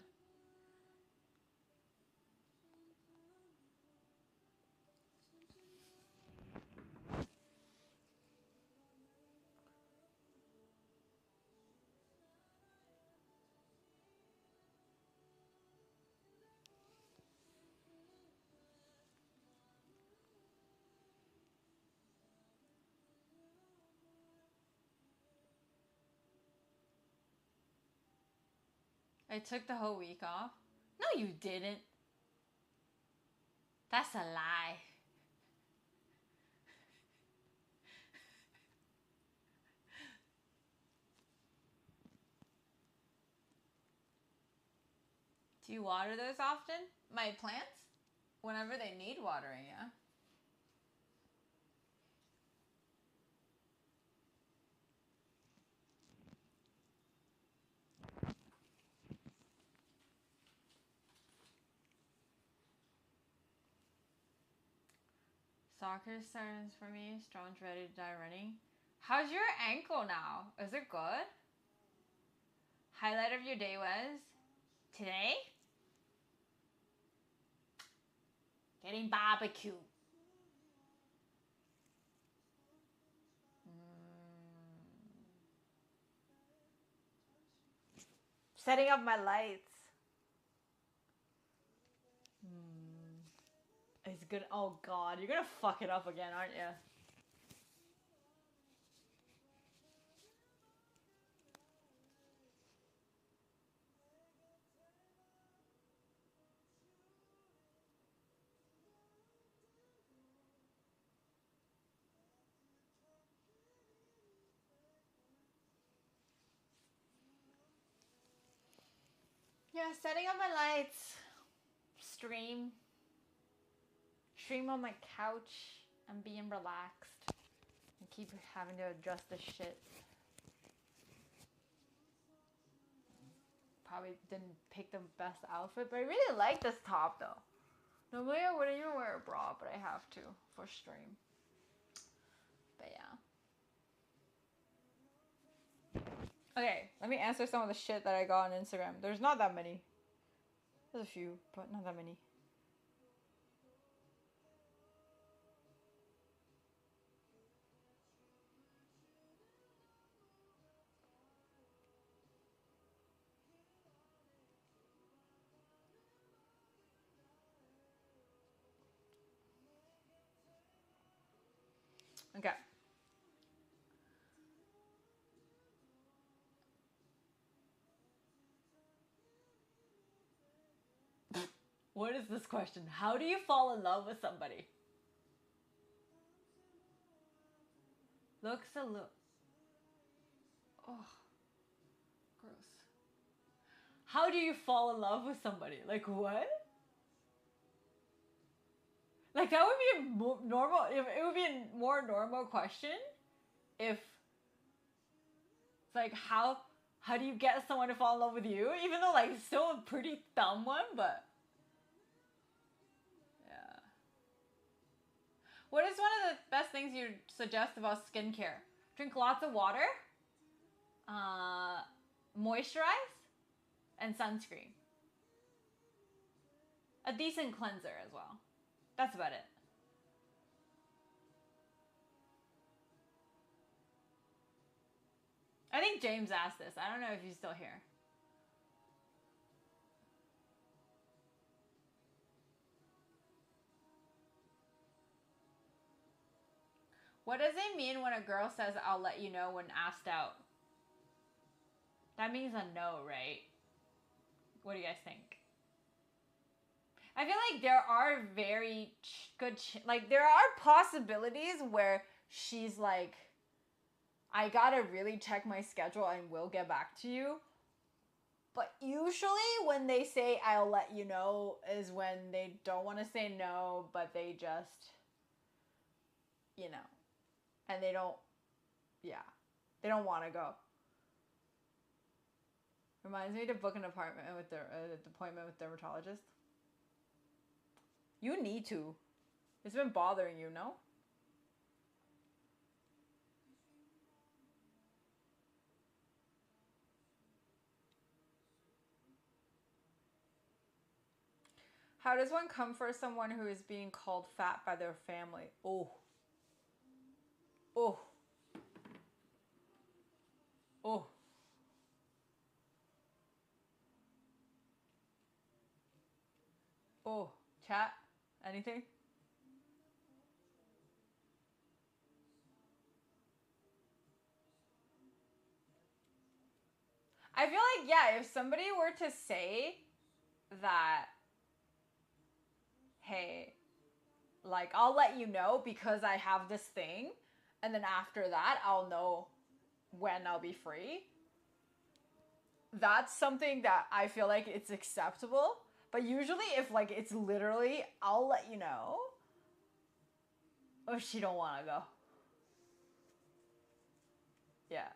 I took the whole week off. No, you didn't. That's a lie. Do you water those often? My plants? Whenever they need watering, yeah. Soccer starts for me. Strong's ready to die running. How's your ankle now? Is it good? Highlight of your day was? Today? Getting barbecue. Setting up my lights. It's good. Oh god, you're gonna fuck it up again, aren't you? Yeah, setting up my lights. Stream. Stream on my couch and being relaxed. And keep having to adjust this shit. Probably didn't pick the best outfit, but I really like this top though. Normally I wouldn't even wear a bra, but I have to for stream. But yeah. Okay, let me answer some of the shit that I got on Instagram. There's not that many. There's a few, but not that many. Okay. What is this question? How do you fall in love with somebody? Looks a look. Oh, gross. How do you fall in love with somebody? Like what? Like that would be a normal. If it would be a more normal question, if it's like how do you get someone to fall in love with you? Even though like it's still a pretty dumb one, but yeah. What is one of the best things you suggest about skincare? Drink lots of water, moisturize, and sunscreen. A decent cleanser as well. That's about it. I think James asked this. I don't know if he's still here. What does it mean when a girl says, I'll let you know when asked out? That means a no, right? What do you guys think? I feel like there are very good, like, there are possibilities where she's like, I gotta really check my schedule and will get back to you. But usually when they say, I'll let you know, is when they don't want to say no, but they just, you know, and they don't, yeah, they don't want to go. Reminds me to book an appointment with appointment with dermatologist. You need to. It's been bothering you, no? How does one comfort someone who is being called fat by their family? Oh. Oh. Oh. Oh. Chat? Anything? I feel like, yeah, if somebody were to say that, hey, like, I'll let you know because I have this thing, and then after that, I'll know when I'll be free. That's something that I feel like it's acceptable. But usually, if, like, it's literally, I'll let you know, or she don't want to go. Yeah.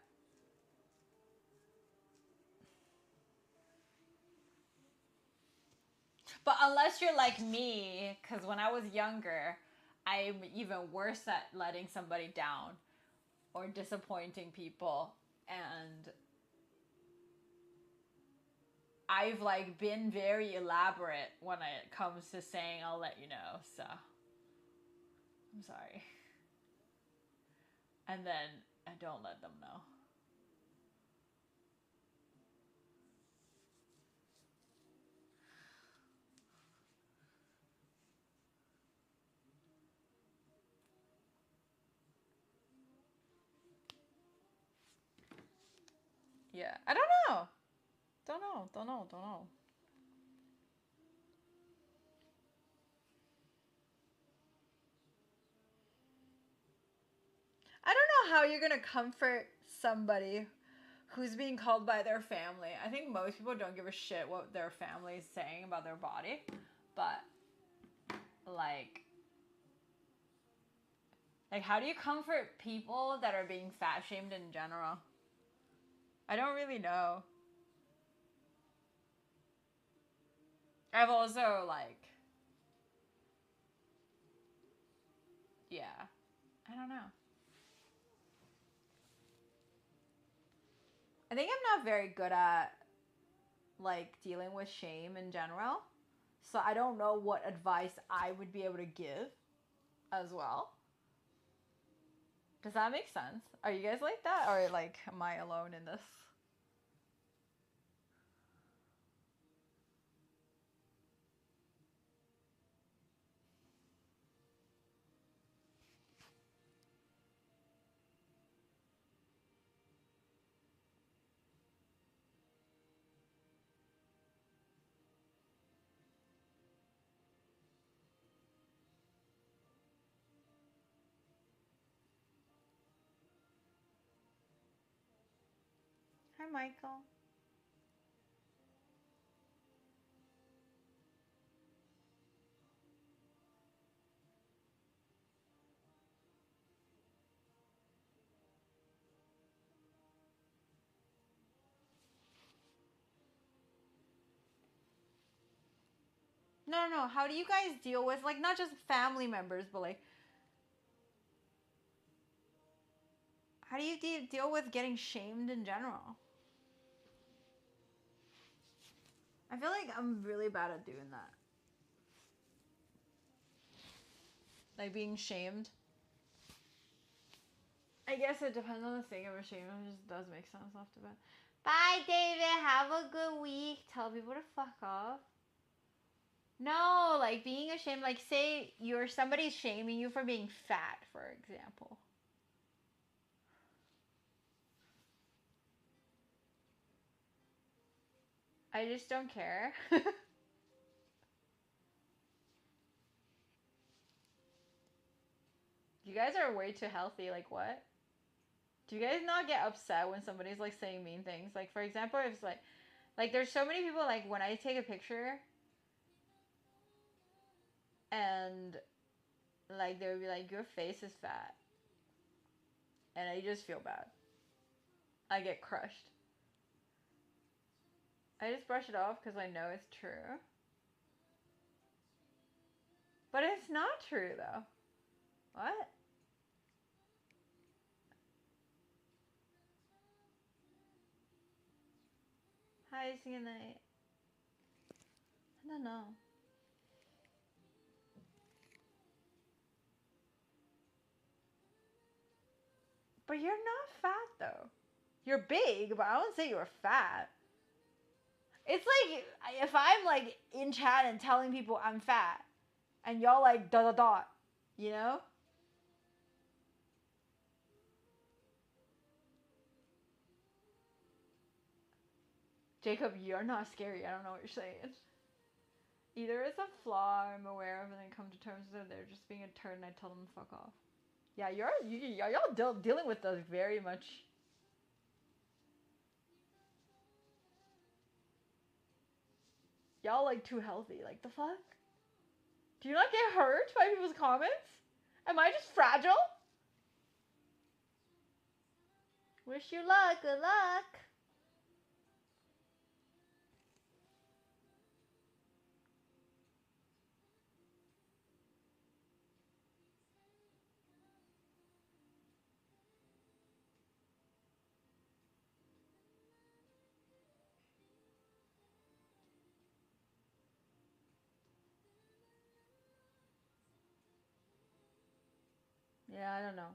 But unless you're like me, because when I was younger, I'm even worse at letting somebody down or disappointing people. And I've like been very elaborate when it comes to saying I'll let you know. So I'm sorry. And then I don't let them know. Yeah. I don't know. Don't know. Don't know. Don't know. I don't know how you're gonna comfort somebody who's being called by their family. I think most people don't give a shit what their family is saying about their body, but like how do you comfort people that are being fat shamed in general? I don't really know. I've also like yeah, I don't know. I think I'm not very good at like dealing with shame in general. So I don't know what advice I would be able to give as well. Does that make sense? Are you guys like that, or like am I alone in this? Hi, Michael. No, no, no. How do you guys deal with like not just family members, but like how do you deal with getting shamed in general? I feel like I'm really bad at doing that. Like being shamed. I guess it depends on the thing of a shame. It just does make sense off the bat. Bye, David. Have a good week. Tell people to fuck off. No, like being ashamed. Like say somebody's shaming you for being fat, for example. I just don't care. You guys are way too healthy. Like what? Do you guys not get upset when somebody's like saying mean things? Like for example, if it's like there's so many people like when I take a picture and like they would be like your face is fat and I just feel bad. I get crushed. I just brush it off because I know it's true. But it's not true though. What? Hi, singing night. I don't know. But you're not fat though. You're big, but I wouldn't say you're fat. It's like if I'm like in chat and telling people I'm fat, and y'all like dot dot dot, you know? Jacob, you're not scary. I don't know what you're saying. Either it's a flaw I'm aware of and then come to terms with it, they're just being a turd and I tell them to fuck off. Yeah, y'all dealing with those very much. Y'all like too healthy. Like the fuck? Do you not get hurt by people's comments? Am I just fragile? Wish you luck. Good luck. Yeah, I don't know.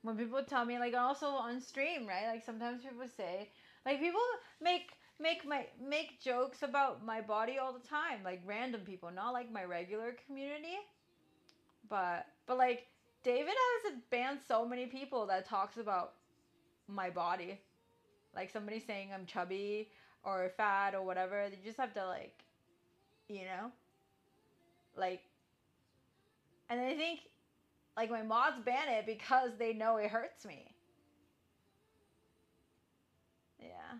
When people tell me, like, also on stream, right? Like sometimes people say, like people make jokes about my body all the time, like random people, not like my regular community, but like David has banned so many people that talks about my body, like somebody saying I'm chubby or fat or whatever. You just have to like, you know, like, and I think like my mods ban it because they know it hurts me. Yeah.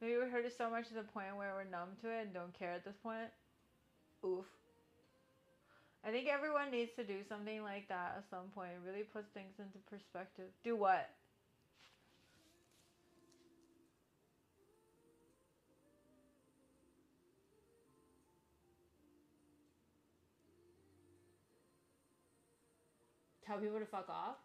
Maybe we hurt it so much to the point where we're numb to it and don't care at this point. Oof. I think everyone needs to do something like that at some point. It really puts things into perspective. Do what? Tell people to fuck off?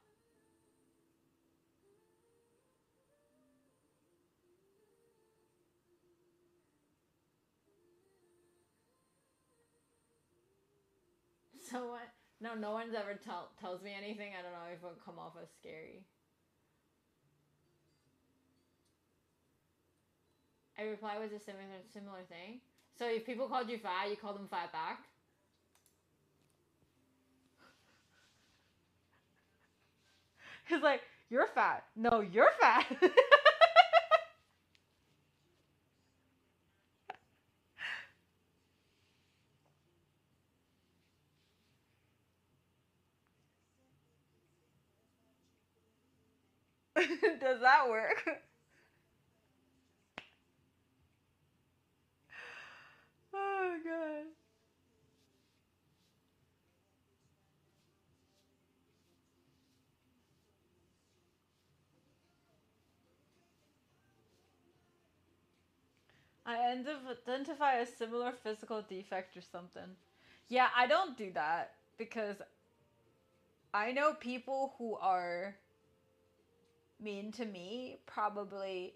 So what? No, no one's ever tells me anything. I don't know if it would come off as scary. I reply with a similar thing. So if people called you fat, you call them fat back. He's like, you're fat. No, you're fat. Does that work? Oh god. I identify a similar physical defect or something. Yeah, I don't do that because I know people who are mean to me probably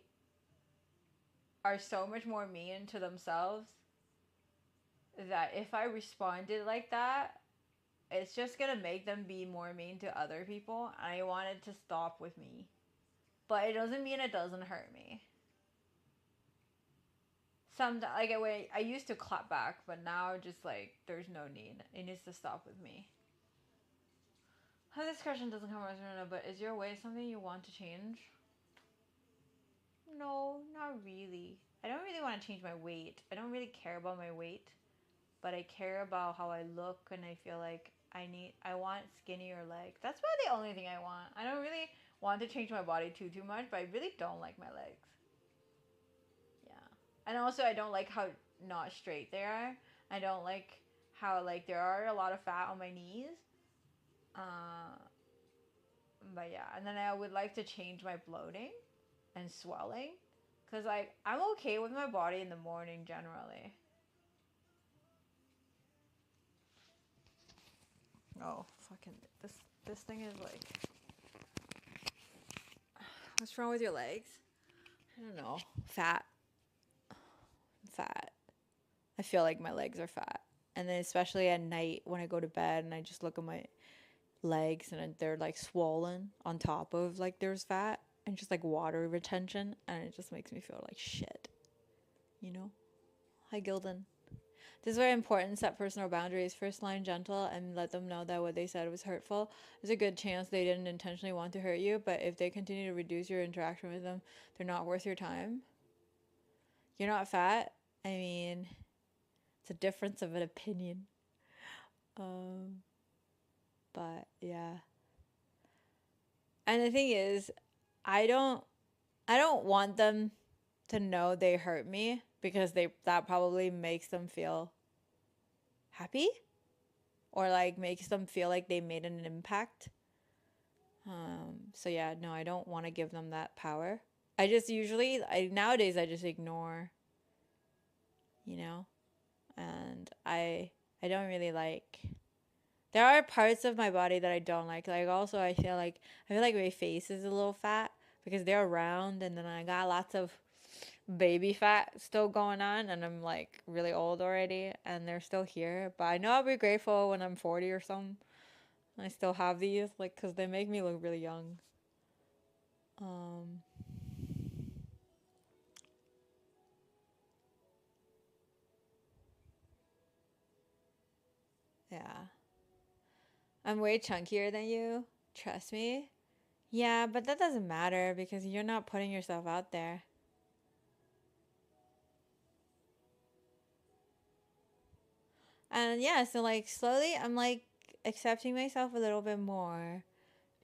are so much more mean to themselves that if I responded like that, it's just gonna make them be more mean to other people. I want it to stop with me. But it doesn't mean it doesn't hurt me. Some like I used to clap back, but now just like there's no need. It needs to stop with me. This question doesn't come as but is your weight something you want to change? No, not really. I don't really want to change my weight. I don't really care about my weight, but I care about how I look and I feel like I want skinnier legs. That's about the only thing I want. I don't really want to change my body too much, but I really don't like my legs. Yeah. And also I don't like how not straight they are. I don't like how like there are a lot of fat on my knees. But yeah, and then I would like to change my bloating and swelling, cause like I'm okay with my body in the morning generally. Oh, fucking this thing is like, what's wrong with your legs? I don't know. Fat. Fat. I feel like my legs are fat. And then especially at night when I go to bed and I just look at my legs and they're like swollen on top of like there's fat and just like water retention, and it just makes me feel like shit. You know? Hi Gildan. This is very important. Set personal boundaries. First line gentle and let them know that what they said was hurtful. There's a good chance they didn't intentionally want to hurt you, but if they continue to reduce your interaction with them, they're not worth your time. You're not fat. I mean, it's a difference of an opinion. But yeah. And the thing is, I don't want them to know they hurt me, because that probably makes them feel happy, or like makes them feel like they made an impact. So yeah, no, I don't want to give them that power. I just usually nowadays I just ignore, you know, and I don't really like. There are parts of my body that I don't like. Like also I feel like my face is a little fat because they're round, and then I got lots of baby fat still going on, and I'm like really old already and they're still here. But I know I'll be grateful when I'm 40 or something. I still have these, like, because they make me look really young. Um, yeah. I'm way chunkier than you. Trust me. Yeah, but that doesn't matter because you're not putting yourself out there. And yeah, so like slowly I'm like accepting myself a little bit more,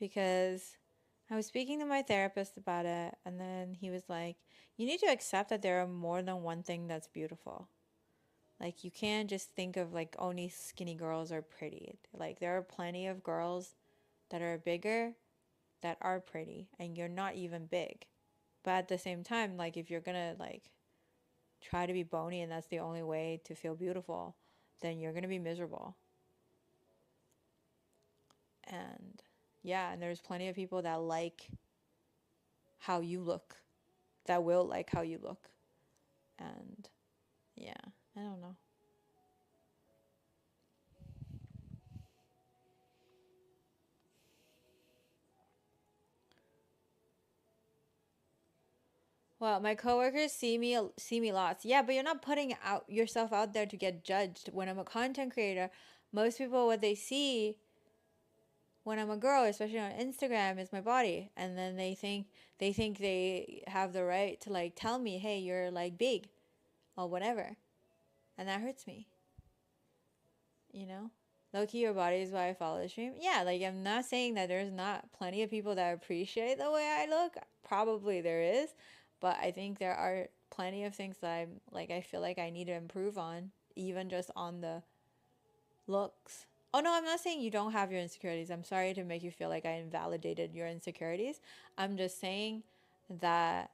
because I was speaking to my therapist about it, and then he was like, you need to accept that there are more than one thing that's beautiful. Like, you can't just think of like only skinny girls are pretty. Like, there are plenty of girls that are bigger that are pretty, and you're not even big. But at the same time, like, if you're gonna like try to be bony and that's the only way to feel beautiful, then you're gonna be miserable. And yeah, and there's plenty of people that like how you look, that will like how you look. And yeah, I don't know. Well, my coworkers see me lots. Yeah, but you're not putting out yourself out there to get judged. When I'm a content creator, most people what they see when I'm a girl, especially on Instagram, is my body, and then they think they have the right to like tell me, "Hey, you're like big," or whatever, and that hurts me. You know, low key, your body is why I follow the stream. Yeah, like I'm not saying that there's not plenty of people that appreciate the way I look. Probably there is, but I think there are plenty of things that I'm like I feel like I need to improve on, even just on the looks. Oh no, I'm not saying you don't have your insecurities. I'm sorry to make you feel like I invalidated your insecurities. I'm just saying that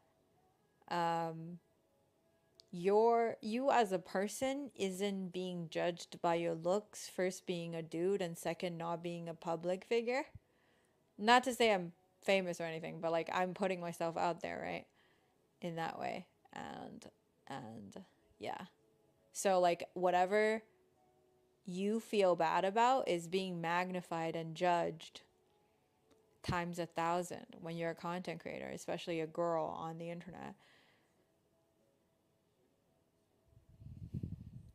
um you as a person isn't being judged by your looks, first being a dude and second not being a public figure. Not to say I'm famous or anything, but like I'm putting myself out there, right? In that way. And yeah. So like whatever you feel bad about is being magnified and judged times 1,000 when you're a content creator, especially a girl on the internet.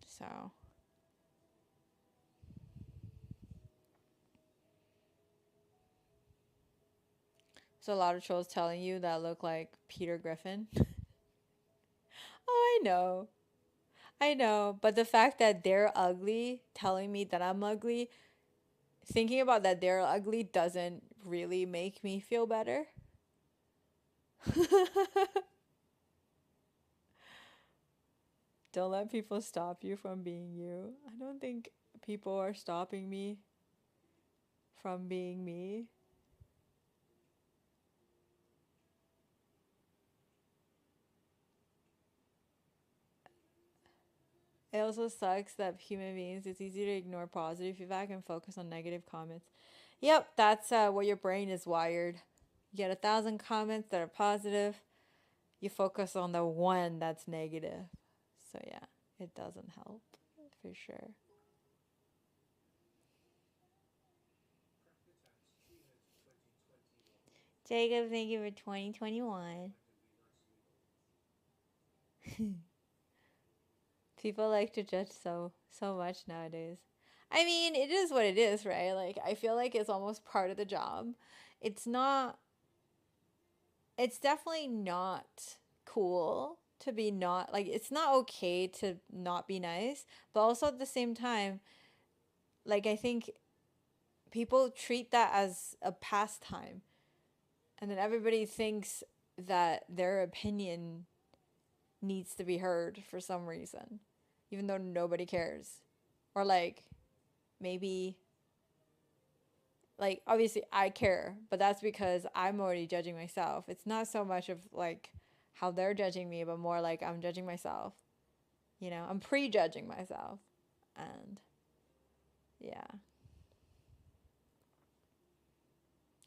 So a lot of trolls telling you that look like Peter Griffin. Oh, I know. I know. But the fact that they're ugly, telling me that I'm ugly, thinking about that they're ugly doesn't really make me feel better. Don't let people stop you from being you. I don't think people are stopping me from being me. It also sucks that human beings, it's easy to ignore positive feedback and focus on negative comments. Yep, that's what your brain is wired. You get 1,000 comments that are positive, you focus on the one that's negative. So yeah, it doesn't help for sure. Jacob, thank you for 2021. People like to judge so much nowadays. I mean, it is what it is, right? Like I feel like it's almost part of the job. It's not it's definitely not cool to be not like it's not okay to not be nice, but also at the same time, like I think people treat that as a pastime, and then everybody thinks that their opinion needs to be heard for some reason, even though nobody cares. Or like maybe like obviously I care, but that's because I'm already judging myself. It's not so much of like how they're judging me, but more like I'm judging myself. You know, I'm prejudging myself. And yeah.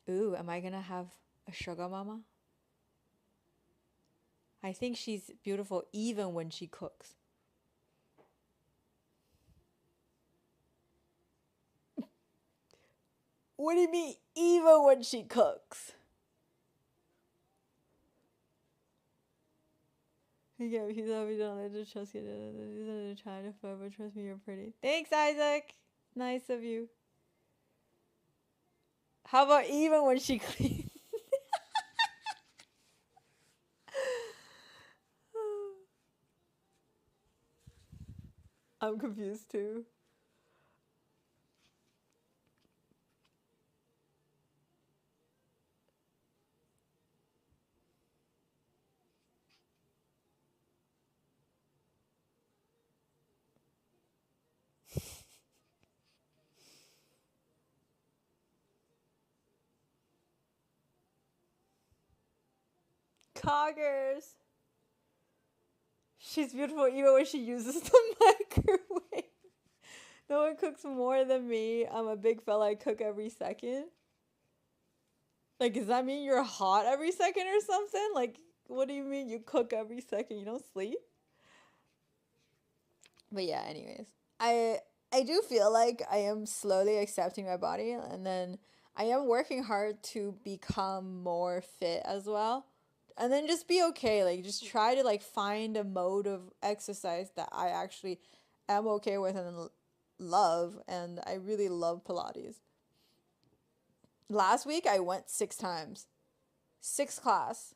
Ooh, am I gonna have a sugar mama? I think she's beautiful even when she cooks. What do you mean, even when she cooks? Yeah, he's always don't let trust you. He's trying to forever trust me. You're pretty. Thanks, Isaac. Nice of you. How about even when she cleans? I'm confused too. Coggers. She's beautiful even when she uses the microwave. No one cooks more than me. I'm a big fella. I cook every second. Like, does that mean you're hot every second or something? Like, what do you mean you cook every second? You don't sleep? But yeah, anyways. I do feel like I am slowly accepting my body, and then I am working hard to become more fit as well. And then just be okay, like just try to like find a mode of exercise that I actually am okay with and love, and I really love Pilates. Last week I went 6 times. 6 class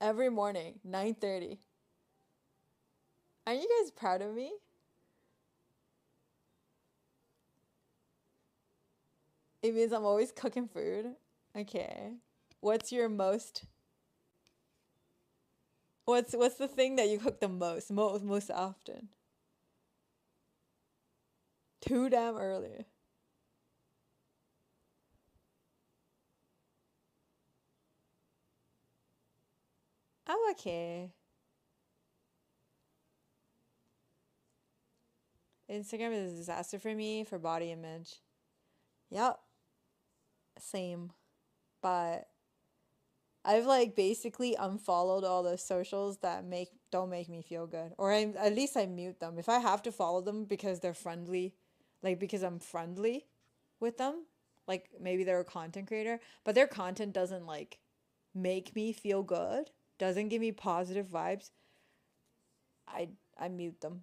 every morning, 9:30. Are you guys proud of me? It means I'm always cooking food. Okay. What's your most what's the thing that you cook the most often? Too damn early. I'm okay. Instagram is a disaster for me for body image. Yep. Same. But I've like basically unfollowed all the socials that don't make me feel good. Or at least I mute them. If I have to follow them because they're friendly, like because I'm friendly with them, like maybe they're a content creator, but their content doesn't like make me feel good, doesn't give me positive vibes, I I mute them.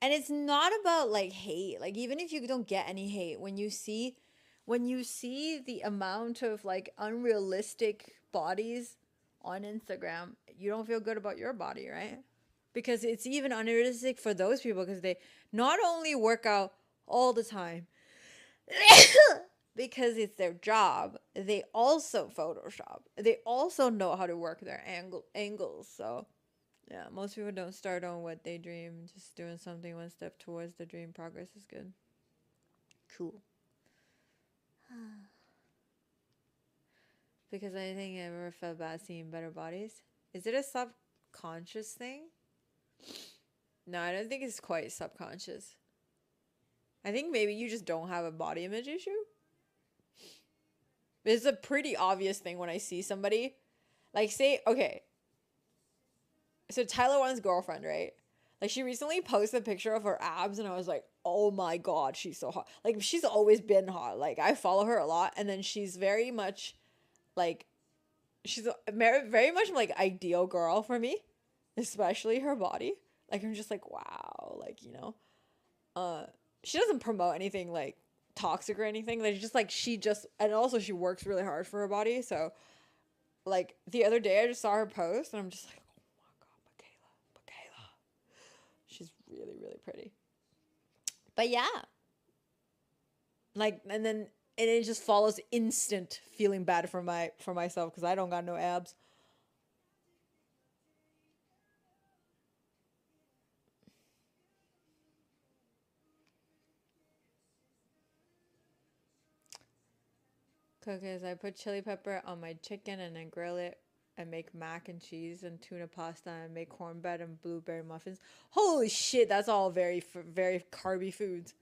And it's not about like hate. Like even if you don't get any hate, when you see the amount of like unrealistic bodies on Instagram, you don't feel good about your body, right? Because it's even unrealistic for those people because they not only work out all the time because it's their job, they also Photoshop. They also know how to work their angles. So Yeah, most people don't start on what they dream. Just doing something one step towards the dream. Progress is good. Cool. Because I think I ever felt bad seeing better bodies. Is it a subconscious thing? No, I don't think it's quite subconscious. I think maybe you just don't have a body image issue. It's a pretty obvious thing when I see somebody. Like, say, okay. So Tyler One's girlfriend, right? Like, she recently posted a picture of her abs, and I was like, oh my god, she's so hot. Like, she's always been hot. Like, I follow her a lot, and then she's very much, like, she's very much, like, ideal girl for me. Especially her body. Like, I'm just like, wow. Like, you know. She doesn't promote anything, like, toxic or anything. Like, just, like, and also she works really hard for her body, so, like, the other day I just saw her post, and I'm just like, oh my god, Michaela. She's really, really pretty. But yeah. Like, and it just follows instant feeling bad for myself because I don't got no abs. Cookies. I put chili pepper on my chicken and then grill it and make mac and cheese and tuna pasta and make cornbread and blueberry muffins. Holy shit, that's all very carby foods.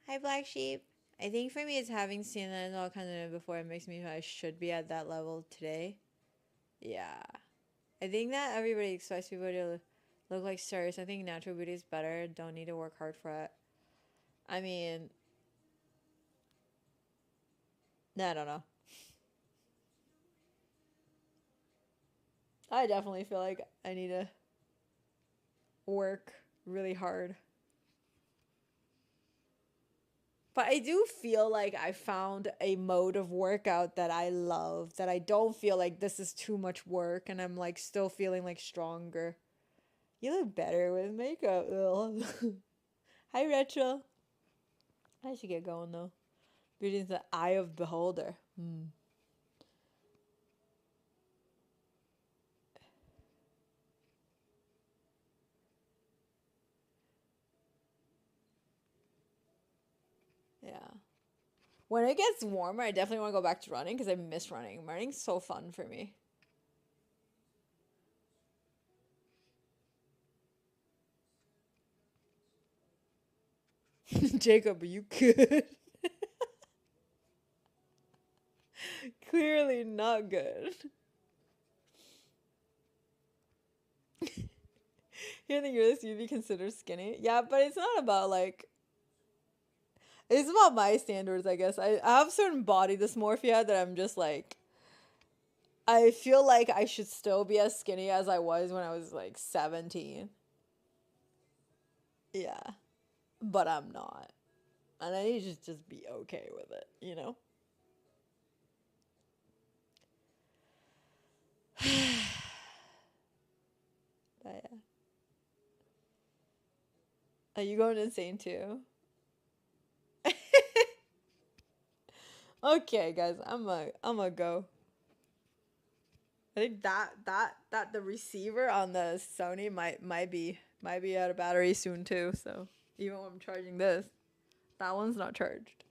Hi, Black Sheep. I think for me, it's having seen that all kind of before it makes me feel I should be at that level today. Yeah. I think that everybody expects people to look like stars. I think natural beauty is better. Don't need to work hard for it. I mean, I don't know. I definitely feel like I need to work really hard. But I do feel like I found a mode of workout that I love, that I don't feel like this is too much work and I'm like still feeling like stronger. You look better with makeup. Hi, Rachel. I should get going though. Beauty is the eye of beholder. Yeah. When it gets warmer, I definitely want to go back to running because I miss running. Running's so fun for me. Jacob, are you good? Clearly not good. Here in the US, you'd be considered skinny. Yeah, but it's not about like. It's about my standards, I guess. I have certain body dysmorphia that I'm just like. I feel like I should still be as skinny as I was when I was like 17. Yeah. But I'm not. And I need to just be okay with it, you know? But yeah. Are you going insane too? Okay, guys, I'm a go. I think that the receiver on the Sony might be out of battery soon too. So even when I'm charging this, that one's not charged.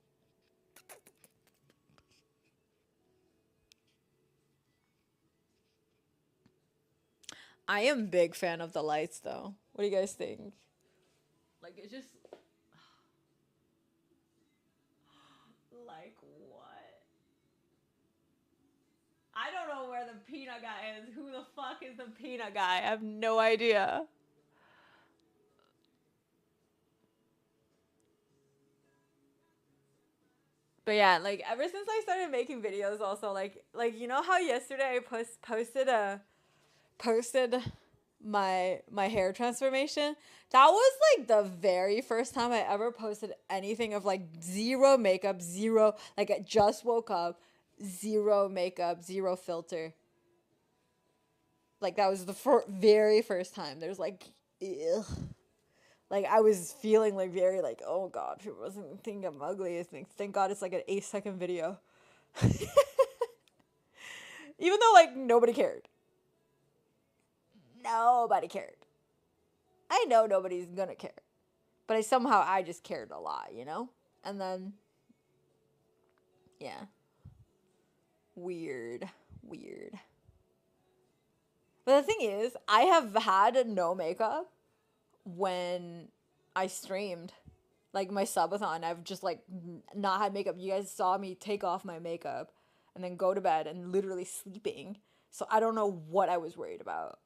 I am big fan of the lights though. What do you guys think? Like it's just like what? I don't know where the peanut guy is. Who the fuck is the peanut guy? I have no idea. But yeah, like ever since I started making videos also like you know how yesterday I posted my hair transformation? That was like the very first time I ever posted anything of like zero makeup, zero like I just woke up, zero makeup, zero filter. Like that was the very first time. There's like ugh. Like I was feeling like very like oh god, people wasn't think I'm ugly. I think thank God it's like an 8-second video. Even though like nobody cared. nobody cared. I know nobody's gonna care. But I just cared a lot, you know? And then, yeah. Weird. But the thing is, I have had no makeup when I streamed. Like my subathon, I've just like not had makeup. You guys saw me take off my makeup and then go to bed and literally sleeping. So I don't know what I was worried about.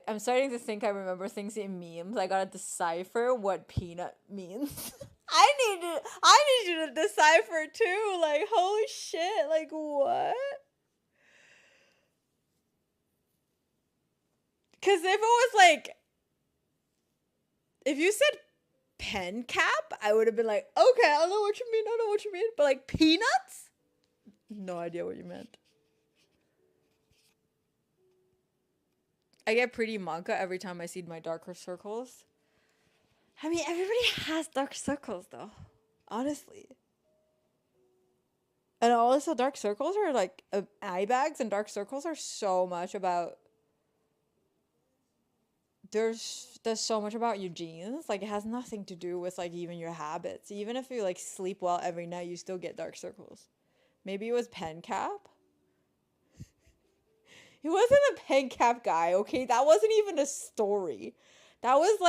I'm starting to think I remember things in memes. I gotta decipher what peanut means. I need you to decipher too. Like, holy shit. Like, what? Because if it was like, if you said pen cap, I would have been like, okay, I know what you mean. But like, peanuts? No idea what you meant. I get pretty manga every time I see my darker circles. I mean, everybody has dark circles though. Honestly. And also dark circles are like eye bags, and dark circles are so much about there's so much about your genes. Like it has nothing to do with like even your habits. Even if you like sleep well every night, you still get dark circles. Maybe it was pen cap. He wasn't a pen cap guy, okay? That wasn't even a story. That was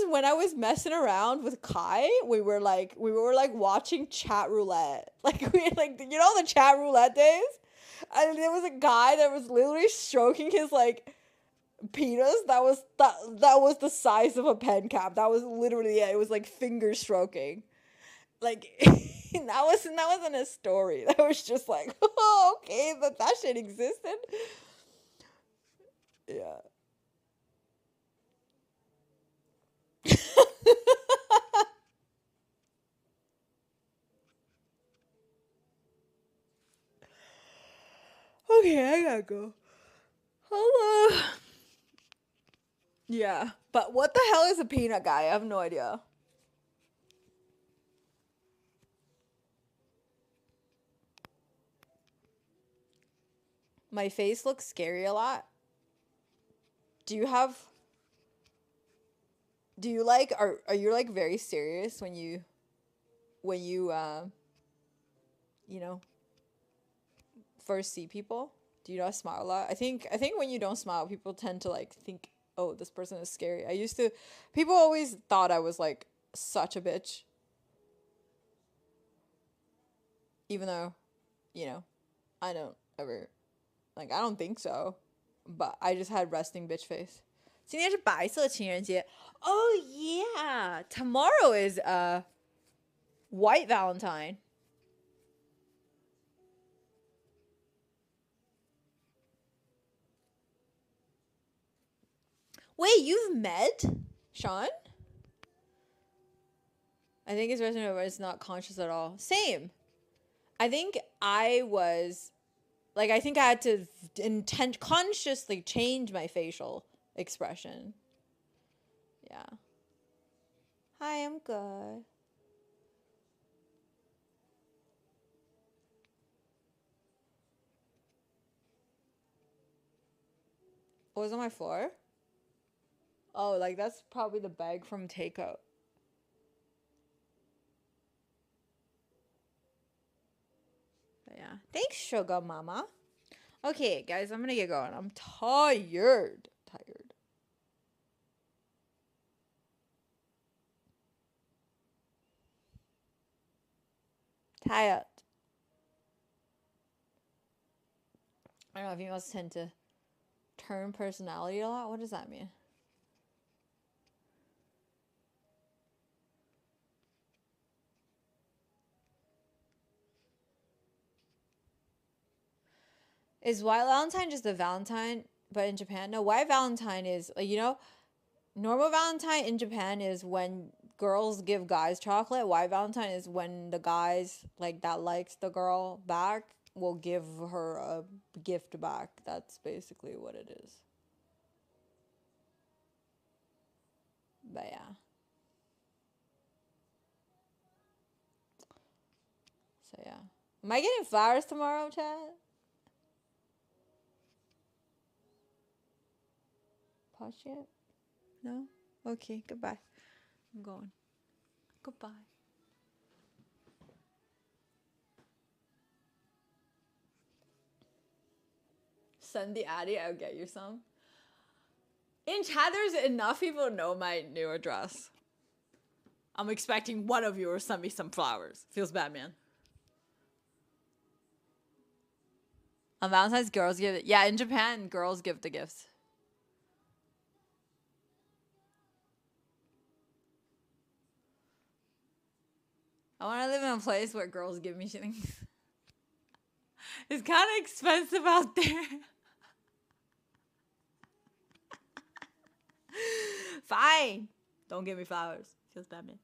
when I was messing around with Kai. We were like watching chat roulette. Like we like you know the chat roulette days? And there was a guy that was literally stroking his like penis that was the size of a pen cap. That was literally it. It was like finger stroking. Like that wasn't a story. That was just like, oh, okay, that shit existed. Yeah. Okay, I gotta go. Hello. Yeah, but what the hell is a peanut guy? I have no idea. My face looks scary a lot. Do you like are you like very serious when you you know first see people? Do you not smile a lot? I think when you don't smile, people tend to like think, oh, this person is scary. People always thought I was like such a bitch, even though, you know, I don't ever like I don't think so, but I just had resting bitch face. 今天是白色情人节. Oh yeah, tomorrow is white Valentine. Wait, you've met Sean? I think his resident is not conscious at all. Same. I think I was like I think I had to consciously change my facial expression. Yeah. Hi, I'm good. What was on my floor? Oh, like that's probably the bag from takeout. But yeah. Thanks, sugar mama. Okay, guys, I'm gonna get going. I'm tired. Tired. I don't know, females tend to turn personality a lot. What does that mean? Is White Valentine just a Valentine, but in Japan? No, White Valentine is, like, normal Valentine in Japan is when girls give guys chocolate. White Valentine is when the guys, like, that likes the girl back will give her a gift back. That's basically what it is. But yeah. So yeah. Am I getting flowers tomorrow, Chad? pot yet? No? Okay, goodbye. I'm going. Goodbye. Send the Addy, I'll get you some. In chat, there's enough people to know my new address. I'm expecting one of you to send me some flowers. Feels bad, man. On Valentine's, girls give it. Yeah, in Japan, girls give the gifts. I want to live in a place where girls give me things. It's kind of expensive out there. Fine. Don't give me flowers. Feels bad, man.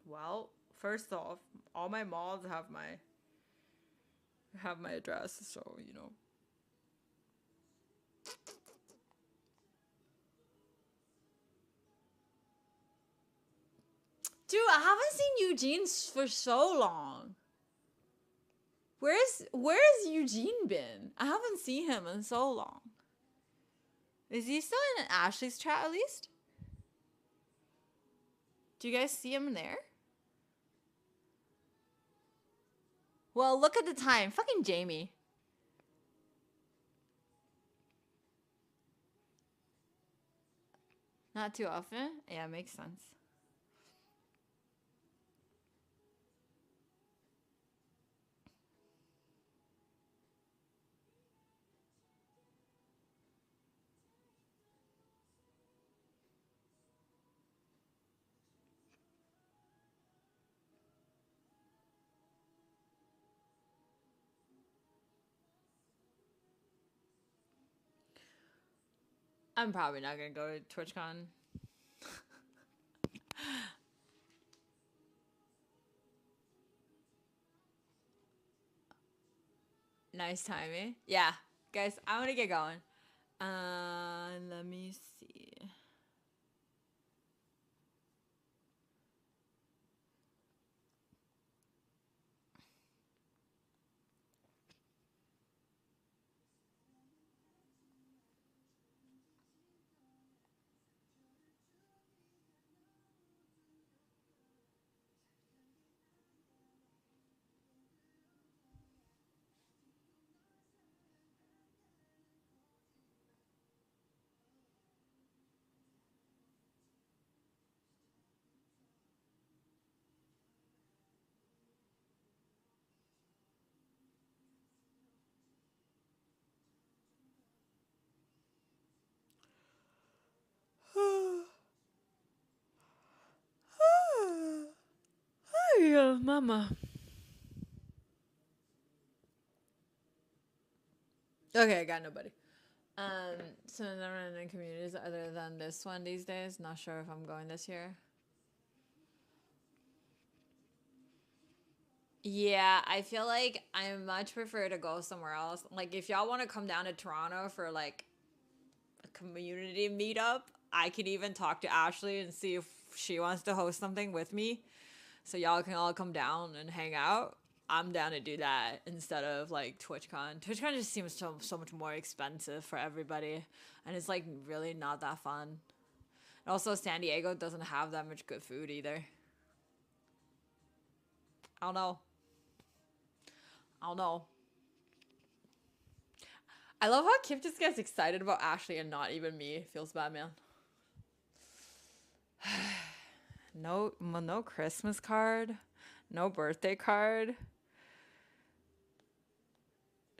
Well, first off, all my malls have my address, so you know. Dude, I haven't seen Eugene for so long. Where's Eugene been? I haven't seen him in so long. Is he still in Ashley's chat at least? Do you guys see him there? Well, look at the time. Fucking Jamie. Not too often? Yeah, makes sense. I'm probably not gonna go to TwitchCon. Nice timing. Yeah. Guys, I want to get going. Let me see. Hi, mama. Okay, I got nobody. So never in communities other than this one these days. Not sure if I'm going this year. Yeah, I feel like I much prefer to go somewhere else. Like, if y'all want to come down to Toronto for like a community meetup, I could even talk to Ashley and see if she wants to host something with me. So y'all can all come down and hang out. I'm down to do that instead of like TwitchCon. TwitchCon just seems so much more expensive for everybody, and it's like really not that fun. And also, San Diego doesn't have that much good food either. I don't know. I don't know. I love how Kip just gets excited about Ashley and not even me. Feels bad, man. No Christmas card. No birthday card.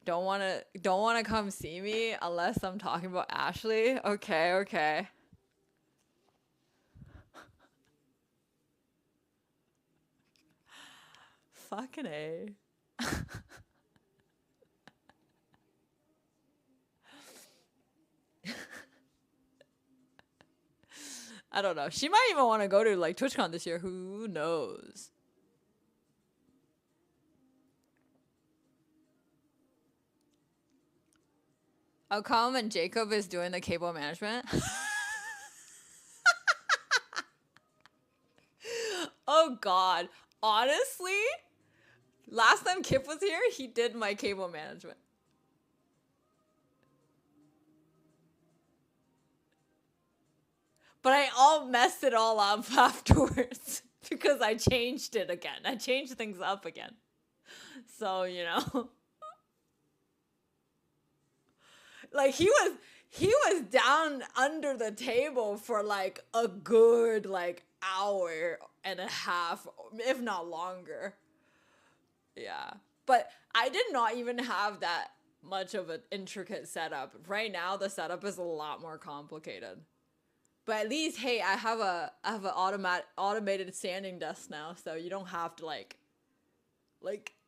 Don't wanna come see me unless I'm talking about Ashley. Okay. Fucking A. I don't know. She might even want to go to like TwitchCon this year. Who knows? I'll call him and Jacob is doing the cable management. Oh God. Honestly, Last time Kip was here, he did my cable management. But I all messed it all up afterwards because I changed it again. I changed things up again. So, you know. Like he was down under the table for like a good like hour and a half, if not longer. Yeah. But I did not even have that much of an intricate setup. Right now the setup is a lot more complicated. But at least, hey, I have an automated standing desk now, so you don't have to like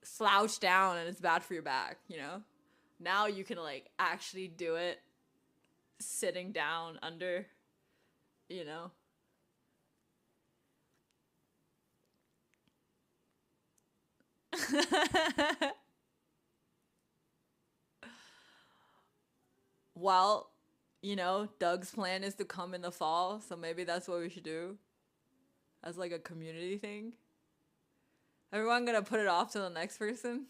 slouch down and it's bad for your back, you know? Now you can like actually do it sitting down under, you know. Well, you know, Doug's plan is to come in the fall, so maybe that's what we should do as like a community thing. Everyone gonna put it off to the next person?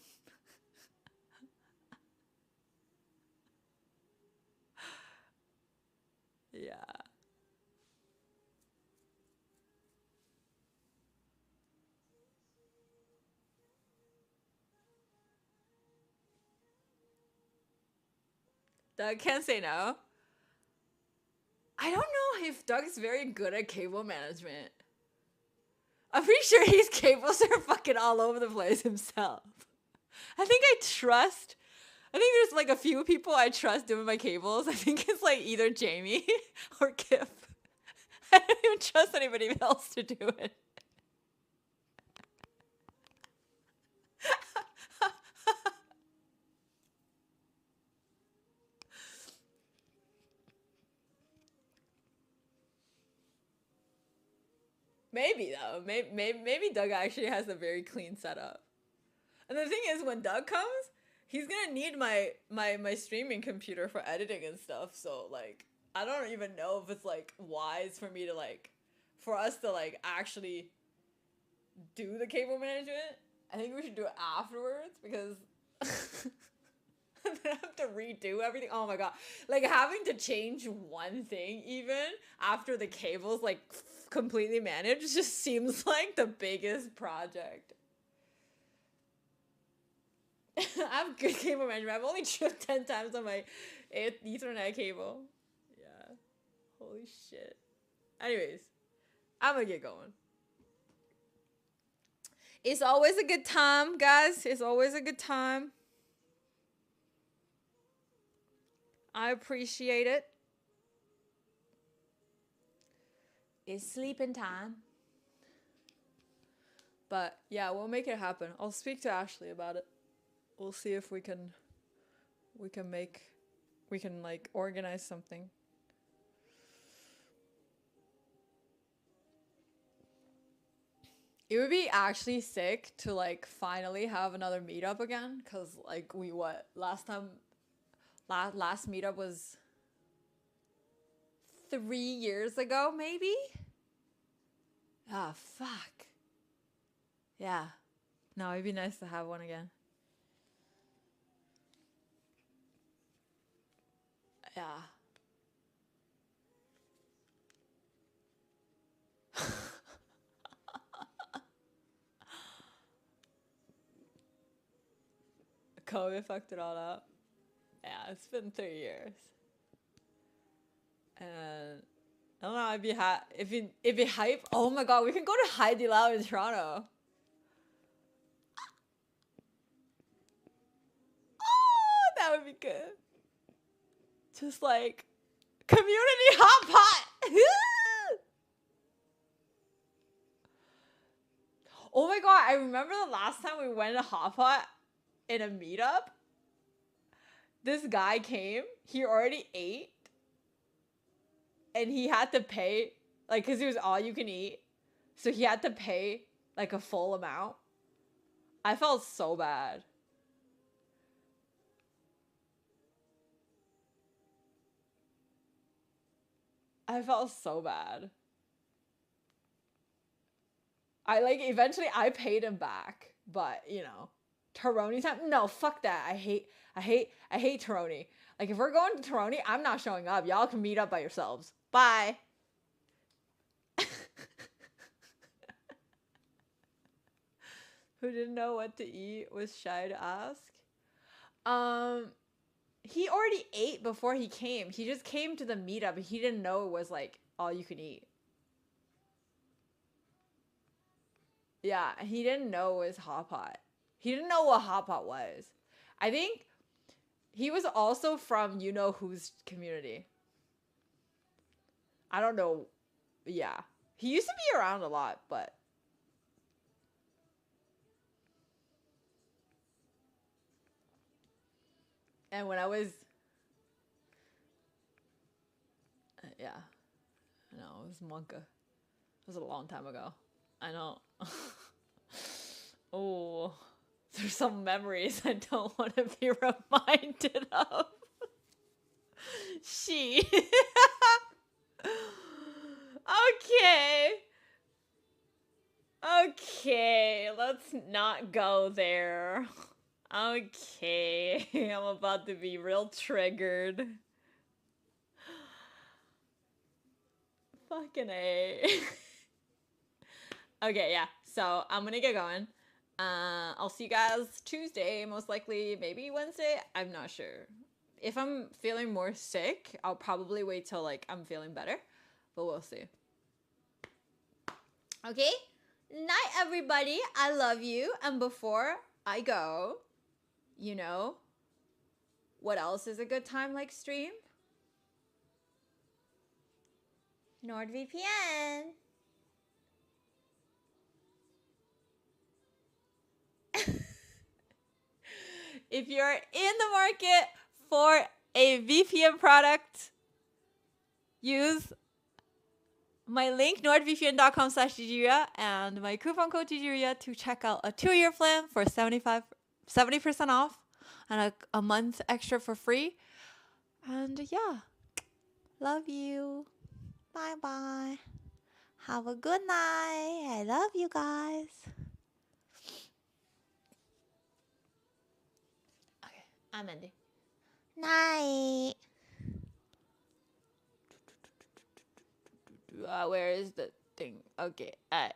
Yeah. Doug can't say no. I don't know if Doug's very good at cable management. I'm pretty sure his cables are fucking all over the place himself. I think there's like a few people I trust doing my cables. I think it's like either Jamie or Kip. I don't even trust anybody else to do it. Maybe though. Maybe Doug actually has a very clean setup. And the thing is, when Doug comes, he's gonna need my streaming computer for editing and stuff. So like, I don't even know if it's like wise for me to like, for us to like actually do the cable management. I think we should do it afterwards because then I have to redo everything. Oh my god, like having to change one thing even after the cable's like completely managed just seems like the biggest project. I have good cable management. I've only tripped 10 times on my Ethernet cable. Yeah. Holy shit. Anyways, I'm gonna get going. It's always a good time, guys. It's always a good time. I appreciate it. It's sleeping time. But yeah, we'll make it happen. I'll speak to Ashley about it. We'll see if we can like organize something. It would be actually sick to like finally have another meetup again, cause like last meetup was 3 years ago maybe. Ah, fuck. Yeah. No, it'd be nice to have one again. Yeah. COVID fucked it all up. Yeah, it's been 3 years. And I don't know, if you hype. Oh my god, we can go to Heidi Lau in Toronto. Oh, that would be good. Just like community hot pot. Oh my god, I remember the last time we went to hot pot in a meetup. This guy came. He already ate. And he had to pay, like, because it was all you can eat. So he had to pay, like, a full amount. I felt so bad. I felt so bad. Eventually I paid him back. But, you know, Taroni time? No, fuck that. I hate Taroni. Like, if we're going to Taroni, I'm not showing up. Y'all can meet up by yourselves. Bye. Who didn't know what to eat was shy to ask. He already ate before he came. He just came to the meetup. He didn't know it was like all you can eat. Yeah, he didn't know it was hot pot. He didn't know what hot pot was. I think he was also from you know whose community. I don't know. Yeah. He used to be around a lot, but and when I was yeah. No, it was Monka. It was a long time ago. I know. Oh, there's some memories I don't want to be reminded of. She. Okay. Okay, let's not go there. Okay, I'm about to be real triggered. Fucking A. Okay, yeah. So I'm gonna get going. I'll see you guys Tuesday, most likely, maybe Wednesday. I'm not sure. If I'm feeling more sick, I'll probably wait till like I'm feeling better, but we'll see. Okay? Night, everybody. I love you. And before I go, you know, what else is a good time like stream? NordVPN. If you're in the market for a VPN product, use my link nordvpn.com/GGria and my coupon code GGria to check out a 2-year plan for 70% off and a month extra for free. And yeah, love you. Bye bye. Have a good night. I love you guys. Okay, I'm ending. Night. Where is the thing? Okay, alright.